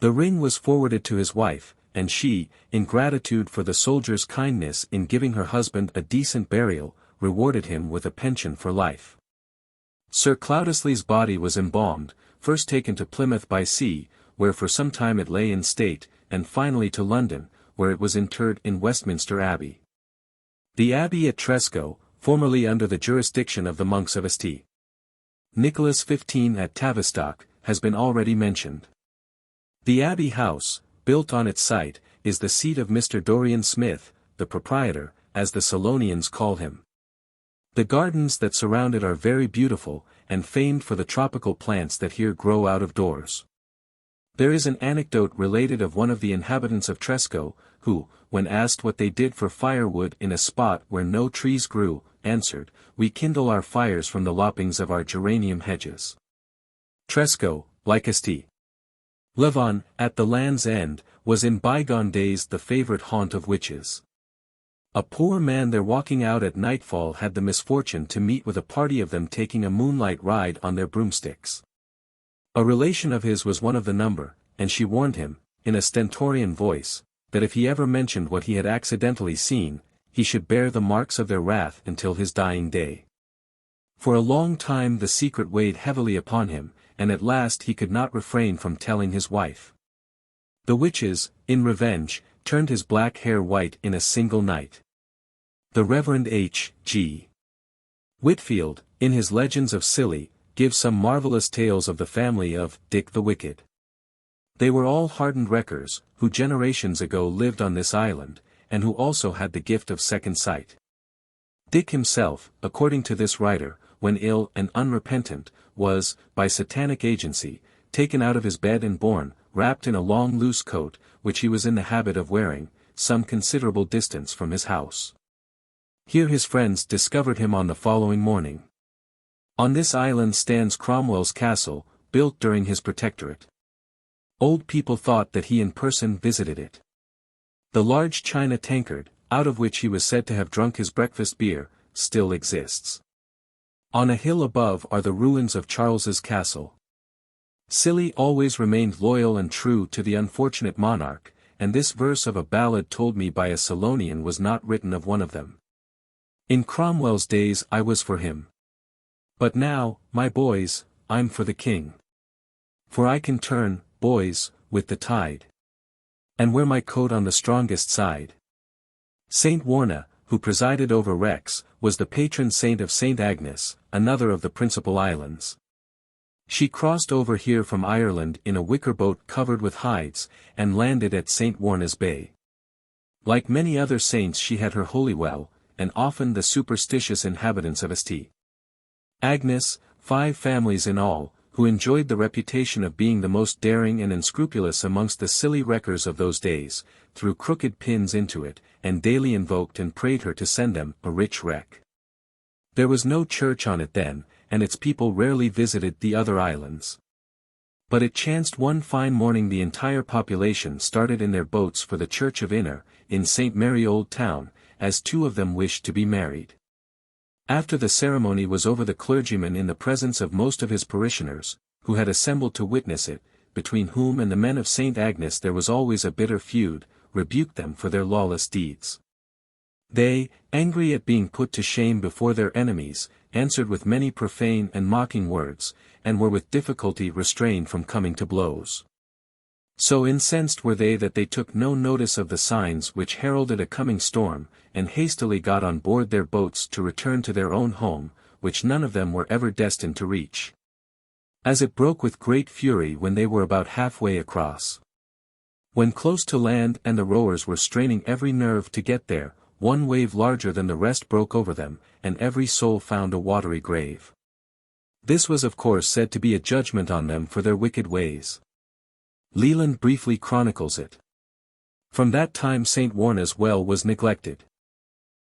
The ring was forwarded to his wife, and she, in gratitude for the soldier's kindness in giving her husband a decent burial, rewarded him with a pension for life. Sir Cloudesley's body was embalmed, first taken to Plymouth by sea, where for some time it lay in state, and finally to London, where it was interred in Westminster Abbey. The abbey at Tresco, formerly under the jurisdiction of the monks of St. Nicholas 15 at Tavistock, has been already mentioned. The Abbey House, built on its site, is the seat of Mr. Dorian Smith, the proprietor, as the Solonians call him. The gardens that surround it are very beautiful, and famed for the tropical plants that here grow out of doors. There is an anecdote related of one of the inhabitants of Tresco, who, when asked what they did for firewood in a spot where no trees grew, answered, "We kindle our fires from the loppings of our geranium hedges." Tresco, like St. Levon, at the Land's End, was in bygone days the favourite haunt of witches. A poor man there walking out at nightfall had the misfortune to meet with a party of them taking a moonlight ride on their broomsticks. A relation of his was one of the number, and she warned him, in a stentorian voice, that if he ever mentioned what he had accidentally seen, he should bear the marks of their wrath until his dying day. For a long time the secret weighed heavily upon him, and at last he could not refrain from telling his wife. The witches, in revenge, turned his black hair white in a single night. The Reverend H. G. Whitfield, in his Legends of Scilly, gives some marvellous tales of the family of Dick the Wicked. They were all hardened wreckers, who generations ago lived on this island, and who also had the gift of second sight. Dick himself, according to this writer, when ill and unrepentant, was, by satanic agency, taken out of his bed and borne, wrapped in a long loose coat, which he was in the habit of wearing, some considerable distance from his house. Here his friends discovered him on the following morning. On this island stands Cromwell's castle, built during his protectorate. Old people thought that he in person visited it. The large china tankard, out of which he was said to have drunk his breakfast beer, still exists. On a hill above are the ruins of Charles's castle. Scilly always remained loyal and true to the unfortunate monarch, and this verse of a ballad told me by a Solonian was not written of one of them. In Cromwell's days I was for him. But now, my boys, I'm for the king. For I can turn, boys, with the tide. And wear my coat on the strongest side. Saint Warna, who presided over Rex, was the patron saint of Saint Agnes, another of the principal islands. She crossed over here from Ireland in a wicker boat covered with hides, and landed at Saint Warna's Bay. Like many other saints she had her holy well, and often the superstitious inhabitants of St. Agnes, 5 families in all, who enjoyed the reputation of being the most daring and unscrupulous amongst the silly wreckers of those days, threw crooked pins into it, and daily invoked and prayed her to send them a rich wreck. There was no church on it then, and its people rarely visited the other islands. But it chanced one fine morning the entire population started in their boats for the church of Inner, in St. Mary Old Town, as 2 of them wished to be married. After the ceremony was over, the clergyman, in the presence of most of his parishioners, who had assembled to witness it, between whom and the men of St. Agnes there was always a bitter feud, rebuked them for their lawless deeds. They, angry at being put to shame before their enemies, answered with many profane and mocking words, and were with difficulty restrained from coming to blows. So incensed were they that they took no notice of the signs which heralded a coming storm, and hastily got on board their boats to return to their own home, which none of them were ever destined to reach. As it broke with great fury when they were about halfway across. When close to land and the rowers were straining every nerve to get there, one wave larger than the rest broke over them, and every soul found a watery grave. This was of course said to be a judgment on them for their wicked ways. Leland briefly chronicles it. From that time St. Warna's well was neglected.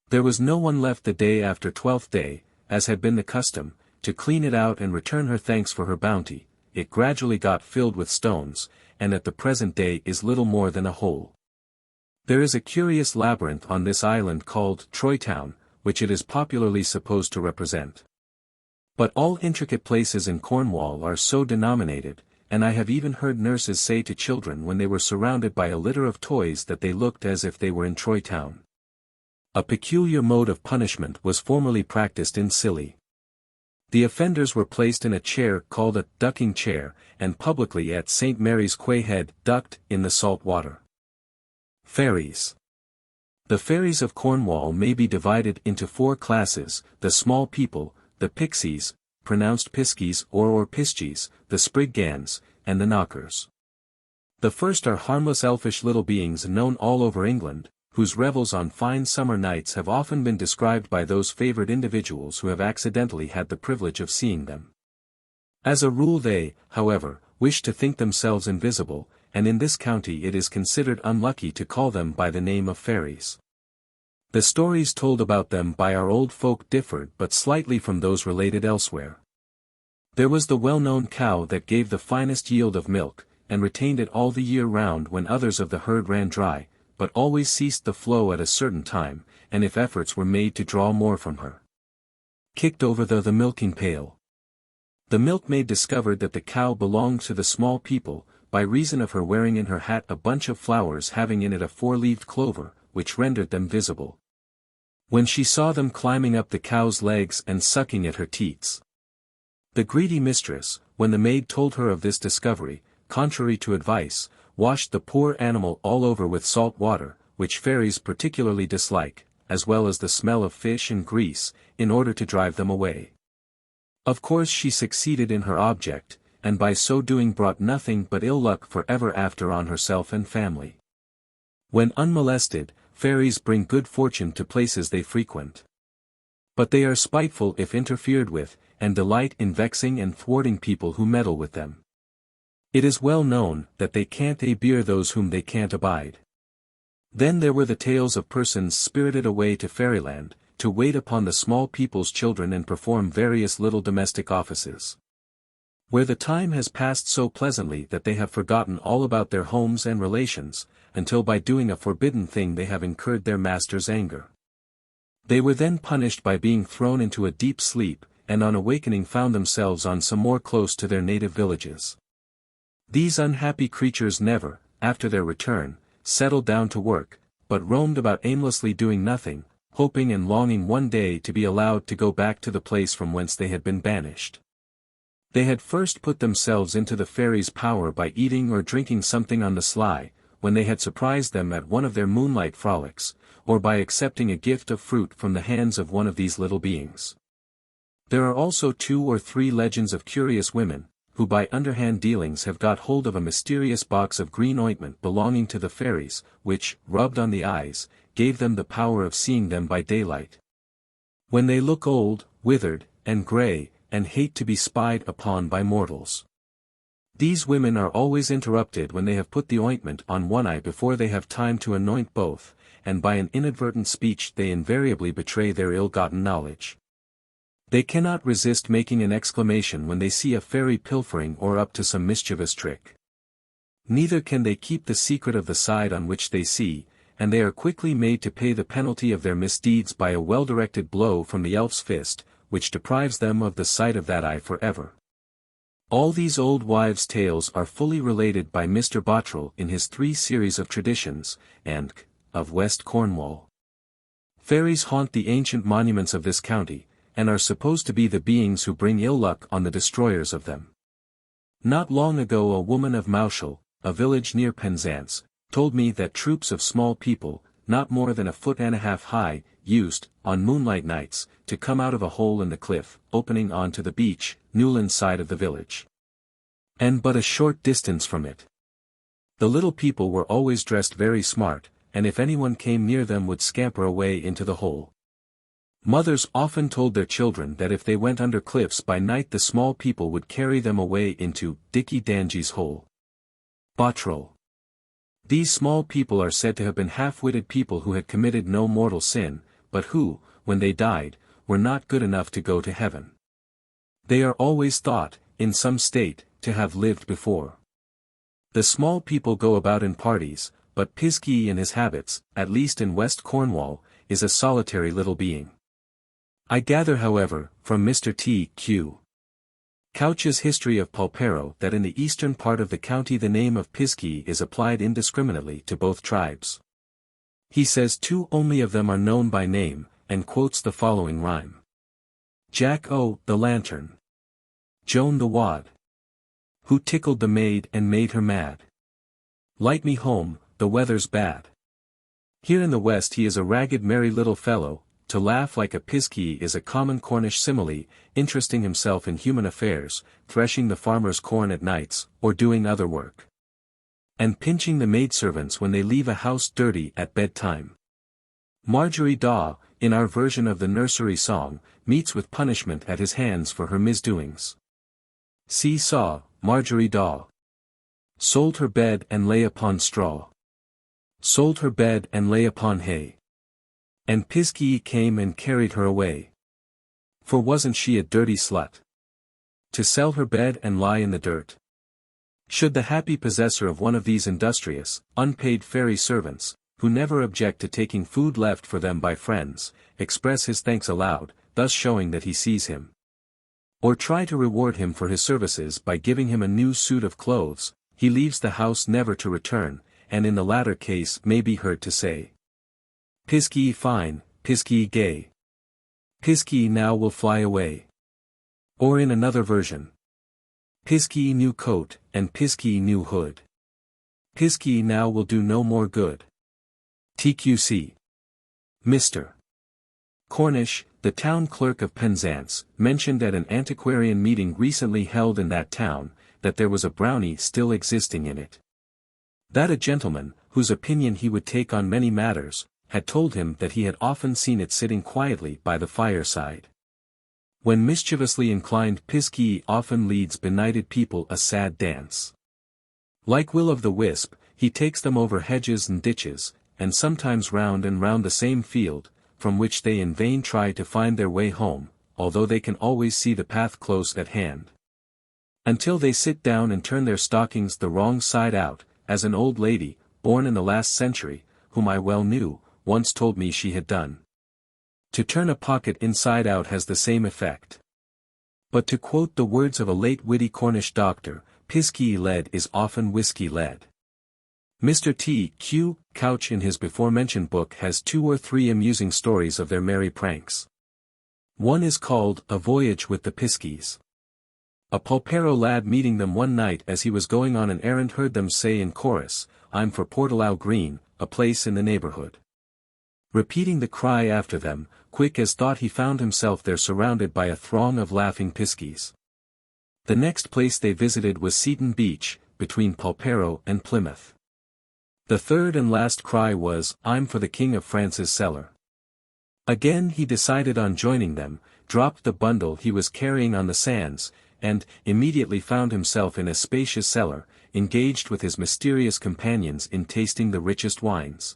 There was no one left the day after 12th day, as had been the custom, to clean it out and return her thanks for her bounty. It gradually got filled with stones, and at the present day is little more than a hole. There is a curious labyrinth on this island called Troytown, which it is popularly supposed to represent. But all intricate places in Cornwall are so denominated, and I have even heard nurses say to children when they were surrounded by a litter of toys that they looked as if they were in Troytown. A peculiar mode of punishment was formerly practiced in Scilly. The offenders were placed in a chair called a ducking chair, and publicly at St. Mary's Quay Head ducked in the salt water. Fairies. The fairies of Cornwall may be divided into 4 classes: the small people, the pixies, pronounced piskies or piskies, the spriggans, and the knockers. The first are harmless elfish little beings known all over England, whose revels on fine summer nights have often been described by those favored individuals who have accidentally had the privilege of seeing them. As a rule they, however, wish to think themselves invisible, and in this county it is considered unlucky to call them by the name of fairies. The stories told about them by our old folk differed but slightly from those related elsewhere. There was the well-known cow that gave the finest yield of milk, and retained it all the year round when others of the herd ran dry, but always ceased the flow at a certain time, and if efforts were made to draw more from her. Kicked over the milking pail. The milkmaid discovered that the cow belonged to the small people, by reason of her wearing in her hat a bunch of flowers having in it a 4-leaved clover, which rendered them visible. When she saw them climbing up the cow's legs and sucking at her teats. The greedy mistress, when the maid told her of this discovery, contrary to advice, washed the poor animal all over with salt water, which fairies particularly dislike, as well as the smell of fish and grease, in order to drive them away. Of course she succeeded in her object, and by so doing brought nothing but ill luck for ever after on herself and family. When unmolested, fairies bring good fortune to places they frequent. But they are spiteful if interfered with, and delight in vexing and thwarting people who meddle with them. It is well known that they can't bear those whom they can't abide. Then there were the tales of persons spirited away to fairyland, to wait upon the small people's children and perform various little domestic offices. Where the time has passed so pleasantly that they have forgotten all about their homes and relations, until by doing a forbidden thing they have incurred their master's anger. They were then punished by being thrown into a deep sleep, and on awakening found themselves on some more close to their native villages. These unhappy creatures never, after their return, settled down to work, but roamed about aimlessly doing nothing, hoping and longing one day to be allowed to go back to the place from whence they had been banished. They had first put themselves into the fairies' power by eating or drinking something on the sly, when they had surprised them at one of their moonlight frolics, or by accepting a gift of fruit from the hands of one of these little beings. There are also 2 or 3 legends of curious women, who by underhand dealings have got hold of a mysterious box of green ointment belonging to the fairies, which, rubbed on the eyes, gave them the power of seeing them by daylight. When they look old, withered, and grey, and hate to be spied upon by mortals. These women are always interrupted when they have put the ointment on one eye before they have time to anoint both, and by an inadvertent speech they invariably betray their ill-gotten knowledge. They cannot resist making an exclamation when they see a fairy pilfering or up to some mischievous trick. Neither can they keep the secret of the side on which they see, and they are quickly made to pay the penalty of their misdeeds by a well-directed blow from the elf's fist, which deprives them of the sight of that eye forever. All these old wives' tales are fully related by Mr. Bottrell in his 3 series of Traditions, and of West Cornwall. Fairies haunt the ancient monuments of this county, and are supposed to be the beings who bring ill luck on the destroyers of them. Not long ago a woman of Maushel, a village near Penzance, told me that troops of small people, not more than 1.5 feet high, used, on moonlight nights, to come out of a hole in the cliff, opening onto the beach, Newland side of the village. And but a short distance from it. The little people were always dressed very smart, and if anyone came near them would scamper away into the hole. Mothers often told their children that if they went under cliffs by night the small people would carry them away into Dickie Dangy's hole. Bottrell. These small people are said to have been half-witted people who had committed no mortal sin, but who, when they died, were not good enough to go to heaven. They are always thought, in some state, to have lived before. The small people go about in parties, but Piskey in his habits, at least in West Cornwall, is a solitary little being. I gather however, from Mr. T.Q. Couch's History of Pulpero that in the eastern part of the county the name of Piskey is applied indiscriminately to both tribes. He says 2 only of them are known by name, and quotes the following rhyme. Jack O. the lantern. Joan the wad. Who tickled the maid and made her mad. Light me home, the weather's bad. Here in the west he is a ragged merry little fellow. To laugh like a piskey is a common Cornish simile, interesting himself in human affairs, threshing the farmer's corn at nights, or doing other work. And pinching the maidservants when they leave a house dirty at bedtime. Marjorie Daw, in our version of the nursery song, meets with punishment at his hands for her misdoings. See saw, Marjorie Daw. Sold her bed and lay upon straw. Sold her bed and lay upon hay. And Piskey came and carried her away. For wasn't she a dirty slut? To sell her bed and lie in the dirt. Should the happy possessor of one of these industrious, unpaid fairy servants, who never object to taking food left for them by friends, express his thanks aloud, thus showing that he sees him. Or try to reward him for his services by giving him a new suit of clothes, he leaves the house never to return, and in the latter case may be heard to say, Piskey fine, Piskey gay. Piskey now will fly away. Or in another version. Piskey new coat, and Piskey new hood. Piskey now will do no more good. TQC. Mr. Cornish, the town clerk of Penzance, mentioned at an antiquarian meeting recently held in that town, that there was a brownie still existing in it. That a gentleman, whose opinion he would take on many matters, had told him that he had often seen it sitting quietly by the fireside. When mischievously inclined Piskey often leads benighted people a sad dance. Like Will-o'-the-Wisp, he takes them over hedges and ditches, and sometimes round and round the same field, from which they in vain try to find their way home, although they can always see the path close at hand. Until they sit down and turn their stockings the wrong side out, as an old lady, born in the last century, whom I well knew, once told me she had done. To turn a pocket inside out has the same effect. But to quote the words of a late witty Cornish doctor, Piskey lead is often whiskey lead. Mr. T. Q. Couch in his before-mentioned book has 2 or 3 amusing stories of their merry pranks. One is called A Voyage with the Piskies. A Pulpero lad meeting them one night as he was going on an errand heard them say in chorus, "I'm for Portalow Green, a place in the neighborhood." Repeating the cry after them, quick as thought he found himself there surrounded by a throng of laughing piskies. The next place they visited was Seaton Beach, between Pulpero and Plymouth. The third and last cry was, "I'm for the King of France's cellar." Again he decided on joining them, dropped the bundle he was carrying on the sands, and immediately found himself in a spacious cellar, engaged with his mysterious companions in tasting the richest wines.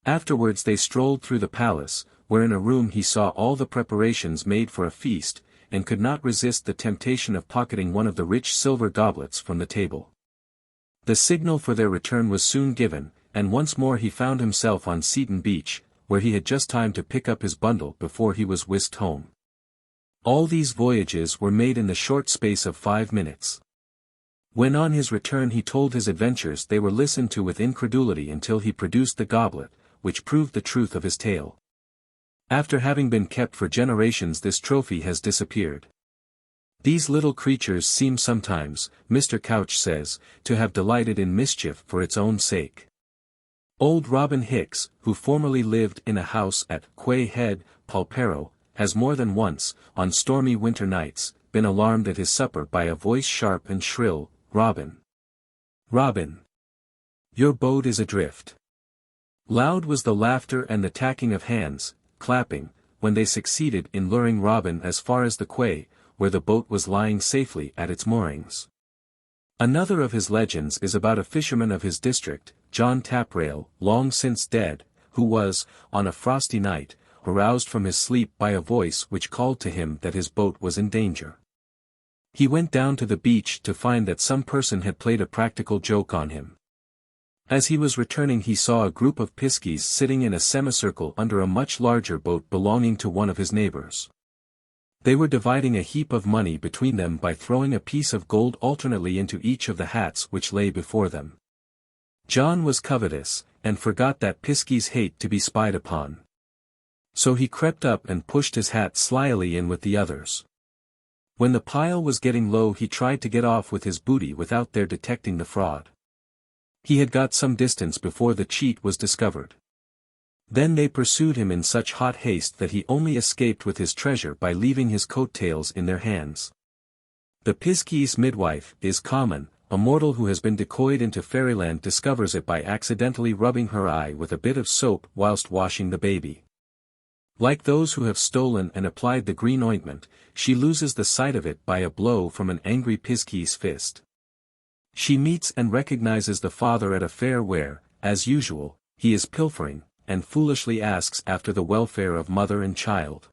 Afterwards they strolled through the palace, where in a room he saw all the preparations made for a feast, and could not resist the temptation of pocketing one of the rich silver goblets from the table. The signal for their return was soon given, and once more he found himself on Seaton Beach, where he had just time to pick up his bundle before he was whisked home. All these voyages were made in the short space of 5 minutes. When on his return he told his adventures they were listened to with incredulity until he produced the goblet, which proved the truth of his tale. After having been kept for generations this trophy has disappeared. These little creatures seem sometimes, Mr. Couch says, to have delighted in mischief for its own sake. Old Robin Hicks, who formerly lived in a house at Quay Head, Pulpero, has more than once, on stormy winter nights, been alarmed at his supper by a voice sharp and shrill, "Robin! Robin! Your boat is adrift." Loud was the laughter and the tacking of hands, clapping, when they succeeded in luring Robin as far as the quay, where the boat was lying safely at its moorings. Another of his legends is about a fisherman of his district, John Taprail, long since dead, who was, on a frosty night, aroused from his sleep by a voice which called to him that his boat was in danger. He went down to the beach to find that some person had played a practical joke on him. As he was returning he saw a group of piskies sitting in a semicircle under a much larger boat belonging to one of his neighbors. They were dividing a heap of money between them by throwing a piece of gold alternately into each of the hats which lay before them. John was covetous, and forgot that piskies hate to be spied upon. So he crept up and pushed his hat slyly in with the others. When the pile was getting low he tried to get off with his booty without their detecting the fraud. He had got some distance before the cheat was discovered. Then they pursued him in such hot haste that he only escaped with his treasure by leaving his coat-tails in their hands. The piskie's midwife is common. A mortal who has been decoyed into fairyland discovers it by accidentally rubbing her eye with a bit of soap whilst washing the baby. Like those who have stolen and applied the green ointment, she loses the sight of it by a blow from an angry piskie's fist. She meets and recognizes the father at a fair where, as usual, he is pilfering, and foolishly asks after the welfare of mother and child.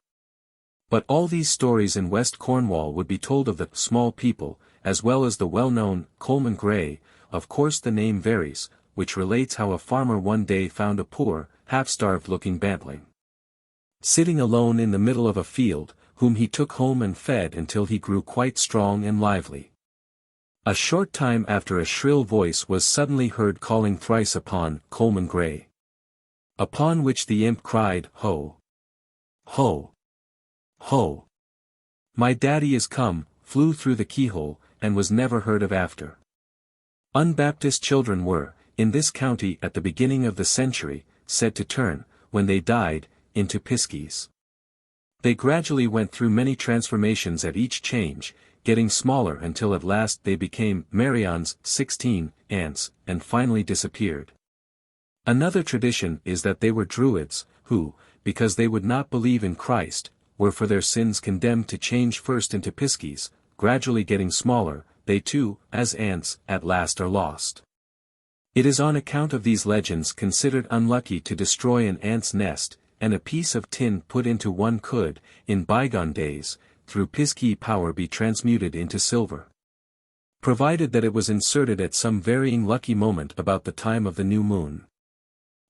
But all these stories in West Cornwall would be told of the small people, as well as the well-known Coleman Gray. Of course the name varies, which relates how a farmer one day found a poor, half-starved-looking bantling sitting alone in the middle of a field, whom he took home and fed until he grew quite strong and lively. A short time after a shrill voice was suddenly heard calling thrice upon Coleman Gray. Upon which the imp cried, "Ho! Ho! Ho! My daddy is come," flew through the keyhole, and was never heard of after. Unbaptized children were, in this county at the beginning of the century, said to turn, when they died, into piskies. They gradually went through many transformations at each change, getting smaller until at last they became Marions, 16, ants, and finally disappeared. Another tradition is that they were Druids, who, because they would not believe in Christ, were for their sins condemned to change first into piskies, gradually getting smaller. They too, as ants, at last are lost. It is on account of these legends considered unlucky to destroy an ant's nest, and a piece of tin put into one could, in bygone days, through piskie power be transmuted into silver. Provided that it was inserted at some varying lucky moment about the time of the new moon.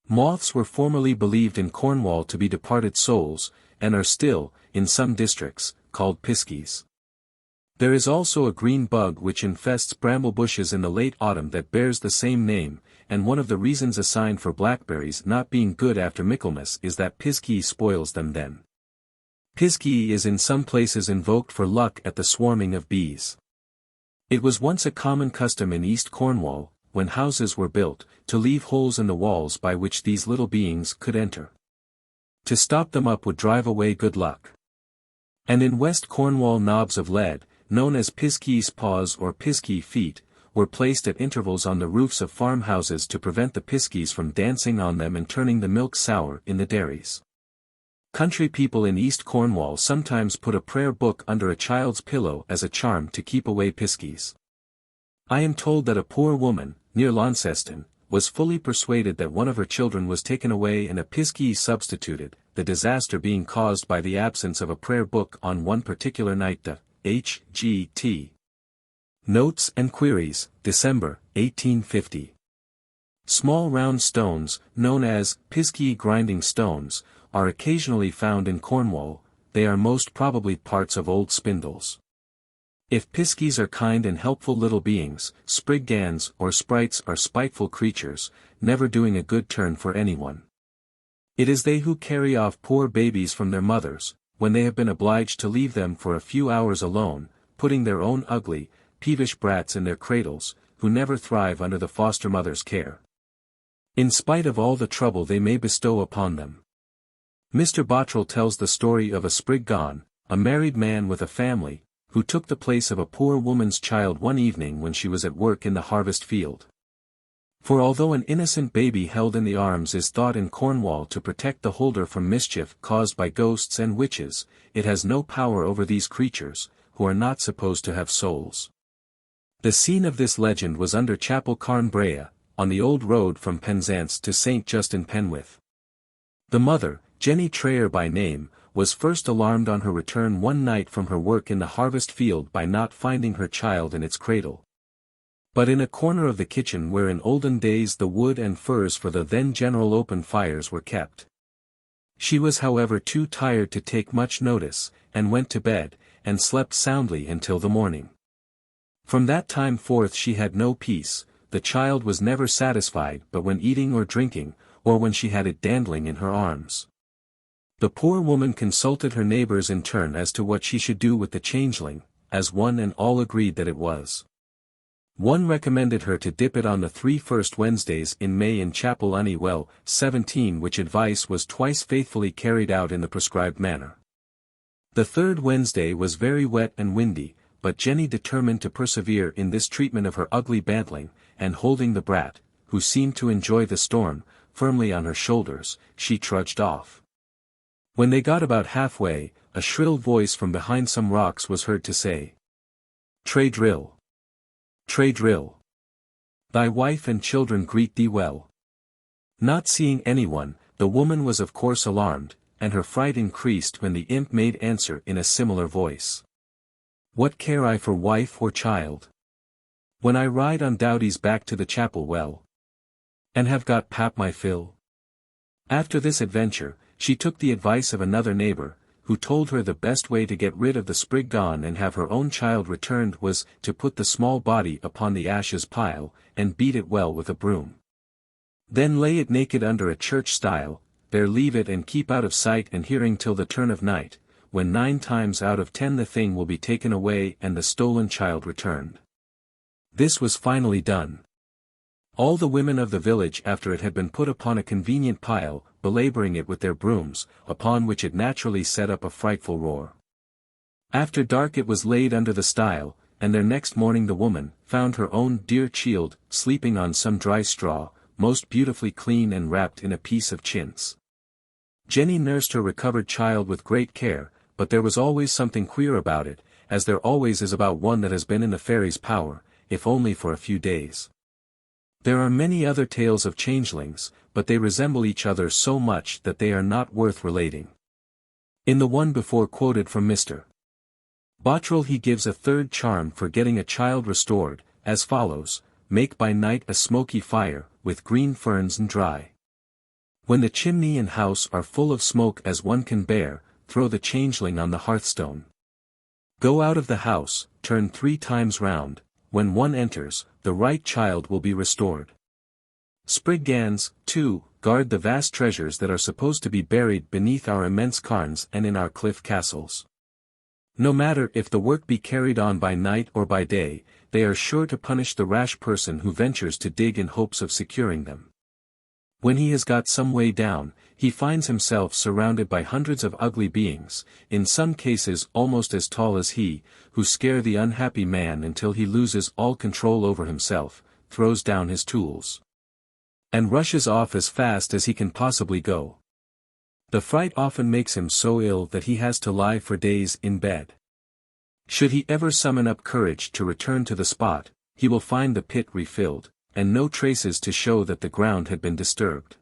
Moths were formerly believed in Cornwall to be departed souls, and are still, in some districts, called piskies. There is also a green bug which infests bramble bushes in the late autumn that bears the same name, and one of the reasons assigned for blackberries not being good after Michaelmas is that Pisci spoils them then. Pisci is in some places invoked for luck at the swarming of bees. It was once a common custom in East Cornwall, when houses were built, to leave holes in the walls by which these little beings could enter. To stop them up would drive away good luck. And in West Cornwall knobs of lead, known as Pisci's paws or Pisci feet, were placed at intervals on the roofs of farmhouses to prevent the Piscis from dancing on them and turning the milk sour in the dairies. Country people in East Cornwall sometimes put a prayer book under a child's pillow as a charm to keep away Piscis. I am told that a poor woman, near Launceston, was fully persuaded that one of her children was taken away and a Pisci substituted, the disaster being caused by the absence of a prayer book on one particular night. The H.G.T. Notes and Queries, December, 1850. Small round stones, known as Pisci grinding stones, are occasionally found in Cornwall. They are most probably parts of old spindles. If Piscis are kind and helpful little beings, spriggans or sprites are spiteful creatures, never doing a good turn for anyone. It is they who carry off poor babies from their mothers, when they have been obliged to leave them for a few hours alone, putting their own ugly, peevish brats in their cradles, who never thrive under the foster mother's care, in spite of all the trouble they may bestow upon them. Mr. Bottrell tells the story of a spriggan, a married man with a family, who took the place of a poor woman's child one evening when she was at work in the harvest field. For although an innocent baby held in the arms is thought in Cornwall to protect the holder from mischief caused by ghosts and witches, it has no power over these creatures, who are not supposed to have souls. The scene of this legend was under Chapel Carn Brea, on the old road from Penzance to St. Justin Penwith. The mother, Jenny Trayer by name, was first alarmed on her return one night from her work in the harvest field by not finding her child in its cradle, but in a corner of the kitchen where in olden days the wood and furs for the then general open fires were kept. She was however too tired to take much notice, and went to bed, and slept soundly until the morning. From that time forth she had no peace. The child was never satisfied but when eating or drinking, or when she had it dandling in her arms. The poor woman consulted her neighbors in turn as to what she should do with the changeling, as one and all agreed that it was. One recommended her to dip it on the 3 first Wednesdays in May in Chapel Unwell, 17, which advice was twice faithfully carried out in the prescribed manner. The 3rd Wednesday was very wet and windy, but Jenny determined to persevere in this treatment of her ugly bantling, and holding the brat, who seemed to enjoy the storm, firmly on her shoulders, she trudged off. When they got about halfway, a shrill voice from behind some rocks was heard to say, "Tray drill. Tray drill. Thy wife and children greet thee well." Not seeing anyone, the woman was of course alarmed, and her fright increased when the imp made answer in a similar voice. "What care I for wife or child, when I ride on Doughty's back to the chapel well, and have got pap my fill?" After this adventure, she took the advice of another neighbor, who told her the best way to get rid of the spriggan and have her own child returned was to put the small body upon the ashes pile, and beat it well with a broom. Then lay it naked under a church stile, there leave it and keep out of sight and hearing till the turn of night, when 9 times out of 10 the thing will be taken away and the stolen child returned. This was finally done. All the women of the village after it had been put upon a convenient pile, belaboring it with their brooms, upon which it naturally set up a frightful roar. After dark it was laid under the stile, and their next morning the woman found her own dear child sleeping on some dry straw, most beautifully clean and wrapped in a piece of chintz. Jenny nursed her recovered child with great care, but there was always something queer about it, as there always is about one that has been in the fairies' power, if only for a few days. There are many other tales of changelings, but they resemble each other so much that they are not worth relating. In the one before quoted from Mr. Bottrell he gives a 3rd charm for getting a child restored, as follows: "Make by night a smoky fire, with green ferns and dry. When the chimney and house are full of smoke as one can bear, throw the changeling on the hearthstone. Go out of the house, turn 3 times round, when one enters, the right child will be restored. Spriggans, 2, guard the vast treasures that are supposed to be buried beneath our immense cairns and in our cliff castles. No matter if the work be carried on by night or by day, they are sure to punish the rash person who ventures to dig in hopes of securing them. When he has got some way down, he finds himself surrounded by hundreds of ugly beings, in some cases almost as tall as he, who scare the unhappy man until he loses all control over himself, throws down his tools, and rushes off as fast as he can possibly go. The fright often makes him so ill that he has to lie for days in bed. Should he ever summon up courage to return to the spot, he will find the pit refilled, and no traces to show that the ground had been disturbed.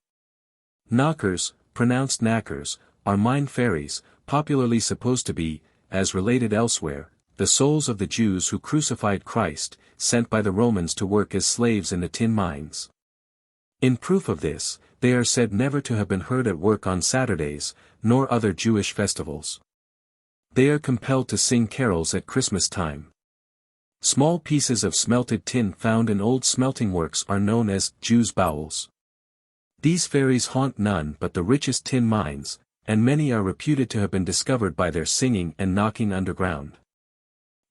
Knockers, pronounced knackers, are mine fairies, popularly supposed to be, as related elsewhere, the souls of the Jews who crucified Christ, sent by the Romans to work as slaves in the tin mines. In proof of this, they are said never to have been heard at work on Saturdays, nor other Jewish festivals. They are compelled to sing carols at Christmas time. Small pieces of smelted tin found in old smelting works are known as Jews' bowels. These fairies haunt none but the richest tin mines, and many are reputed to have been discovered by their singing and knocking underground.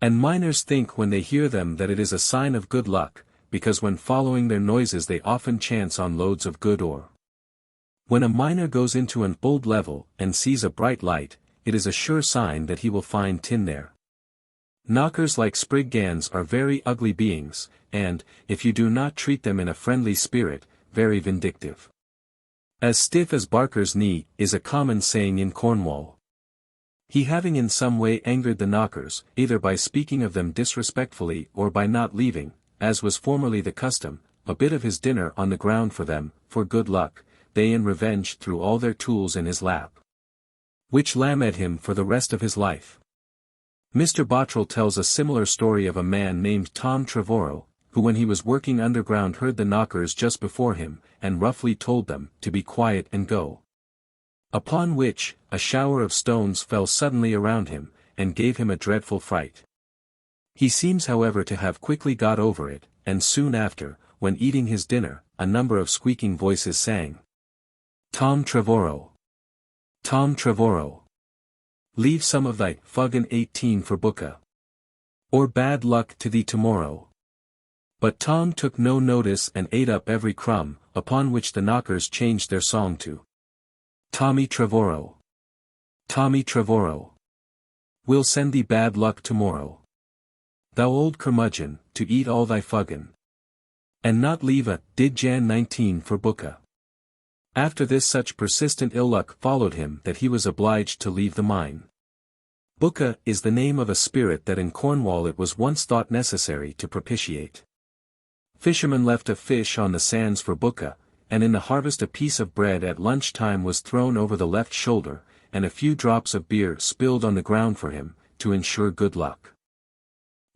And miners think when they hear them that it is a sign of good luck, because when following their noises they often chance on loads of good ore. When a miner goes into an old level and sees a bright light, it is a sure sign that he will find tin there. Knockers like Spriggans are very ugly beings, and, if you do not treat them in a friendly spirit, very vindictive. As stiff as Barker's knee, is a common saying in Cornwall. He having in some way angered the Knockers, either by speaking of them disrespectfully or by not leaving, as was formerly the custom, a bit of his dinner on the ground for them, for good luck, they in revenge threw all their tools in his lap, which lamed him for the rest of his life. Mr. Bottrell tells a similar story of a man named Tom Trevorrow, who when he was working underground heard the Knockers just before him, and roughly told them to be quiet and go. Upon which, a shower of stones fell suddenly around him, and gave him a dreadful fright. He seems however to have quickly got over it, and soon after, when eating his dinner, a number of squeaking voices sang, "Tom Trevorrow! Tom Trevorrow! Leave some of thy fuggin 18 for Booka. Or bad luck to thee tomorrow." But Tom took no notice and ate up every crumb, upon which the Knockers changed their song to "Tommy Trevorrow! Tommy Trevorrow! We'll send thee bad luck tomorrow. Thou old curmudgeon, to eat all thy fuggin, and not leave a did Jan 19 for Booka." After this such persistent ill luck followed him that he was obliged to leave the mine. Booka is the name of a spirit that in Cornwall it was once thought necessary to propitiate. Fishermen left a fish on the sands for Booka, and in the harvest a piece of bread at lunch-time was thrown over the left shoulder, and a few drops of beer spilled on the ground for him, to ensure good luck.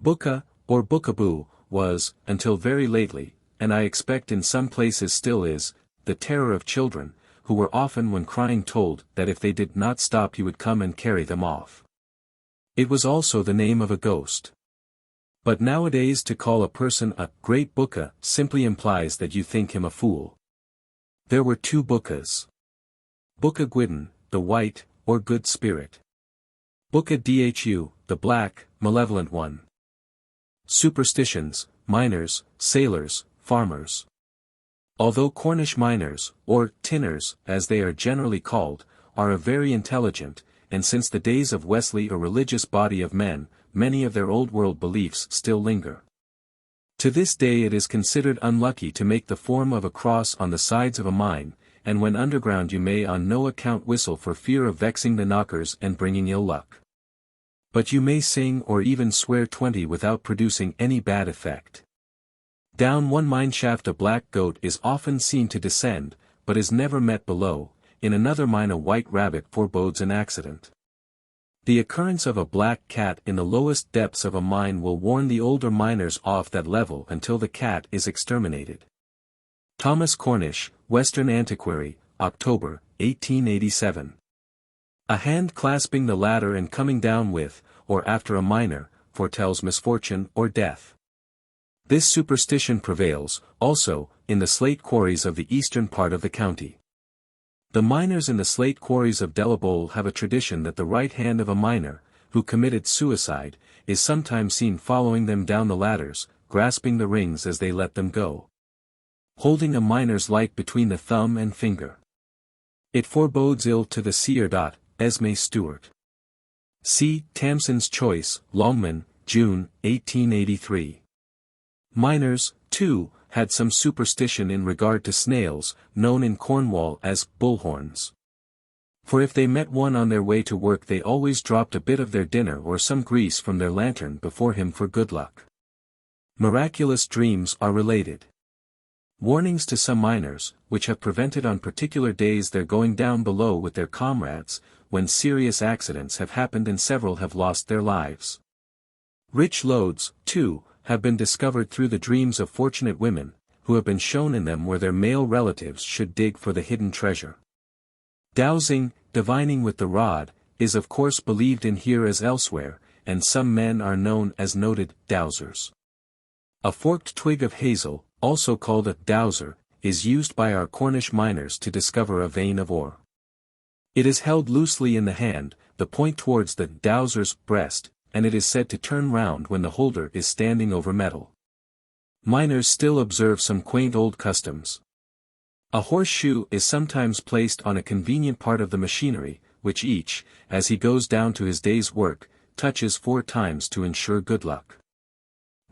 Booka, or Bookaboo, was, until very lately, and I expect in some places still is, the terror of children, who were often when crying told that if they did not stop he would come and carry them off. It was also the name of a ghost. But nowadays to call a person a great Booka simply implies that you think him a fool. There were 2 Bookas. Booka Gwydden, the white, or good spirit. Booka Dhu, the black, malevolent one. Superstitions, miners, sailors, farmers. Although Cornish miners, or tinners, as they are generally called, are a very intelligent, and since the days of Wesley a religious body of men, many of their old-world beliefs still linger. To this day it is considered unlucky to make the form of a cross on the sides of a mine, and when underground you may on no account whistle for fear of vexing the Knockers and bringing ill luck. But you may sing or even swear 20 without producing any bad effect. Down one mine shaft a black goat is often seen to descend, but is never met below. In another mine a white rabbit forebodes an accident. The occurrence of a black cat in the lowest depths of a mine will warn the older miners off that level until the cat is exterminated. Thomas Cornish, Western Antiquary, October, 1887. A hand clasping the ladder and coming down with, or after a miner, foretells misfortune or death. This superstition prevails, also, in the slate quarries of the eastern part of the county. The miners in the slate quarries of Delabole have a tradition that the right hand of a miner, who committed suicide, is sometimes seen following them down the ladders, grasping the rings as they let them go, holding a miner's light between the thumb and finger. It forebodes ill to the seer. Esme Stewart. See Tamson's Choice, Longman, June, 1883. Miners, too, had some superstition in regard to snails, known in Cornwall as bullhorns. For if they met one on their way to work, they always dropped a bit of their dinner or some grease from their lantern before him for good luck. Miraculous dreams are related. Warnings to some miners, which have prevented on particular days their going down below with their comrades, when serious accidents have happened and several have lost their lives. Rich lodes, too, have been discovered through the dreams of fortunate women, who have been shown in them where their male relatives should dig for the hidden treasure. Dowsing, divining with the rod, is of course believed in here as elsewhere, and some men are known as noted dowsers. A forked twig of hazel, also called a dowser, is used by our Cornish miners to discover a vein of ore. It is held loosely in the hand, the point towards the dowser's breast, and it is said to turn round when the holder is standing over metal. Miners still observe some quaint old customs. A horseshoe is sometimes placed on a convenient part of the machinery, which each, as he goes down to his day's work, touches 4 times to ensure good luck.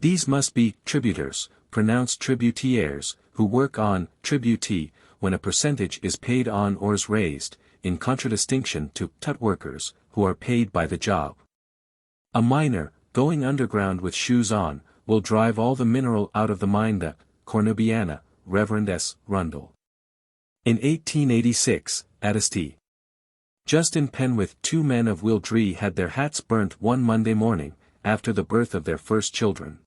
These must be tributers, pronounced tributiers, who work on tributee, when a percentage is paid on ores raised, in contradistinction to tut workers, who are paid by the job. A miner, going underground with shoes on, will drive all the mineral out of the mine. The Cornubiana, Reverend S. Rundle. In 1886, Addenda. Justin Penwith, 2 men of Wildree had their hats burnt one Monday morning, after the birth of their first children.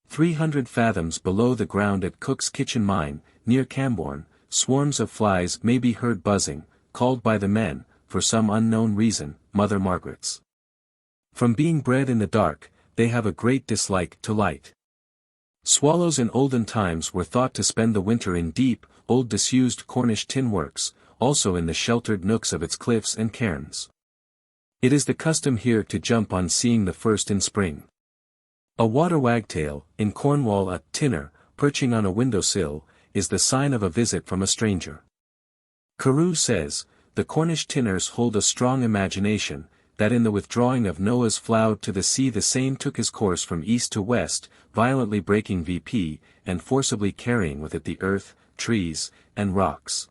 300 fathoms below the ground at Cook's Kitchen Mine, near Camborne, swarms of flies may be heard buzzing, called by the men, for some unknown reason, Mother Margaret's. From being bred in the dark, they have a great dislike to light. Swallows in olden times were thought to spend the winter in deep, old disused Cornish tin works, also in the sheltered nooks of its cliffs and cairns. It is the custom here to jump on seeing the first in spring. A water wagtail, in Cornwall a tinner, perching on a window-sill, is the sign of a visit from a stranger. Carew says, the Cornish tinners hold a strong imagination, that in the withdrawing of Noah's flood to the sea the same took his course from east to west, violently breaking VP, and forcibly carrying with it the earth, trees, and rocks,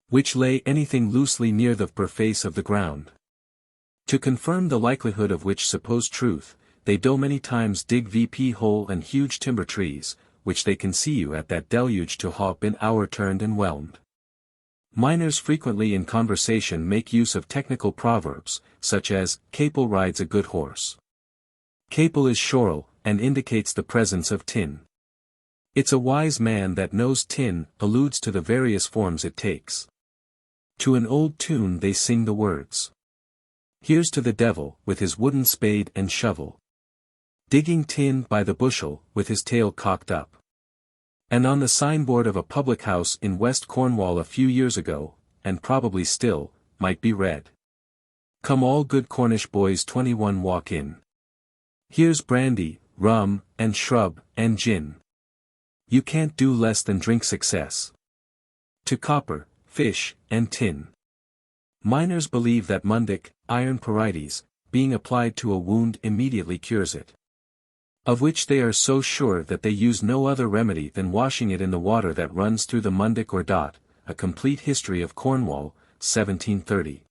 which lay anything loosely near the surface of the ground. To confirm the likelihood of which supposed truth, they do many times dig VP hole and huge timber trees, which they can see you at that deluge to have been hour turned and whelmed. Miners frequently in conversation make use of technical proverbs, such as, Capel rides a good horse. Capel is shoral, and indicates the presence of tin. It's a wise man that knows tin, alludes to the various forms it takes. To an old tune they sing the words. Here's to the devil, with his wooden spade and shovel, digging tin by the bushel, with his tail cocked up. And on the signboard of a public house in West Cornwall a few years ago, and probably still, might be read. Come all good Cornish boys 21 walk in. Here's brandy, rum, and shrub, and gin. You can't do less than drink success. To copper, fish, and tin. Miners believe that mundic, iron parites, being applied to a wound immediately cures it. Of which they are so sure that they use no other remedy than washing it in the water that runs through the mundic or dot. A Complete History of Cornwall, 1730.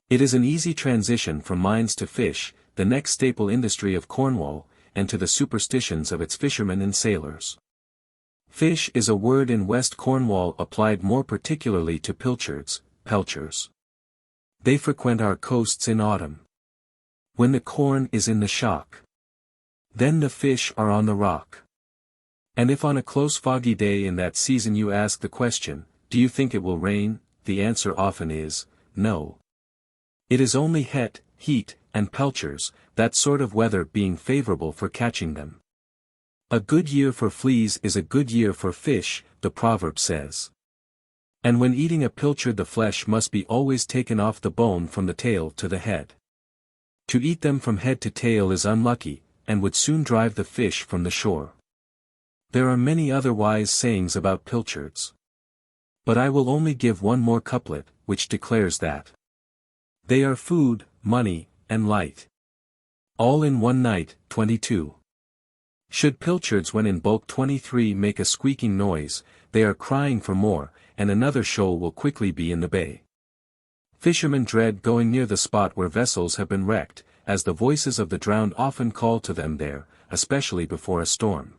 It is an easy transition from mines to fish, the next staple industry of Cornwall, and to the superstitions of its fishermen and sailors. Fish is a word in West Cornwall applied more particularly to pilchards, pelchers. They frequent our coasts in autumn, when the corn is in the shock. Then the fish are on the rock. And if on a close foggy day in that season you ask the question, do you think it will rain, the answer often is, no. It is only het, heat, and pelchers, that sort of weather being favorable for catching them. A good year for fleas is a good year for fish, the proverb says. And when eating a pilchard the flesh must be always taken off the bone from the tail to the head. To eat them from head to tail is unlucky, and would soon drive the fish from the shore. There are many other wise sayings about pilchards. But I will only give one more couplet, which declares that they are food, money, and light. All in one night. 22. Should pilchards when in bulk 23 make a squeaking noise, they are crying for more, and another shoal will quickly be in the bay. Fishermen dread going near the spot where vessels have been wrecked, as the voices of the drowned often call to them there, especially before a storm.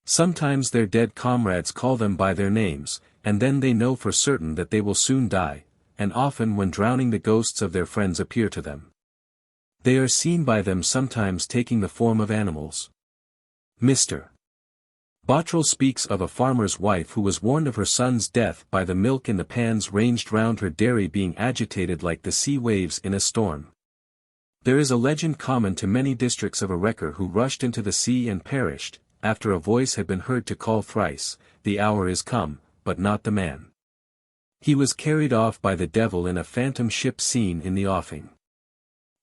Sometimes their dead comrades call them by their names, and then they know for certain that they will soon die, and often when drowning the ghosts of their friends appear to them. They are seen by them sometimes taking the form of animals. Mr. Bottrell speaks of a farmer's wife who was warned of her son's death by the milk in the pans ranged round her dairy being agitated like the sea waves in a storm. There is a legend common to many districts of a wrecker who rushed into the sea and perished, after a voice had been heard to call thrice, "The hour is come, but not the man." He was carried off by the devil in a phantom ship seen in the offing.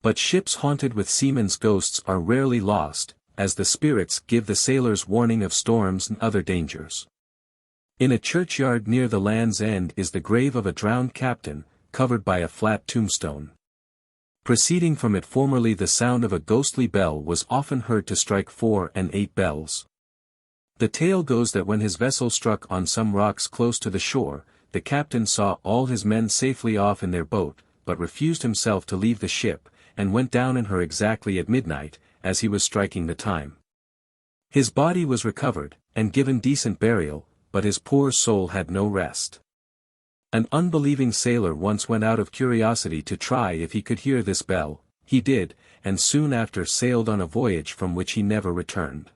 But ships haunted with seamen's ghosts are rarely lost, as the spirits give the sailors warning of storms and other dangers. In a churchyard near the Land's End is the grave of a drowned captain, covered by a flat tombstone. Proceeding from it formerly the sound of a ghostly bell was often heard to strike 4 and 8 bells. The tale goes that when his vessel struck on some rocks close to the shore, the captain saw all his men safely off in their boat, but refused himself to leave the ship, and went down in her exactly at midnight, as he was striking the time. His body was recovered, and given decent burial, but his poor soul had no rest. An unbelieving sailor once went out of curiosity to try if he could hear this bell. He did, and soon after sailed on a voyage from which he never returned.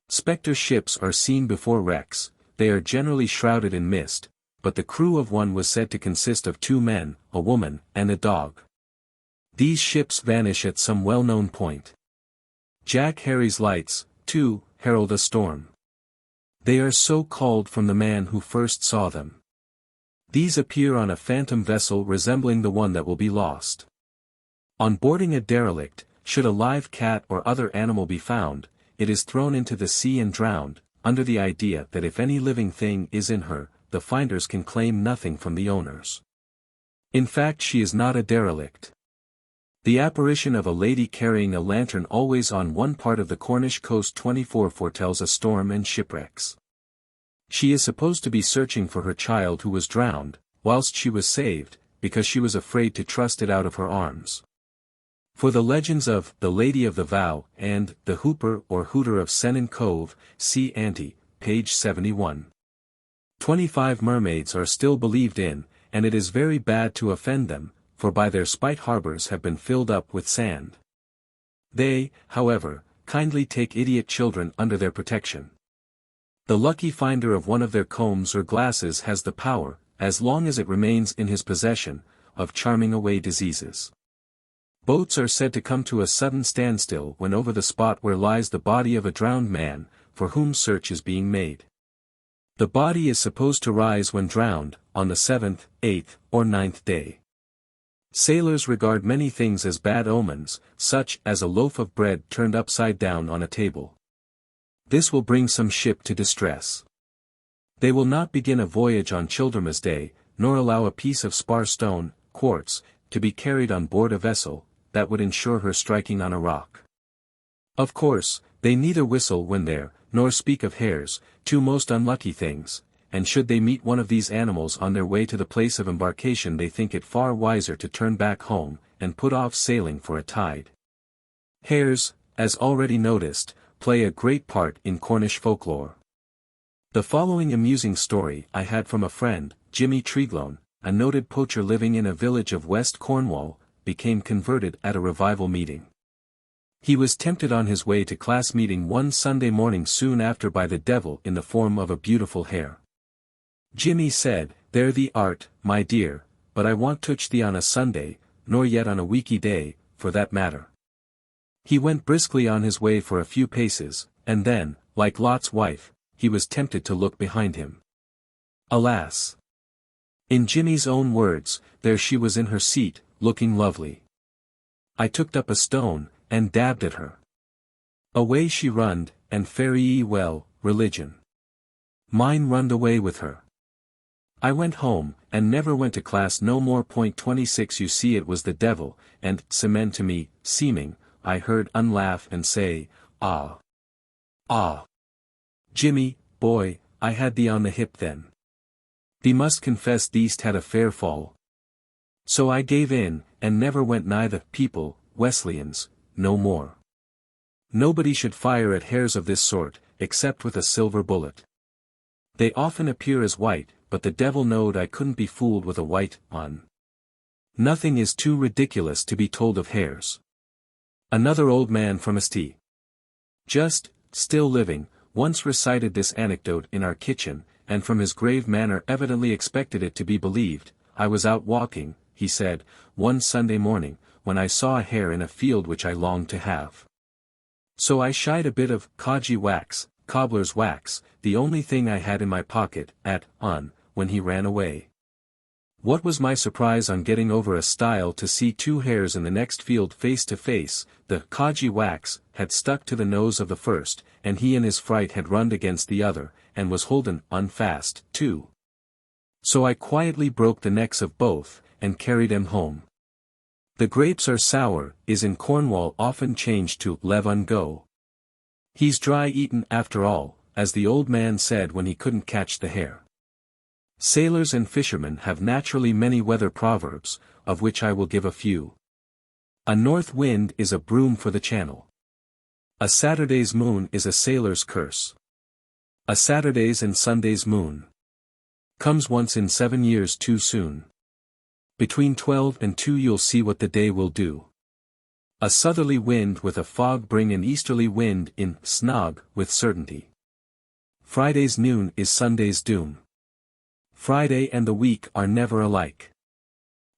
Spectre ships are seen before wrecks. They are generally shrouded in mist, but the crew of one was said to consist of 2 men, a woman, and a dog. These ships vanish at some well-known point. Jack Harry's lights, too, herald a storm. They are so called from the man who first saw them. These appear on a phantom vessel resembling the one that will be lost. On boarding a derelict, should a live cat or other animal be found, it is thrown into the sea and drowned, under the idea that if any living thing is in her, the finders can claim nothing from the owners. In fact, she is not a derelict. The apparition of a lady carrying a lantern always on one part of the Cornish coast 24 foretells a storm and shipwrecks. She is supposed to be searching for her child who was drowned, whilst she was saved, because she was afraid to trust it out of her arms. For the legends of the Lady of the Vow and the Hooper or Hooter of Sennin Cove, see ante, page 71. 25 mermaids are still believed in, and it is very bad to offend them, for by their spite harbors have been filled up with sand. They, however, kindly take idiot children under their protection. The lucky finder of one of their combs or glasses has the power, as long as it remains in his possession, of charming away diseases. Boats are said to come to a sudden standstill when over the spot where lies the body of a drowned man, for whom search is being made. The body is supposed to rise when drowned, on the 7th, 8th, or 9th day. Sailors regard many things as bad omens, such as a loaf of bread turned upside down on a table. This will bring some ship to distress. They will not begin a voyage on Childermas Day, nor allow a piece of spar stone, quartz, to be carried on board a vessel, that would ensure her striking on a rock. Of course, they neither whistle when there, nor speak of hares, 2 most unlucky things, and should they meet one of these animals on their way to the place of embarkation they think it far wiser to turn back home, and put off sailing for a tide. Hares, as already noticed, play a great part in Cornish folklore. The following amusing story I had from a friend, Jimmy Treglone, a noted poacher living in a village of West Cornwall, became converted at a revival meeting. He was tempted on his way to class meeting one Sunday morning soon after by the devil in the form of a beautiful hare. Jimmy said, "There thee art, my dear, but I want touch thee on a Sunday, nor yet on a weeky day, for that matter. He went briskly on his way for a few paces, and then, like Lot's wife, he was tempted to look behind him. Alas! In Jimmy's own words, there she was in her seat, looking lovely. I took up a stone, and dabbed at her. Away she runned, and fare ye well, religion. Mine runned away with her. I went home, and never went to class no more. 26 You see, it was the devil, and, semen to me, seeming, I heard unlaugh and say, ah. Ah. Jimmy, boy, I had thee on the hip then. Thee must confess thee'st had a fair fall. So I gave in, and never went nigh the people, Wesleyans, no more. Nobody should fire at hares of this sort, except with a silver bullet. They often appear as white, but the devil knowed I couldn't be fooled with a white one. Nothing is too ridiculous to be told of hares. Another old man from St. Just, still living, once recited this anecdote in our kitchen, and from his grave manner evidently expected it to be believed. I was out walking, he said, one Sunday morning, when I saw a hare in a field which I longed to have. So I shied a bit of codgy wax, cobbler's wax, the only thing I had in my pocket, when he ran away. What was my surprise on getting over a stile to see two hares in the next field face to face. The codgy wax had stuck to the nose of the first, and he in his fright had run against the other, and was holden on fast, too. So I quietly broke the necks of both, and carried them home. The grapes are sour, is in Cornwall often changed to lev go. He's dry eaten after all, as the old man said when he couldn't catch the hare. Sailors and fishermen have naturally many weather proverbs, of which I will give a few. A north wind is a broom for the channel. A Saturday's moon is a sailor's curse. A Saturday's and Sunday's moon comes once in 7 years too soon. Between 12 and 2 you'll see what the day will do. A southerly wind with a fog bring an easterly wind in snog with certainty. Friday's noon is Sunday's doom. Friday and the week are never alike.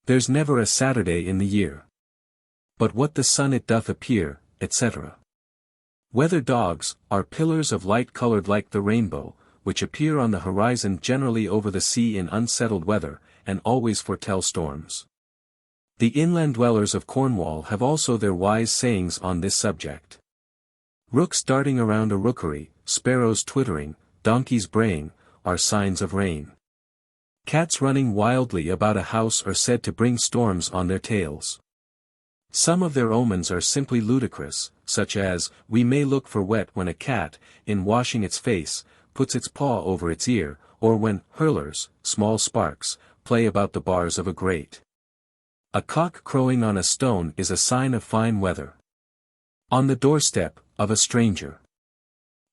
There's never a Saturday in the year. But what the sun it doth appear, etc. Weather dogs are pillars of light colored like the rainbow, which appear on the horizon generally over the sea in unsettled weather, and always foretell storms. The inland dwellers of Cornwall have also their wise sayings on this subject. Rooks darting around a rookery, sparrows twittering, donkeys braying, are signs of rain. Cats running wildly about a house are said to bring storms on their tails. Some of their omens are simply ludicrous, such as, we may look for wet when a cat, in washing its face, puts its paw over its ear, or when hurlers, small sparks, play about the bars of a grate. A cock crowing on a stone is a sign of fine weather. On the doorstep of a stranger.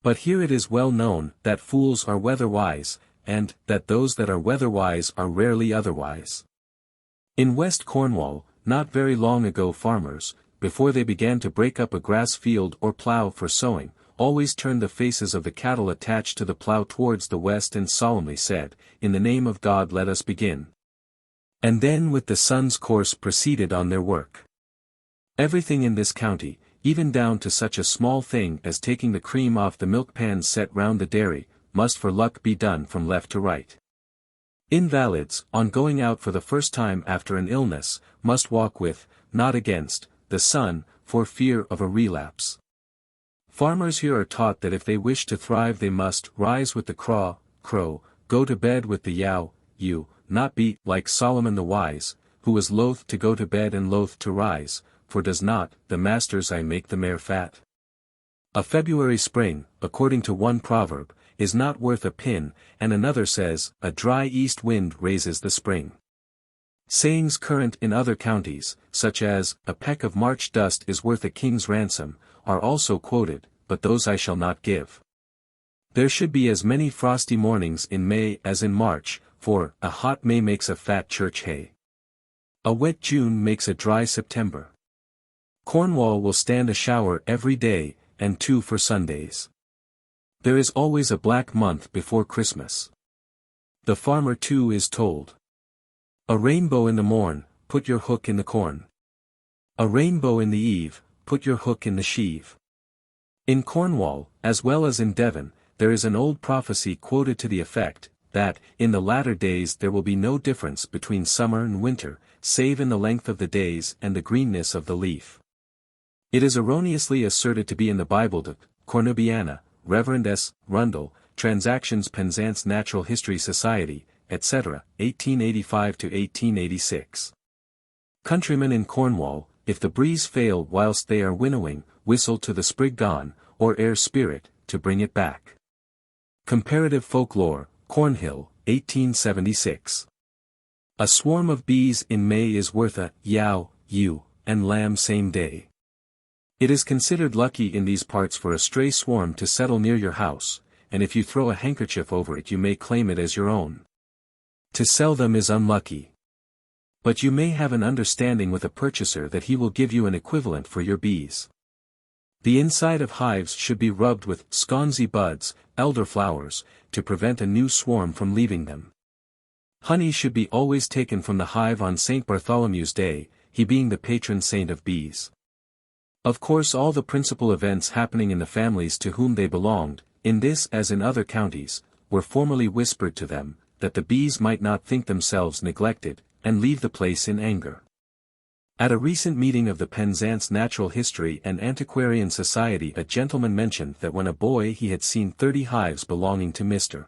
But here it is well known that fools are weather-wise, and that those that are weather-wise are rarely otherwise. In West Cornwall, not very long ago farmers, before they began to break up a grass field or plough for sowing, always turned the faces of the cattle attached to the plough towards the west and solemnly said, "In the name of God let us begin." And then with the sun's course proceeded on their work. Everything in this county, even down to such a small thing as taking the cream off the milk pans set round the dairy, must for luck be done from left to right. Invalids, on going out for the first time after an illness, must walk with, not against, the sun, for fear of a relapse. Farmers here are taught that if they wish to thrive they must rise with the crow, go to bed with the yow, not be like Solomon the wise, who was loath to go to bed and loath to rise, for does not the master's eye make the mare fat? A February spring, according to one proverb, is not worth a pin, and another says, a dry east wind raises the spring. Sayings current in other counties, such as, a peck of March dust is worth a king's ransom, are also quoted, but those I shall not give. There should be as many frosty mornings in May as in March, for, a hot May makes a fat church hay. A wet June makes a dry September. Cornwall will stand a shower every day, and 2 for Sundays. There is always a black month before Christmas. The farmer too is told. A rainbow in the morn, put your hook in the corn. A rainbow in the eve, put your hook in the sheave. In Cornwall, as well as in Devon, there is an old prophecy quoted to the effect, that, in the latter days there will be no difference between summer and winter, save in the length of the days and the greenness of the leaf. It is erroneously asserted to be in the Bible. Cornubiana, Reverend S. Rundle, Transactions Penzance Natural History Society, etc., 1885–1886. Countrymen in Cornwall, if the breeze fail whilst they are winnowing, whistle to the sprig gone, or air spirit, to bring it back. Comparative Folklore, Cornhill, 1876. A swarm of bees in May is worth a yow, ewe, and lamb same day. It is considered lucky in these parts for a stray swarm to settle near your house, and if you throw a handkerchief over it you may claim it as your own. To sell them is unlucky. But you may have an understanding with a purchaser that he will give you an equivalent for your bees. The inside of hives should be rubbed with sconsy buds, elderflowers, to prevent a new swarm from leaving them. Honey should be always taken from the hive on St. Bartholomew's Day, he being the patron saint of bees. Of course all the principal events happening in the families to whom they belonged, in this as in other counties, were formally whispered to them, that the bees might not think themselves neglected, and leave the place in anger. At a recent meeting of the Penzance Natural History and Antiquarian Society a gentleman mentioned that when a boy he had seen 30 hives belonging to Mr.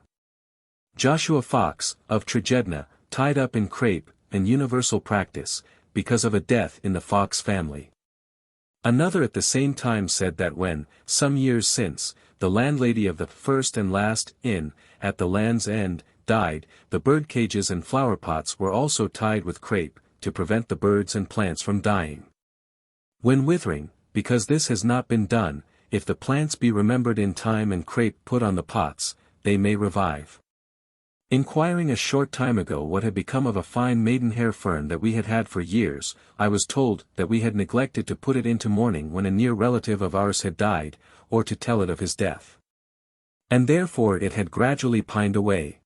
Joshua Fox, of Trejedna, tied up in crape, an universal practice, because of a death in the Fox family. Another at the same time said that when, some years since, the landlady of the First and Last Inn, at the Land's End, died, the bird cages and flower pots were also tied with crape, to prevent the birds and plants from dying. When withering, because this has not been done, if the plants be remembered in time and crape put on the pots, they may revive. Inquiring a short time ago what had become of a fine maidenhair fern that we had had for years, I was told that we had neglected to put it into mourning when a near relative of ours had died, or to tell it of his death. And therefore it had gradually pined away.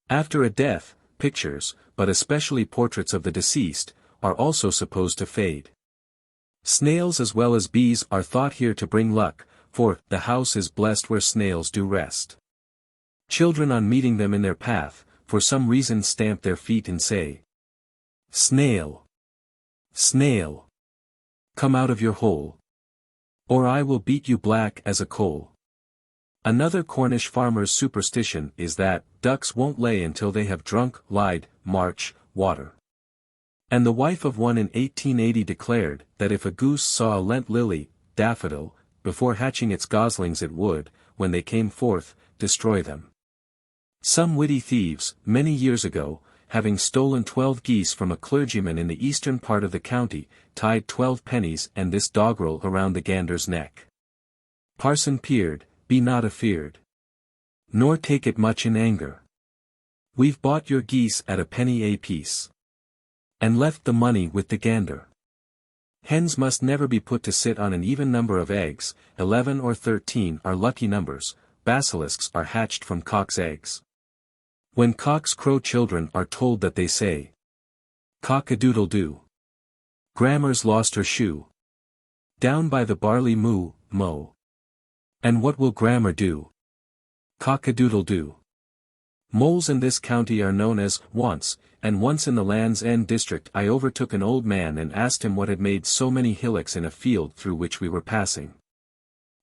After a death, pictures, but especially portraits of the deceased, are also supposed to fade. Snails as well as bees are thought here to bring luck, for the house is blessed where snails do rest. Children on meeting them in their path, for some reason stamp their feet and say, "Snail! Snail! Come out of your hole! Or I will beat you black as a coal." Another Cornish farmer's superstition is that ducks won't lay until they have drunk, lied, March, water. And the wife of one in 1880 declared that if a goose saw a Lent lily, daffodil, before hatching its goslings it would, when they came forth, destroy them. Some witty thieves, many years ago, having stolen 12 geese from a clergyman in the eastern part of the county, tied 12 pennies and this doggerel around the gander's neck. Parson peered, be not afeard. Nor take it much in anger. We've bought your geese at a penny a piece. And left the money with the gander. Hens must never be put to sit on an even number of eggs, 11 or 13 are lucky numbers, basilisks are hatched from cocks' eggs. When cocks crow children are told that they say, "Cock-a-doodle-doo. Grammar's lost her shoe. Down by the barley moo, mow. And what will Grammar do? Cock-a-doodle-doo." Moles in this county are known as "wants," and once in the Land's End district I overtook an old man and asked him what had made so many hillocks in a field through which we were passing.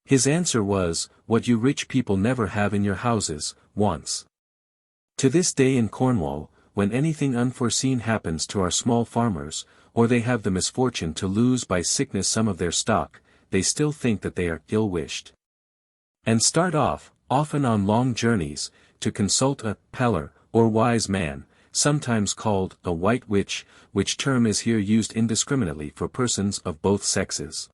His answer was, "What you rich people never have in your houses, wants." To this day in Cornwall, when anything unforeseen happens to our small farmers, or they have the misfortune to lose by sickness some of their stock, they still think that they are ill-wished. And start off, often on long journeys, to consult a peller, or wise man, sometimes called a white witch, which term is here used indiscriminately for persons of both sexes.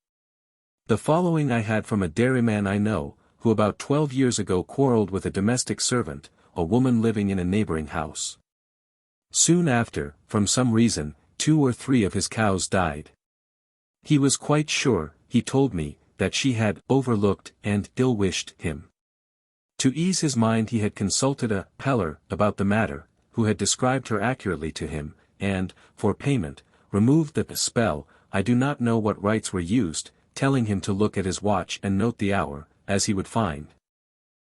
The following I had from a dairyman I know, who about 12 years ago quarrelled with a domestic servant, a woman living in a neighbouring house. Soon after, from some reason, 2 or 3 of his cows died. He was quite sure, he told me, that she had overlooked and ill-wished him. To ease his mind he had consulted a peller about the matter, who had described her accurately to him, and, for payment, removed the spell. I do not know what rites were used, telling him to look at his watch and note the hour, as he would find.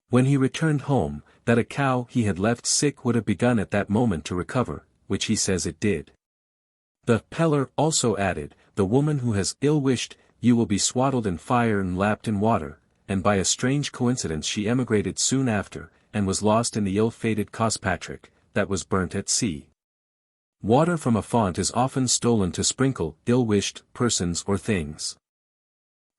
When he returned home, that a cow he had left sick would have begun at that moment to recover, which he says it did. The peller also added, the woman who has ill-wished, you will be swaddled in fire and lapped in water, and by a strange coincidence she emigrated soon after, and was lost in the ill-fated Cospatrick, that was burnt at sea. Water from a font is often stolen to sprinkle ill-wished persons or things.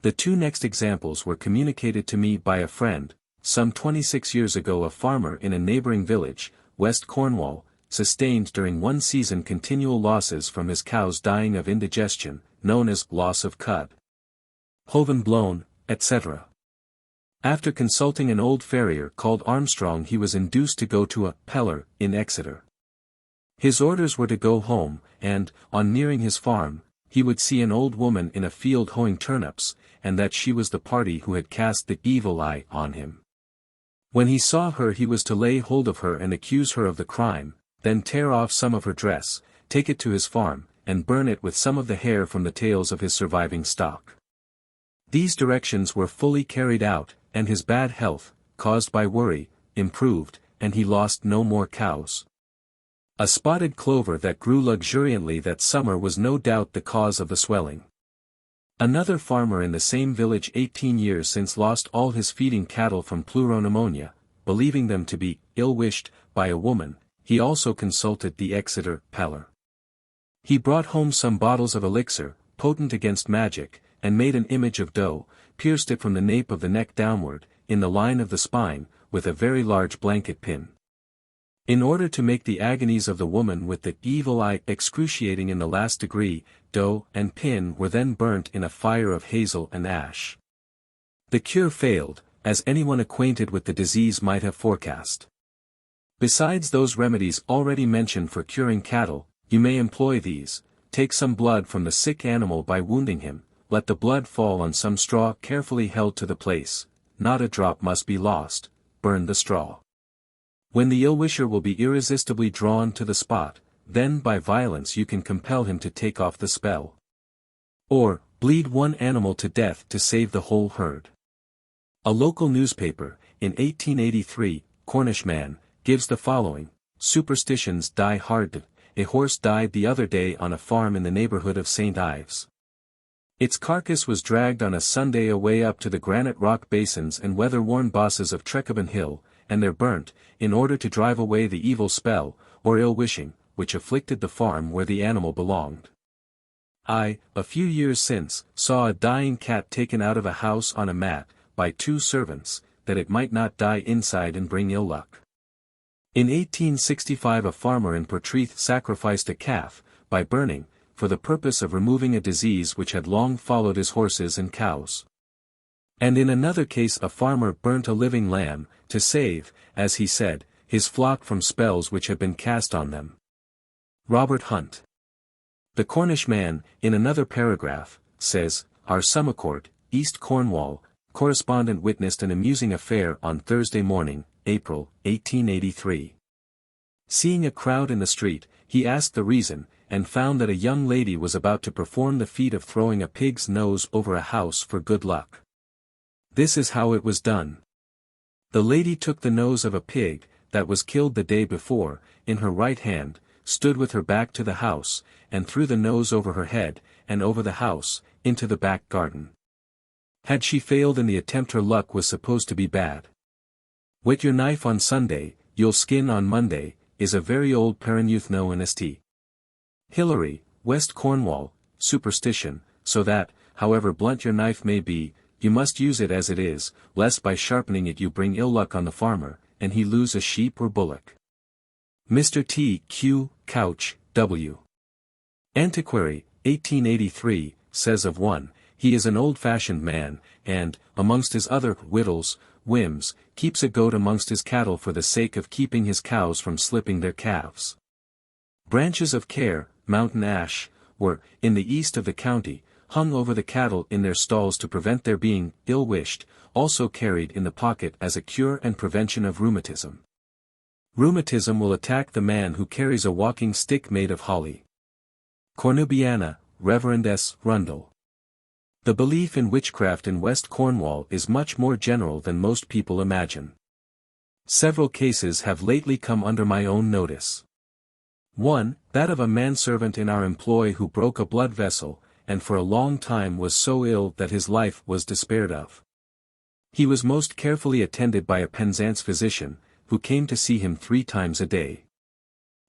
The two next examples were communicated to me by a friend. Some 26 years ago a farmer in a neighboring village, West Cornwall, sustained during one season continual losses from his cows dying of indigestion, known as loss of cud, hoven blown, etc. After consulting an old farrier called Armstrong, he was induced to go to a peller in Exeter. His orders were to go home, and, on nearing his farm, he would see an old woman in a field hoeing turnips, and that she was the party who had cast the evil eye on him. When he saw her he was to lay hold of her and accuse her of the crime, then tear off some of her dress, take it to his farm, and burn it with some of the hair from the tails of his surviving stock. These directions were fully carried out, and his bad health, caused by worry, improved, and he lost no more cows. A spotted clover that grew luxuriantly that summer was no doubt the cause of the swelling. Another farmer in the same village 18 years since lost all his feeding cattle from pleuropneumonia, believing them to be ill-wished by a woman. He also consulted the Exeter peller. He brought home some bottles of elixir, potent against magic, and made an image of dough, pierced it from the nape of the neck downward, in the line of the spine, with a very large blanket pin. In order to make the agonies of the woman with the evil eye excruciating in the last degree, dough and pin were then burnt in a fire of hazel and ash. The cure failed, as anyone acquainted with the disease might have forecast. Besides those remedies already mentioned for curing cattle, you may employ these: take some blood from the sick animal by wounding him, let the blood fall on some straw carefully held to the place, not a drop must be lost, burn the straw. When the ill-wisher will be irresistibly drawn to the spot, then by violence you can compel him to take off the spell. Or, bleed one animal to death to save the whole herd. A local newspaper, in 1883, Cornish man, gives the following: Superstitions die hard. A horse died the other day on a farm in the neighborhood of St. Ives. Its carcass was dragged on a Sunday away up to the granite rock basins and weather-worn bosses of Trecobin Hill, and there burnt, in order to drive away the evil spell, or ill-wishing, which afflicted the farm where the animal belonged. I, a few years since, saw a dying cat taken out of a house on a mat, by two servants, that it might not die inside and bring ill luck. In 1865 a farmer in Portreath sacrificed a calf, by burning, for the purpose of removing a disease which had long followed his horses and cows. And in another case a farmer burnt a living lamb, to save, as he said, his flock from spells which had been cast on them. Robert Hunt. The Cornish man, in another paragraph, says, our Summercourt, East Cornwall, correspondent witnessed an amusing affair on Thursday morning, April, 1883. Seeing a crowd in the street, he asked the reason, and found that a young lady was about to perform the feat of throwing a pig's nose over a house for good luck. This is how it was done. The lady took the nose of a pig, that was killed the day before, in her right hand, stood with her back to the house, and threw the nose over her head, and over the house, into the back garden. Had she failed in the attempt her luck was supposed to be bad. Whet your knife on Sunday, you'll skin on Monday, is a very old Perignuthno in St. Hilary, West Cornwall, superstition, so that, however blunt your knife may be, you must use it as it is, lest by sharpening it you bring ill luck on the farmer, and he lose a sheep or bullock. Mr. T. Q. Couch, W. Antiquary, 1883, says of one, he is an old-fashioned man, and, amongst his other whims, keeps a goat amongst his cattle for the sake of keeping his cows from slipping their calves. Branches of care, mountain ash, were, in the east of the county, hung over the cattle in their stalls to prevent their being ill-wished, also carried in the pocket as a cure and prevention of rheumatism. Rheumatism will attack the man who carries a walking stick made of holly. Cornubiana, Reverend S. Rundle. The belief in witchcraft in West Cornwall is much more general than most people imagine. Several cases have lately come under my own notice. One, that of a manservant in our employ who broke a blood vessel, and for a long time was so ill that his life was despaired of. He was most carefully attended by a Penzance physician, who came to see him 3 times a day.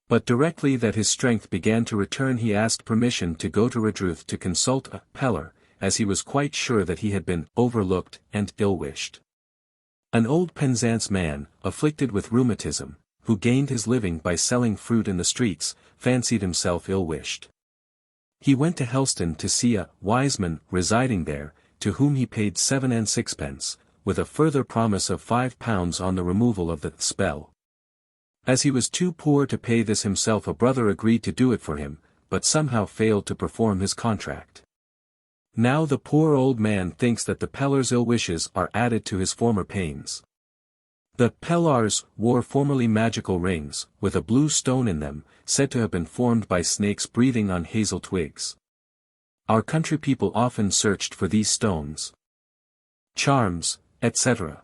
But directly that his strength began to return he asked permission to go to Redruth to consult a peller, as he was quite sure that he had been overlooked and ill-wished. An old Penzance man, afflicted with rheumatism, who gained his living by selling fruit in the streets, fancied himself ill-wished. He went to Helston to see a wiseman residing there, to whom he paid 7 and 6pence, with a further promise of £5 on the removal of the spell. As he was too poor to pay this himself, a brother agreed to do it for him, but somehow failed to perform his contract. Now the poor old man thinks that the pellar's ill wishes are added to his former pains. The pellars wore formerly magical rings, with a blue stone in them, said to have been formed by snakes breathing on hazel twigs. Our country people often searched for these stones. Charms, etc.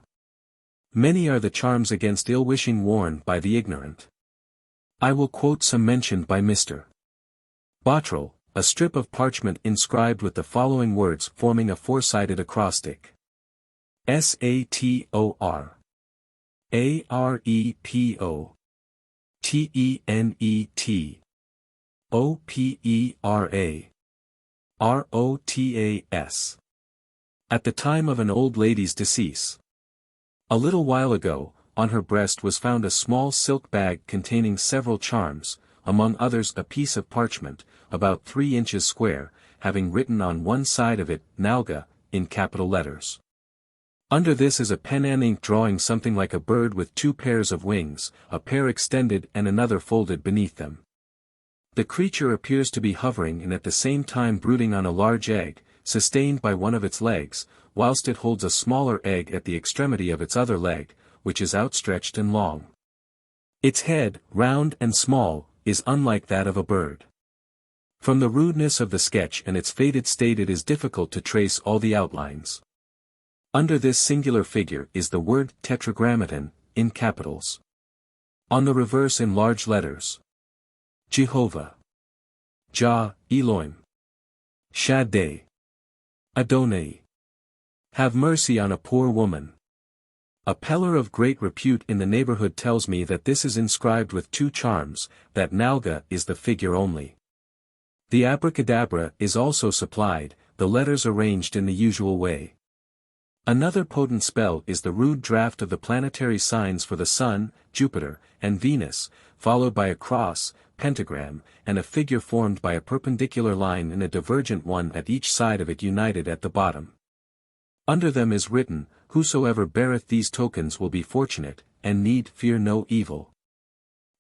Many are the charms against ill-wishing worn by the ignorant. I will quote some mentioned by Mr. Bottrell, a strip of parchment inscribed with the following words forming a 4-sided acrostic. SATOR AREPO TENET OPERA ROTAS. At the time of an old lady's decease. A little while ago, on her breast was found a small silk bag containing several charms, among others a piece of parchment, about 3 inches square, having written on one side of it, Nalga, in capital letters. Under this is a pen and ink drawing something like a bird with 2 pairs of wings, a pair extended and another folded beneath them. The creature appears to be hovering and at the same time brooding on a large egg, sustained by one of its legs, whilst it holds a smaller egg at the extremity of its other leg, which is outstretched and long. Its head, round and small, is unlike that of a bird. From the rudeness of the sketch and its faded state it is difficult to trace all the outlines. Under this singular figure is the word tetragrammaton, in capitals. On the reverse in large letters. Jehovah. Jah, Elohim. Shaddai. Adonai. Have mercy on a poor woman. A peller of great repute in the neighborhood tells me that this is inscribed with 2 charms, that Nalga is the figure only. The abracadabra is also supplied, the letters arranged in the usual way. Another potent spell is the rude draught of the planetary signs for the Sun, Jupiter, and Venus, followed by a cross, pentagram, and a figure formed by a perpendicular line and a divergent one at each side of it united at the bottom. Under them is written, Whosoever beareth these tokens will be fortunate, and need fear no evil.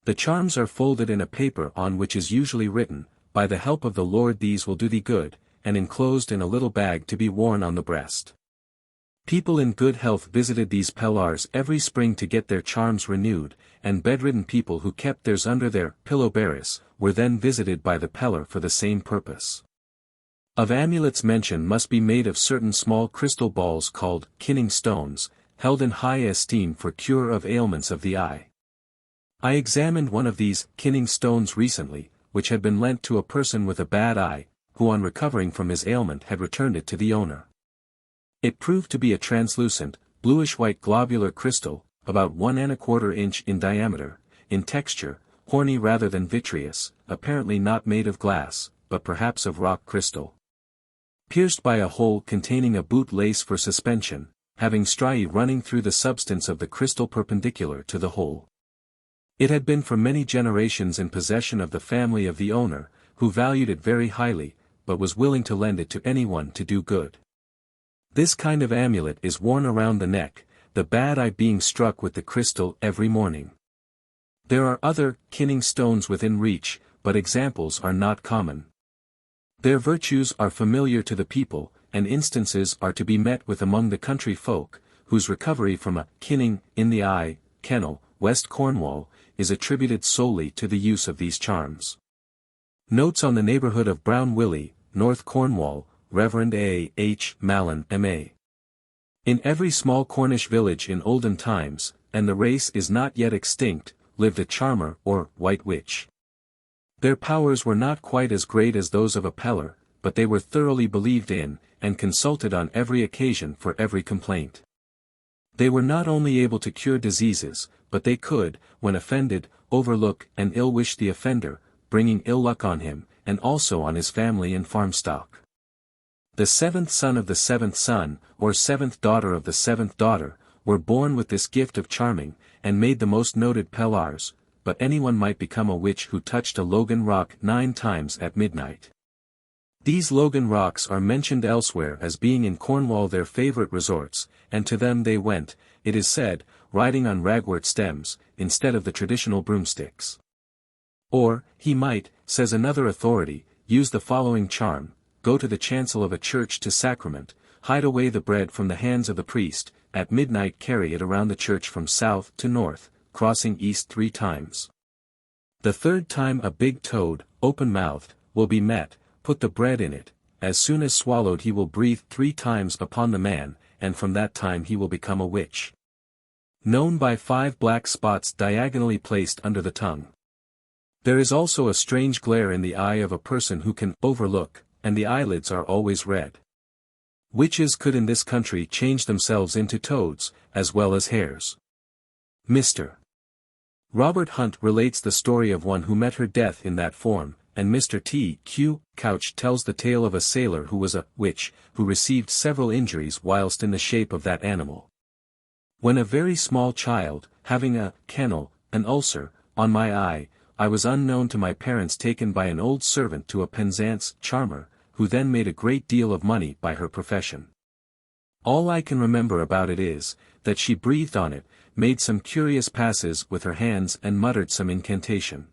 The charms are folded in a paper on which is usually written, By the help of the Lord these will do thee good, and enclosed in a little bag to be worn on the breast. People in good health visited these pellars every spring to get their charms renewed, and bedridden people who kept theirs under their pillow barris were then visited by the peller for the same purpose. Of amulets mention must be made of certain small crystal balls called kinning stones, held in high esteem for cure of ailments of the eye. I examined one of these kinning stones recently, which had been lent to a person with a bad eye, who on recovering from his ailment had returned it to the owner. It proved to be a translucent, bluish-white globular crystal, about 1 1/4 inch in diameter, in texture, horny rather than vitreous, apparently not made of glass, but perhaps of rock crystal. Pierced by a hole containing a boot lace for suspension, having striae running through the substance of the crystal perpendicular to the hole. It had been for many generations in possession of the family of the owner, who valued it very highly, but was willing to lend it to anyone to do good. This kind of amulet is worn around the neck, the bad eye being struck with the crystal every morning. There are other kinning stones within reach, but examples are not common. Their virtues are familiar to the people, and instances are to be met with among the country folk, whose recovery from a kinning in the eye, kennel, West Cornwall, is attributed solely to the use of these charms. Notes on the neighbourhood of Brown Willie, North Cornwall, Reverend A. H. Mallon, M.A. In every small Cornish village in olden times, and the race is not yet extinct, lived a charmer or white witch. Their powers were not quite as great as those of a peller, but they were thoroughly believed in, and consulted on every occasion for every complaint. They were not only able to cure diseases, but they could, when offended, overlook and ill-wish the offender, bringing ill luck on him, and also on his family and farm stock. The seventh son of the seventh son, or seventh daughter of the seventh daughter, were born with this gift of charming, and made the most noted pellars, but anyone might become a witch who touched a Logan rock 9 times at midnight. These Logan rocks are mentioned elsewhere as being in Cornwall their favourite resorts, and to them they went, it is said, riding on ragwort stems, instead of the traditional broomsticks. Or, he might, says another authority, use the following charm: go to the chancel of a church to sacrament, hide away the bread from the hands of the priest, at midnight carry it around the church from south to north, crossing east 3 times. The 3rd time a big toad, open-mouthed, will be met, put the bread in it, as soon as swallowed he will breathe 3 times upon the man, and from that time he will become a witch. Known by 5 black spots diagonally placed under the tongue. There is also a strange glare in the eye of a person who can overlook, and the eyelids are always red. Witches could in this country change themselves into toads, as well as hares. Mr. Robert Hunt relates the story of one who met her death in that form, and Mr. T. Q. Couch tells the tale of a sailor who was a witch, who received several injuries whilst in the shape of that animal. When a very small child, having a kennel, an ulcer, on my eye, I was unknown to my parents taken by an old servant to a Penzance charmer, who then made a great deal of money by her profession. All I can remember about it is, that she breathed on it, made some curious passes with her hands and muttered some incantation.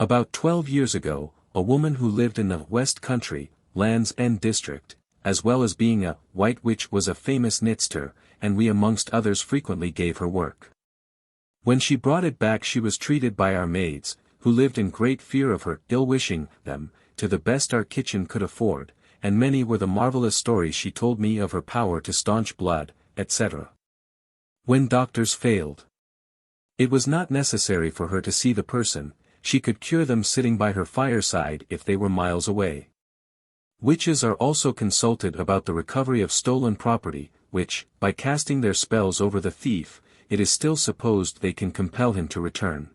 About 12 years ago, a woman who lived in the West Country, Land's End district, as well as being a white witch was a famous knitster, and we amongst others frequently gave her work. When she brought it back she was treated by our maids, who lived in great fear of her, ill-wishing them, to the best our kitchen could afford, and many were the marvellous stories she told me of her power to staunch blood, etc. When doctors failed, it was not necessary for her to see the person, she could cure them sitting by her fireside if they were miles away. Witches are also consulted about the recovery of stolen property, which, by casting their spells over the thief, it is still supposed they can compel him to return.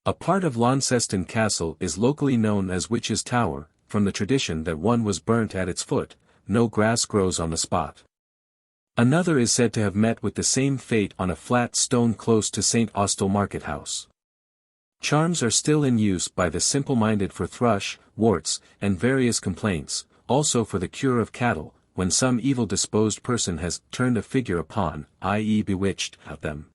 A part of Launceston Castle is locally known as Witch's Tower, from the tradition that one was burnt at its foot, no grass grows on the spot. Another is said to have met with the same fate on a flat stone close to St. Austell Market House. Charms are still in use by the simple-minded for thrush, warts, and various complaints, also for the cure of cattle, when some evil-disposed person has turned a figure upon, i.e. bewitched, them.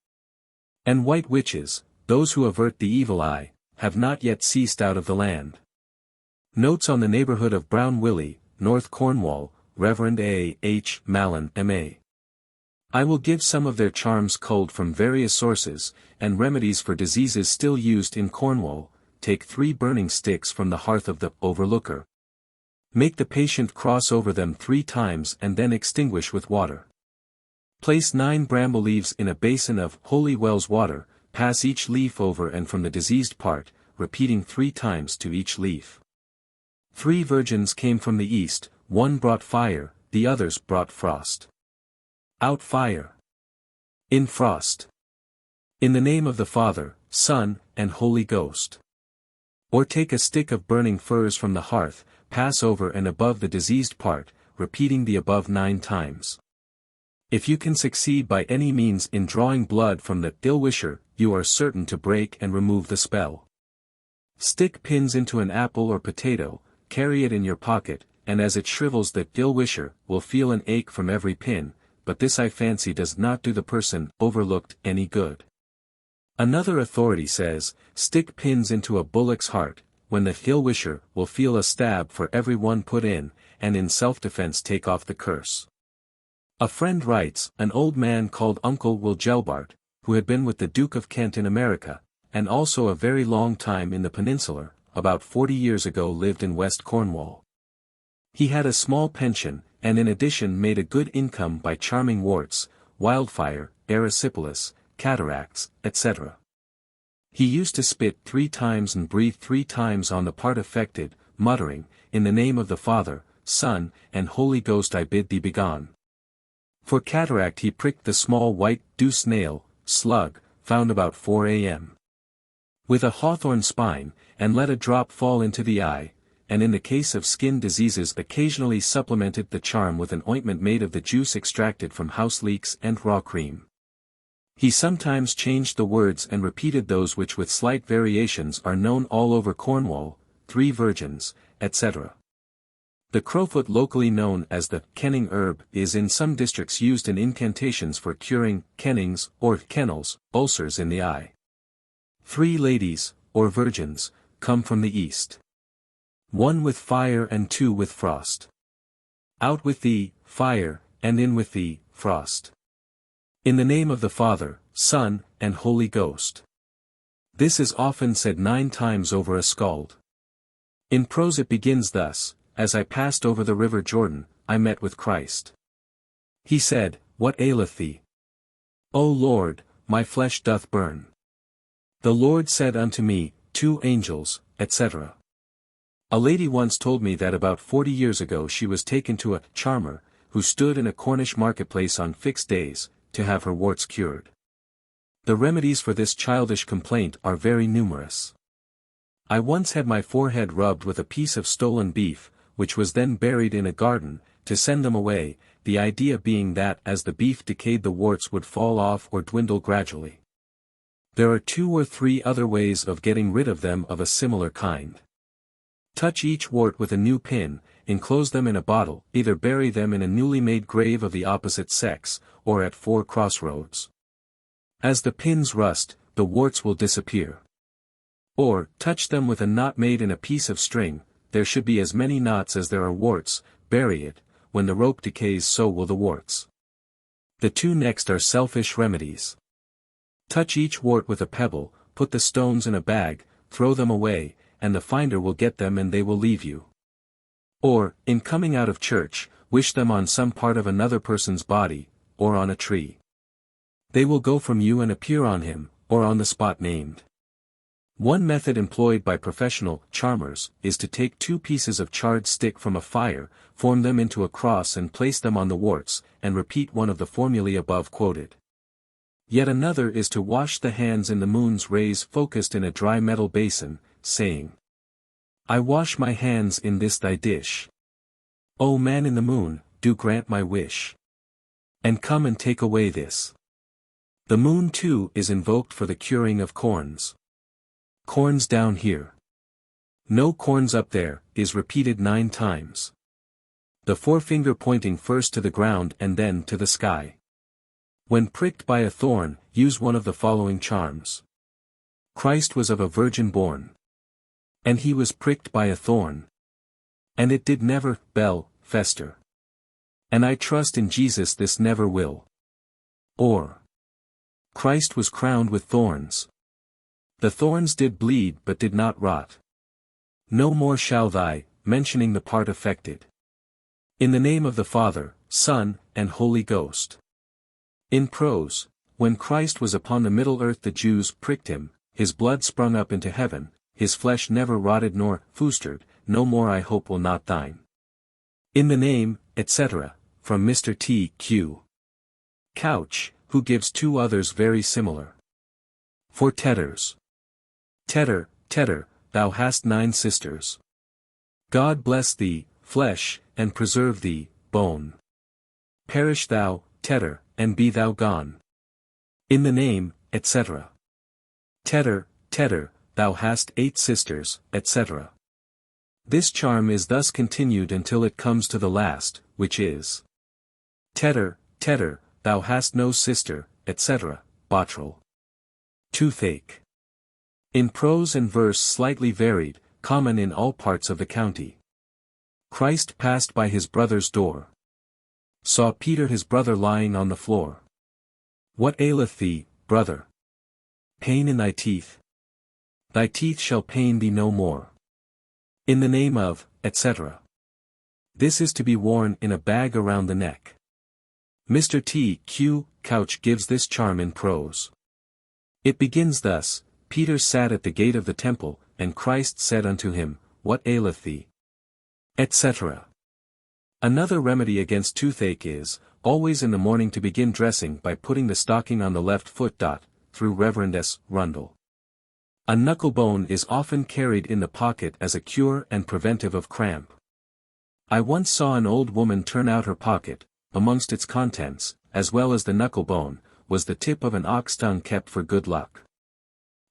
And white witches, those who avert the evil eye, have not yet ceased out of the land. Notes on the neighbourhood of Brown Willie, North Cornwall, Reverend A. H. Mallon, M.A. I will give some of their charms culled from various sources, and remedies for diseases still used in Cornwall. Take 3 burning sticks from the hearth of the overlooker. Make the patient cross over them 3 times and then extinguish with water. Place 9 bramble leaves in a basin of holy well's water, pass each leaf over and from the diseased part, repeating 3 times to each leaf. 3 virgins came from the east, one brought fire, the others brought frost. Out fire. In frost. In the name of the Father, Son, and Holy Ghost. Or take a stick of burning furze from the hearth, pass over and above the diseased part, repeating the above 9 times. If you can succeed by any means in drawing blood from the ill-wisher, you are certain to break and remove the spell. Stick pins into an apple or potato, carry it in your pocket, and as it shrivels the ill-wisher will feel an ache from every pin, but this I fancy does not do the person overlooked any good. Another authority says, stick pins into a bullock's heart, when the ill-wisher will feel a stab for every one put in, and in self-defense take off the curse. A friend writes, an old man called Uncle Will Gelbart, who had been with the Duke of Kent in America, and also a very long time in the Peninsular, about 40 years ago lived in West Cornwall. He had a small pension, and in addition made a good income by charming warts, wildfire, erysipelas, cataracts, etc. He used to spit 3 times and breathe 3 times on the part affected, muttering, "In the name of the Father, Son, and Holy Ghost I bid thee begone." For cataract he pricked the small white dew-snail, slug, found about 4 a.m. with a hawthorn spine, and let a drop fall into the eye, and in the case of skin diseases occasionally supplemented the charm with an ointment made of the juice extracted from house leeks and raw cream. He sometimes changed the words and repeated those which with slight variations are known all over Cornwall, 3 virgins, etc. The crowfoot, locally known as the kenning herb, is in some districts used in incantations for curing kennings or kennels, ulcers in the eye. 3 ladies, or virgins, come from the east. 1 with fire and 2 with frost. Out with thee, fire, and in with thee, frost. In the name of the Father, Son, and Holy Ghost. This is often said 9 times over a skald. In prose it begins thus: "As I passed over the river Jordan, I met with Christ. He said, What aileth thee? O Lord, my flesh doth burn. The Lord said unto me, 2 angels, etc." A lady once told me that about 40 years ago she was taken to a charmer, who stood in a Cornish marketplace on fixed days, to have her warts cured. The remedies for this childish complaint are very numerous. I once had my forehead rubbed with a piece of stolen beef, which was then buried in a garden, to send them away, the idea being that as the beef decayed the warts would fall off or dwindle gradually. There are 2 or 3 other ways of getting rid of them of a similar kind. Touch each wart with a new pin, enclose them in a bottle, either bury them in a newly made grave of the opposite sex, or at 4 crossroads. As the pins rust, the warts will disappear. Or, touch them with a knot made in a piece of string, there should be as many knots as there are warts, bury it, when the rope decays so will the warts. The 2 next are selfish remedies. Touch each wart with a pebble, put the stones in a bag, throw them away, and the finder will get them and they will leave you. Or, in coming out of church, wish them on some part of another person's body, or on a tree. They will go from you and appear on him, or on the spot named. One method employed by professional charmers is to take 2 pieces of charred stick from a fire, form them into a cross and place them on the warts, and repeat one of the formulae above quoted. Yet another is to wash the hands in the moon's rays focused in a dry metal basin, saying, "I wash my hands in this thy dish. O man in the moon, do grant my wish. And come and take away this." The moon too is invoked for the curing of corns. "Corns down here. No corns up there," is repeated 9 times. The forefinger pointing first to the ground and then to the sky. When pricked by a thorn, use one of the following charms. Christ was of a virgin born. And he was pricked by a thorn. And it did never, fester. And I trust in Jesus this never will. Or, Christ was crowned with thorns. The thorns did bleed but did not rot. No more shall thy, mentioning the part affected. In the name of the Father, Son, and Holy Ghost. In prose, when Christ was upon the middle earth the Jews pricked him, his blood sprung up into heaven, his flesh never rotted nor foostered, no more I hope will not thine. In the name, etc., from Mr. T. Q. Couch, who gives 2 others very similar. For tetters. Tetter, tetter, thou hast 9 sisters. God bless thee, flesh, and preserve thee, bone. Perish thou, tetter, and be thou gone. In the name, etc. Tetter, tetter, thou hast 8 sisters, etc. This charm is thus continued until it comes to the last, which is Tetter, tetter, thou hast no sister, etc., bottrel. Toothache. In prose and verse slightly varied, common in all parts of the county. Christ passed by his brother's door. Saw Peter his brother lying on the floor. What aileth thee, brother? Pain in thy teeth? Thy teeth shall pain thee no more. In the name of, etc. This is to be worn in a bag around the neck. Mr. T.Q. Couch gives this charm in prose. It begins thus: Peter sat at the gate of the temple, and Christ said unto him, What aileth thee? Etc. Another remedy against toothache is, always in the morning to begin dressing by putting the stocking on the left foot. Through Reverend S. Rundle. A knuckle bone is often carried in the pocket as a cure and preventive of cramp. I once saw an old woman turn out her pocket. Amongst its contents, as well as the knuckle bone, was the tip of an ox tongue kept for good luck.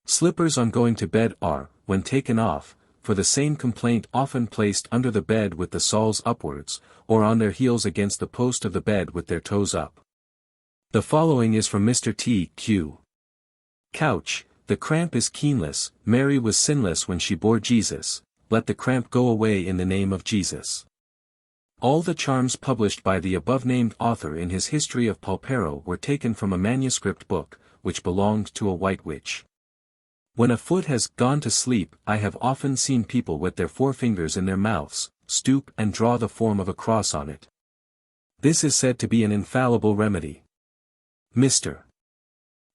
Slippers on going to bed are, when taken off, for the same complaint often placed under the bed with the soles upwards, or on their heels against the post of the bed with their toes up. The following is from Mr. T.Q. Couch: The cramp is keenless, Mary was sinless when she bore Jesus, let the cramp go away in the name of Jesus. All the charms published by the above-named author in his History of Pulpero were taken from a manuscript book, which belonged to a white witch. When a foot has gone to sleep, I have often seen people with their forefingers in their mouths, stoop and draw the form of a cross on it. This is said to be an infallible remedy. Mr.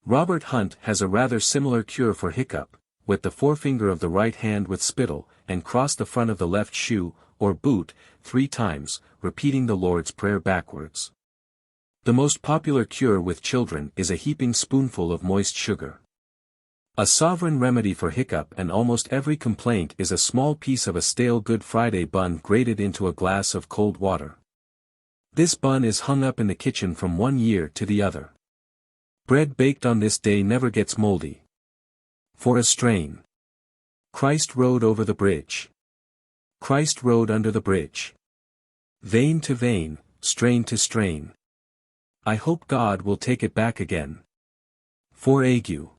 Robert Hunt has a rather similar cure for hiccup: wet the forefinger of the right hand with spittle, and cross the front of the left shoe, or boot, 3 times, repeating the Lord's Prayer backwards. The most popular cure with children is a heaping spoonful of moist sugar. A sovereign remedy for hiccup and almost every complaint is a small piece of a stale Good Friday bun grated into a glass of cold water. This bun is hung up in the kitchen from one year to the other. Bread baked on this day never gets moldy. For a strain. Christ rode over the bridge. Christ rode under the bridge. Vein to vein, strain to strain. I hope God will take it back again. For ague.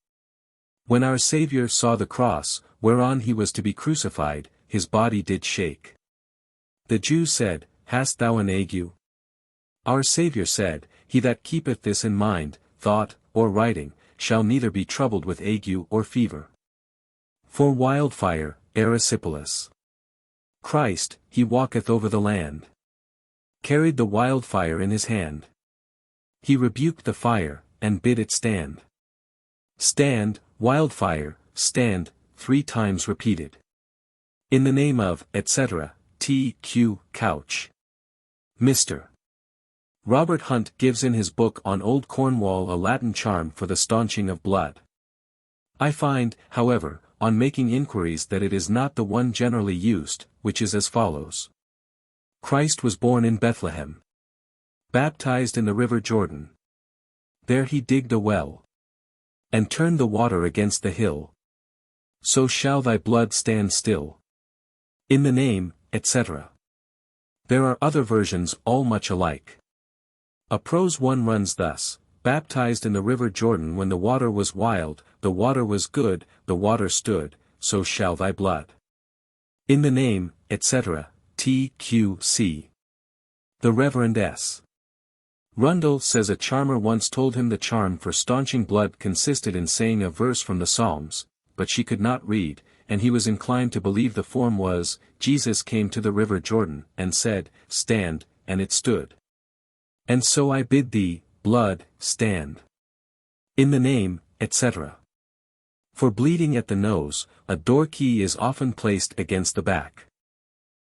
When our Saviour saw the cross, whereon he was to be crucified, his body did shake. The Jews said, Hast thou an ague? Our Saviour said, He that keepeth this in mind, thought, or writing, shall neither be troubled with ague or fever. For wildfire, erysipelas. Christ, he walketh over the land. Carried the wildfire in his hand. He rebuked the fire, and bid it stand. Stand, wildfire, stand, 3 times repeated. In the name of, etc., T.Q. Couch. Mr. Robert Hunt gives in his book on Old Cornwall a Latin charm for the staunching of blood. I find, however, on making inquiries that it is not the one generally used, which is as follows. Christ was born in Bethlehem. Baptized in the river Jordan. There he digged a well. And turned the water against the hill. So shall thy blood stand still. In the name, etc. There are other versions all much alike. A prose one runs thus: Baptized in the river Jordan when the water was wild, the water was good, the water stood, so shall thy blood. In the name, etc., T.Q.C. The Reverend S. Rundle says a charmer once told him the charm for staunching blood consisted in saying a verse from the Psalms, but she could not read, and he was inclined to believe the form was, Jesus came to the river Jordan, and said, Stand, and it stood. And so I bid thee, blood, stand. In the name, etc. For bleeding at the nose, a door key is often placed against the back.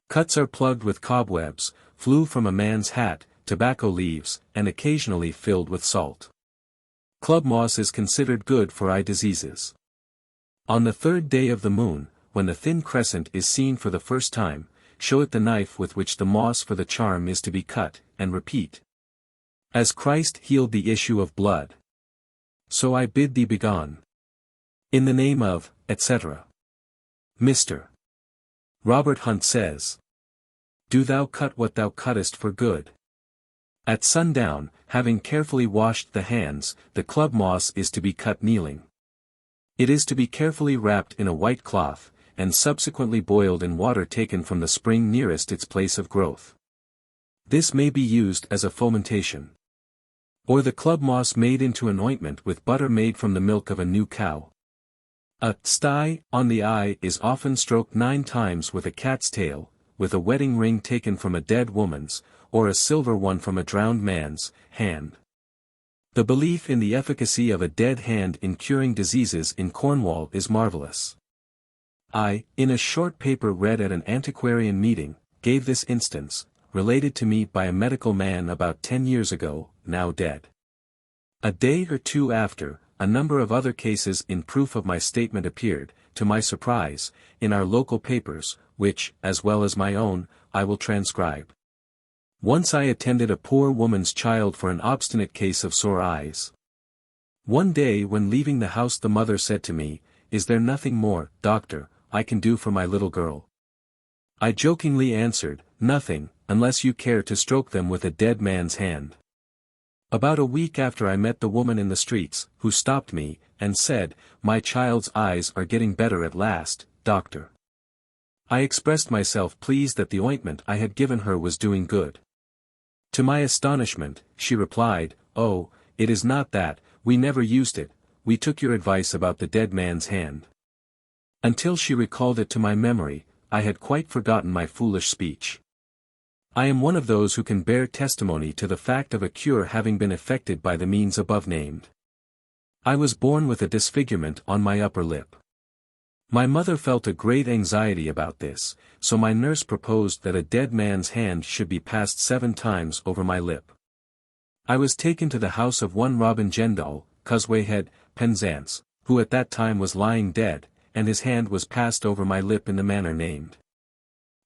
Cuts are plugged with cobwebs, flew from a man's hat, tobacco leaves, and occasionally filled with salt. Club moss is considered good for eye diseases. On the 3rd day of the moon, when the thin crescent is seen for the first time, show it the knife with which the moss for the charm is to be cut, and repeat. As Christ healed the issue of blood. So I bid thee begone. In the name of, etc. Mr. Robert Hunt says. Do thou cut what thou cuttest for good. At sundown, having carefully washed the hands, the club moss is to be cut kneeling. It is to be carefully wrapped in a white cloth, and subsequently boiled in water taken from the spring nearest its place of growth. This may be used as a fomentation. Or the club moss made into an ointment with butter made from the milk of a new cow. A sty on the eye is often stroked 9 times with a cat's tail, with a wedding ring taken from a dead woman's, or a silver one from a drowned man's, hand. The belief in the efficacy of a dead hand in curing diseases in Cornwall is marvelous. I, in a short paper read at an antiquarian meeting, gave this instance, related to me by a medical man about 10 years ago, now dead. A day or two after, a number of other cases in proof of my statement appeared, to my surprise, in our local papers, which, as well as my own, I will transcribe. Once I attended a poor woman's child for an obstinate case of sore eyes. One day when leaving the house the mother said to me, "Is there nothing more, doctor, I can do for my little girl?" I jokingly answered, "Nothing, unless you care to stroke them with a dead man's hand." About a week after I met the woman in the streets, who stopped me, and said, "My child's eyes are getting better at last, doctor." I expressed myself pleased that the ointment I had given her was doing good. To my astonishment, she replied, "Oh, it is not that, we never used it, we took your advice about the dead man's hand." Until she recalled it to my memory, I had quite forgotten my foolish speech. I am one of those who can bear testimony to the fact of a cure having been effected by the means above named. I was born with a disfigurement on my upper lip. My mother felt a great anxiety about this, so my nurse proposed that a dead man's hand should be passed 7 times over my lip. I was taken to the house of one Robin Gendall, Cuswayhead, Penzance, who at that time was lying dead, and his hand was passed over my lip in the manner named.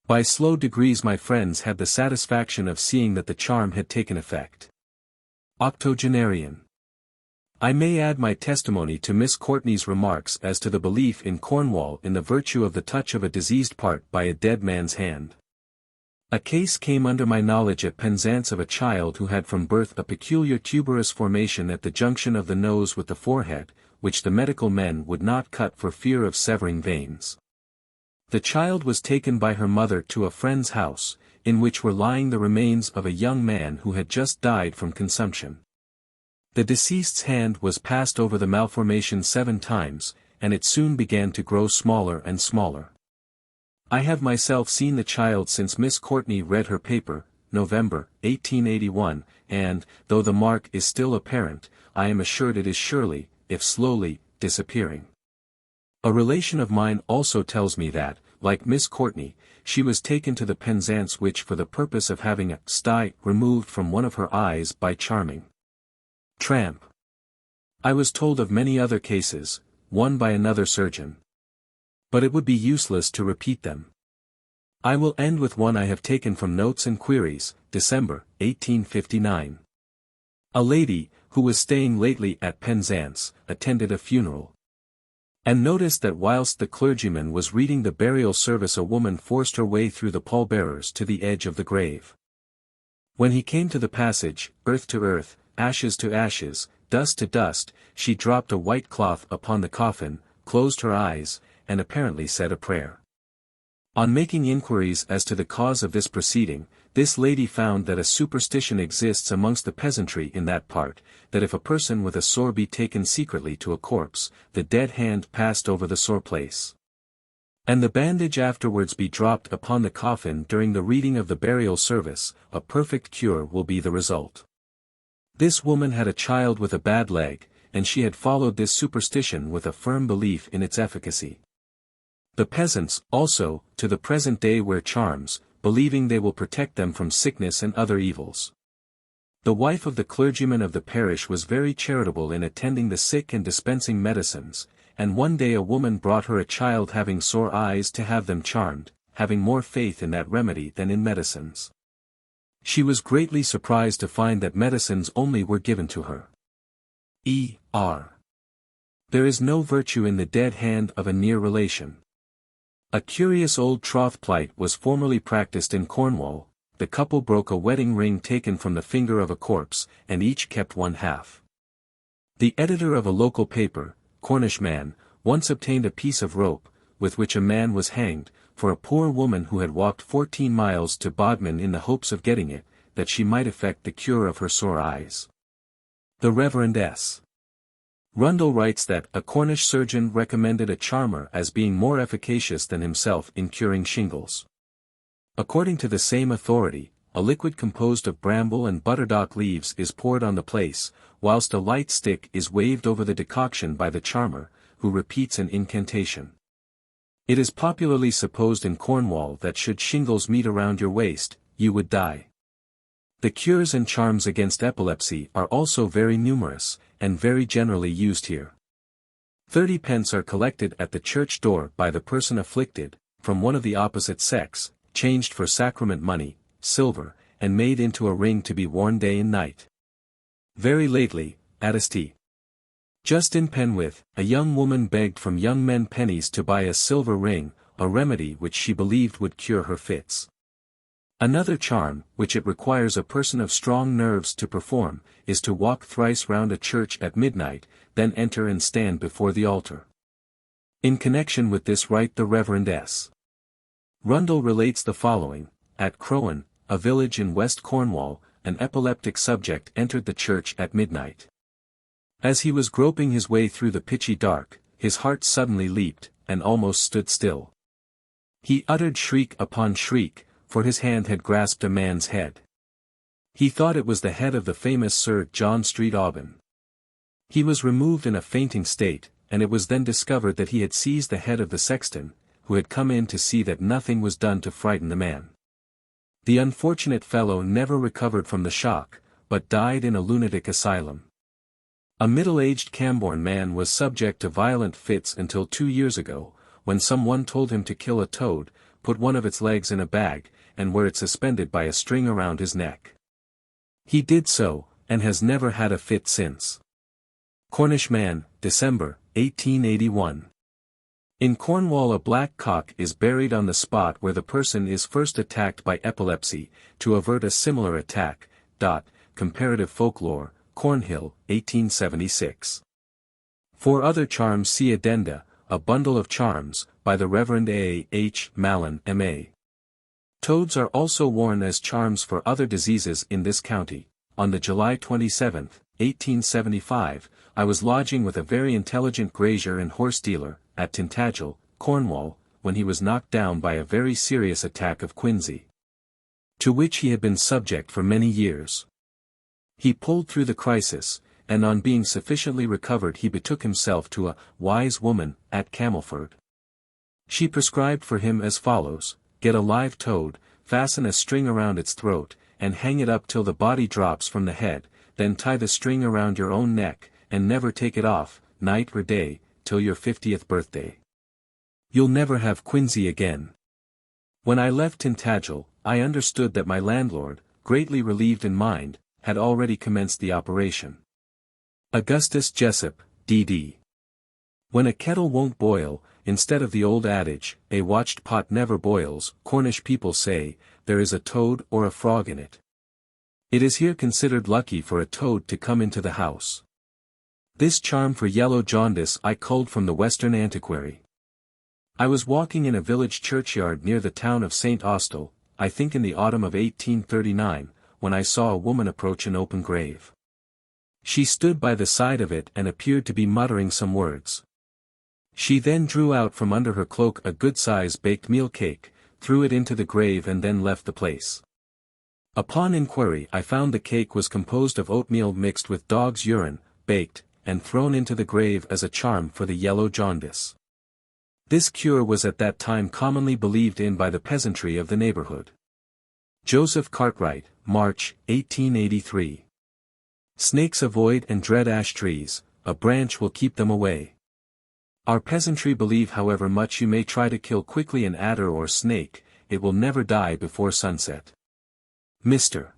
By slow degrees my friends had the satisfaction of seeing that the charm had taken effect. Octogenarian. I may add my testimony to Miss Courtney's remarks as to the belief in Cornwall in the virtue of the touch of a diseased part by a dead man's hand. A case came under my knowledge at Penzance of a child who had from birth a peculiar tuberous formation at the junction of the nose with the forehead, which the medical men would not cut for fear of severing veins. The child was taken by her mother to a friend's house, in which were lying the remains of a young man who had just died from consumption. The deceased's hand was passed over the malformation 7 times, and it soon began to grow smaller and smaller. I have myself seen the child since Miss Courtney read her paper, November, 1881, and, though the mark is still apparent, I am assured it is surely, if slowly, disappearing. A relation of mine also tells me that, like Miss Courtney, she was taken to the Penzance witch for the purpose of having a sty removed from one of her eyes by charming tramp. I was told of many other cases, one by another surgeon. But it would be useless to repeat them. I will end with one I have taken from Notes and Queries, December, 1859. A lady, who was staying lately at Penzance, attended a funeral, and noticed that whilst the clergyman was reading the burial service a woman forced her way through the pallbearers to the edge of the grave. When he came to the passage, "Earth to earth, ashes to ashes, dust to dust," she dropped a white cloth upon the coffin, closed her eyes, and apparently said a prayer. On making inquiries as to the cause of this proceeding, this lady found that a superstition exists amongst the peasantry in that part, that if a person with a sore be taken secretly to a corpse, the dead hand passed over the sore place, and the bandage afterwards be dropped upon the coffin during the reading of the burial service, a perfect cure will be the result. This woman had a child with a bad leg, and she had followed this superstition with a firm belief in its efficacy. The peasants, also, to the present day wear charms, believing they will protect them from sickness and other evils. The wife of the clergyman of the parish was very charitable in attending the sick and dispensing medicines, and one day a woman brought her a child having sore eyes to have them charmed, having more faith in that remedy than in medicines. She was greatly surprised to find that medicines only were given to her. E.R. There is no virtue in the dead hand of a near relation. A curious old troth plight was formerly practiced in Cornwall. The couple broke a wedding ring taken from the finger of a corpse, and each kept 1/2. The editor of a local paper, Cornish Man, once obtained a piece of rope, with which a man was hanged, for a poor woman who had walked 14 miles to Bodmin in the hopes of getting it, that she might effect the cure of her sore eyes. The Reverend S. Rundle writes that a Cornish surgeon recommended a charmer as being more efficacious than himself in curing shingles. According to the same authority, a liquid composed of bramble and butterdock leaves is poured on the place, whilst a light stick is waved over the decoction by the charmer, who repeats an incantation. It is popularly supposed in Cornwall that should shingles meet around your waist, you would die. The cures and charms against epilepsy are also very numerous, and very generally used here. 30 pence are collected at the church door by the person afflicted, from one of the opposite sex, changed for sacrament money, silver, and made into a ring to be worn day and night. Very lately, at St. Just in Penwith, a young woman begged from young men pennies to buy a silver ring, a remedy which she believed would cure her fits. Another charm, which it requires a person of strong nerves to perform, is to walk thrice round a church at midnight, then enter and stand before the altar. In connection with this rite the Reverend S. Rundle relates the following: at Crowan, a village in West Cornwall, an epileptic subject entered the church at midnight. As he was groping his way through the pitchy dark, his heart suddenly leaped, and almost stood still. He uttered shriek upon shriek, for his hand had grasped a man's head. He thought it was the head of the famous Sir John Street Aubyn. He was removed in a fainting state, and it was then discovered that he had seized the head of the sexton, who had come in to see that nothing was done to frighten the man. The unfortunate fellow never recovered from the shock, but died in a lunatic asylum. A middle-aged Camborne man was subject to violent fits until 2 years ago, when someone told him to kill a toad, put one of its legs in a bag, and wear it suspended by a string around his neck. He did so, and has never had a fit since. Cornish man, December, 1881. In Cornwall a black cock is buried on the spot where the person is first attacked by epilepsy, to avert a similar attack. Comparative Folklore, Cornhill, 1876. For other charms see Addenda, A Bundle of Charms, by the Reverend A. H. Mallon, M.A. Toads are also worn as charms for other diseases in this county. On the July 27, 1875, I was lodging with a very intelligent grazier and horse dealer, at Tintagel, Cornwall, when he was knocked down by a very serious attack of quinsy, to which he had been subject for many years. He pulled through the crisis, and on being sufficiently recovered he betook himself to a wise woman, at Camelford. She prescribed for him as follows: get a live toad, fasten a string around its throat, and hang it up till the body drops from the head, then tie the string around your own neck, and never take it off, night or day, till your 50th birthday. You'll never have quinsy again. When I left Tintagel, I understood that my landlord, greatly relieved in mind, had already commenced the operation. Augustus Jessup, D.D. When a kettle won't boil, instead of the old adage, a watched pot never boils, Cornish people say, there is a toad or a frog in it. It is here considered lucky for a toad to come into the house. This charm for yellow jaundice I culled from the Western Antiquary. I was walking in a village churchyard near the town of St. Austell, I think in the autumn of 1839, when I saw a woman approach an open grave. She stood by the side of it and appeared to be muttering some words. She then drew out from under her cloak a good-sized baked meal cake, threw it into the grave and then left the place. Upon inquiry I found the cake was composed of oatmeal mixed with dog's urine, baked, and thrown into the grave as a charm for the yellow jaundice. This cure was at that time commonly believed in by the peasantry of the neighborhood. Joseph Cartwright, March, 1883. Snakes avoid and dread ash trees, a branch will keep them away. Our peasantry believe however much you may try to kill quickly an adder or snake, it will never die before sunset. Mr.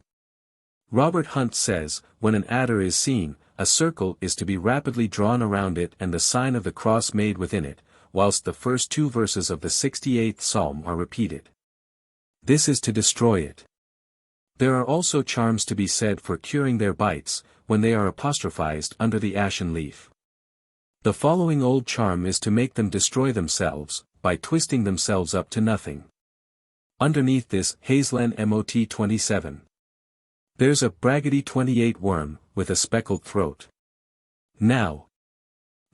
Robert Hunt says, when an adder is seen, a circle is to be rapidly drawn around it and the sign of the cross made within it, whilst the first 2 verses of the 68th Psalm are repeated. This is to destroy it. There are also charms to be said for curing their bites, when they are apostrophized under the ashen leaf. The following old charm is to make them destroy themselves, by twisting themselves up to nothing. Underneath this, Hazeland Mot 27. There's a Braggedy 28 worm, with a speckled throat. Now,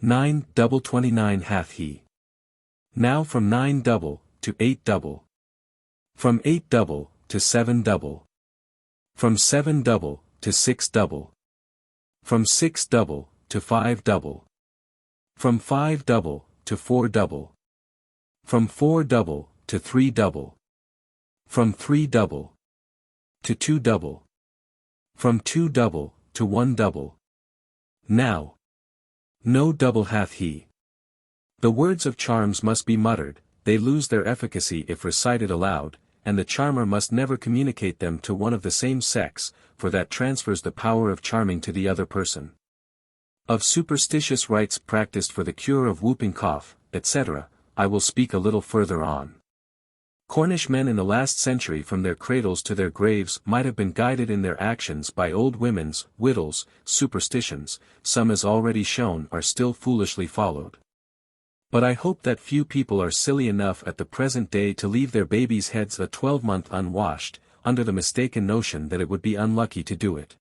9 double 29 hath he. Now from 9 double, to 8 double. From 8 double, to 7 double. From 7 double, to 6 double. From 6 double, to 5 double. From 5 double, to 4 double. From 4 double, to 3 double. From 3 double, to 2 double. From 2 double, to 1 double. Now, no double hath he. The words of charms must be muttered, they lose their efficacy if recited aloud, and the charmer must never communicate them to one of the same sex, for that transfers the power of charming to the other person. Of superstitious rites practiced for the cure of whooping cough, etc., I will speak a little further on. Cornish men in the last century from their cradles to their graves might have been guided in their actions by old women's, widows, superstitions, some as already shown are still foolishly followed. But I hope that few people are silly enough at the present day to leave their babies' heads a 12-month unwashed, under the mistaken notion that it would be unlucky to do it.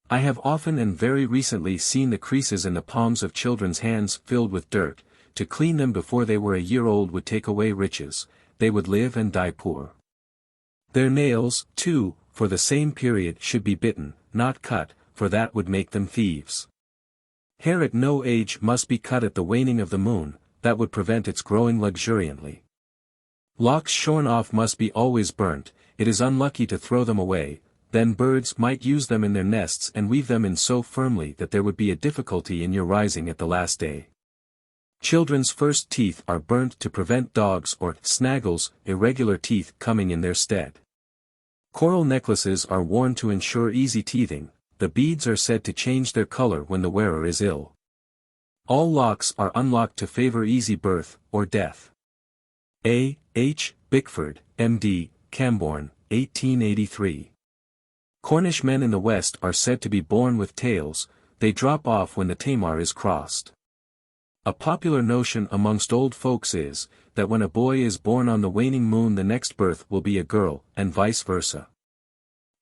I have often and very recently seen the creases in the palms of children's hands filled with dirt. To clean them before they were a year old would take away riches, they would live and die poor. Their nails, too, for the same period should be bitten, not cut, for that would make them thieves. Hair at no age must be cut at the waning of the moon, that would prevent its growing luxuriantly. Locks shorn off must be always burnt, it is unlucky to throw them away, then birds might use them in their nests and weave them in so firmly that there would be a difficulty in your rising at the last day. Children's first teeth are burnt to prevent dogs or snaggles, irregular teeth coming in their stead. Coral necklaces are worn to ensure easy teething, the beads are said to change their color when the wearer is ill. All locks are unlocked to favor easy birth, or death. A. H. Bickford, M.D., Camborne, 1883. Cornish men in the West are said to be born with tails, they drop off when the tamar is crossed. A popular notion amongst old folks is, that when a boy is born on the waning moon the next birth will be a girl, and vice versa.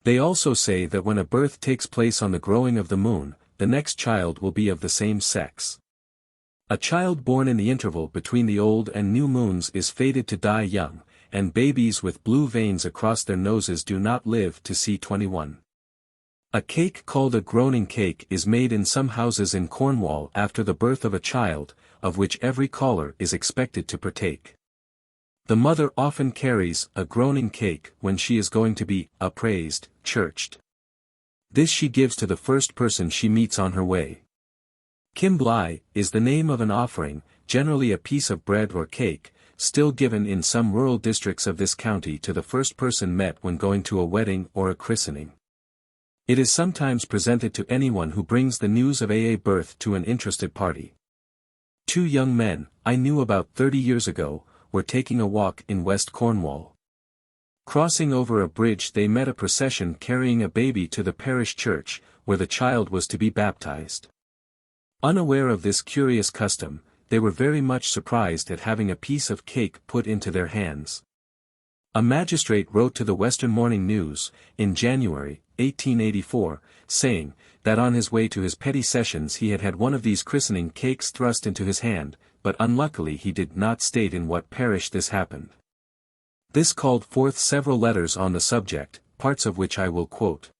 They also say that when a birth takes place on the growing of the moon, the next child will be of the same sex. A child born in the interval between the old and new moons is fated to die young, and babies with blue veins across their noses do not live to see 21. A cake called a groaning cake is made in some houses in Cornwall after the birth of a child, of which every caller is expected to partake. The mother often carries a groaning cake when she is going to be appraised, churched. This she gives to the first person she meets on her way. Kimblai is the name of an offering, generally a piece of bread or cake, still given in some rural districts of this county to the first person met when going to a wedding or a christening. It is sometimes presented to anyone who brings the news of a birth to an interested party. Two young men, I knew about 30 years ago, were taking a walk in West Cornwall. Crossing over a bridge they met a procession carrying a baby to the parish church, where the child was to be baptized. Unaware of this curious custom, they were very much surprised at having a piece of cake put into their hands. A magistrate wrote to the Western Morning News, in January, 1884, saying, that on his way to his petty sessions he had had one of these christening cakes thrust into his hand, but unluckily he did not state in what parish this happened. This called forth several letters on the subject, parts of which I will quote.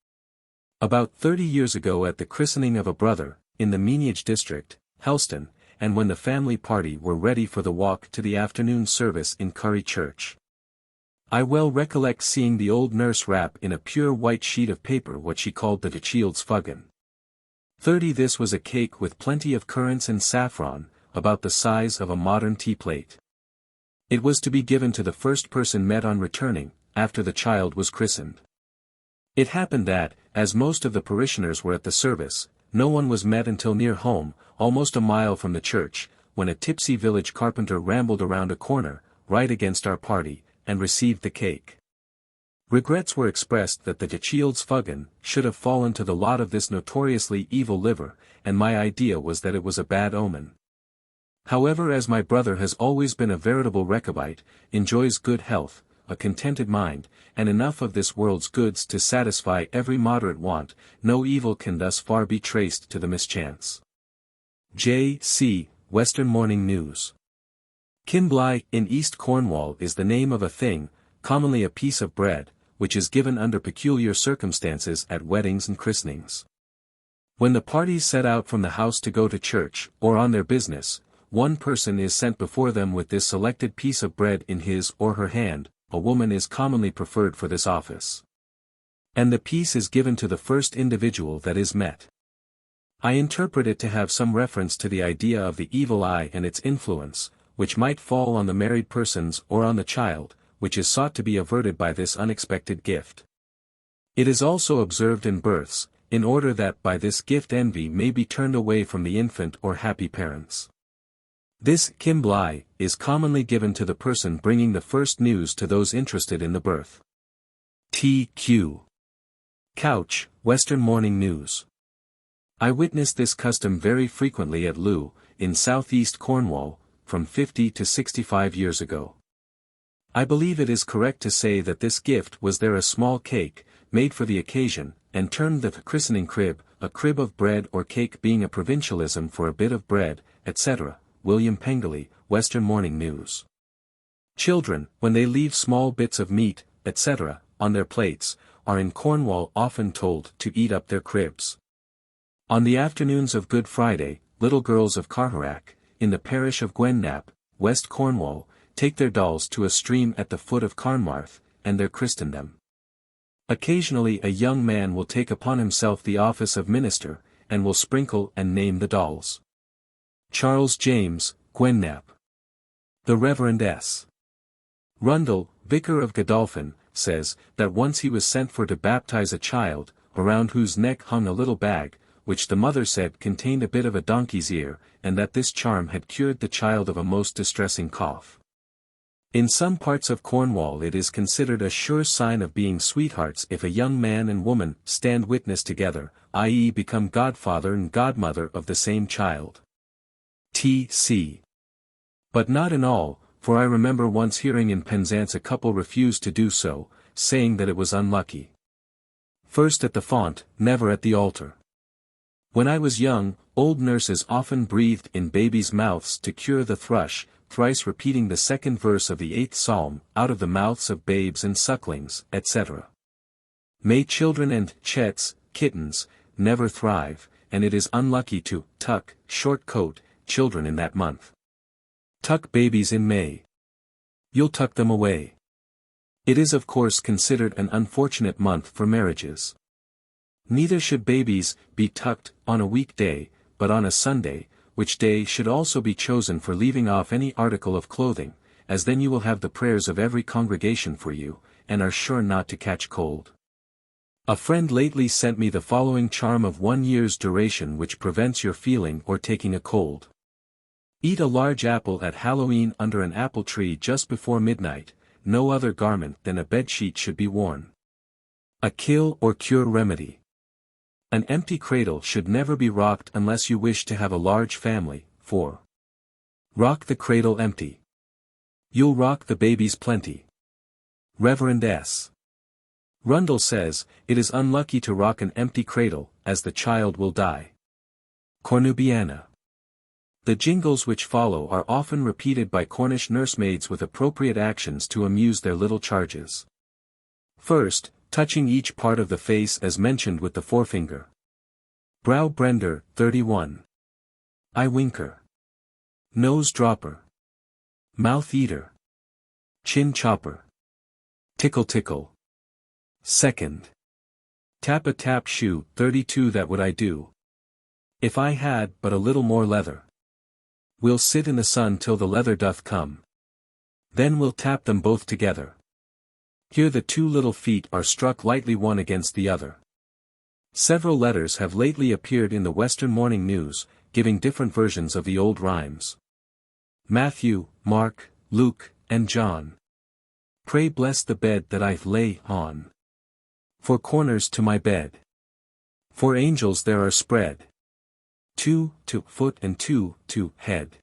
About 30 years ago at the christening of a brother, in the Meneage district, Helston, and when the family party were ready for the walk to the afternoon service in Curry Church. I well recollect seeing the old nurse wrap in a pure white sheet of paper what she called the child's fuggan. 30 This was a cake with plenty of currants and saffron, about the size of a modern tea plate. It was to be given to the first person met on returning, after the child was christened. It happened that, as most of the parishioners were at the service, no one was met until near home, almost a mile from the church, when a tipsy village carpenter rambled around a corner, right against our party, and received the cake. Regrets were expressed that the child's fuggan should have fallen to the lot of this notoriously evil liver, and my idea was that it was a bad omen. However, as my brother has always been a veritable Rechabite, enjoys good health, a contented mind, and enough of this world's goods to satisfy every moderate want, no evil can thus far be traced to the mischance. J.C. Western Morning News. Kimblai, in East Cornwall, is the name of a thing, commonly a piece of bread, which is given under peculiar circumstances at weddings and christenings. When the parties set out from the house to go to church, or on their business, one person is sent before them with this selected piece of bread in his or her hand. A woman is commonly preferred for this office. And the piece is given to the first individual that is met. I interpret it to have some reference to the idea of the evil eye and its influence, which might fall on the married persons or on the child, which is sought to be averted by this unexpected gift. It is also observed in births, in order that by this gift envy may be turned away from the infant or happy parents. This kimblai is commonly given to the person bringing the first news to those interested in the birth. T.Q. Couch, Western Morning News. I witnessed this custom very frequently at Looe, in southeast Cornwall, from 50 to 65 years ago. I believe it is correct to say that this gift was there a small cake, made for the occasion, and termed the christening crib, a crib of bread or cake being a provincialism for a bit of bread, etc. William Pengelly, Western Morning News. Children, when they leave small bits of meat, etc., on their plates, are in Cornwall often told to eat up their cribs. On the afternoons of Good Friday, little girls of Carharack, in the parish of Gwennap, West Cornwall, take their dolls to a stream at the foot of Carnmarth, and there christen them. Occasionally a young man will take upon himself the office of minister, and will sprinkle and name the dolls. Charles James, Gwennap. The Reverend S. Rundle, vicar of Godolphin, says, that once he was sent for to baptize a child, around whose neck hung a little bag, which the mother said contained a bit of a donkey's ear, and that this charm had cured the child of a most distressing cough. In some parts of Cornwall it is considered a sure sign of being sweethearts if a young man and woman stand witness together, i.e. become godfather and godmother of the same child. T.C. But not in all, for I remember once hearing in Penzance a couple refuse to do so, saying that it was unlucky. First at the font, never at the altar. When I was young, old nurses often breathed in babies' mouths to cure the thrush, thrice repeating the second verse of the 8th Psalm, out of the mouths of babes and sucklings, etc. May children and chets, kittens, never thrive, and it is unlucky to tuck, short coat, children in that month. Tuck babies in May. You'll tuck them away. It is of course considered an unfortunate month for marriages. Neither should babies be tucked on a weekday, but on a Sunday, which day should also be chosen for leaving off any article of clothing, as then you will have the prayers of every congregation for you, and are sure not to catch cold. A friend lately sent me the following charm of 1 year's duration which prevents your feeling or taking a cold. Eat a large apple at Halloween under an apple tree just before midnight. No other garment than a bedsheet should be worn. A kill or cure remedy. An empty cradle should never be rocked unless you wish to have a large family. 4. Rock the cradle empty. You'll rock the babies plenty. Reverend S. Rundle says, it is unlucky to rock an empty cradle, as the child will die. Cornubiana. The jingles which follow are often repeated by Cornish nursemaids with appropriate actions to amuse their little charges. First, touching each part of the face as mentioned with the forefinger. Brow brender, 31. Eye winker. Nose dropper. Mouth eater. Chin chopper. Tickle tickle. Second. Tap a tap shoe, 32. That would I do, if I had but a little more leather. We'll sit in the sun till the leather doth come. Then we'll tap them both together. Here the 2 little feet are struck lightly one against the other. Several letters have lately appeared in the Western Morning News, giving different versions of the old rhymes. Matthew, Mark, Luke, and John. Pray bless the bed that I lay on. 4 corners to my bed. 4 angels there are spread. 2 to foot and 2 to head.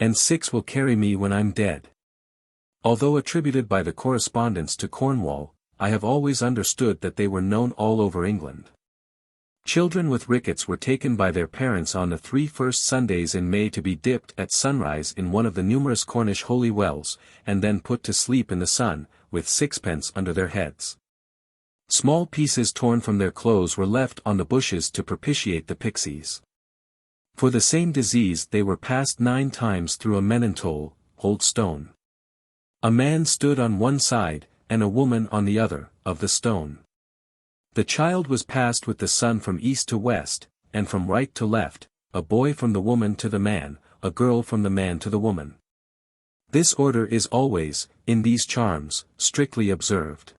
And 6 will carry me when I'm dead. Although attributed by the correspondents to Cornwall, I have always understood that they were known all over England. Children with rickets were taken by their parents on the 3 first Sundays in May to be dipped at sunrise in one of the numerous Cornish holy wells, and then put to sleep in the sun, with sixpence under their heads. Small pieces torn from their clothes were left on the bushes to propitiate the pixies. For the same disease they were passed 9 times through a menantole, old stone. A man stood on one side, and a woman on the other, of the stone. The child was passed with the sun from east to west, and from right to left, a boy from the woman to the man, a girl from the man to the woman. This order is always, in these charms, strictly observed.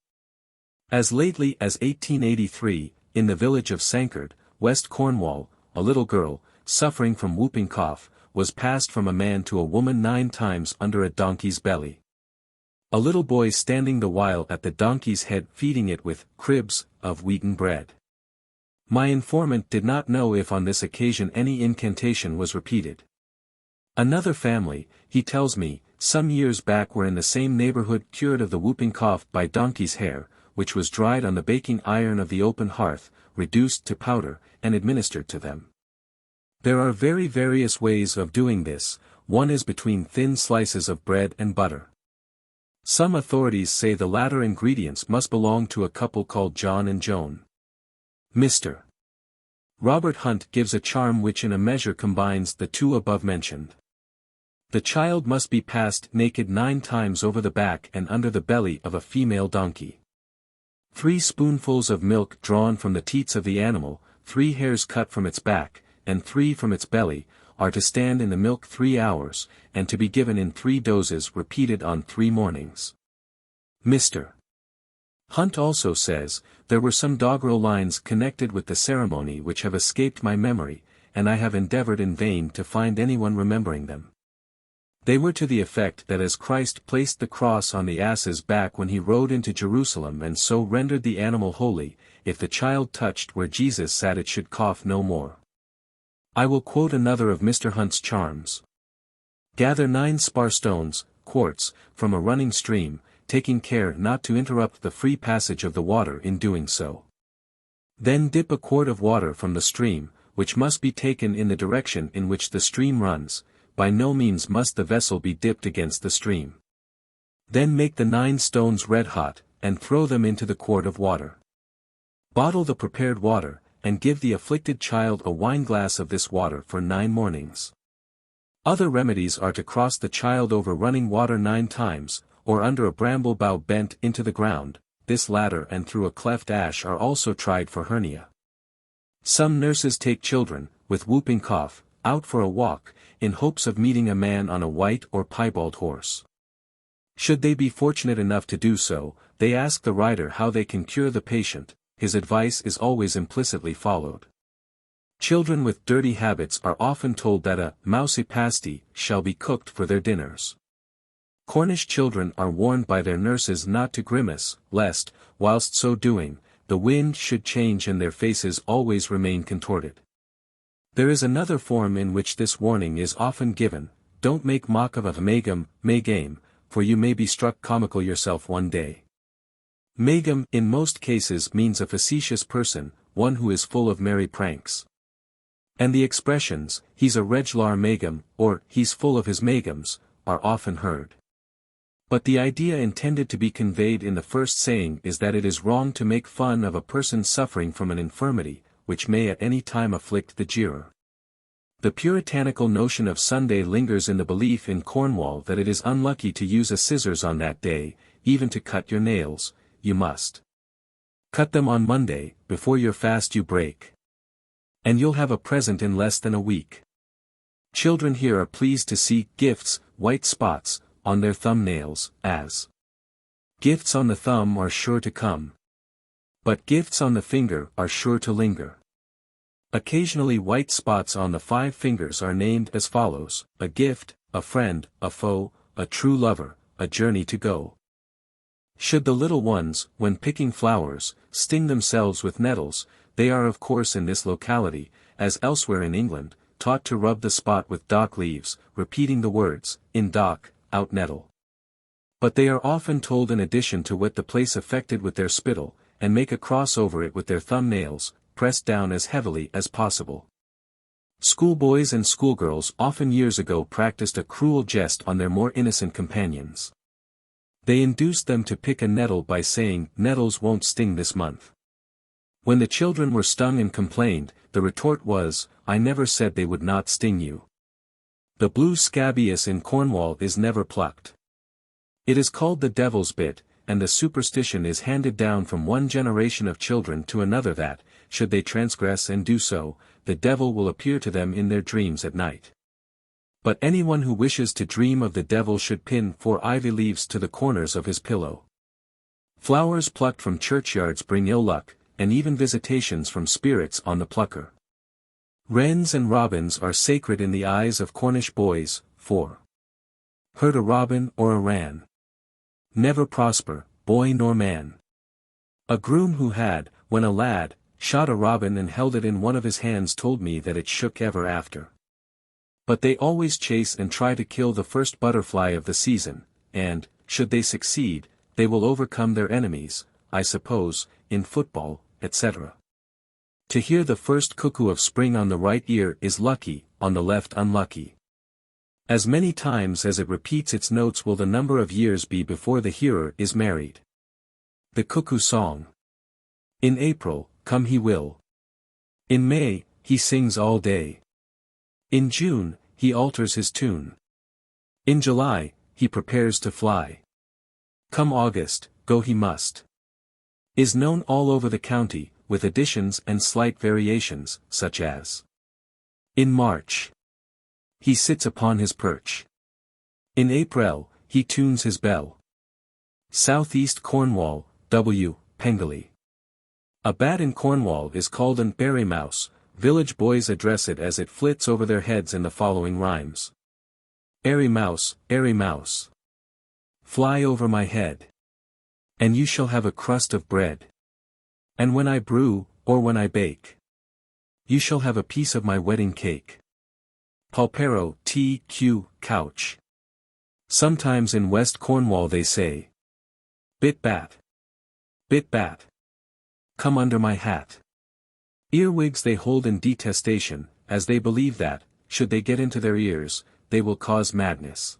As lately as 1883, in the village of Sankard, West Cornwall, a little girl, suffering from whooping cough, was passed from a man to a woman 9 times under a donkey's belly. A little boy standing the while at the donkey's head feeding it with cribs of wheaten bread. My informant did not know if on this occasion any incantation was repeated. Another family, he tells me, some years back were in the same neighborhood cured of the whooping cough by donkey's hair, which was dried on the baking iron of the open hearth, reduced to powder, and administered to them. There are very various ways of doing this. One is between thin slices of bread and butter. Some authorities say the latter ingredients must belong to a couple called John and Joan. Mr. Robert Hunt gives a charm which in a measure combines the two above mentioned. The child must be passed naked 9 times over the back and under the belly of a female donkey. 3 spoonfuls of milk drawn from the teats of the animal, 3 hairs cut from its back, and 3 from its belly, are to stand in the milk 3 hours, and to be given in 3 doses repeated on 3 mornings. Mr. Hunt also says, there were some doggerel lines connected with the ceremony which have escaped my memory, and I have endeavored in vain to find anyone remembering them. They were to the effect that as Christ placed the cross on the ass's back when he rode into Jerusalem and so rendered the animal holy, if the child touched where Jesus sat it should cough no more. I will quote another of Mr. Hunt's charms. Gather 9 spar stones, quartz, from a running stream, taking care not to interrupt the free passage of the water in doing so. Then dip a quart of water from the stream, which must be taken in the direction in which the stream runs. By no means must the vessel be dipped against the stream. Then make the 9 stones red hot, and throw them into the quart of water. Bottle the prepared water, and give the afflicted child a wineglass of this water for 9 mornings. Other remedies are to cross the child over running water 9 times, or under a bramble bough bent into the ground. This latter and through a cleft ash are also tried for hernia. Some nurses take children, with whooping cough, out for a walk, in hopes of meeting a man on a white or piebald horse. Should they be fortunate enough to do so, they ask the rider how they can cure the patient. His advice is always implicitly followed. Children with dirty habits are often told that a mousy pasty shall be cooked for their dinners. Cornish children are warned by their nurses not to grimace, lest, whilst so doing, the wind should change and their faces always remain contorted. There is another form in which this warning is often given: don't make mock of a megame, for you may be struck comical yourself one day. Megam in most cases means a facetious person, one who is full of merry pranks. And the expressions, he's a reglar megam, or he's full of his megams, are often heard. But the idea intended to be conveyed in the first saying is that it is wrong to make fun of a person suffering from an infirmity, which may at any time afflict the jeerer. The puritanical notion of Sunday lingers in the belief in Cornwall that it is unlucky to use a scissors on that day, even to cut your nails. You must cut them on Monday, before your fast you break. And you'll have a present in less than a week. Children here are pleased to see gifts, white spots, on their thumb nails, as gifts on the thumb are sure to come. But gifts on the finger are sure to linger. Occasionally white spots on the 5 fingers are named as follows: a gift, a friend, a foe, a true lover, a journey to go. Should the little ones, when picking flowers, sting themselves with nettles, they are of course in this locality, as elsewhere in England, taught to rub the spot with dock leaves, repeating the words, in dock, out nettle. But they are often told in addition to wet the place affected with their spittle, and make a cross over it with their thumb nails, pressed down as heavily as possible. Schoolboys and schoolgirls often years ago practiced a cruel jest on their more innocent companions. They induced them to pick a nettle by saying, "Nettles won't sting this month." When the children were stung and complained, the retort was, "I never said they would not sting you." The blue scabious in Cornwall is never plucked. It is called the devil's bit, and the superstition is handed down from one generation of children to another that, should they transgress and do so, the devil will appear to them in their dreams at night. But anyone who wishes to dream of the devil should pin 4 ivy leaves to the corners of his pillow. Flowers plucked from churchyards bring ill luck, and even visitations from spirits on the plucker. Wrens and robins are sacred in the eyes of Cornish boys, for hurt a robin or a wran. Never prosper, boy nor man. A groom who had, when a lad, shot a robin and held it in one of his hands told me that it shook ever after. But they always chase and try to kill the first butterfly of the season, and, should they succeed, they will overcome their enemies, I suppose, in football, etc. To hear the first cuckoo of spring on the right ear is lucky, on the left unlucky. As many times as it repeats its notes will the number of years be before the hearer is married. The Cuckoo Song. In April, come he will. In May, he sings all day. In June, he alters his tune. In July, he prepares to fly. Come August, go he must. Is known all over the county, with additions and slight variations, such as in March, he sits upon his perch. In April, he tunes his bell. Southeast Cornwall, W. Pengelly. A bat in Cornwall is called an berry mouse. Village boys address it as it flits over their heads in the following rhymes. Airy mouse, fly over my head. And you shall have a crust of bread. And when I brew, or when I bake, you shall have a piece of my wedding cake. Pulpero, T.Q., couch. Sometimes in West Cornwall they say, bit bat, come under my hat. Earwigs they hold in detestation, as they believe that, should they get into their ears, they will cause madness.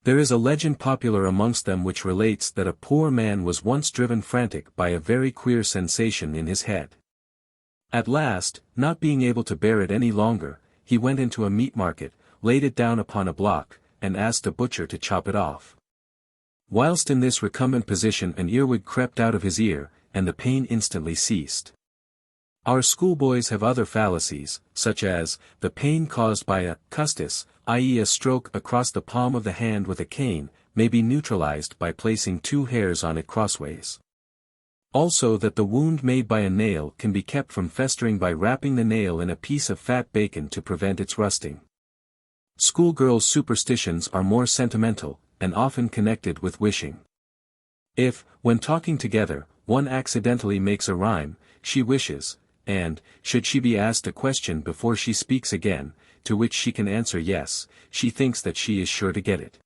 There is a legend popular amongst them which relates that a poor man was once driven frantic by a very queer sensation in his head. At last, not being able to bear it any longer, he went into a meat market, laid it down upon a block, and asked a butcher to chop it off. Whilst in this recumbent position an earwig crept out of his ear, and the pain instantly ceased. Our schoolboys have other fallacies, such as, the pain caused by a custis, i.e. a stroke across the palm of the hand with a cane, may be neutralized by placing 2 hairs on it crossways. Also that the wound made by a nail can be kept from festering by wrapping the nail in a piece of fat bacon to prevent its rusting. Schoolgirls' superstitions are more sentimental, and often connected with wishing. If, when talking together, one accidentally makes a rhyme, she wishes, and, should she be asked a question before she speaks again, to which she can answer yes, she thinks that she is sure to get it.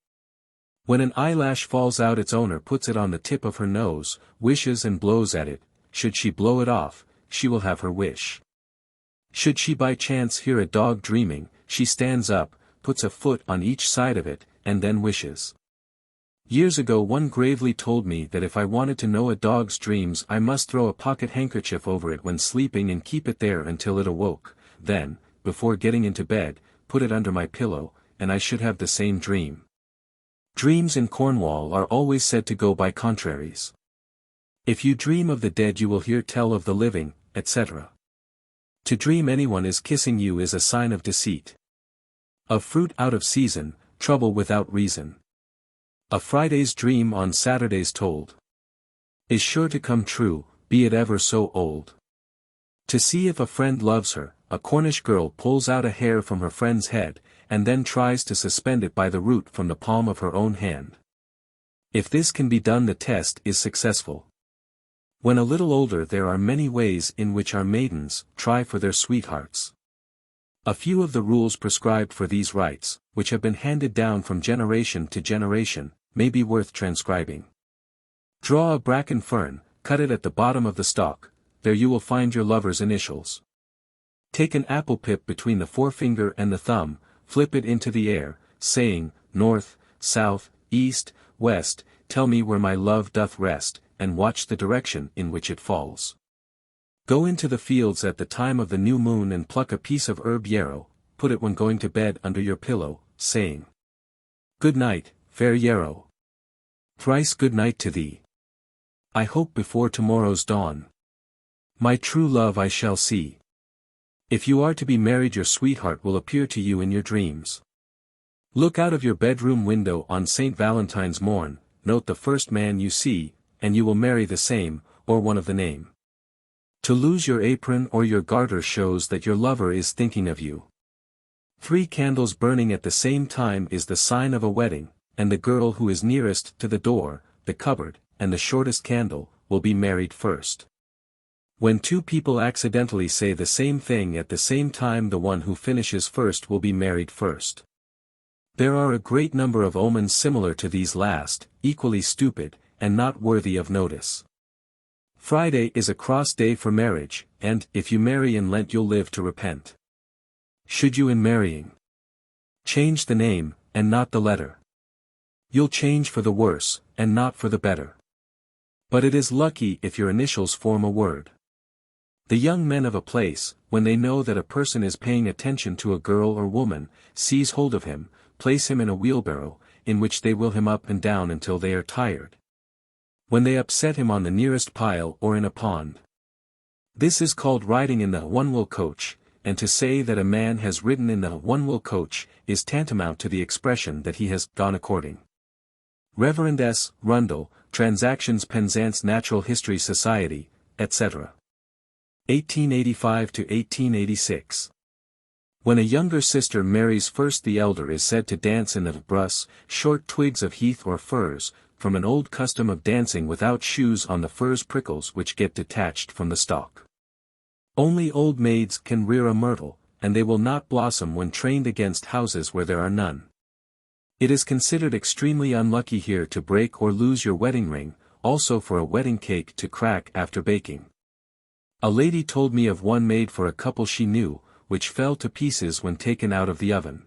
When an eyelash falls out its owner puts it on the tip of her nose, wishes and blows at it, should she blow it off, she will have her wish. Should she by chance hear a dog dreaming, she stands up, puts a foot on each side of it, and then wishes. Years ago one gravely told me that if I wanted to know a dog's dreams I must throw a pocket handkerchief over it when sleeping and keep it there until it awoke, then, before getting into bed, put it under my pillow, and I should have the same dream. Dreams in Cornwall are always said to go by contraries. If you dream of the dead you will hear tell of the living, etc. To dream anyone is kissing you is a sign of deceit. Of fruit out of season, trouble without reason. A Friday's dream on Saturdays told is sure to come true, be it ever so old. To see if a friend loves her, a Cornish girl pulls out a hair from her friend's head, and then tries to suspend it by the root from the palm of her own hand. If this can be done the test is successful. When a little older there are many ways in which our maidens try for their sweethearts. A few of the rules prescribed for these rites, which have been handed down from generation to generation, may be worth transcribing. Draw a bracken fern, cut it at the bottom of the stalk, there you will find your lover's initials. Take an apple pip between the forefinger and the thumb, flip it into the air, saying, North, South, East, West, tell me where my love doth rest, and watch the direction in which it falls. Go into the fields at the time of the new moon and pluck a piece of herb yarrow, put it when going to bed under your pillow, saying, Good night, fair yarrow. Thrice good night to thee. I hope before tomorrow's dawn my true love I shall see. If you are to be married, your sweetheart will appear to you in your dreams. Look out of your bedroom window on St. Valentine's morn, note the first man you see, and you will marry the same, or one of the name. To lose your apron or your garter shows that your lover is thinking of you. 3 candles burning at the same time is the sign of a wedding, and the girl who is nearest to the door, the cupboard, and the shortest candle, will be married first. When 2 people accidentally say the same thing at the same time, the one who finishes first will be married first. There are a great number of omens similar to these last, equally stupid, and not worthy of notice. Friday is a cross day for marriage, and, if you marry in Lent you'll live to repent. Should you in marrying change the name, and not the letter, you'll change for the worse, and not for the better. But it is lucky if your initials form a word. The young men of a place, when they know that a person is paying attention to a girl or woman, seize hold of him, place him in a wheelbarrow, in which they wheel him up and down until they are tired. When they upset him on the nearest pile or in a pond. This is called riding in the one-wheel coach, and to say that a man has ridden in the one-wheel coach, is tantamount to the expression that he has gone a-courting. Reverend S. Rundle, Transactions Penzance Natural History Society, etc. 1885 to 1886. When a younger sister marries first, the elder is said to dance in the brus, short twigs of heath or furze, from an old custom of dancing without shoes on the furze prickles which get detached from the stalk. Only old maids can rear a myrtle, and they will not blossom when trained against houses where there are none. It is considered extremely unlucky here to break or lose your wedding ring, also for a wedding cake to crack after baking. A lady told me of one made for a couple she knew, which fell to pieces when taken out of the oven.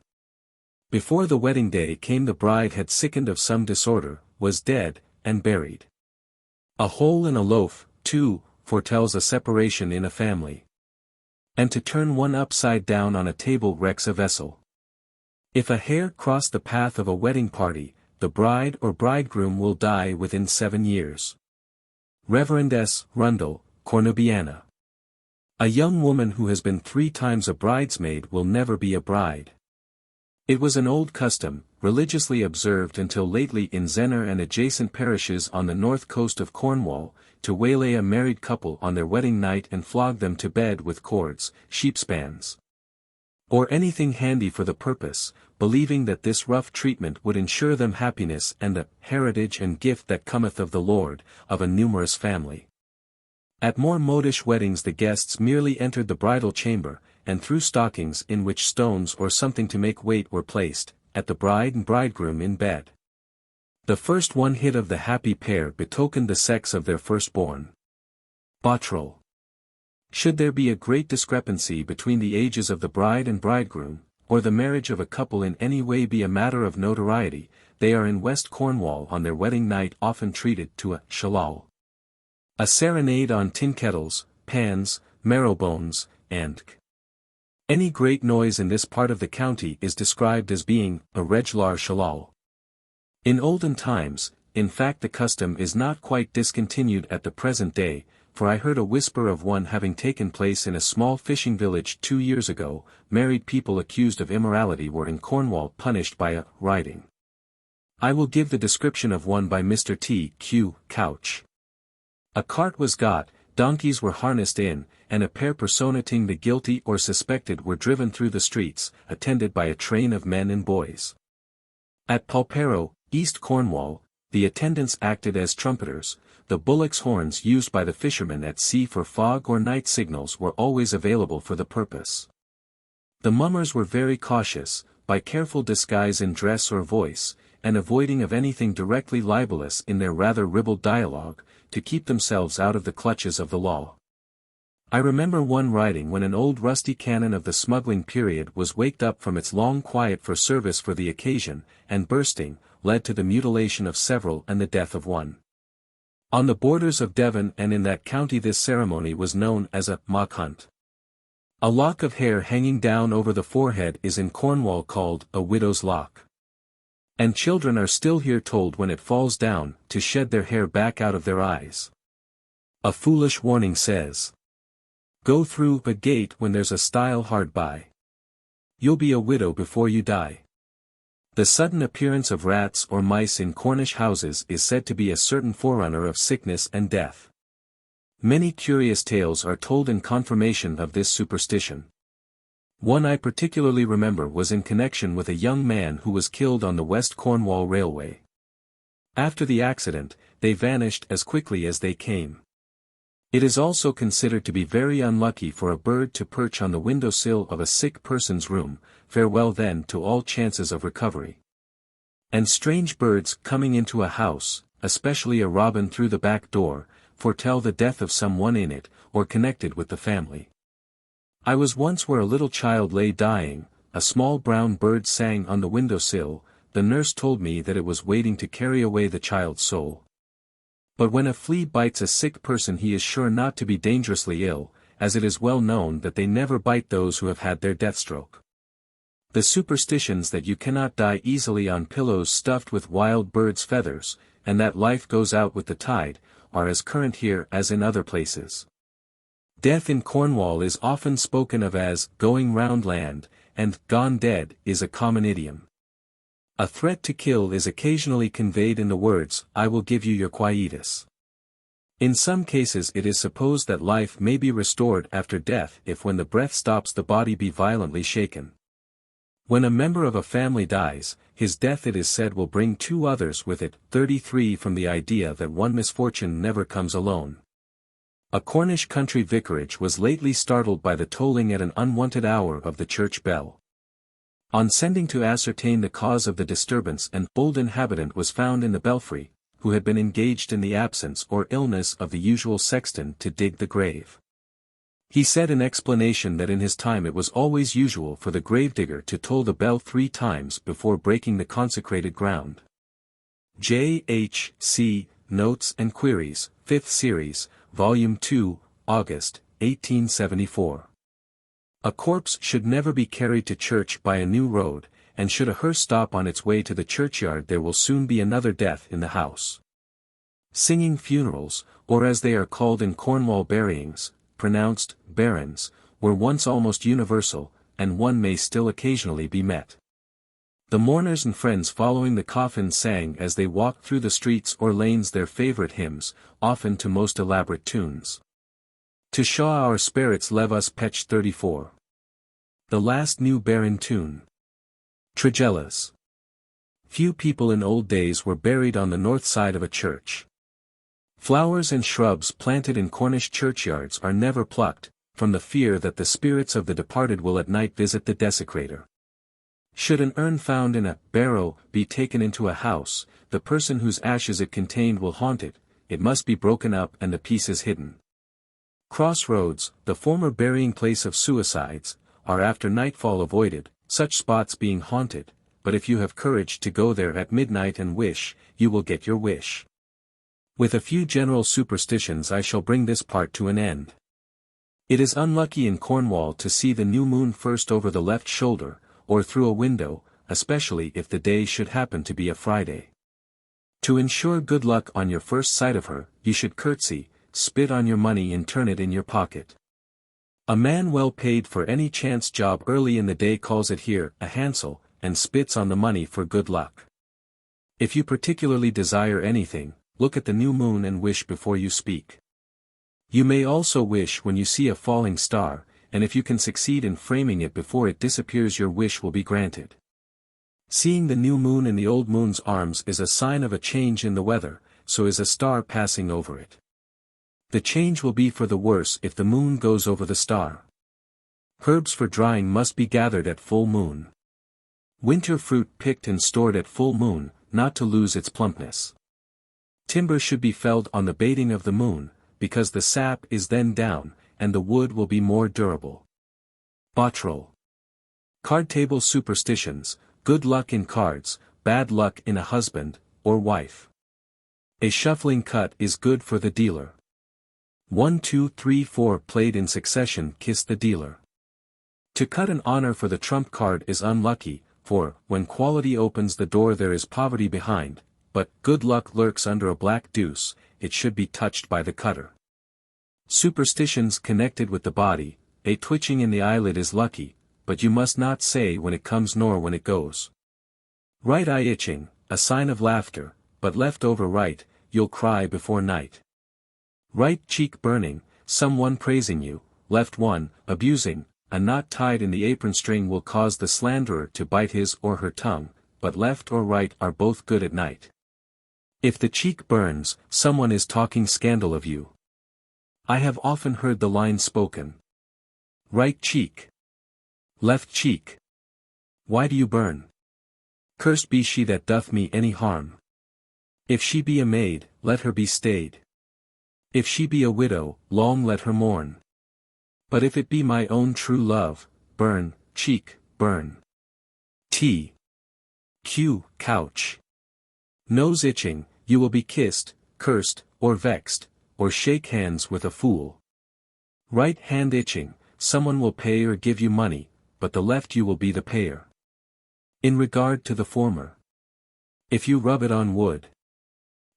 Before the wedding day came, the bride had sickened of some disorder, was dead, and buried. A hole in a loaf, too, foretells a separation in a family. And to turn one upside down on a table wrecks a vessel. If a hare cross the path of a wedding party, the bride or bridegroom will die within 7 years. Reverend S. Rundle, Cornubiana. A young woman who has been 3 times a bridesmaid will never be a bride. It was an old custom, religiously observed until lately in Zenner and adjacent parishes on the north coast of Cornwall, to waylay a married couple on their wedding night and flog them to bed with cords, sheepspans, or anything handy for the purpose, believing that this rough treatment would ensure them happiness and the heritage and gift that cometh of the Lord, of a numerous family. At more modish weddings the guests merely entered the bridal chamber, and threw stockings in which stones or something to make weight were placed, at the bride and bridegroom in bed. The first one hit of the happy pair betokened the sex of their firstborn. Bottrell. Should there be a great discrepancy between the ages of the bride and bridegroom, or the marriage of a couple in any way be a matter of notoriety, they are in West Cornwall on their wedding night often treated to a shallal. A serenade on tin kettles, pans, marrowbones, and any great noise in this part of the county is described as being a reglar shallal. In olden times, in fact the custom is not quite discontinued at the present day, for I heard a whisper of one having taken place in a small fishing village 2 years ago. Married people accused of immorality were in Cornwall punished by a riding. I will give the description of one by Mr. T. Q. Couch. A cart was got, donkeys were harnessed in, and a pair personating the guilty or suspected were driven through the streets, attended by a train of men and boys. At Polperro, East Cornwall, the attendants acted as trumpeters. The bullocks' horns used by the fishermen at sea for fog or night signals were always available for the purpose. The mummers were very cautious, by careful disguise in dress or voice, and avoiding of anything directly libelous in their rather ribald dialogue, to keep themselves out of the clutches of the law. I remember one writing when an old rusty cannon of the smuggling period was waked up from its long quiet for service for the occasion, and bursting, led to the mutilation of several and the death of one. On the borders of Devon and in that county this ceremony was known as a mock hunt. A lock of hair hanging down over the forehead is in Cornwall called a widow's lock. And children are still here told when it falls down, to shed their hair back out of their eyes. A foolish warning says, "Go through a gate when there's a stile hard by. You'll be a widow before you die." The sudden appearance of rats or mice in Cornish houses is said to be a certain forerunner of sickness and death. Many curious tales are told in confirmation of this superstition. One I particularly remember was in connection with a young man who was killed on the West Cornwall Railway. After the accident, they vanished as quickly as they came. It is also considered to be very unlucky for a bird to perch on the windowsill of a sick person's room. Farewell then to all chances of recovery. And strange birds coming into a house, especially a robin through the back door, foretell the death of someone in it, or connected with the family. I was once where a little child lay dying, a small brown bird sang on the windowsill. The nurse told me that it was waiting to carry away the child's soul. But when a flea bites a sick person he is sure not to be dangerously ill, as it is well known that they never bite those who have had their death stroke. The superstitions that you cannot die easily on pillows stuffed with wild birds' feathers, and that life goes out with the tide, are as current here as in other places. Death in Cornwall is often spoken of as going round land, and gone dead is a common idiom. A threat to kill is occasionally conveyed in the words, "I will give you your quietus." In some cases it is supposed that life may be restored after death if when the breath stops the body be violently shaken. When a member of a family dies, his death it is said will bring two others with it. 33 From the idea that one misfortune never comes alone. A Cornish country vicarage was lately startled by the tolling at an unwonted hour of the church bell. On sending to ascertain the cause of the disturbance, an old inhabitant was found in the belfry, who had been engaged in the absence or illness of the usual sexton to dig the grave. He said in explanation that in his time it was always usual for the gravedigger to toll the bell 3 times before breaking the consecrated ground. J.H.C. Notes and Queries, 5th Series, Volume 2, August, 1874. A corpse should never be carried to church by a new road, and should a hearse stop on its way to the churchyard there will soon be another death in the house. Singing funerals, or as they are called in Cornwall buryings, pronounced barons, were once almost universal, and one may still occasionally be met. The mourners and friends following the coffin sang as they walked through the streets or lanes their favourite hymns, often to most elaborate tunes. To Shaw our spirits leave us Pech 34. The last new baron tune. Tregellas. Few people in old days were buried on the north side of a church. Flowers and shrubs planted in Cornish churchyards are never plucked, from the fear that the spirits of the departed will at night visit the desecrator. Should an urn found in a barrow be taken into a house, the person whose ashes it contained will haunt it. It must be broken up and the pieces hidden. Crossroads, the former burying place of suicides, are after nightfall avoided, such spots being haunted, but if you have courage to go there at midnight and wish, you will get your wish. With a few general superstitions I shall bring this part to an end. It is unlucky in Cornwall to see the new moon first over the left shoulder, or through a window, especially if the day should happen to be a Friday. To ensure good luck on your first sight of her, you should curtsy, spit on your money and turn it in your pocket. A man well paid for any chance job early in the day calls it here a hansel, and spits on the money for good luck. If you particularly desire anything, look at the new moon and wish before you speak. You may also wish when you see a falling star, and if you can succeed in framing it before it disappears your wish will be granted. Seeing the new moon in the old moon's arms is a sign of a change in the weather, so is a star passing over it. The change will be for the worse if the moon goes over the star. Herbs for drying must be gathered at full moon. Winter fruit picked and stored at full moon, not to lose its plumpness. Timber should be felled on the bathing of the moon, because the sap is then down, and the wood will be more durable. Bottrell. Card table superstitions: good luck in cards, bad luck in a husband, or wife. A shuffling cut is good for the dealer. 1 2 3 4 played in succession kiss the dealer. To cut an honor for the trump card is unlucky, for, when quality opens the door there is poverty behind, but, good luck lurks under a black deuce, it should be touched by the cutter. Superstitions connected with the body: a twitching in the eyelid is lucky, but you must not say when it comes nor when it goes. Right eye itching, a sign of laughter, but left over right, you'll cry before night. Right cheek burning, someone praising you; left one, abusing, a knot tied in the apron string will cause the slanderer to bite his or her tongue, but left or right are both good at night. If the cheek burns, someone is talking scandal of you. I have often heard the line spoken. Right cheek. Left cheek. Why do you burn? Cursed be she that doth me any harm. If she be a maid, let her be stayed. If she be a widow, long let her mourn. But if it be my own true love, burn, cheek, burn. T. Q. Couch. Nose itching, you will be kissed, cursed, or vexed, or shake hands with a fool. Right hand itching, someone will pay or give you money, but the left you will be the payer. In regard to the former, if you rub it on wood,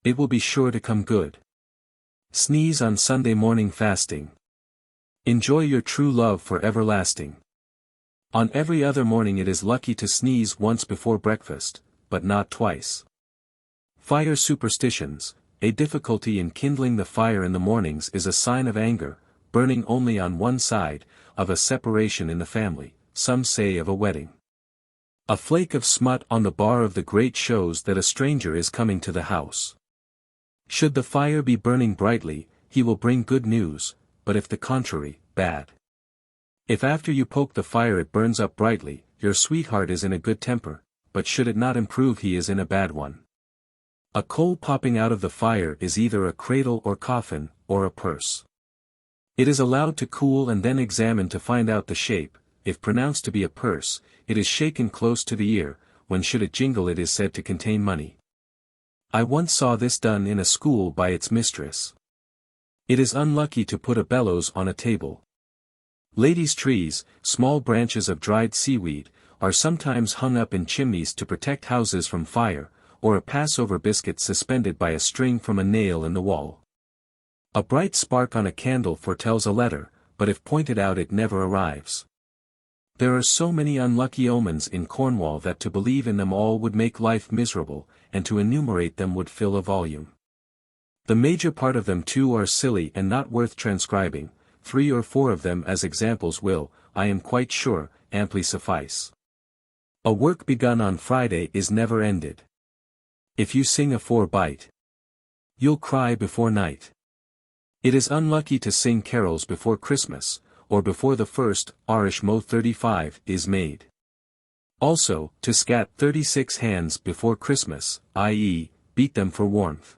it will be sure to come good. Sneeze on Sunday morning fasting. Enjoy your true love for everlasting. On every other morning it is lucky to sneeze once before breakfast, but not twice. Fire superstitions: a difficulty in kindling the fire in the mornings is a sign of anger, burning only on one side, of a separation in the family, some say of a wedding. A flake of smut on the bar of the grate shows that a stranger is coming to the house. Should the fire be burning brightly, he will bring good news, but if the contrary, bad. If after you poke the fire it burns up brightly, your sweetheart is in a good temper, but should it not improve he is in a bad one. A coal popping out of the fire is either a cradle or coffin, or a purse. It is allowed to cool and then examined to find out the shape. If pronounced to be a purse, it is shaken close to the ear; when should it jingle it is said to contain money. I once saw this done in a school by its mistress. It is unlucky to put a bellows on a table. Ladies' trees, small branches of dried seaweed, are sometimes hung up in chimneys to protect houses from fire, or a Passover biscuit suspended by a string from a nail in the wall. A bright spark on a candle foretells a letter, but if pointed out it never arrives. There are so many unlucky omens in Cornwall that to believe in them all would make life miserable, and to enumerate them would fill a volume. The major part of them too are silly and not worth transcribing. 3 or 4 of them as examples will, I am quite sure, amply suffice. A work begun on Friday is never ended. If you sing a 4-bite, you'll cry before night. It is unlucky to sing carols before Christmas, or before the first Irish Mo 35 is made. Also, to scat 36 hands before Christmas, i.e., beat them for warmth.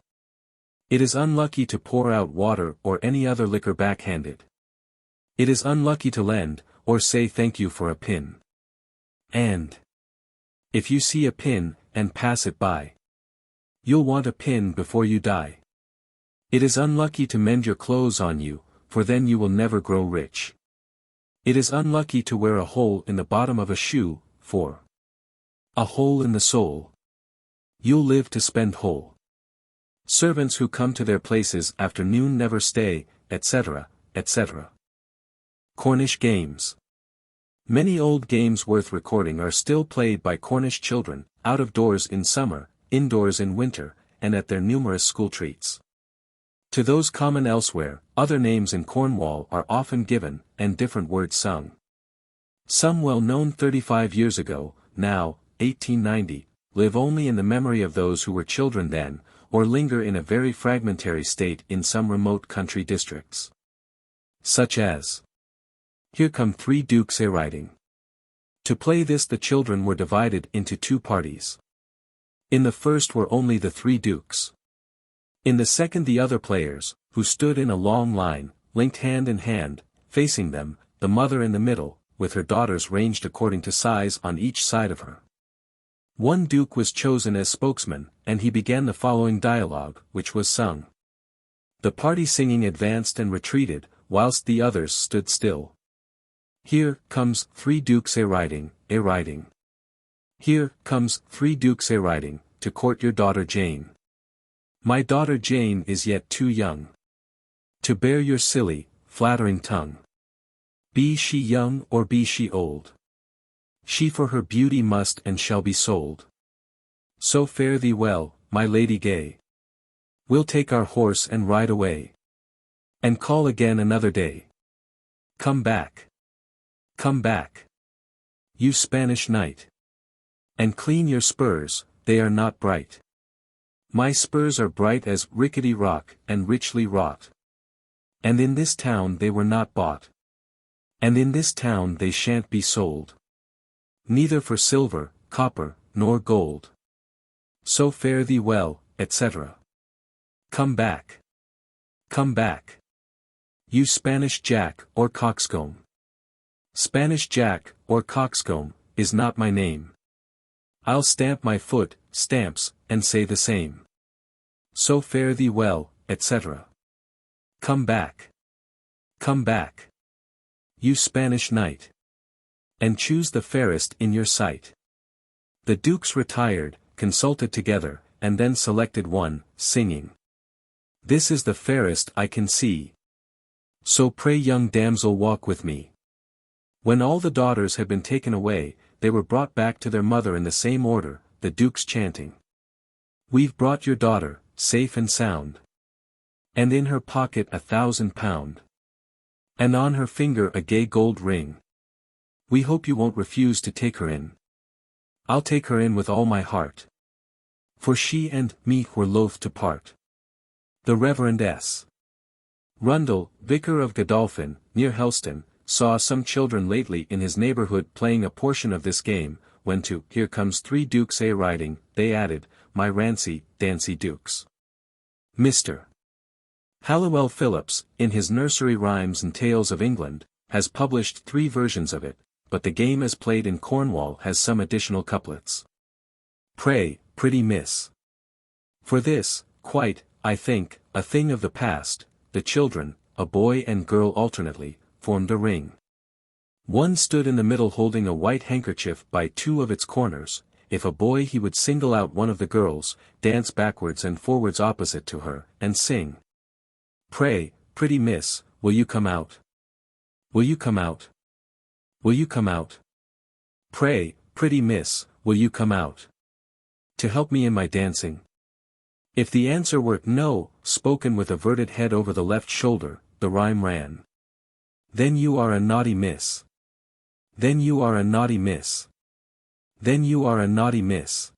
It is unlucky to pour out water or any other liquor backhanded. It is unlucky to lend, or say thank you for a pin. And if you see a pin, and pass it by, you'll want a pin before you die. It is unlucky to mend your clothes on you, for then you will never grow rich. It is unlucky to wear a hole in the bottom of a shoe, for a hole in the sole. You'll live to spend whole. Servants who come to their places after noon never stay, etc., etc. Cornish Games. Many old games worth recording are still played by Cornish children, out of doors in summer, indoors in winter, and at their numerous school treats. To those common elsewhere, other names in Cornwall are often given, and different words sung. Some well known 35 years ago, now, 1890, live only in the memory of those who were children then, or linger in a very fragmentary state in some remote country districts. Such as, here come 3 dukes a-riding. To play this the children were divided into 2 parties. In the first were only the 3 dukes. In the second the other players, who stood in a long line, linked hand in hand, facing them, the mother in the middle, with her daughters ranged according to size on each side of her. One duke was chosen as spokesman, and he began the following dialogue, which was sung. The party singing advanced and retreated, whilst the others stood still. Here comes 3 dukes a-riding, a-riding. Here comes 3 dukes a-riding, to court your daughter Jane. My daughter Jane is yet too young to bear your silly, flattering tongue. Be she young or be she old, she for her beauty must and shall be sold. So fare thee well, my lady gay. We'll take our horse and ride away, and call again another day. Come back, you Spanish knight, and clean your spurs, they are not bright. My spurs are bright as rickety rock and richly wrought. And in this town they were not bought. And in this town they shan't be sold. Neither for silver, copper, nor gold. So fare thee well, etc. Come back, you Spanish jack or coxcomb. Spanish jack or coxcomb is not my name. I'll stamp my foot, stamps, and say the same. So fare thee well, etc. Come back, you Spanish knight, and choose the fairest in your sight. The dukes retired, consulted together, and then selected one, singing. This is the fairest I can see. So pray young damsel walk with me. When all the daughters had been taken away, they were brought back to their mother in the same order, the dukes chanting. We've brought your daughter, safe and sound. And in her pocket £1,000. And on her finger a gay gold ring. We hope you won't refuse to take her in. I'll take her in with all my heart. For she and me were loath to part. The Reverend S. Rundle, vicar of Godolphin, near Helston, saw some children lately in his neighbourhood playing a portion of this game, when to Here comes 3 dukes a-riding, they added, my rancy, dancy dukes. Mr. Halliwell Phillips, in his Nursery Rhymes and Tales of England, has published 3 versions of it, but the game as played in Cornwall has some additional couplets. Pray, pretty miss. For this, quite, I think, a thing of the past, the children, a boy and girl alternately, formed a ring. One stood in the middle holding a white handkerchief by 2 of its corners. If a boy he would single out one of the girls, dance backwards and forwards opposite to her, and sing. Pray, pretty miss, will you come out? Will you come out? Will you come out? Pray, pretty miss, will you come out? To help me in my dancing? If the answer were no, spoken with averted head over the left shoulder, the rhyme ran. Then you are a naughty miss. Then you are a naughty miss. Then you are a naughty miss.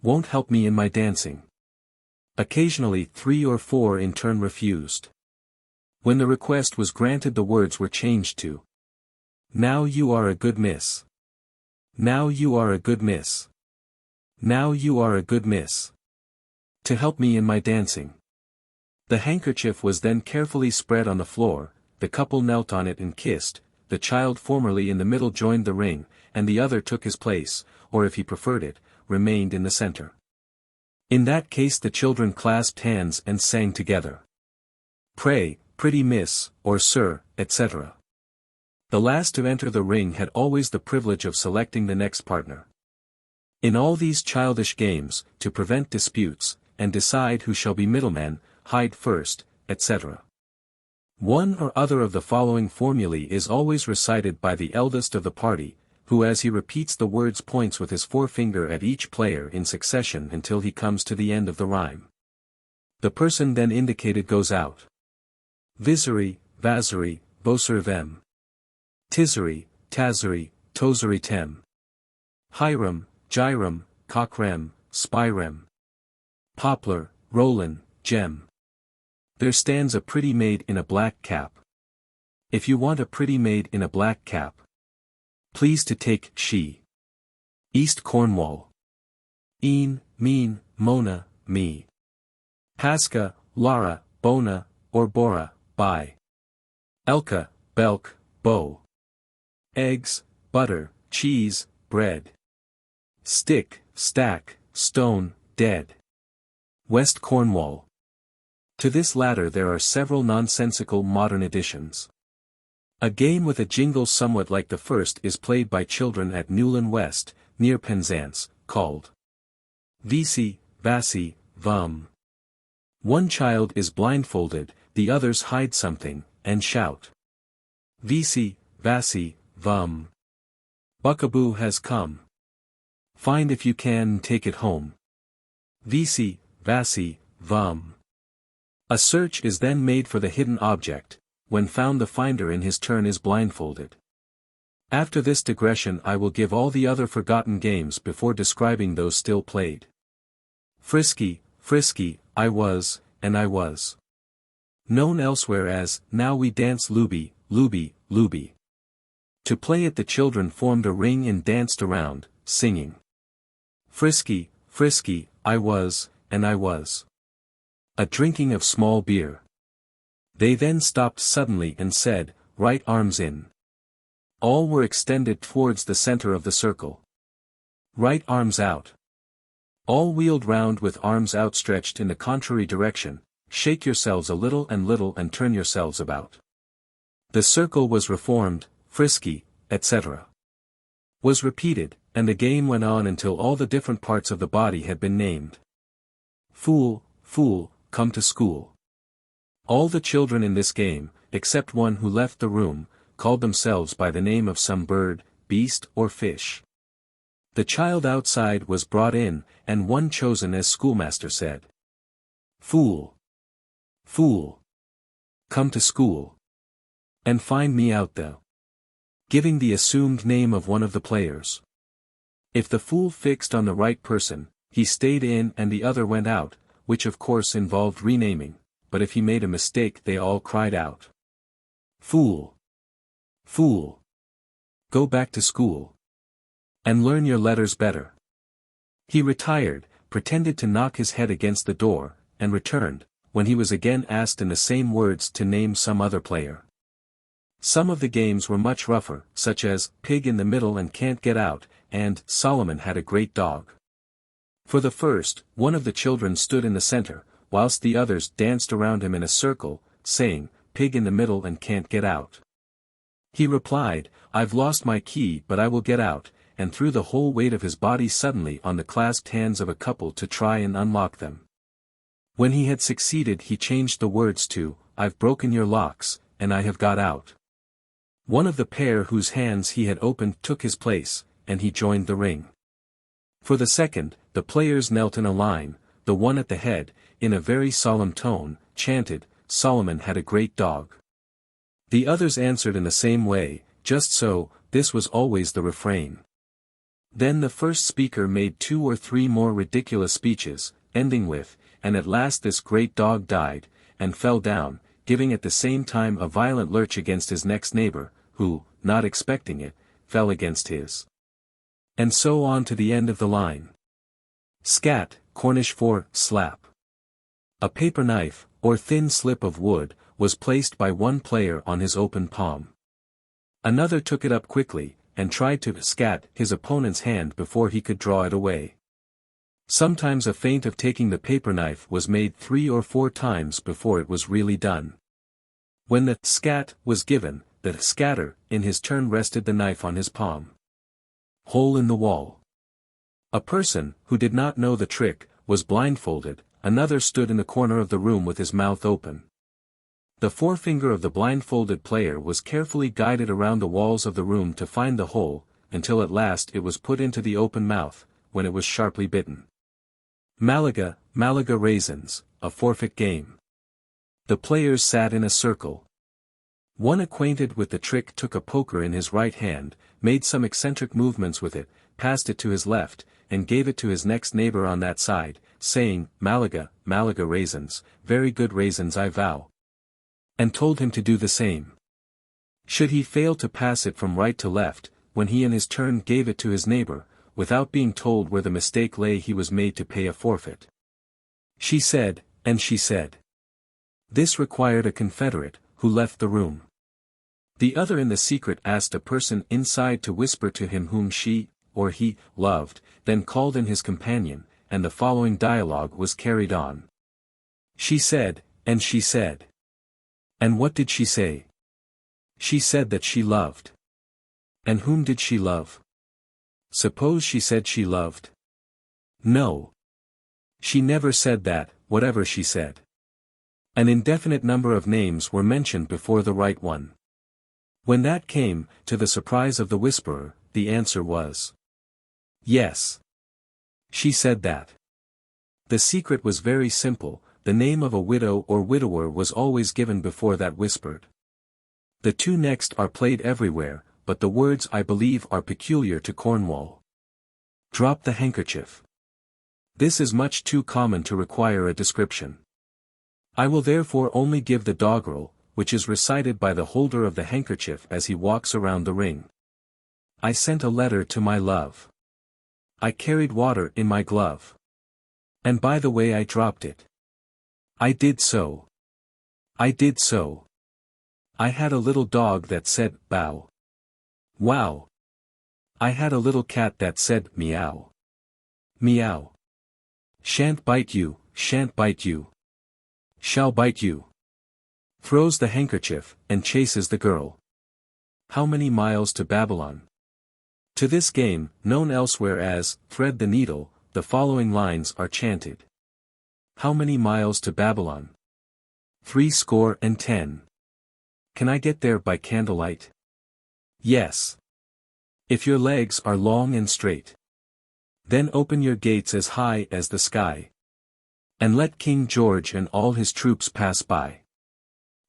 Won't help me in my dancing. Occasionally 3 or 4 in turn refused. When the request was granted the words were changed to. Now you are a good miss. Now you are a good miss. Now you are a good miss. To help me in my dancing. The handkerchief was then carefully spread on the floor, the couple knelt on it and kissed, the child formerly in the middle joined the ring, and the other took his place, or if he preferred it, remained in the center. In that case the children clasped hands and sang together. Pray, pretty miss, or sir, etc. The last to enter the ring had always the privilege of selecting the next partner. In all these childish games, to prevent disputes, and decide who shall be middleman, hide first, etc. One or other of the following formulae is always recited by the eldest of the party, who as he repeats the words points with his forefinger at each player in succession until he comes to the end of the rhyme. The person then indicated goes out. Visery, vasery, voser vem. Tisery, tasery, tosery tem. Hiram, gyrum, cockrem, spirem. Poplar, rollin, gem. There stands a pretty maid in a black cap. If you want a pretty maid in a black cap, please to take she. East Cornwall. Een, mean, Mona, me. Pasca, Lara, Bona, or Bora, by. Elka, belk, bow. Eggs, butter, cheese, bread. Stick, stack, stone, dead. West Cornwall. To this latter there are several nonsensical modern additions. A game with a jingle somewhat like the first is played by children at Newlyn West, near Penzance, called Visi, Vasi, Vum. One child is blindfolded, the others hide something, and shout. Visi, Vasi, Vum. Buckaboo has come. Find if you can take it home. Visi, Vasi, Vum. A search is then made for the hidden object. When found the finder in his turn is blindfolded. After this digression I will give all the other forgotten games before describing those still played. Frisky, frisky, I was, and I was. Known elsewhere as, now we dance looby, looby, looby. To play it the children formed a ring and danced around, singing. Frisky, frisky, I was, and I was. A drinking of small beer. They then stopped suddenly and said, right arms in. All were extended towards the center of the circle. Right arms out. All wheeled round with arms outstretched in the contrary direction, shake yourselves a little and turn yourselves about. The circle was reformed, frisky, etc. Was repeated, and the game went on until all the different parts of the body had been named. Fool, fool, come to school. All the children in this game, except one who left the room, called themselves by the name of some bird, beast or fish. The child outside was brought in, and one chosen as schoolmaster said. Fool! Fool! Come to school. And find me out though. Giving the assumed name of one of the players. If the fool fixed on the right person, he stayed in and the other went out, which of course involved renaming. But if he made a mistake they all cried out. Fool! Fool! Go back to school. And learn your letters better. He retired, pretended to knock his head against the door, and returned, when he was again asked in the same words to name some other player. Some of the games were much rougher, such as, Pig in the Middle and Can't Get Out, and, Solomon Had a Great Dog. For the first, one of the children stood in the center, whilst the others danced around him in a circle, saying, Pig in the middle and can't get out. He replied, I've lost my key but I will get out, and threw the whole weight of his body suddenly on the clasped hands of a couple to try and unlock them. When he had succeeded he changed the words to, I've broken your locks, and I have got out. One of the pair whose hands he had opened took his place, and he joined the ring. For the second, the players knelt in a line, the one at the head, in a very solemn tone, chanted, Solomon had a great dog. The others answered in the same way, just so, this was always the refrain. Then the first speaker made 2 or 3 more ridiculous speeches, ending with, and at last this great dog died, and fell down, giving at the same time a violent lurch against his next neighbor, who, not expecting it, fell against his. And so on to the end of the line. Scat, Cornish for, slap. A paper knife, or thin slip of wood, was placed by one player on his open palm. Another took it up quickly, and tried to scat his opponent's hand before he could draw it away. Sometimes a feint of taking the paper knife was made 3 or 4 times before it was really done. When the scat was given, the scatter, in his turn rested the knife on his palm. Hole in the wall. A person, who did not know the trick, was blindfolded, another stood in the corner of the room with his mouth open. The forefinger of the blindfolded player was carefully guided around the walls of the room to find the hole, until at last it was put into the open mouth, when it was sharply bitten. Malaga, Malaga raisins, a forfeit game. The players sat in a circle. One acquainted with the trick took a poker in his right hand, made some eccentric movements with it, passed it to his left, and gave it to his next neighbor on that side, saying, Malaga, Malaga raisins, very good raisins I vow. And told him to do the same. Should he fail to pass it from right to left, when he in his turn gave it to his neighbor, without being told where the mistake lay he was made to pay a forfeit. She said, and she said. This required a confederate, who left the room. The other in the secret asked a person inside to whisper to him whom she, or he, loved, then called in his companion, and the following dialogue was carried on. She said, and she said. And what did she say? She said that she loved. And whom did she love? Suppose she said she loved? No. She never said that, whatever she said. An indefinite number of names were mentioned before the right one. When that came, to the surprise of the whisperer, the answer was yes. She said that. The secret was very simple, the name of a widow or widower was always given before that whispered. The two next are played everywhere, but the words I believe are peculiar to Cornwall. Drop the handkerchief. This is much too common to require a description. I will therefore only give the doggerel, which is recited by the holder of the handkerchief as he walks around the ring. I sent a letter to my love. I carried water in my glove. And by the way I dropped it. I did so. I did so. I had a little dog that said, bow. Wow. I had a little cat that said, meow. Meow. Shan't bite you, shan't bite you. Shall bite you. Throws the handkerchief, and chases the girl. How many miles to Babylon? To this game, known elsewhere as, thread the needle, the following lines are chanted. How many miles to Babylon? 70. Can I get there by candlelight? Yes. If your legs are long and straight. Then open your gates as high as the sky. And let King George and all his troops pass by.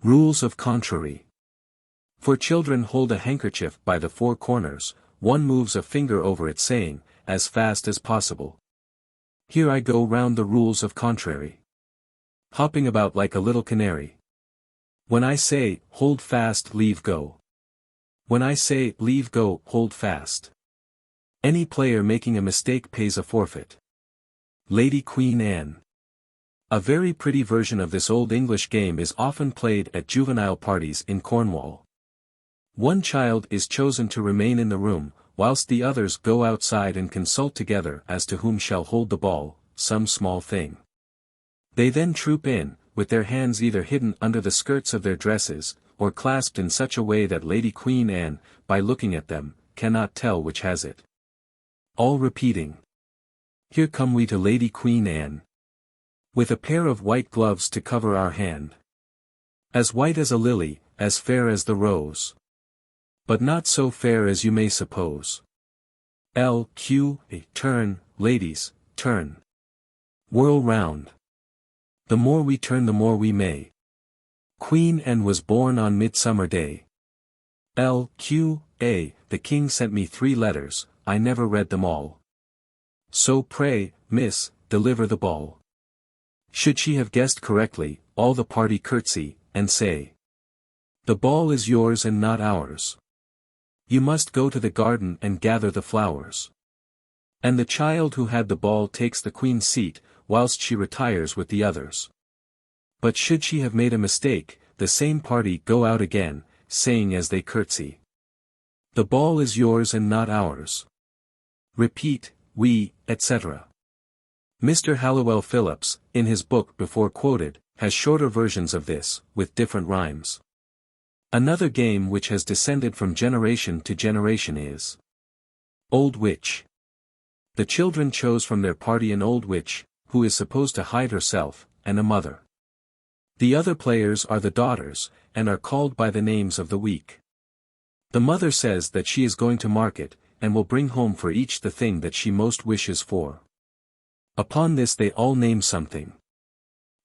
Rules of contrary. For children hold a handkerchief by the four corners, one moves a finger over it saying, as fast as possible. Here I go round the rules of contrary. Hopping about like a little canary. When I say, hold fast, leave go. When I say, leave go, hold fast. Any player making a mistake pays a forfeit. Lady Queen Anne. A very pretty version of this old English game is often played at juvenile parties in Cornwall. One child is chosen to remain in the room, whilst the others go outside and consult together as to whom shall hold the ball, some small thing. They then troop in, with their hands either hidden under the skirts of their dresses, or clasped in such a way that Lady Queen Anne, by looking at them, cannot tell which has it. All repeating. Here come we to Lady Queen Anne. With a pair of white gloves to cover our hand. As white as a lily, as fair as the rose. But not so fair as you may suppose. Turn, ladies, turn. Whirl round. The more we turn the more we may. Queen Anne was born on Midsummer Day. The king sent me 3 letters, I never read them all. So pray, miss, deliver the ball. Should she have guessed correctly, all the party curtsy, and say, the ball is yours and not ours. You must go to the garden and gather the flowers. And the child who had the ball takes the queen's seat, whilst she retires with the others. But should she have made a mistake, the same party go out again, saying as they curtsy, the ball is yours and not ours. Repeat, we, etc. Mr. Halliwell Phillips, in his book before quoted, has shorter versions of this, with different rhymes. Another game which has descended from generation to generation is Old Witch. The children chose from their party an old witch, who is supposed to hide herself, and a mother. The other players are the daughters, and are called by the names of the week. The mother says that she is going to market, and will bring home for each the thing that she most wishes for. Upon this they all name something.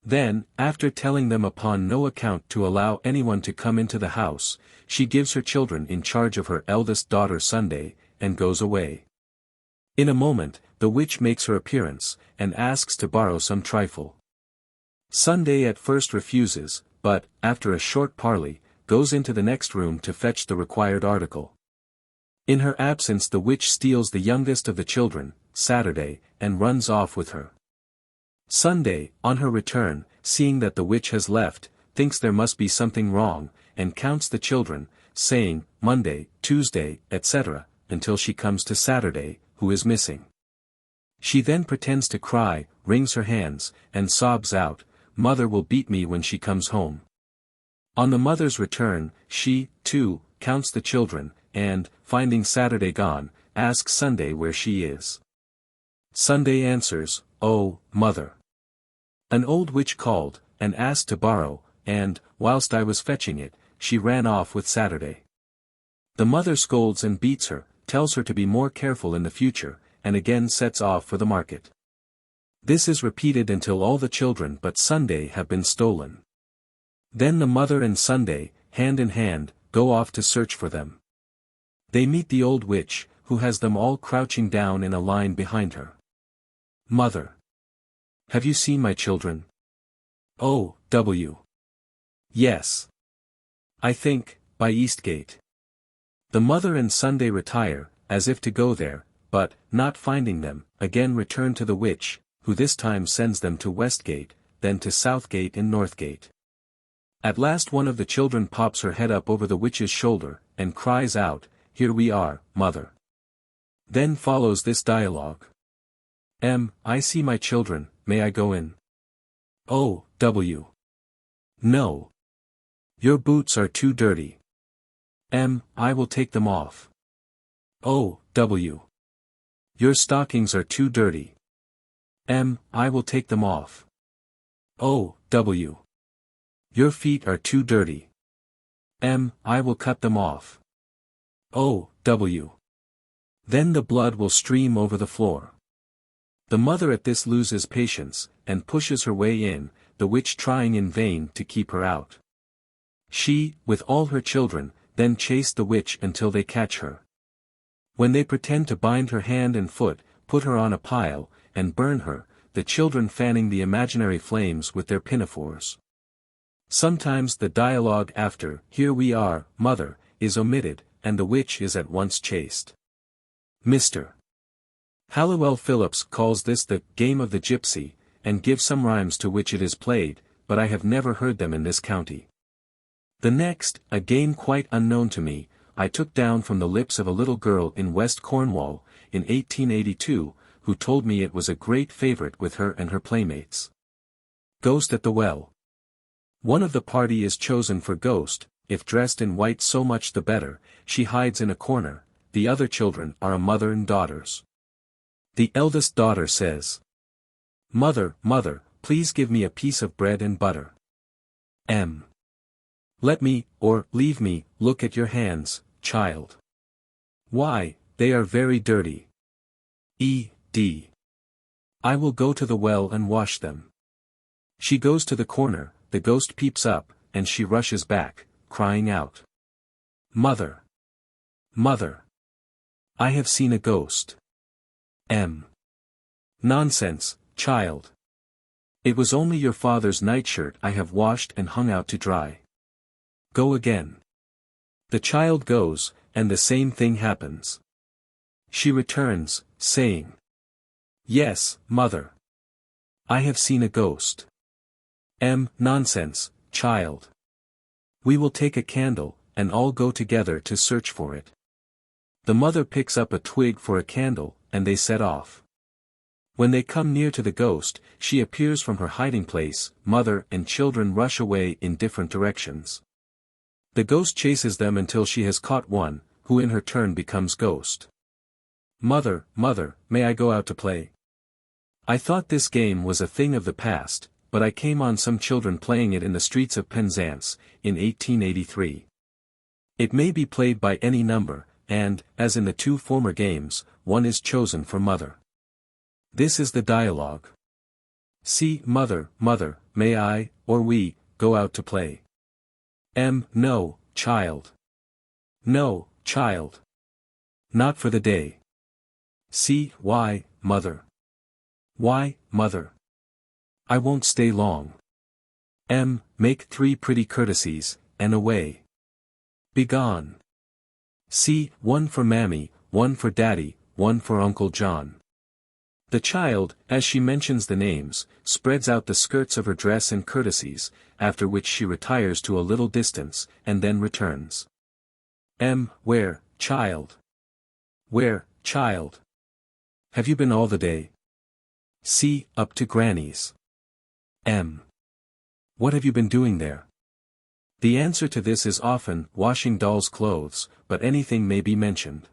Then, after telling them upon no account to allow anyone to come into the house, she gives her children in charge of her eldest daughter Sunday, and goes away. In a moment, the witch makes her appearance, and asks to borrow some trifle. Sunday at first refuses, but, after a short parley, goes into the next room to fetch the required article. In her absence the witch steals the youngest of the children, Saturday, and runs off with her. Sunday, on her return, seeing that the witch has left, thinks there must be something wrong, and counts the children, saying, Monday, Tuesday, etc., until she comes to Saturday, who is missing. She then pretends to cry, wrings her hands, and sobs out, "Mother will beat me when she comes home." On the mother's return, she, too, counts the children, and, finding Saturday gone, asks Sunday where she is. Sunday answers, "Oh, mother. An old witch called, and asked to borrow, and, whilst I was fetching it, she ran off with Saturday." The mother scolds and beats her, tells her to be more careful in the future, and again sets off for the market. This is repeated until all the children but Sunday have been stolen. Then the mother and Sunday, hand in hand, go off to search for them. They meet the old witch, who has them all crouching down in a line behind her. "Mother. Have you seen my children?" "Oh, W. Yes. I think, by Eastgate." The mother and Sunday retire, as if to go there, but, not finding them, again return to the witch, who this time sends them to Westgate, then to Southgate and Northgate. At last one of the children pops her head up over the witch's shoulder, and cries out, "Here we are, mother." Then follows this dialogue. I see my children, may I go in?" "Oh, W. No. Your boots are too dirty." I will take them off." "Oh, W. Your stockings are too dirty." I will take them off." "Oh, W. Your feet are too dirty." I will cut them off." "Oh, W. Then the blood will stream over the floor." The mother at this loses patience, and pushes her way in, the witch trying in vain to keep her out. She, with all her children, then chase the witch until they catch her. When they pretend to bind her hand and foot, put her on a pile, and burn her, the children fanning the imaginary flames with their pinafores. Sometimes the dialogue after, "Here we are, mother," is omitted, and the witch is at once chased. Mr. Halliwell Phillips calls this the "game of the gypsy," and gives some rhymes to which it is played, but I have never heard them in this county. The next, a game quite unknown to me, I took down from the lips of a little girl in West Cornwall, in 1882, who told me it was a great favourite with her and her playmates. Ghost at the Well. One of the party is chosen for ghost, if dressed in white so much the better, she hides in a corner, the other children are a mother and daughters. The eldest daughter says, "Mother, mother, please give me a piece of bread and butter." Let me, or leave me, look at your hands, child. Why, they are very dirty. E.D. I will go to the well and wash them. She goes to the corner, the ghost peeps up, and she rushes back, crying out, "Mother! Mother! I have seen a ghost." Nonsense, child. It was only your father's nightshirt I have washed and hung out to dry. Go again. The child goes, and the same thing happens. She returns, saying, "Yes, mother. I have seen a ghost." Nonsense, child. We will take a candle, and all go together to search for it. The mother picks up a twig for a candle, and they set off. When they come near to the ghost, she appears from her hiding place, mother and children rush away in different directions. The ghost chases them until she has caught one, who in her turn becomes ghost. "Mother, mother, may I go out to play?" I thought this game was a thing of the past, but I came on some children playing it in the streets of Penzance, in 1883. It may be played by any number, and, as in the two former games, one is chosen for mother. This is the dialogue. "See, mother, mother, may I, or we, go out to play?" No, child. No, child. Not for the day. "See, why, mother? Why, mother? I won't stay long." Make 3 pretty courtesies, and away. Begone. "See, one for mammy, one for daddy, one for Uncle John." The child, as she mentions the names, spreads out the skirts of her dress and courtesies, after which she retires to a little distance, and then returns. Where, child? Where, child? Have you been all the day? C. Up to Granny's. What have you been doing there? The answer to this is often, washing doll's clothes, but anything may be mentioned.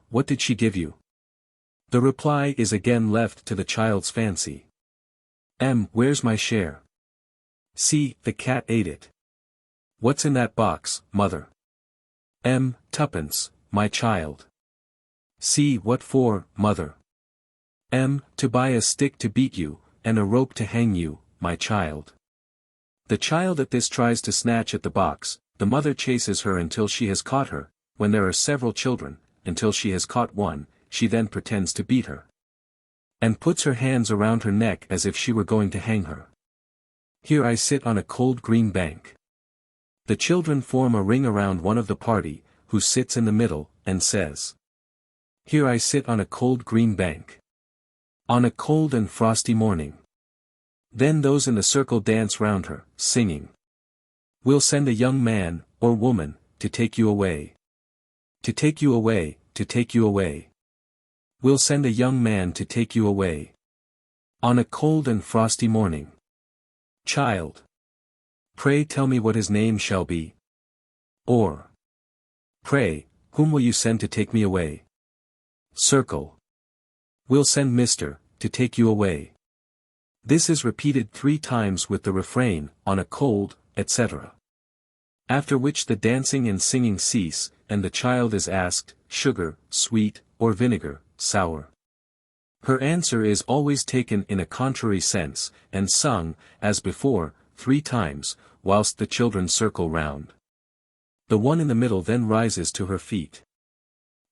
What did she give you? The reply is again left to the child's fancy. Where's my share? C. The cat ate it. What's in that box, mother? Tuppence, my child. C. What for, mother? To buy a stick to beat you, and a rope to hang you, my child. The child at this tries to snatch at the box, the mother chases her until she has caught her, when there are several children, until she has caught one, she then pretends to beat her. And puts her hands around her neck as if she were going to hang her. Here I sit on a cold green bank. The children form a ring around one of the party, who sits in the middle, and says, Here I sit on a cold green bank. On a cold and frosty morning. Then those in the circle dance round her, singing. We'll send a young man, or woman, to take you away. To take you away, to take you away. We'll send a young man to take you away. On a cold and frosty morning. Child. Pray tell me what his name shall be. Or. Pray, whom will you send to take me away? Circle. We'll send Mr. to take you away. This is repeated 3 times with the refrain, on a cold, etc. After which the dancing and singing cease, and the child is asked, sugar, sweet, or vinegar, sour. Her answer is always taken in a contrary sense, and sung, as before, 3 times, whilst the children circle round. The one in the middle then rises to her feet.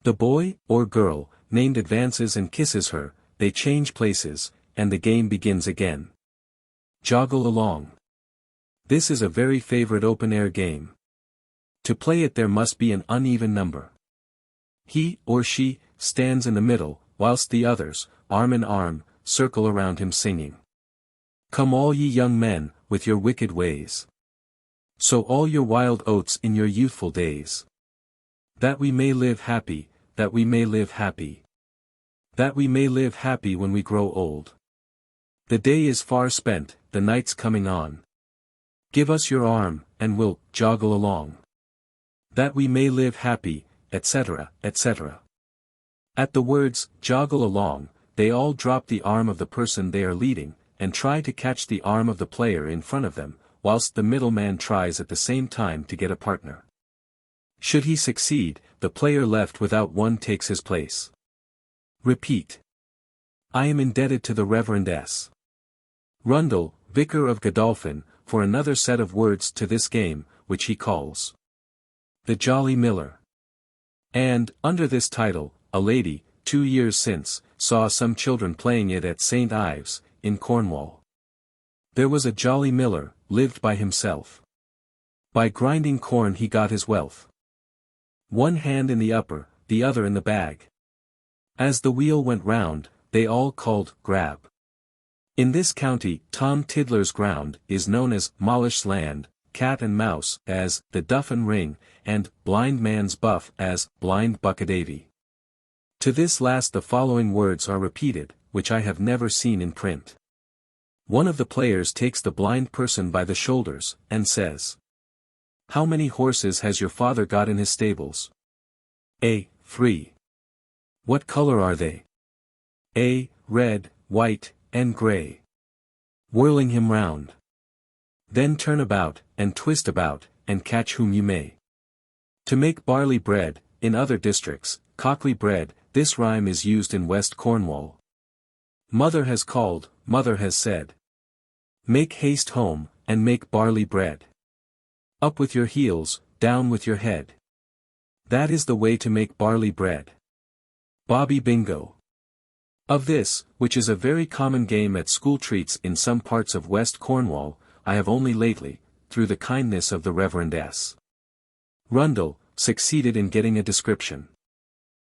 The boy, or girl, named advances and kisses her, they change places, and the game begins again. Joggle along. This is a very favorite open-air game. To play it there must be an uneven number. He, or she, stands in the middle, whilst the others, arm in arm, circle around him singing. Come all ye young men, with your wicked ways. Sow all your wild oats in your youthful days. That we may live happy, that we may live happy. That we may live happy when we grow old. The day is far spent, the night's coming on. Give us your arm, and we'll joggle along. That we may live happy, etc., etc. At the words, joggle along, they all drop the arm of the person they are leading, and try to catch the arm of the player in front of them, whilst the middleman tries at the same time to get a partner. Should he succeed, the player left without one takes his place. Repeat. I am indebted to the Reverend S. Rundle, Vicar of Godolphin, for another set of words to this game, which he calls The Jolly Miller. And, under this title, a lady, 2 years since, saw some children playing it at St. Ives, in Cornwall. There was a jolly miller, lived by himself. By grinding corn he got his wealth. One hand in the upper, the other in the bag. As the wheel went round, they all called, grab. In this county, Tom Tiddler's ground is known as Mollish's land, Cat and Mouse as the Duff and Ring, and Blind Man's Buff as Blind Buckadavy. To this last the following words are repeated, which I have never seen in print. One of the players takes the blind person by the shoulders, and says, How many horses has your father got in his stables? A. 3. What color are they? A. Red, white, and grey. Whirling him round. Then turn about, and twist about, and catch whom you may. To make barley bread, in other districts, cockley bread, this rhyme is used in West Cornwall. Mother has called, mother has said. Make haste home, and make barley bread. Up with your heels, down with your head. That is the way to make barley bread. Bobby Bingo. Of this, which is a very common game at school treats in some parts of West Cornwall, I have only lately, through the kindness of the Reverend S. Rundle, succeeded in getting a description.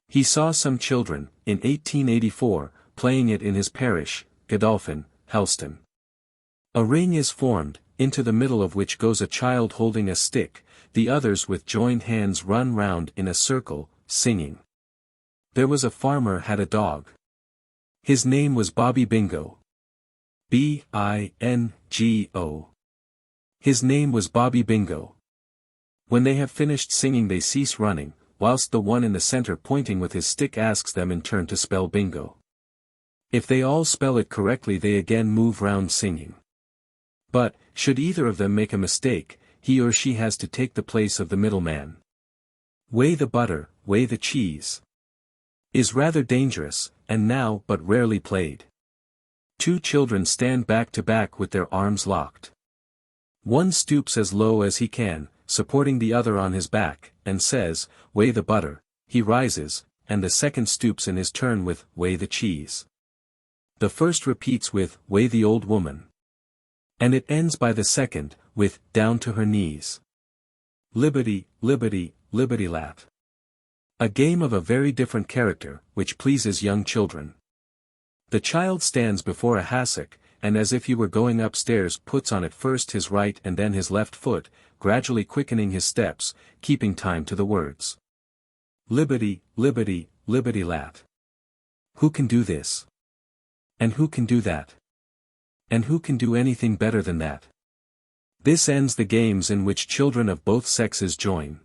He saw some children, in 1884, playing it in his parish, Godolphin, Helston. A ring is formed, into the middle of which goes a child holding a stick, the others with joined hands run round in a circle, singing. There was a farmer had a dog. His name was Bobby Bingo. B-I-N-G-O. His name was Bobby Bingo. When they have finished singing they cease running, whilst the one in the center pointing with his stick asks them in turn to spell bingo. If they all spell it correctly they again move round singing. But, should either of them make a mistake, he or she has to take the place of the middleman. Weigh the butter, weigh the cheese. Is rather dangerous, and now but rarely played. Two children stand back to back with their arms locked. One stoops as low as he can, supporting the other on his back, and says, "Weigh the butter." He rises, and the second stoops in his turn with, "Weigh the cheese." The first repeats with, "Weigh the old woman." And it ends by the second, with, "Down to her knees." Libbity, libbity, libbity-lat. A game of a very different character, which pleases young children. The child stands before a hassock, and as if he were going upstairs puts on it first his right and then his left foot, gradually quickening his steps, keeping time to the words. Libbity, libbity, libbity-lat. Who can do this? And who can do that? And who can do anything better than that? This ends the games in which children of both sexes join.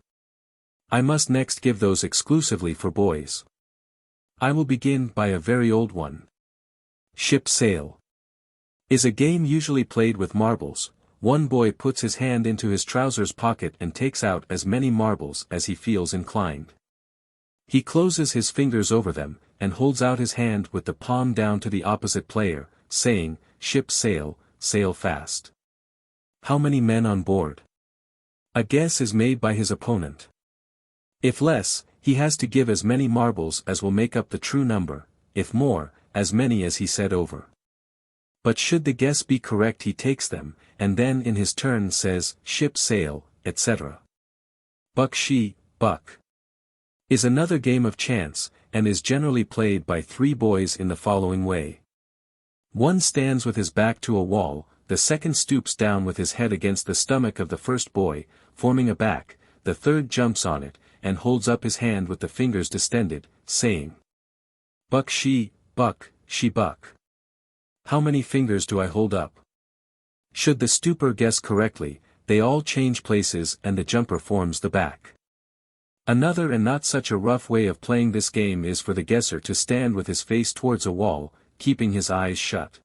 I must next give those exclusively for boys. I will begin by a very old one. Ship Sail is a game usually played with marbles. One boy puts his hand into his trousers pocket and takes out as many marbles as he feels inclined. He closes his fingers over them, and holds out his hand with the palm down to the opposite player, saying, "Ship sail, sail fast." How many men on board? A guess is made by his opponent. If less, he has to give as many marbles as will make up the true number, if more, as many as he said over. But should the guess be correct he takes them, and then in his turn says, "Ship sail," etc. Buck she, buck is another game of chance, and is generally played by three boys in the following way. One stands with his back to a wall, the second stoops down with his head against the stomach of the first boy, forming a back, the third jumps on it, and holds up his hand with the fingers distended, saying, "Buck she, buck, she buck." How many fingers do I hold up? Should the stooper guess correctly, they all change places and the jumper forms the back. Another and not such a rough way of playing this game is for the guesser to stand with his face towards a wall, keeping his eyes shut.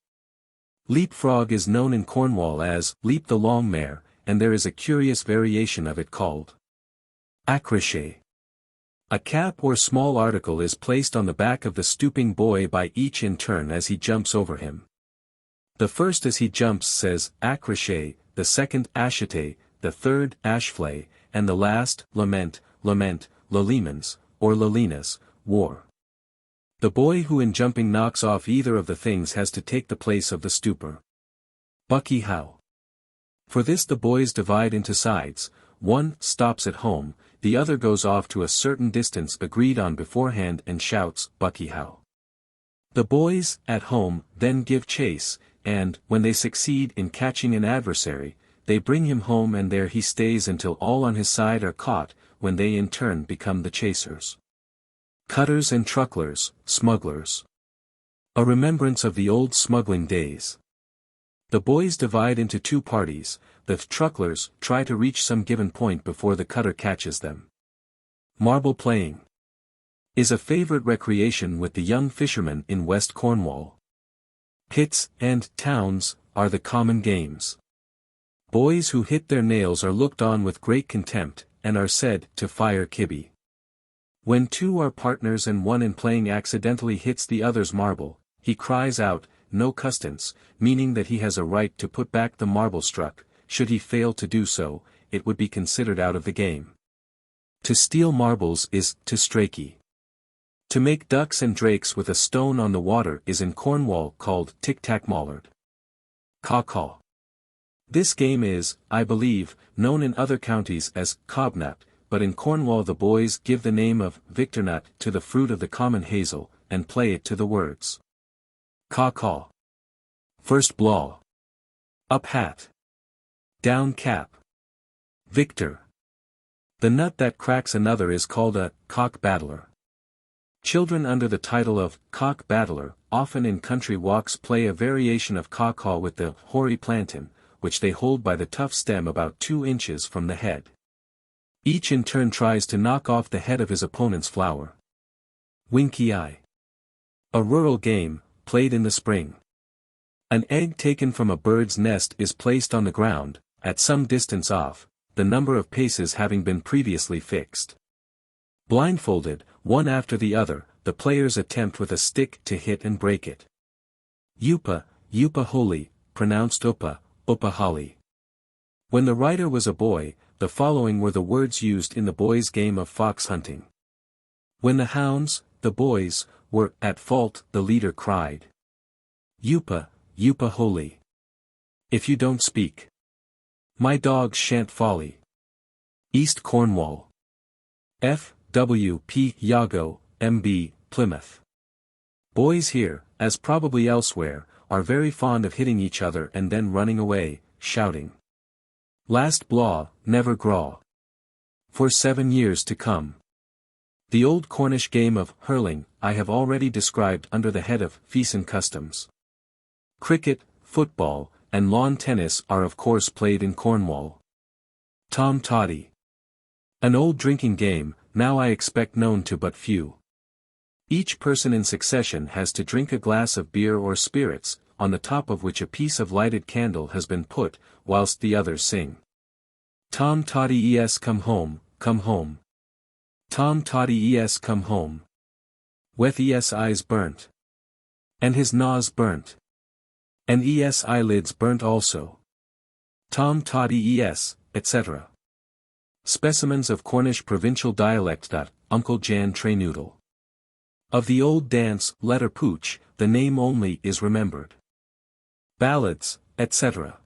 Leapfrog is known in Cornwall as "leap the long mare," and there is a curious variation of it called accroché. A cap or small article is placed on the back of the stooping boy by each in turn as he jumps over him. The first as he jumps says accroché, the second achete, the third ashflay, and the last lament, lament, lalimans, or lalinas, war. The boy who in jumping knocks off either of the things has to take the place of the stooper. Bucky how. For this the boys divide into sides, one stops at home, the other goes off to a certain distance agreed on beforehand and shouts, "Bucky how." The boys, at home, then give chase, and, when they succeed in catching an adversary, they bring him home and there he stays until all on his side are caught, when they in turn become the chasers. Cutters and trucklers, smugglers. A remembrance of the old smuggling days. The boys divide into two parties. The trucklers try to reach some given point before the cutter catches them. Marble playing is a favorite recreation with the young fishermen in West Cornwall. Hits and towns are the common games. Boys who hit their nails are looked on with great contempt, and are said to fire kibby. When two are partners and one in playing accidentally hits the other's marble, he cries out, "No custance," meaning that he has a right to put back the marble struck. Should he fail to do so, it would be considered out of the game. To steal marbles is to straikie. To make ducks and drakes with a stone on the water is in Cornwall called tic-tac-mallard. Caw-caw. This game is, I believe, known in other counties as cobnut, but in Cornwall the boys give the name of victornut to the fruit of the common hazel, and play it to the words. Caw-caw. First blaw. Up hat. Down cap. Victor. The nut that cracks another is called a cock battler. Children under the title of cock battler, often in country walks, play a variation of cockhaw with the hoary plantain, which they hold by the tough stem about 2 inches from the head. Each in turn tries to knock off the head of his opponent's flower. Winky eye. A rural game, played in the spring. An egg taken from a bird's nest is placed on the ground, at some distance off, the number of paces having been previously fixed. Blindfolded, one after the other, the players attempt with a stick to hit and break it. Upa, Upa holy, pronounced Upa, Upa holly. When the writer was a boy, the following were the words used in the boys' game of fox hunting. When the hounds, the boys, were at fault, the leader cried, Upa, Upa holy. If you don't speak, my dogs shan't folly. East Cornwall. F. W. P. Yago, M.B., Plymouth. Boys here, as probably elsewhere, are very fond of hitting each other and then running away, shouting, Last blaw, never graw. For 7 years to come. The old Cornish game of hurling I have already described under the head of Feasten customs. Cricket, football, and lawn tennis are of course played in Cornwall. Tom Toddy. An old drinking game, now I expect known to but few. Each person in succession has to drink a glass of beer or spirits, on the top of which a piece of lighted candle has been put, whilst the others sing. Tom Toddy es come home, come home. Tom Toddy es come home. With es eyes burnt. And his nose burnt. And es eyelids burnt also. Tom Toddy es, etc. Specimens of Cornish provincial dialect. Uncle Jan Trenoodle. Of the old dance, letter pooch, the name only is remembered. Ballads, etc.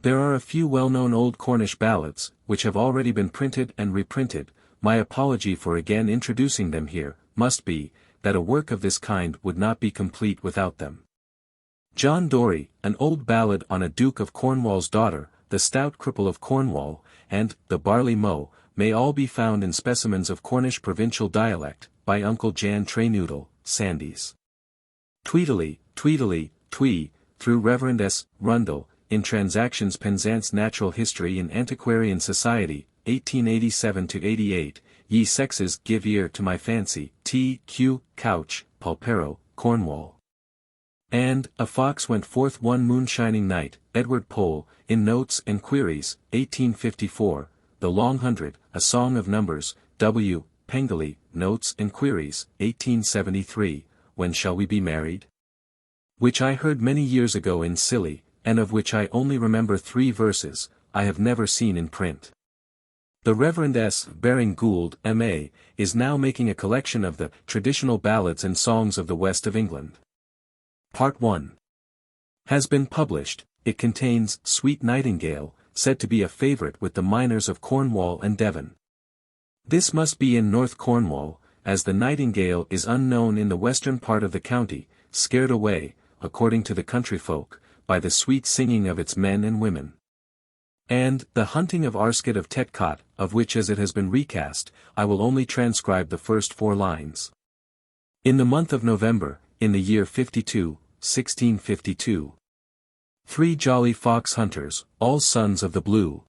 There are a few well-known old Cornish ballads, which have already been printed and reprinted. My apology for again introducing them here, must be, that a work of this kind would not be complete without them. John Dory, an old ballad on a Duke of Cornwall's daughter, the stout cripple of Cornwall, and the barley mow, may all be found in Specimens of Cornish provincial dialect, by Uncle Jan Trenoodle, Sandys. Tweedly, Tweedly, Twee, through Reverend S. Rundle, in Transactions Penzance Natural History in Antiquarian Society, 1887-88, Ye sexes give ear to my fancy, T. Q. Couch, Pulpero, Cornwall. And, A Fox Went Forth One Moonshining Night, Edward Pole, in Notes and Queries, 1854, The Long Hundred, A Song of Numbers, W. Pengelly, Notes and Queries, 1873, When Shall We Be Married? Which I heard many years ago in Scilly, and of which I only remember 3 verses, I have never seen in print. The Reverend S. Baring Gould, M.A., is now making a collection of the traditional ballads and songs of the west of England. Part 1 has been published. It contains Sweet Nightingale, said to be a favourite with the miners of Cornwall and Devon. This must be in North Cornwall, as the nightingale is unknown in the western part of the county, scared away, according to the country folk, by the sweet singing of its men and women. And The Hunting of Arsket of Tetcott, of which as it has been recast, I will only transcribe the first 4 lines. In the month of November, in the year 1652, 3 jolly fox hunters, all sons of the blue,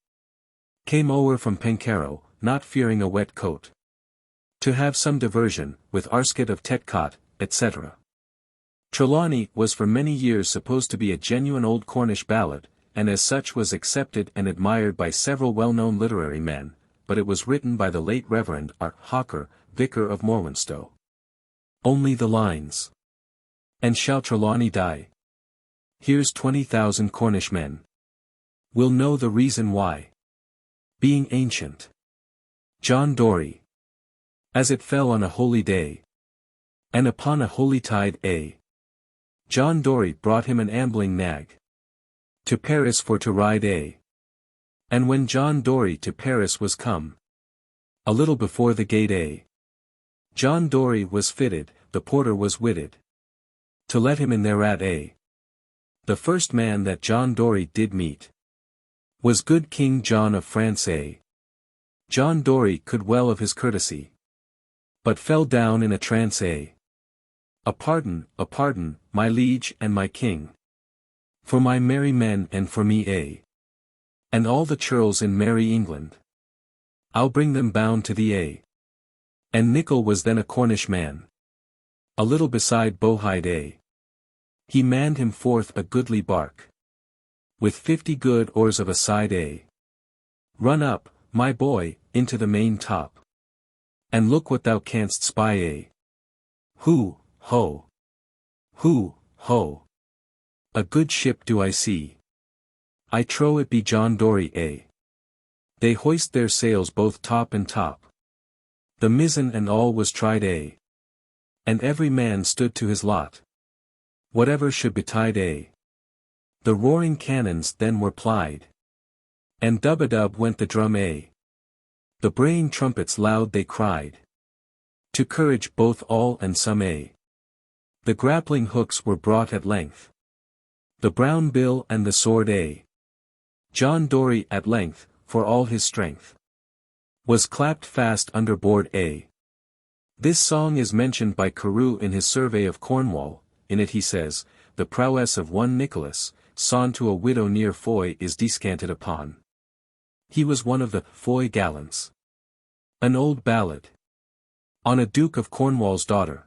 came o'er from Pencarrow, not fearing a wet coat, to have some diversion, with Arsket of Tetcott, etc. Trelawney was for many years supposed to be a genuine old Cornish ballad, and as such was accepted and admired by several well-known literary men, but it was written by the late Reverend R. Hawker, Vicar of Morwenstow. Only the lines. And shall Trelawney die? Here's 20,000 Cornish men will know the reason why. Being ancient. John Dory. As it fell on a holy day, and upon a holy tide, John Dory brought him an ambling nag to Paris for to ride, And when John Dory to Paris was come, a little before the gate, John Dory was fitted, the porter was witted, to let him in thereat, The first man that John Dory did meet Was good King John of France a. John Dory could well of his courtesy. But fell down in a trance a. A pardon, my liege and my king. For my merry men and for me a. And all the churls in merry England. I'll bring them bound to thee a. And Nichol was then a Cornish man. A little beside Bowhide a. He manned him forth a goodly bark. With 50 good oars of a side a. Run up, my boy, into the main top. And look what thou canst spy a. Hoo, ho. Hoo, ho. A good ship do I see. I trow it be John Dory a. They hoist their sails both top and top. The mizzen and all was tried a. And every man stood to his lot. Whatever should betide a. The roaring cannons then were plied. And dub-a-dub went the drum a. The braying trumpets loud they cried. To courage both all and some a. The grappling hooks were brought at length. The brown bill and the sword a. John Dory at length, for all his strength, was clapped fast under board a. This song is mentioned by Carew in his survey of Cornwall. In it he says, the prowess of one Nicholas, son to a widow near Foy is descanted upon. He was one of the Foy gallants. An old ballad. On a Duke of Cornwall's daughter,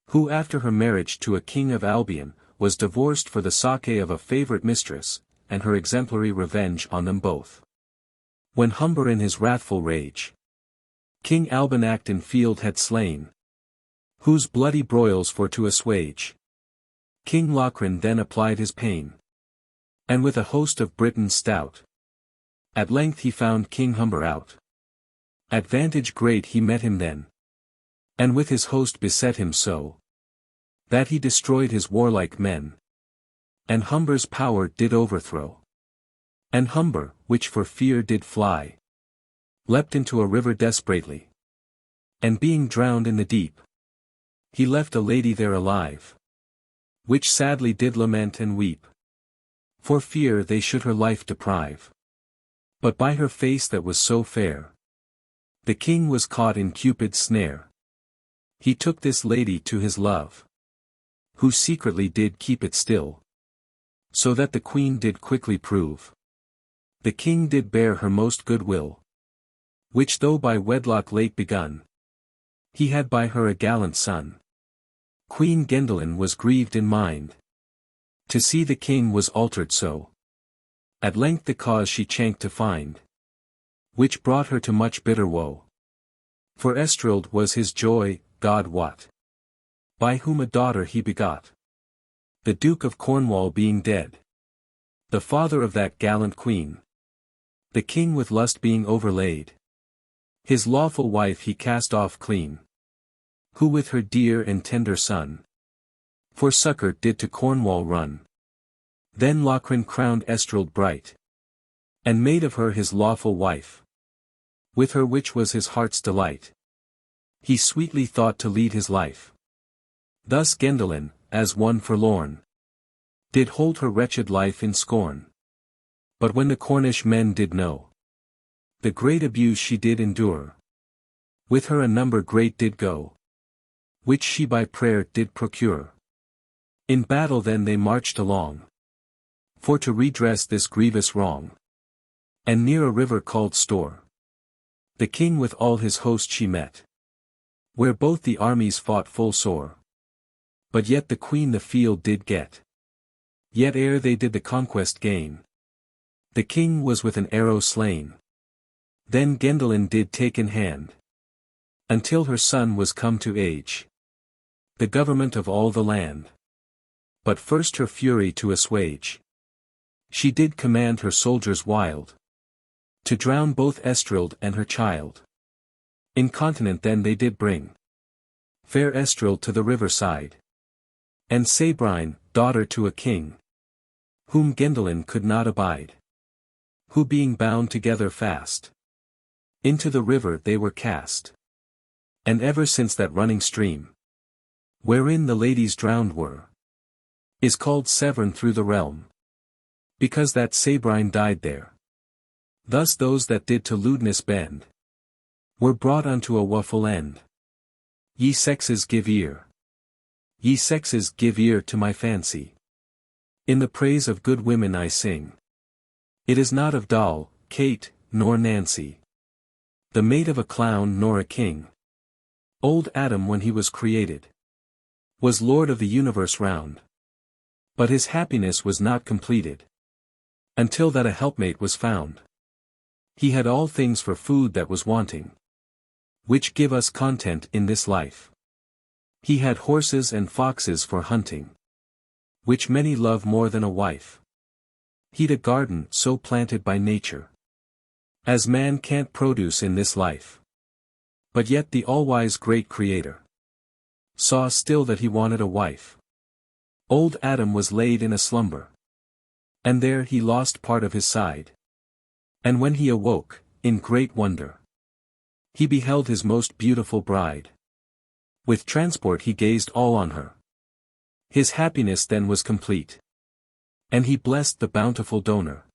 who after her marriage to a king of Albion, was divorced for the sake of a favourite mistress, and her exemplary revenge on them both. When Humber in his wrathful rage, King Albonact in field had slain, whose bloody broils for to assuage, King Lochran then applied his pain, and with a host of Britons stout, at length he found King Humber out. Advantage great he met him then, and with his host beset him so, that he destroyed his warlike men, and Humber's power did overthrow. And Humber, which for fear did fly, leapt into a river desperately, and being drowned in the deep, he left a lady there alive, which sadly did lament and weep, for fear they should her life deprive. But by her face that was so fair, the king was caught in Cupid's snare. He took this lady to his love, who secretly did keep it still, so that the queen did quickly prove. The king did bear her most good will, which though by wedlock late begun, he had by her a gallant son. Queen Gendelin was grieved in mind, to see the king was altered so. At length the cause she chanked to find, which brought her to much bitter woe. For Estrald was his joy, God wot, by whom a daughter he begot. The Duke of Cornwall being dead, the father of that gallant queen, the king with lust being overlaid, his lawful wife he cast off clean, who with her dear and tender son, for succour did to Cornwall run. Then Lochran crowned Estrald bright, and made of her his lawful wife, with her which was his heart's delight. He sweetly thought to lead his life. Thus Gendelin, as one forlorn, did hold her wretched life in scorn. But when the Cornish men did know the great abuse she did endure, with her a number great did go, which she by prayer did procure. In battle then they marched along, for to redress this grievous wrong. And near a river called Store, the king with all his host she met, where both the armies fought full sore. But yet the queen the field did get. Yet ere they did the conquest gain, the king was with an arrow slain. Then Gendelin did take in hand, until her son was come to age, the government of all the land. But first her fury to assuage, she did command her soldiers wild, to drown both Estrald and her child. Incontinent then they did bring fair Estrald to the river side, and Sabrine, daughter to a king, whom Gendelin could not abide, who being bound together fast, into the river they were cast. And ever since that running stream, wherein the ladies drowned were, is called Severn through the realm, because that Sabrine died there. Thus those that did to lewdness bend were brought unto a woeful end. Ye sexes give ear. Ye sexes give ear to my fancy. In the praise of good women I sing. It is not of Doll, Kate, nor Nancy, the mate of a clown nor a king. Old Adam when he was created was lord of the universe round. But his happiness was not completed until that a helpmate was found. He had all things for food that was wanting, which give us content in this life. He had horses and foxes for hunting, which many love more than a wife. He'd a garden so planted by nature, as man can't produce in this life. But yet the all-wise great Creator saw still that he wanted a wife. Old Adam was laid in a slumber, and there he lost part of his side. And when he awoke, in great wonder, he beheld his most beautiful bride. With transport he gazed all on her. His happiness then was complete. And he blessed the bountiful donor,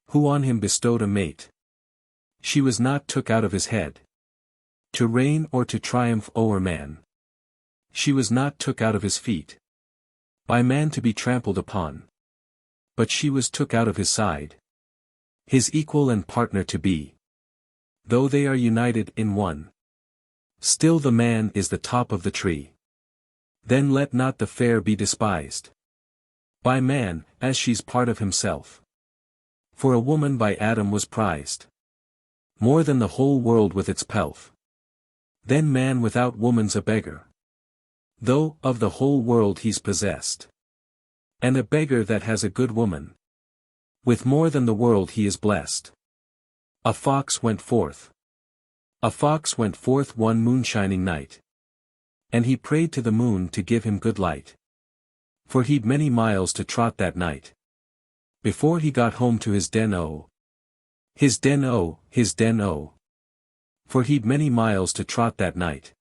who on him bestowed a mate. She was not took out of his head, to reign or to triumph o'er man. She was not took out of his feet, by man to be trampled upon. But she was took out of his side, his equal and partner to be. Though they are united in one, still the man is the top of the tree. Then let not the fair be despised by man, as she's part of himself. For a woman by Adam was prized more than the whole world with its pelf. Then man without woman's a beggar, though of the whole world he's possessed. And a beggar that has a good woman, with more than the world he is blessed. A fox went forth. A fox went forth one moonshining night, and he prayed to the moon to give him good light. For he'd many miles to trot that night, before he got home to his den oh. His den oh, his den oh. For he'd many miles to trot that night,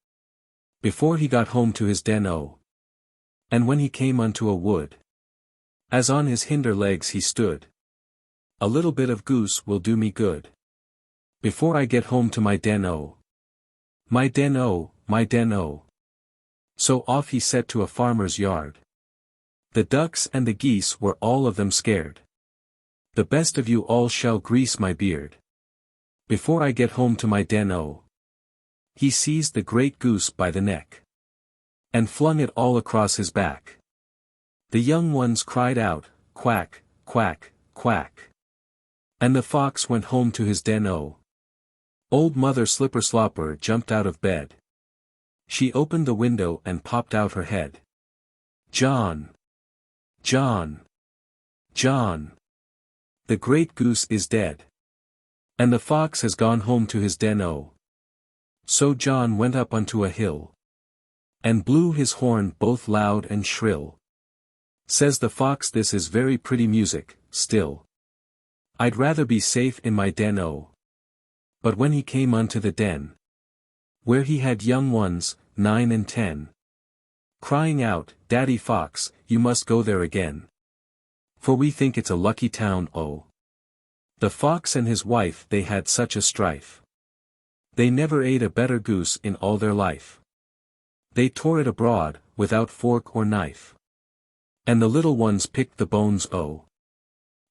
before he got home to his den oh. And when he came unto a wood, as on his hinder legs he stood, a little bit of goose will do me good, before I get home to my den oh. My den oh, my den oh. So off he set to a farmer's yard. The ducks and the geese were all of them scared. The best of you all shall grease my beard, before I get home to my den oh. He seized the great goose by the neck, and flung it all across his back. The young ones cried out, quack, quack, quack. And the fox went home to his den oh. Old Mother Slipper-Slopper jumped out of bed. She opened the window and popped out her head. John! John! John! The great goose is dead, and the fox has gone home to his den oh. So John went up unto a hill, and blew his horn both loud and shrill. Says the fox, this is very pretty music, still. I'd rather be safe in my den oh. But when he came unto the den, where he had young ones, 9 and 10, crying out, Daddy Fox, you must go there again, for we think it's a lucky town oh. The fox and his wife they had such a strife. They never ate a better goose in all their life. They tore it abroad, without fork or knife. And the little ones picked the bones oh.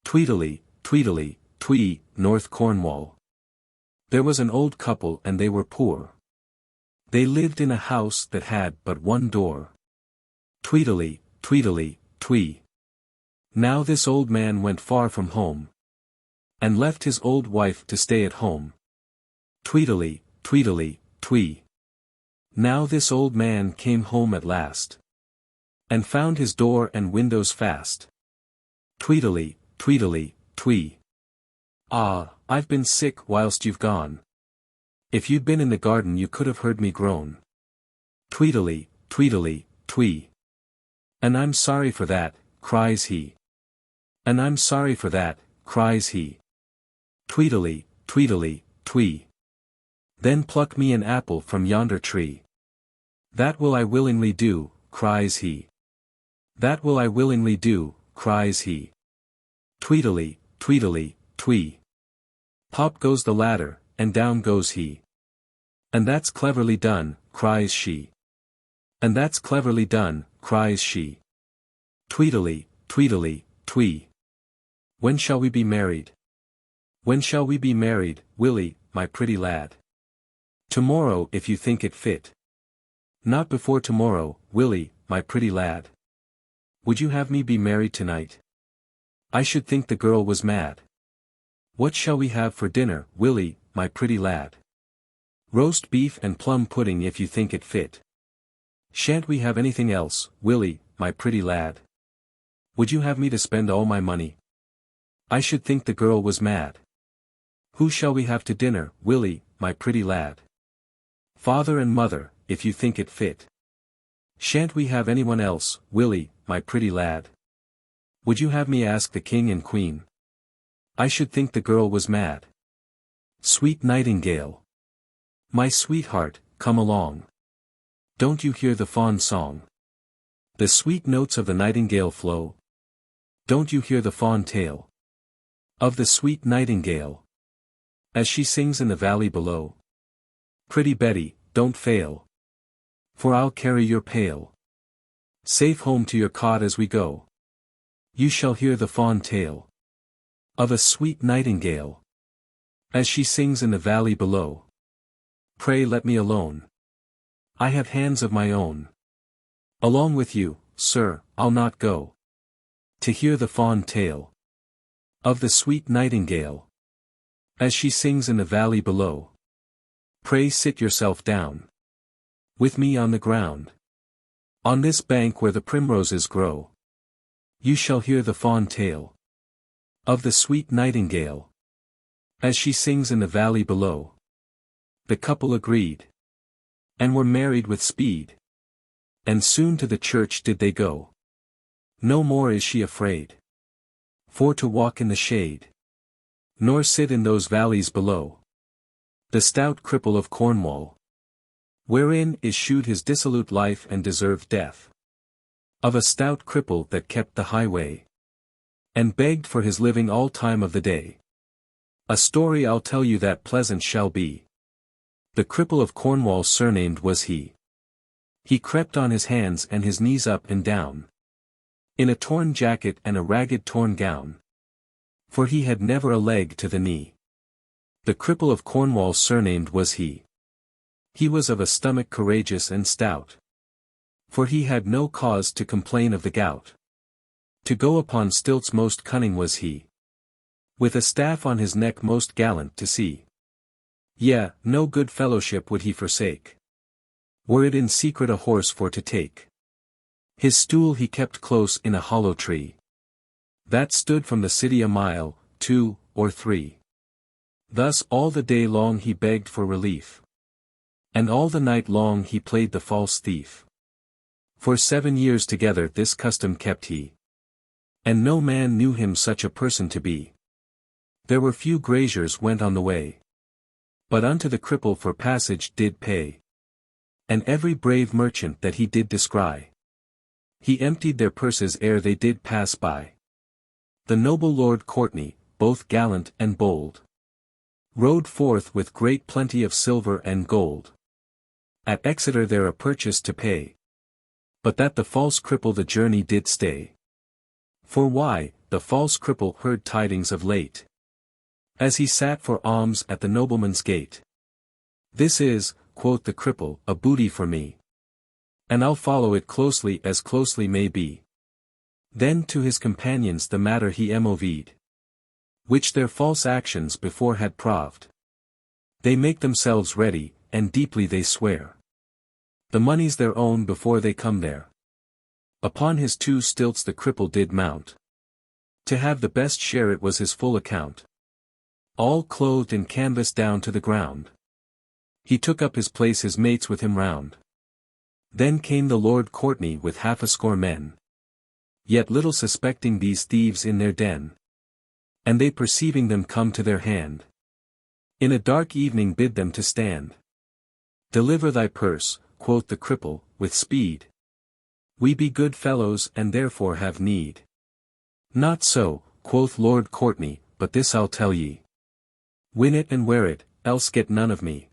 Tweedly, tweedly, twee, North Cornwall. There was an old couple and they were poor. They lived in a house that had but one door. Tweedly, tweedly, twee. Now this old man went far from home, and left his old wife to stay at home. Tweedly, tweedly, twee. Now this old man came home at last, and found his door and windows fast. Tweedly, tweedly, twee. Ah, I've been sick whilst you've gone. If you'd been in the garden you could have heard me groan. Tweedly, tweedly, twee. And I'm sorry for that, cries he. And I'm sorry for that, cries he. Tweedly, tweedly, twee. Then pluck me an apple from yonder tree. That will I willingly do, cries he. That will I willingly do, cries he. Tweedly, tweedly, twee. Pop goes the ladder, and down goes he. And that's cleverly done, cries she. And that's cleverly done, cries she. Tweedly, tweedly, twee. When shall we be married? When shall we be married, Willie, my pretty lad? Tomorrow if you think it fit. Not before tomorrow, Willie, my pretty lad. Would you have me be married tonight? I should think the girl was mad. What shall we have for dinner, Willie, my pretty lad? Roast beef and plum pudding if you think it fit. Shan't we have anything else, Willie, my pretty lad? Would you have me to spend all my money? I should think the girl was mad. Who shall we have to dinner, Willie, my pretty lad? Father and mother, if you think it fit. Shan't we have anyone else, Willie, my pretty lad? Would you have me ask the king and queen? I should think the girl was mad. Sweet nightingale. My sweetheart, come along. Don't you hear the fond song? The sweet notes of the nightingale flow. Don't you hear the fond tale of the sweet nightingale, as she sings in the valley below? Pretty Betty, don't fail, for I'll carry your pail safe home to your cot as we go. You shall hear the fond tale of a sweet nightingale, as she sings in the valley below. Pray let me alone. I have hands of my own. Along with you, sir, I'll not go to hear the fond tale of the sweet nightingale, as she sings in the valley below. Pray sit yourself down with me on the ground, on this bank where the primroses grow. You shall hear the fond tale of the sweet nightingale, as she sings in the valley below. The couple agreed, and were married with speed, and soon to the church did they go. No more is she afraid for to walk in the shade, nor sit in those valleys below. The stout cripple of Cornwall, wherein is shewed his dissolute life and deserved death, of a stout cripple that kept the highway, and begged for his living all time of the day. A story I'll tell you that pleasant shall be. The cripple of Cornwall surnamed was he. He crept on his hands and his knees up and down, in a torn jacket and a ragged torn gown, for he had never a leg to the knee. The cripple of Cornwall surnamed was he. He was of a stomach courageous and stout, for he had no cause to complain of the gout. To go upon stilts most cunning was he, with a staff on his neck most gallant to see. Yea, no good fellowship would he forsake, were it in secret a horse for to take. His stool he kept close in a hollow tree, that stood from the city a mile, 2 or 3. Thus all the day long he begged for relief, and all the night long he played the false thief. For 7 years together this custom kept he, and no man knew him such a person to be. There were few graziers went on the way, but unto the cripple for passage did pay. And every brave merchant that he did descry, he emptied their purses ere they did pass by. The noble Lord Courtney, both gallant and bold, rode forth with great plenty of silver and gold, at Exeter there a purchase to pay. But that the false cripple the journey did stay. For why, the false cripple heard tidings of late, as he sat for alms at the nobleman's gate. This is, quoth the cripple, a booty for me, and I'll follow it closely as closely may be. Then to his companions the matter he moved, which their false actions before had proved. They make themselves ready, and deeply they swear, the money's their own before they come there. Upon his 2 stilts the cripple did mount, to have the best share it was his full account. All clothed in canvas down to the ground, he took up his place his mates with him round. Then came the Lord Courtney with 50 men, yet little suspecting these thieves in their den, and they perceiving them come to their hand, in a dark evening bid them to stand. Deliver thy purse, quoth the cripple, with speed. We be good fellows and therefore have need. Not so, quoth Lord Courtney, but this I'll tell ye. Win it and wear it, else get none of me.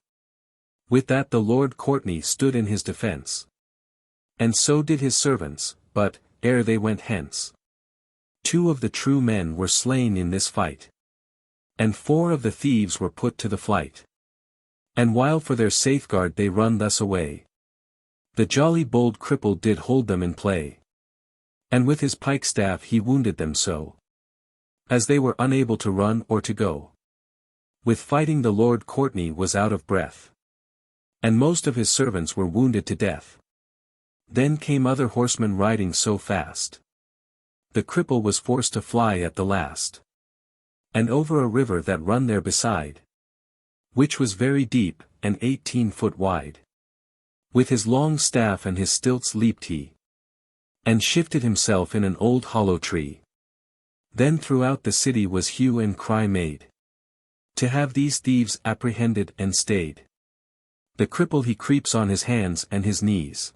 With that the Lord Courtney stood in his defence. And so did his servants, but, ere they went hence, 2 of the true men were slain in this fight. And 4 of the thieves were put to the flight. And while for their safeguard they run thus away, the jolly bold cripple did hold them in play. And with his pike staff he wounded them so, as they were unable to run or to go. With fighting the Lord Courtney was out of breath, and most of his servants were wounded to death. Then came other horsemen riding so fast, the cripple was forced to fly at the last. And over a river that run there beside, which was very deep, and 18 foot wide, with his long staff and his stilts leaped he, and shifted himself in an old hollow tree. Then throughout the city was hue and cry made, to have these thieves apprehended and stayed. The cripple he creeps on his hands and his knees,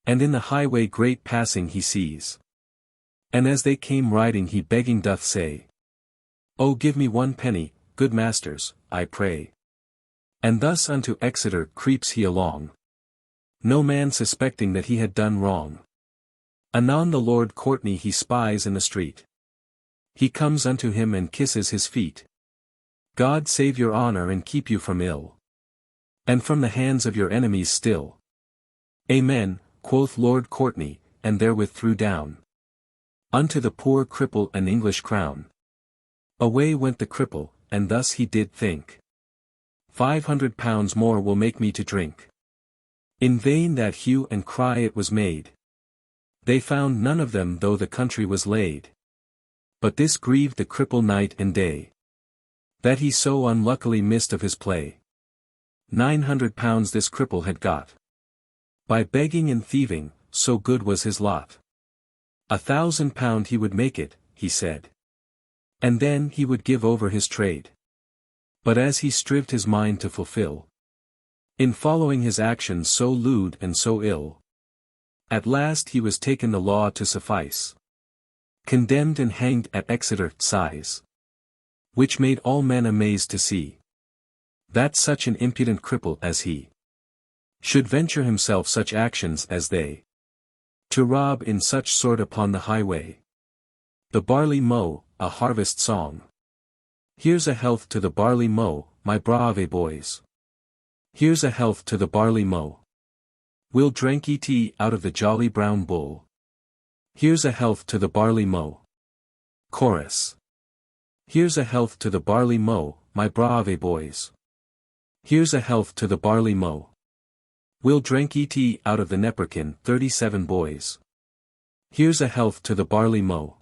and in the highway great passing he sees. And as they came riding he begging doth say, "Oh give me 1 penny, good masters, I pray." And thus unto Exeter creeps he along, no man suspecting that he had done wrong. Anon the Lord Courtney he spies in the street. He comes unto him and kisses his feet. "God save your honour and keep you from ill, and from the hands of your enemies still." "Amen," quoth Lord Courtney, and therewith threw down unto the poor cripple an English crown. Away went the cripple, and thus he did think, £500 more will make me to drink. In vain that hue and cry it was made. They found none of them though the country was laid. But this grieved the cripple night and day, that he so unluckily missed of his play. £900 this cripple had got, by begging and thieving, so good was his lot. £1,000 he would make it, he said, and then he would give over his trade. But as he strived his mind to fulfill, in following his actions so lewd and so ill, at last he was taken the law to suffice, condemned and hanged at Exeter size, which made all men amazed to see, that such an impudent cripple as he should venture himself such actions as they, to rob in such sort upon the highway. The barley mow, a harvest song. Here's a health to the barley mow, my brave boys. Here's a health to the barley mow. We'll drink tea out of the jolly brown bowl. Here's a health to the barley mow. Chorus. Here's a health to the barley mow, my brave boys. Here's a health to the barley mow. We'll drink tea out of the neperkin, 37 boys. Here's a health to the barley mow,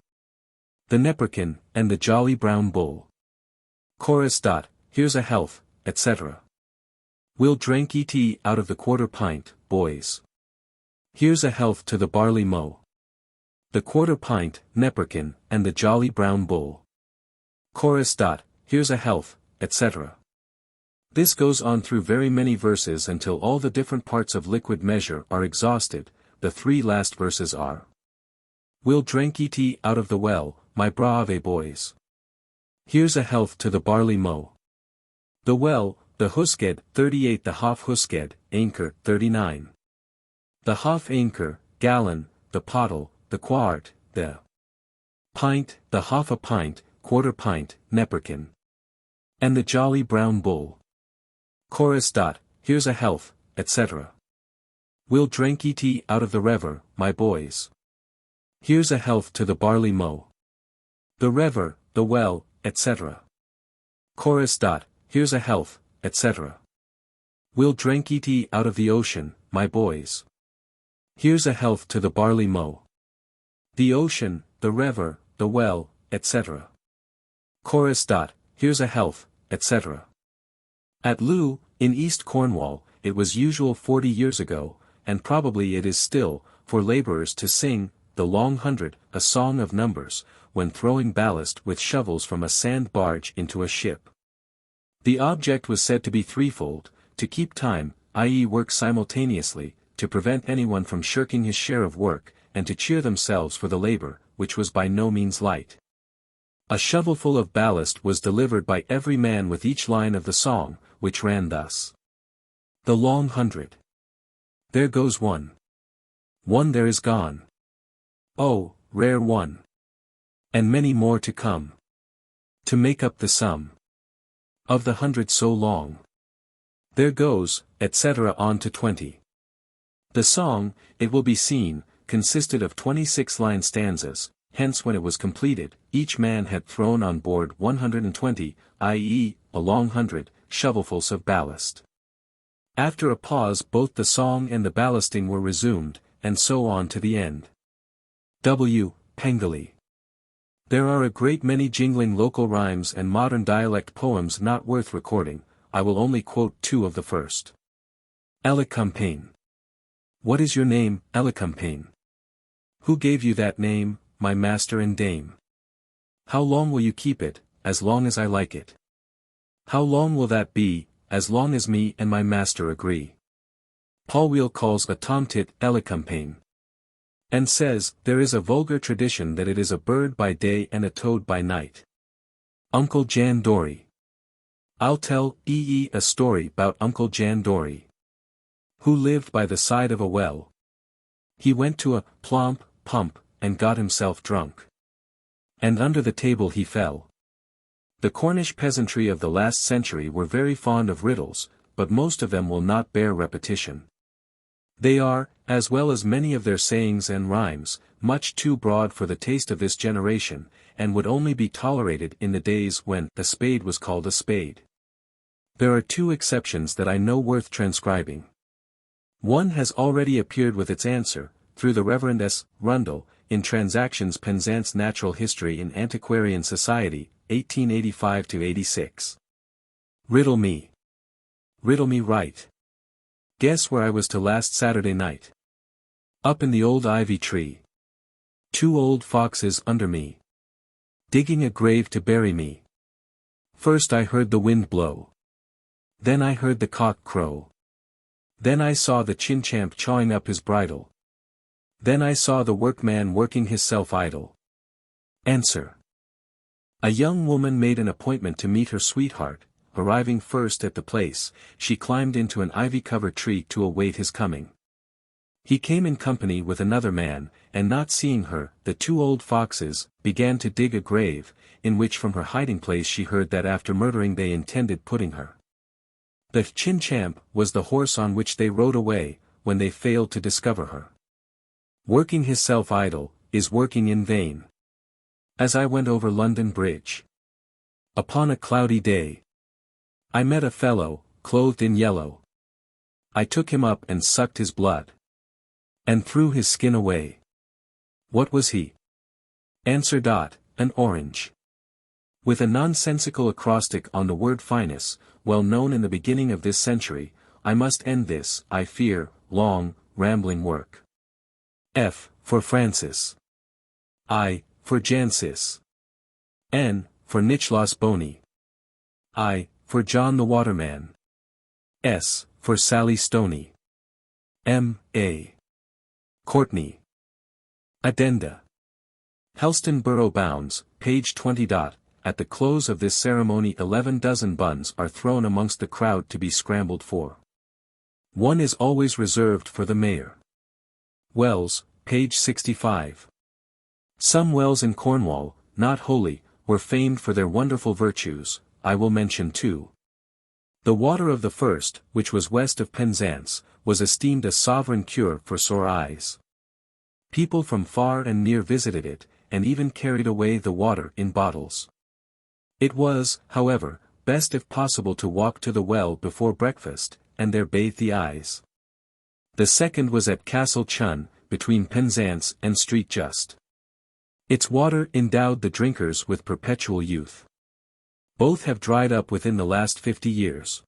the neperkin, and the jolly brown bull. Chorus. Here's a health, etc. We'll drink tea out of the quarter pint, boys. Here's a health to the barley mow, the quarter pint, neperkin, and the jolly brown bull. Chorus. Here's a health, etc. This goes on through very many verses until all the different parts of liquid measure are exhausted. The 3 last verses are: We'll drink tea out of the well, my brave boys. Here's a health to the barley mow, the well, the husked, 38, the half husked, anchor, 39. The half anchor, gallon, the pottle, the quart, the pint, the half a pint, quarter pint, neperkin, and the jolly brown bull. Chorus. Here's a health, etc. We'll drink tea out of the rever, my boys. Here's a health to the barley mow, the rever, the well, etc. Chorus. Here's a health, etc. We'll drink tea out of the ocean, my boys. Here's a health to the barley mow, the ocean, the rever, the well, etc. Chorus. Here's a health, etc. At Loo, in East Cornwall, it was usual 40 years ago, and probably it is still, for labourers to sing, the Long Hundred, a song of numbers, when throwing ballast with shovels from a sand barge into a ship. The object was said to be threefold: to keep time, i.e. work simultaneously, to prevent anyone from shirking his share of work, and to cheer themselves for the labour, which was by no means light. A shovelful of ballast was delivered by every man with each line of the song, which ran thus. The Long Hundred. There goes one. One there is gone. Oh, rare one. And many more to come. To make up the sum. Of the hundred so long. There goes, etc. on to 20. The song, it will be seen, consisted of 26-line stanzas, hence when it was completed, each man had thrown on board 120, i.e., a long 100, shovelfuls of ballast. After a pause both the song and the ballasting were resumed, and so on to the end. W. Pengelly. There are a great many jingling local rhymes and modern dialect poems not worth recording. I will only quote 2 of the first. Elecampain. What is your name, Elecampain? Who gave you that name, my master and dame? How long will you keep it? As long as I like it. How long will that be? As long as me and my master agree. Polwheel calls a tomtit Elecampain. And says, there is a vulgar tradition that it is a bird by day and a toad by night. Uncle Jan Dory. I'll tell a story 'bout Uncle Jan Dory. Who lived by the side of a well. He went to a plomp pump, and got himself drunk. And under the table he fell. The Cornish peasantry of the last century were very fond of riddles, but most of them will not bear repetition. They are, as well as many of their sayings and rhymes, much too broad for the taste of this generation, and would only be tolerated in the days when a spade was called a spade. There are 2 exceptions that I know worth transcribing. One has already appeared with its answer, through the Reverend S. Rundle, in Transactions Penzance Natural History in Antiquarian Society, 1885–86. Riddle me. Riddle me right. Guess where I was to last Saturday night. Up in the old ivy tree. 2 old foxes under me. Digging a grave to bury me. First I heard the wind blow. Then I heard the cock crow. Then I saw the chinchamp chawing up his bridle. Then I saw the workman working hisself idle. Answer. A young woman made an appointment to meet her sweetheart. Arriving first at the place, she climbed into an ivy-covered tree to await his coming. He came in company with another man, and not seeing her, the 2 old foxes began to dig a grave, in which from her hiding place she heard that after murdering they intended putting her. The chinchamp was the horse on which they rode away, when they failed to discover her. Working hisself idle, is working in vain. As I went over London Bridge, upon a cloudy day, I met a fellow, clothed in yellow. I took him up and sucked his blood, and threw his skin away. What was he? Answer. An orange. With a nonsensical acrostic on the word finus, well known in the beginning of this century, I must end this, I fear, long, rambling work. F. for Francis. I. for Jancis. N. for Nicholas Boney. I. for John the Waterman. S. for Sally Stoney. M. A. Courtney. Addenda. Helston Borough Bounds, page 20. At the close of this ceremony 11 dozen buns are thrown amongst the crowd to be scrambled for. One is always reserved for the mayor. Wells, page 65. Some wells in Cornwall, not holy, were famed for their wonderful virtues. I will mention 2. The water of the first, which was west of Penzance, was esteemed a sovereign cure for sore eyes. People from far and near visited it, and even carried away the water in bottles. It was, however, best if possible to walk to the well before breakfast, and there bathe the eyes. The second was at Castle Chun, between Penzance and Street Just. Its water endowed the drinkers with perpetual youth. Both have dried up within the last 50 years.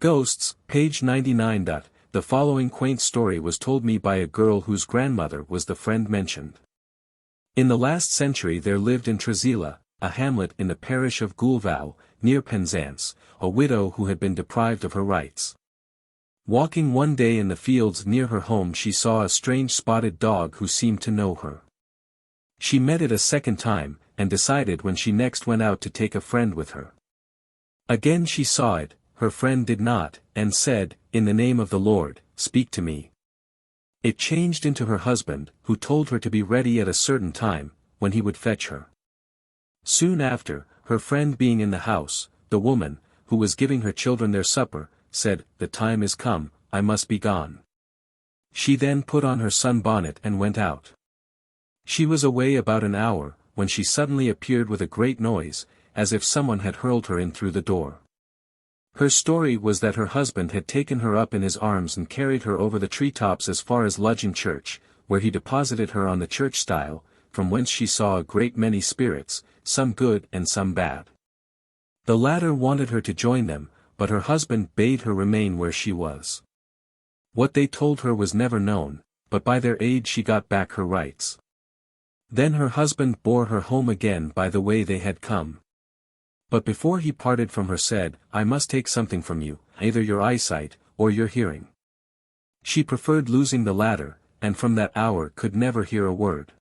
Ghosts, page 99. The following quaint story was told me by a girl whose grandmother was the friend mentioned. In the last century there lived in Trezila, a hamlet in the parish of Goulval, near Penzance, a widow who had been deprived of her rights. Walking one day in the fields near her home she saw a strange spotted dog who seemed to know her. She met it a second time, and decided when she next went out to take a friend with her. Again she saw it, her friend did not, and said, "In the name of the Lord, speak to me." It changed into her husband, who told her to be ready at a certain time, when he would fetch her. Soon after, her friend being in the house, the woman, who was giving her children their supper, said, "The time is come, I must be gone." She then put on her sun-bonnet and went out. She was away about an hour, when she suddenly appeared with a great noise, as if someone had hurled her in through the door. Her story was that her husband had taken her up in his arms and carried her over the tree-tops as far as Ludgate Church, where he deposited her on the church stile, from whence she saw a great many spirits, some good and some bad. The latter wanted her to join them, but her husband bade her remain where she was. What they told her was never known, but by their aid she got back her rights. Then her husband bore her home again by the way they had come. But before he parted from her said, "I must take something from you, either your eyesight, or your hearing." She preferred losing the latter, and from that hour could never hear a word.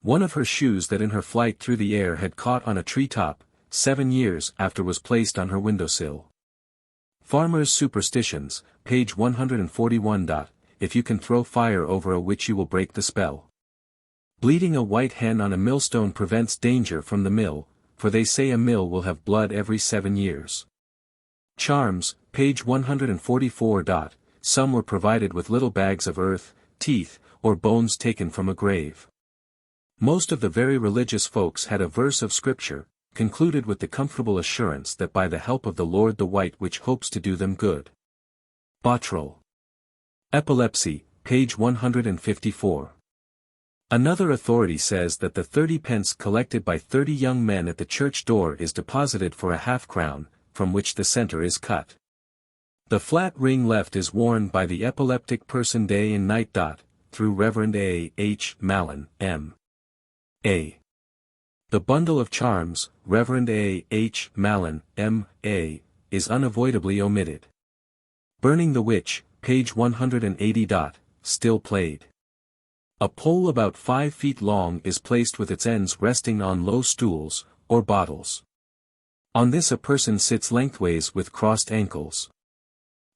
One of her shoes that in her flight through the air had caught on a tree-top, 7 years after was placed on her windowsill. Farmer's Superstitions, page 141. If you can throw fire over a witch you will break the spell. Bleeding a white hen on a millstone prevents danger from the mill, for they say a mill will have blood every 7 years. Charms, page 144. Some were provided with little bags of earth, teeth, or bones taken from a grave. Most of the very religious folks had a verse of scripture, concluded with the comfortable assurance that by the help of the Lord the white witch hopes to do them good. Bottrell. Epilepsy, page 154. Another authority says that the 30 pence collected by 30 young men at the church door is deposited for a half-crown, from which the centre is cut. The flat ring left is worn by the epileptic person day and night. Through Reverend A. H. Mallon, M.A. The bundle of charms, Reverend A. H. Mallon, M.A., is unavoidably omitted. Burning the Witch, page 180. Still played. A pole about 5 feet long is placed with its ends resting on low stools, or bottles. On this a person sits lengthways with crossed ankles.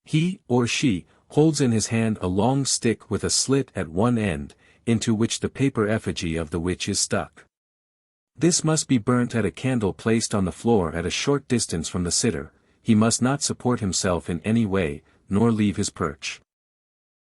He, or she, holds in his hand a long stick with a slit at one end, into which the paper effigy of the witch is stuck. This must be burnt at a candle placed on the floor at a short distance from the sitter. He must not support himself in any way, nor leave his perch.